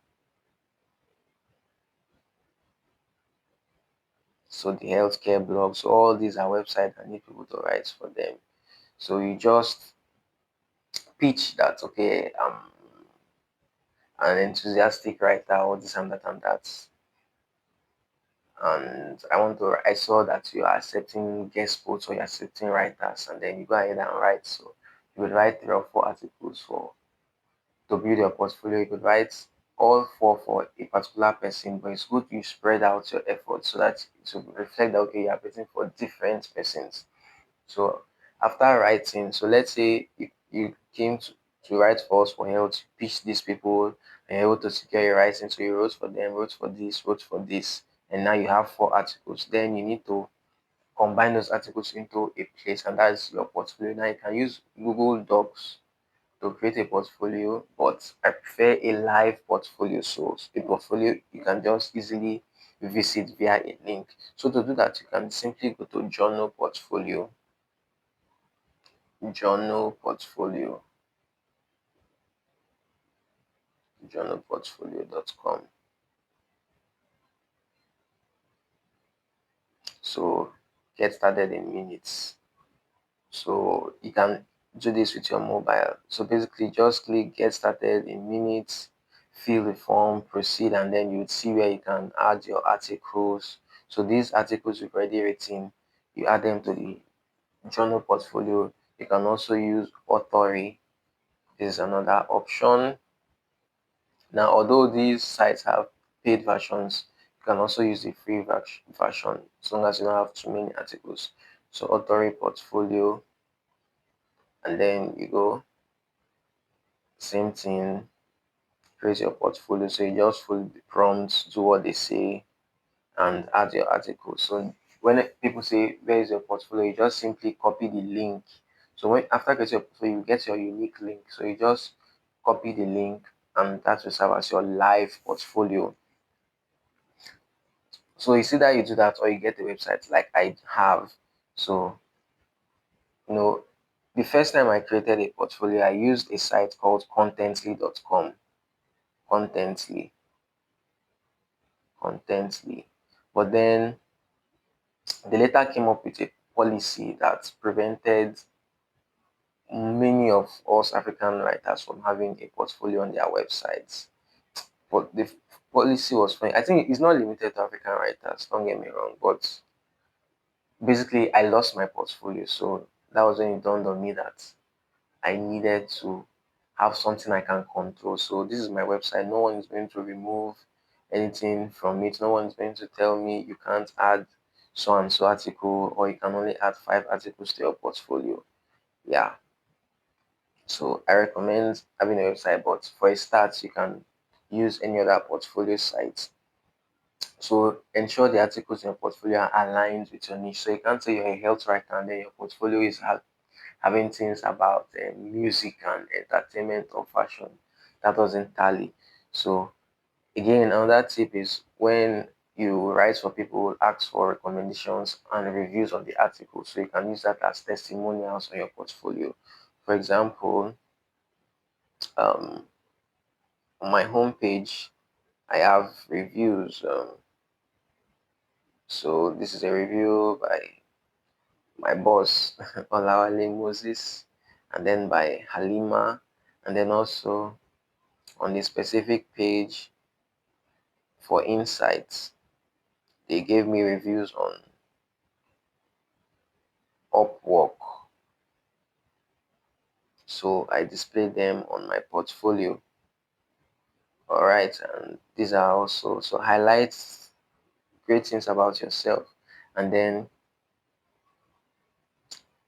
So the healthcare blogs, all these are websites that need people to write for them. So you just pitch that, okay, I'm an enthusiastic writer, or this and that and that. And I saw that you are accepting guest posts or you're accepting writers, and then you go ahead and write. So you would write 3 or 4 articles to build your portfolio. You could write all four for a particular person, but it's good you spread out your efforts so that it will reflect that, okay, you're writing for different persons. So after writing, so let's say you came to write for us for health, pitch these people, and you're able to secure your writing. So you wrote for them, wrote for this, and now you have 4 articles. Then you need to combine those articles into a place, and that's your portfolio. Now you can use Google Docs to create a portfolio, but I prefer a live portfolio. So a portfolio you can just easily visit via a link. So to do that, you can simply go to Journal Portfolio, journal portfolio, journalportfolio.com. So get started in minutes. So you can do this with your mobile. So basically, just click get started in minutes, fill the form, proceed, and then you would see where you can add your articles. So these articles you've already written, you add them to the journal portfolio. You can also use Authority. This is another option. Now, although these sites have paid versions, you can also use the free version as long as you don't have too many articles. So Authority portfolio, and then you go same thing, create your portfolio. So you just follow the prompts, do what they say, and add your article. So when people say where is your portfolio, you just simply copy the link. So when after getting your portfolio, you get your unique link. So you just copy the link, and that will serve as your live portfolio. So it's either you do that or you get a website like I have. So you know, the first time I created a portfolio, I used a site called contently.com. Contently, contently. But then they later came up with a policy that prevented many of us African writers from having a portfolio on their websites. But the policy was fine. I think it's not limited to African writers, don't get me wrong, but basically I lost my portfolio. So that was when it dawned on me that I needed to have something I can control. So this is my website. No one is going to remove anything from it. No one is going to tell me you can't add so and so article or you can only add 5 articles to your portfolio. Yeah. So I recommend having a website, but for a start, you can use any other portfolio site. So ensure the articles in your portfolio are aligned with your niche. So you can't say you're a health writer and then your portfolio is having things about music and entertainment or fashion. That doesn't tally. So again, another tip is when you write for people, ask for recommendations and reviews of the article. So you can use that as testimonials on your portfolio. For example, um, on my homepage, I have reviews. So this is a review by my boss, Olawale Moses, and then by Halima, and then also on the specific page for insights, they gave me reviews on Upwork. So I displayed them on my portfolio. All right, and these are also so highlights great things about yourself, and then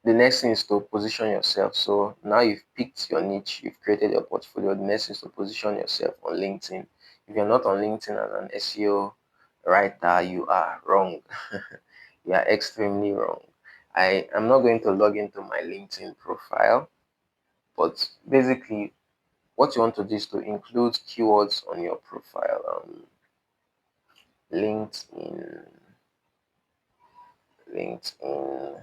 the next thing is to position yourself. So now you've picked your niche, you've created your portfolio. The next thing is to position yourself on LinkedIn. If you're not on LinkedIn as an SEO writer, you are wrong. You are extremely wrong. I am not going to log into my LinkedIn profile, but basically, what you want to do is to include keywords on your profile. LinkedIn, LinkedIn.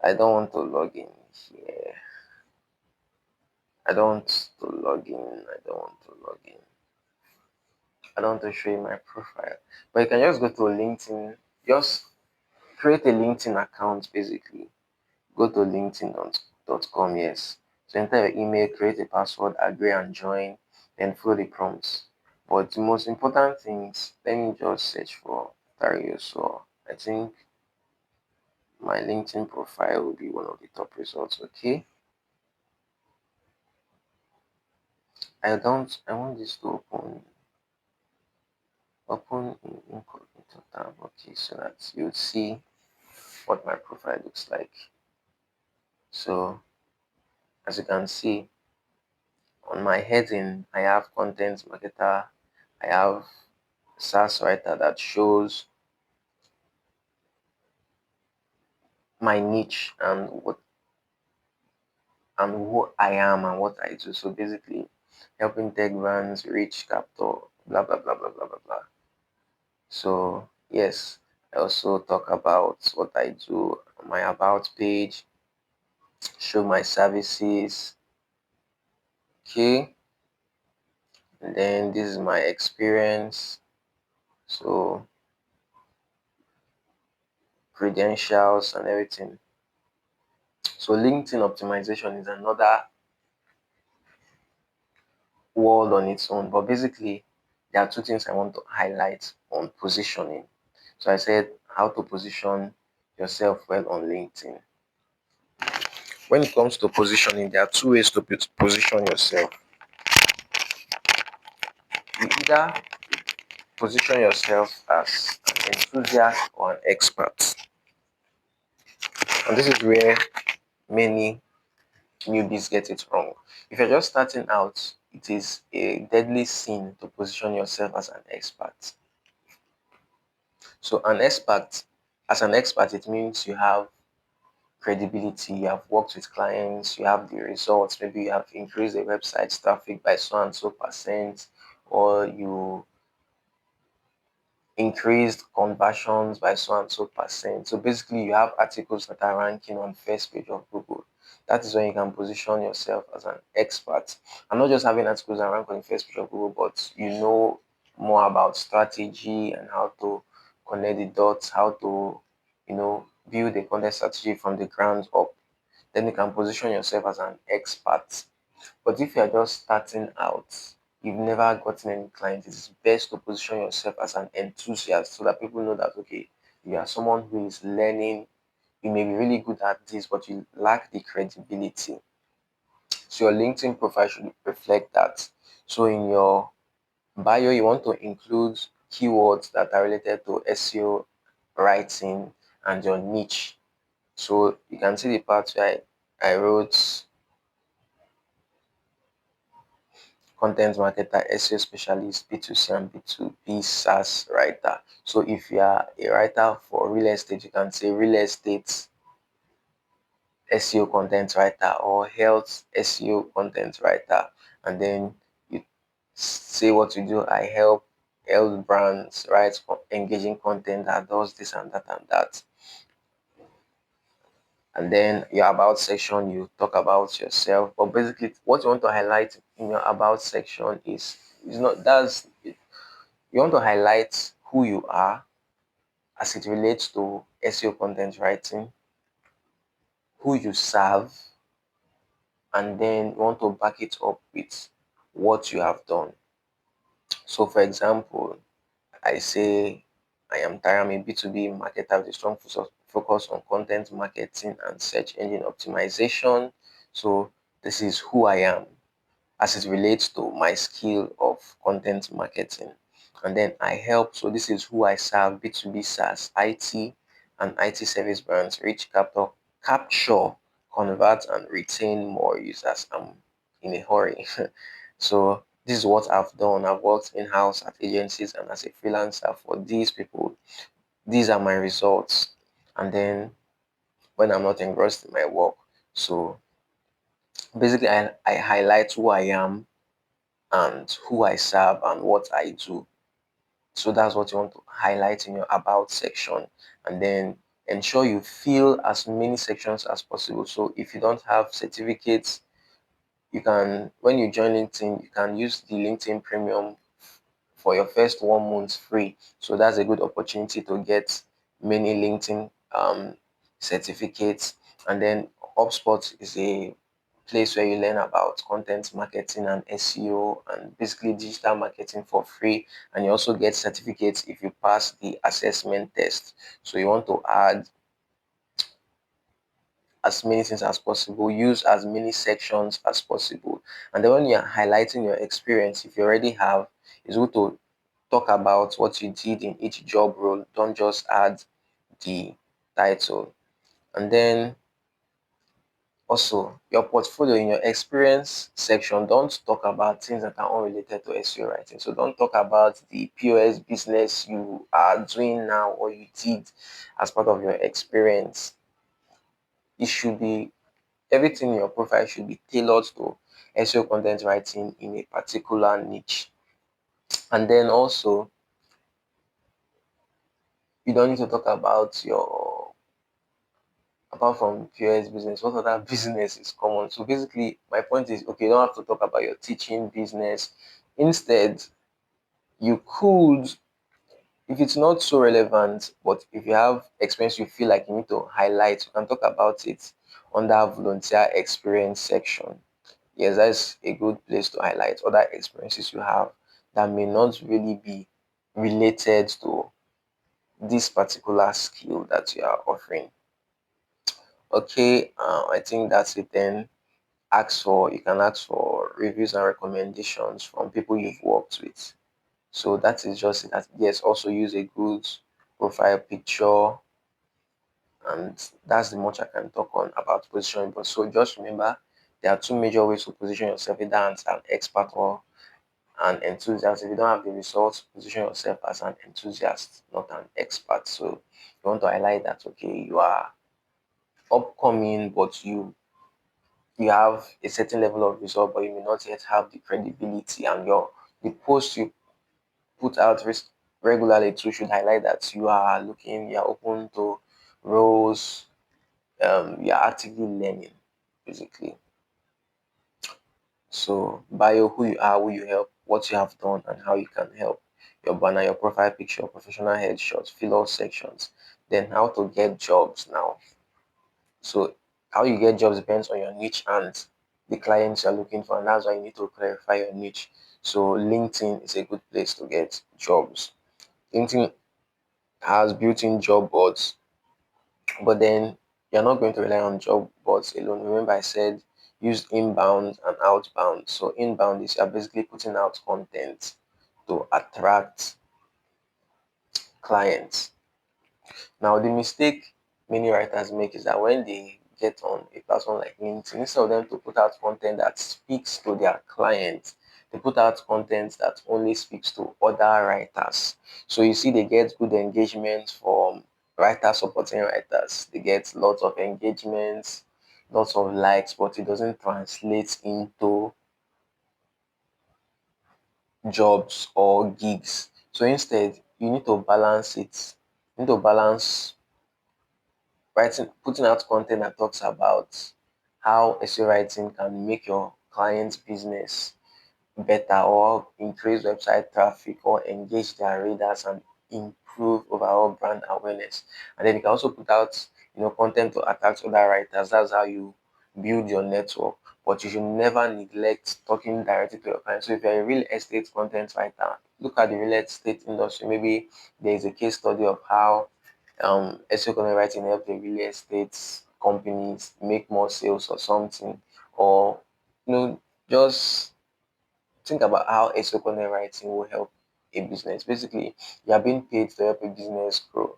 I don't want to log in here. I don't want to log in. I don't want to log in. I don't want to show you my profile. But you can just go to LinkedIn. Just create a LinkedIn account basically. Go to linkedin.com, yes. So enter your email, create a password, agree and join, then follow the prompts. But the most important things, let me just search for Tari Yousuo. I think my LinkedIn profile will be one of the top results, okay? I want this to open in incognito tab, okay, so that you see what my profile looks like. So as you can see on my heading, I have content marketer, I have SaaS writer that shows my niche and who I am and what I do. So basically helping tech brands reach capital, blah blah blah blah blah blah blah. So yes, I also talk about what I do, my about page, show my services, okay, and then this is my experience. So credentials and everything. So LinkedIn optimization is another world on its own. But basically, there are two things I want to highlight on positioning. So I said how to position yourself well on LinkedIn. When it comes to positioning, there are two ways to position yourself. You either position yourself as an enthusiast or an expert. And this is where many newbies get it wrong. If you're just starting out, it is a deadly sin to position yourself as an expert. So as an expert, it means you have credibility, you have worked with clients, you have the results, maybe you have increased the website's traffic by so and so percent, or you increased conversions by so and so percent. So basically, you have articles that are ranking on first page of Google. That is when you can position yourself as an expert. And not just having articles that rank on the first page of Google, but you know more about strategy and how to connect the dots, how to, build a content strategy from the ground up. Then you can position yourself as an expert. But if you're just starting out, you've never gotten any clients, it's best to position yourself as an enthusiast so that people know that, okay, you are someone who is learning. You may be really good at this, but you lack the credibility. So your LinkedIn profile should reflect that. So in your bio, you want to include keywords that are related to SEO writing and your niche. So you can see the part where I wrote content marketer, SEO specialist, B2C and B2B SaaS writer. So if you are a writer for real estate, you can say real estate SEO content writer or health SEO content writer. And then you say what you do. I help health brands write engaging content that does this and that and that. And then your about section, you talk about yourself. But basically, what you want to highlight in your about section is not that's you want to highlight who you are as it relates to SEO content writing, who you serve, and then you want to back it up with what you have done. So, for example, I say I am Tari, I'm a B2B marketer with a strong focus on content marketing and search engine optimization. So, this is who I am as it relates to my skill of content marketing. And then I help, so this is who I serve, B2B SaaS, IT, and IT service brands, reach, capture, convert, and retain more users. I'm in a hurry. So this is what I've done. I've worked in-house at agencies and as a freelancer for these people. These are my results. And then when I'm not engrossed in my work, so basically I highlight who I am and who I serve and what I do. So that's what you want to highlight in your about section. And then ensure you fill as many sections as possible. So if you don't have certificates, you can, when you join LinkedIn, you can use the LinkedIn Premium for your first 1 month free. So that's a good opportunity to get many LinkedIn certificates. And then HubSpot is a place where you learn about content marketing and SEO and basically digital marketing for free. And you also get certificates if you pass the assessment test. So you want to add as many things as possible, use as many sections as possible. And then when you're highlighting your experience, if you already have, it's good to talk about what you did in each job role. Don't just add the title. And then also your portfolio in your experience section, don't talk about things that are unrelated to SEO writing. So don't talk about the POS business you are doing now or you did as part of your experience. It should be everything in your profile should be tailored to SEO content writing in a particular niche. And then also, you don't need to talk about your, apart from POS business, what other business is common. So basically, my point is, okay, you don't have to talk about your teaching business. Instead, you could If it's not so relevant, but if you have experience you feel like you need to highlight, you can talk about it under volunteer experience section. Yes, that's a good place to highlight other experiences you have that may not really be related to this particular skill that you are offering. Okay, I think that's it then. You can ask for reviews and recommendations from people you've worked with. So that is just it. Yes, also use a good profile picture, and that's the much I can talk on about positioning. But so just remember, there are two major ways to position yourself, either as an expert or an enthusiast. If you don't have the results, position yourself as an enthusiast, not an expert. So you want to highlight that okay, you are upcoming, but you have a certain level of result, but you may not yet have the credibility, and your the post you put out regularly too should highlight that you are open to roles, you are actively learning, basically. So bio, who you are, who you help, what you have done, and how you can help. Your banner, your profile picture, professional headshots, fill out sections. Then how to get jobs now. So how you get jobs depends on your niche and the clients you're looking for, and that's why you need to clarify your niche. So LinkedIn is a good place to get jobs. LinkedIn has built-in job boards, but then you're not going to rely on job boards alone. Remember, I said use inbound and outbound. So inbound is you're basically putting out content to attract clients. Now, the mistake many writers make is that when they get on a platform like LinkedIn, instead of them to put out content that speaks to their clients, they put out content that only speaks to other writers. So you see, they get good engagement from writers supporting writers. They get lots of engagements, lots of likes, but it doesn't translate into jobs or gigs. So instead, you need to balance it. You need to balance putting out content that talks about how SEO writing can make your client's business better or increase website traffic or engage their readers and improve overall brand awareness. And then you can also put out content to attract other writers. That's how you build your network. But you should never neglect talking directly to your clients. So if you're a real estate content writer, look at the real estate industry. Maybe there is a case study of how SEO Content Writing help the real estate companies make more sales or something, or just think about how SEO Content Writing will help a business. Basically, you are being paid to help a business grow,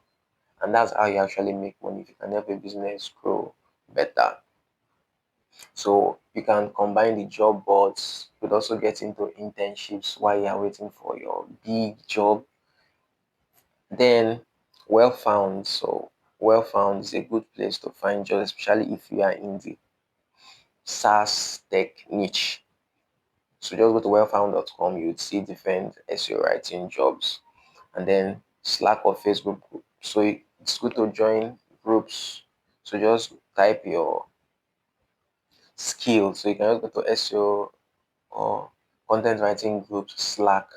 and that's how you actually make money. If you can help a business grow better, so you can combine the job boards. You could also get into internships while you are waiting for your big job. Then, well found. So, well found is a good place to find jobs, especially if you are in the SaaS tech niche. So, just go to wellfound.com, you would see different SEO writing jobs, and then Slack or Facebook group. So, it's good to join groups. So, just type your skill. So, you can just go to SEO or content writing groups, Slack.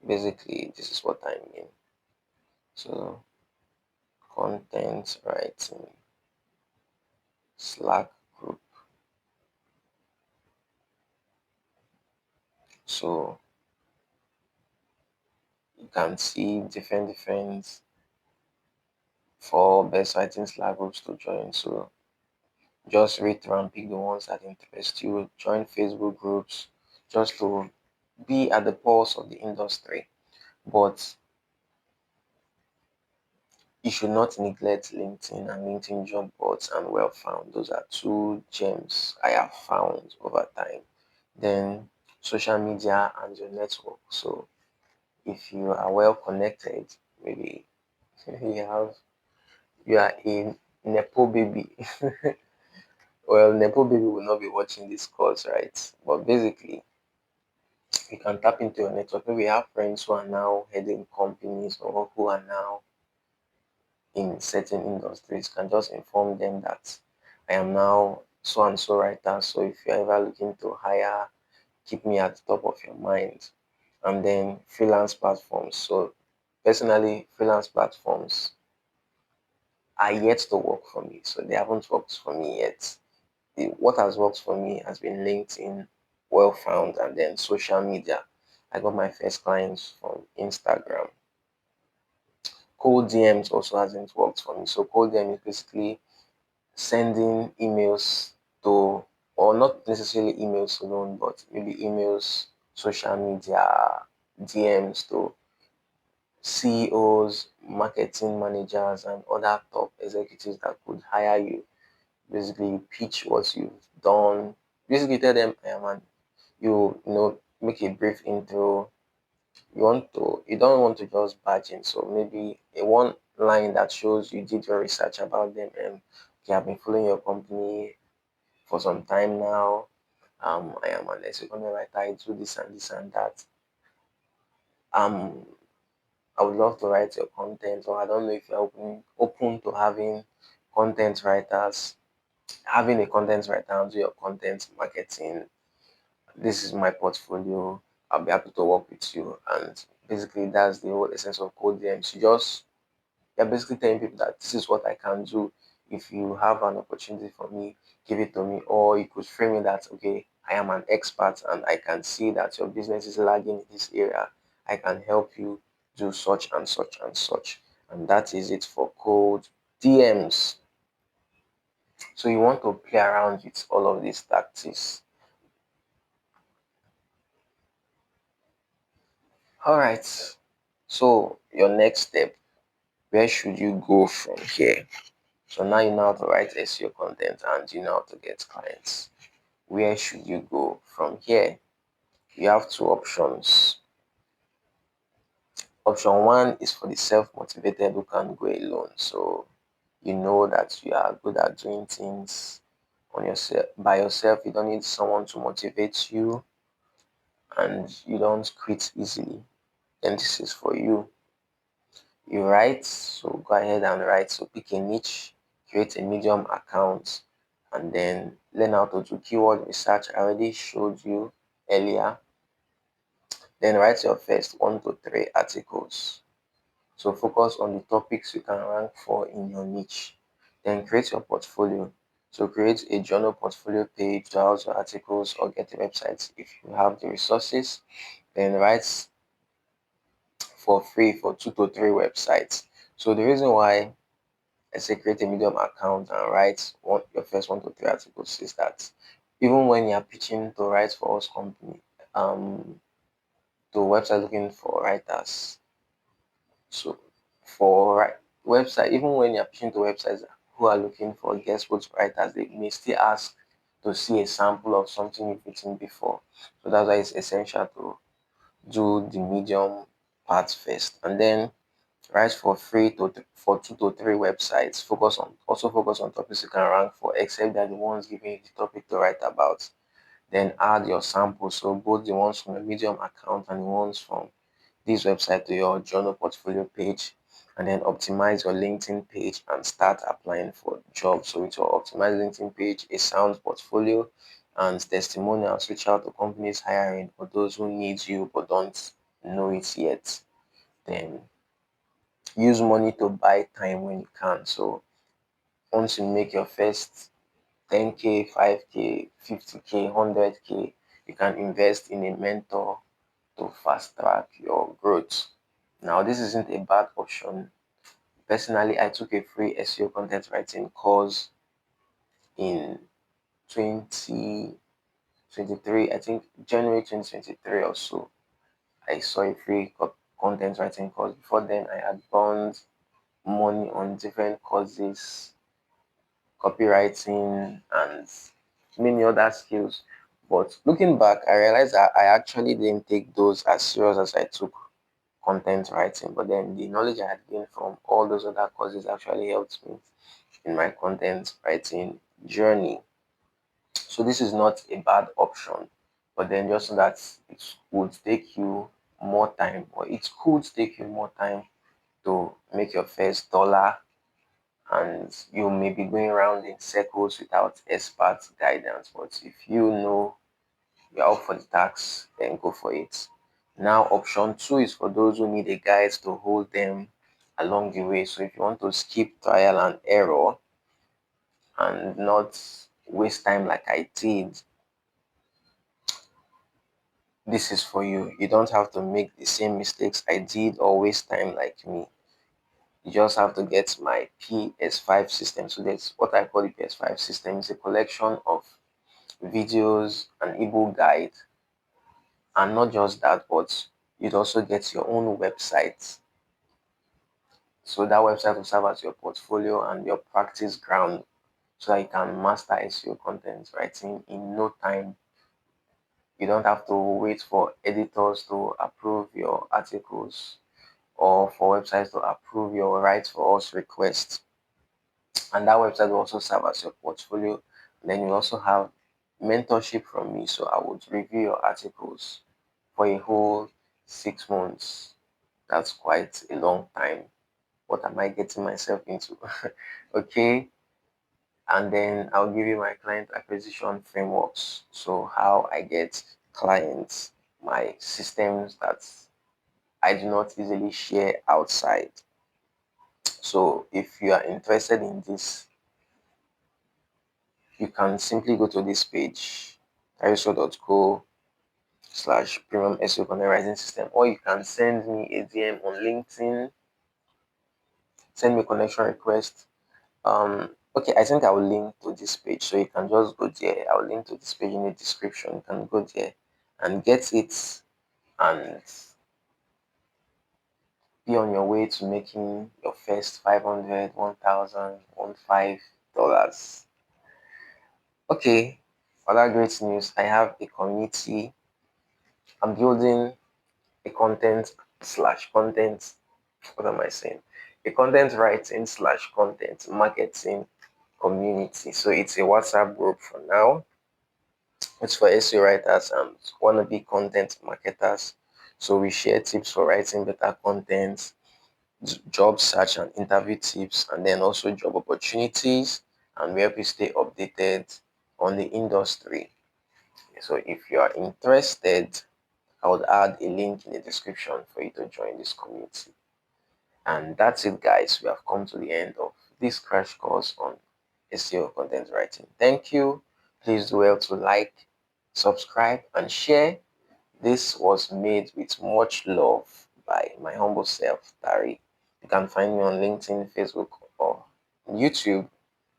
Basically, this is what I mean. So, content writing, Slack group. So you can see different for best writing Slack groups to join. So just read through and pick the ones that interest you. Join Facebook groups just to be at the pulse of the industry. But you should not neglect LinkedIn and LinkedIn job boards and well found. Those are two gems I have found over time. Then social media and your network. So if you are well connected, maybe you have you are a nepo baby. Well, nepo baby will not be watching this course, right? But basically, you can tap into your network. Maybe you have friends who are now heading companies or who are now in certain industries. You can just inform them that I am now so and so writer. So if you're ever looking to hire, keep me at the top of your mind. And then freelance platforms. So Personally, freelance platforms are yet to work for me, so they haven't worked for me yet. What has worked for me has been LinkedIn, well found, and then social media. I got my first clients from Instagram. Cold DMs also hasn't worked for me. So cold DM is basically sending emails to, or not necessarily emails alone, but maybe emails, social media, DMs to CEOs, marketing managers, and other top executives that could hire you. Basically, you pitch what you've done. Basically, tell them, man, make a brief intro. You don't want to just barge in. So maybe a one line that shows you did your research about them and you have been following your company for some time now. I am an SEO content writer. I do this and this and that. Um, I would love to write your content, or I don't know if you're open to content writers, having a content writer and do your content marketing. This is my portfolio. I'll be happy to work with you. And basically, that's the whole essence of Code DMs. You're basically telling people that this is what I can do. If you have an opportunity for me, give it to me. Or you could frame it that, okay, I am an expert and I can see that your business is lagging in this area. I can help you do such and such and such. And that is it for cold DMs. So you want to play around with all of these tactics. All right. So your next step, where should you go from here? So now you know how to write SEO content and you know how to get clients. Where should you go from here? You have two options. Option one is for the self-motivated who can go alone. So you know that you are good at doing things on yourself by yourself. You don't need someone to motivate you and you don't quit easily. Then this is for you. You write, so go ahead and write. So pick a niche, create a Medium account, and then learn how to do keyword research. I already showed you earlier. Then write your first 1 to 3 articles. So focus on the topics you can rank for in your niche. Then create your portfolio. So create a journal portfolio page to house your articles or get a website if you have the resources. Then write for free for 2 to 3 websites. So the reason why I say create a Medium account and write your first 1 to 3 articles is that even when you're pitching to write for us company, to website looking for writers, so for website, even when you're pitching to websites who are looking for guest post writers, they may still ask to see a sample of something you've written before. So that's why it's essential to do the Medium part first, and then write for free for 2 to 3 websites. Focus on topics you can rank for, except they're the ones giving you the topic to write about. Then add your samples, so both the ones from the Medium account and the ones from this website to your journal portfolio page, and then optimize your LinkedIn page and start applying for jobs. So with your optimized LinkedIn page, a sound portfolio, and testimonials, reach out to companies hiring for those who need you but don't know it yet. Then use money to buy time when you can. So once you make your first 10K, 5K, 50K, 100K, you can invest in a mentor to fast track your growth. Now, this isn't a bad option. Personally, I took a free SEO content writing course in 2023, I think January 2023 or so. I saw a free content writing course. Before then, I had burned money on different courses, copywriting, and many other skills. But looking back, I realized that I actually didn't take those as serious as I took content writing. But then the knowledge I had gained from all those other courses actually helped me in my content writing journey. So this is not a bad option, but then just so that it would take you more time, or it could take you more time to make your first dollar, and you may be going around in circles without expert guidance. But if you know you're up for the tax, then go for it. Now, option two is for those who need a guide to hold them along the way. So if you want to skip trial and error and not waste time like I did, this is for you. You don't have to make the same mistakes I did or waste time like me. You just have to get my PS5 system. So that's what I call the PS5 system. It's a collection of videos and ebook guide, and not just that, but you'd also get your own website. So that website will serve as your portfolio and your practice ground so that you can master SEO content writing in no time. You don't have to wait for editors to approve your articles or for websites to approve your write for us request. And that website will also serve as your portfolio. Then you also have mentorship from me. So I would review your articles for a whole 6 months. That's quite a long time. What am I getting myself into? Okay. And then I'll give you my client acquisition frameworks. So how I get clients, my systems that I do not easily share outside. So if you are interested in this, you can simply go to this page, Yousuo.co/premium SEO content writing system, or you can send me a DM on LinkedIn, send me a connection request. Okay, I think I will link to this page, so you can just go there. I'll link to this page in the description. You can go there and get it and be on your way to making your first 500, 1,000, $1,500. Okay, other great news. I have a community. I'm building a content. What am I saying? A content writing slash content marketing community. So it's a WhatsApp group for now. It's for SEO writers and wannabe content marketers. So we share tips for writing better content, job search and interview tips, and then also job opportunities. And we help you stay updated on the industry. So if you are interested, I would add a link in the description for you to join this community. And that's it, guys. We have come to the end of this crash course on SEO content writing. Thank you. Please do well to like, subscribe, and share. This was made with much love by my humble self, Tari. You can find me on LinkedIn, Facebook, or YouTube,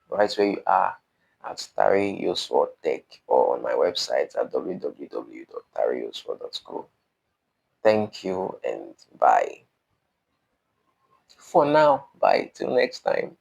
right where you are, at Tari Yousuo Tech, or on my website at www.tariyousuo.co. Thank you and bye. For now, bye till next time.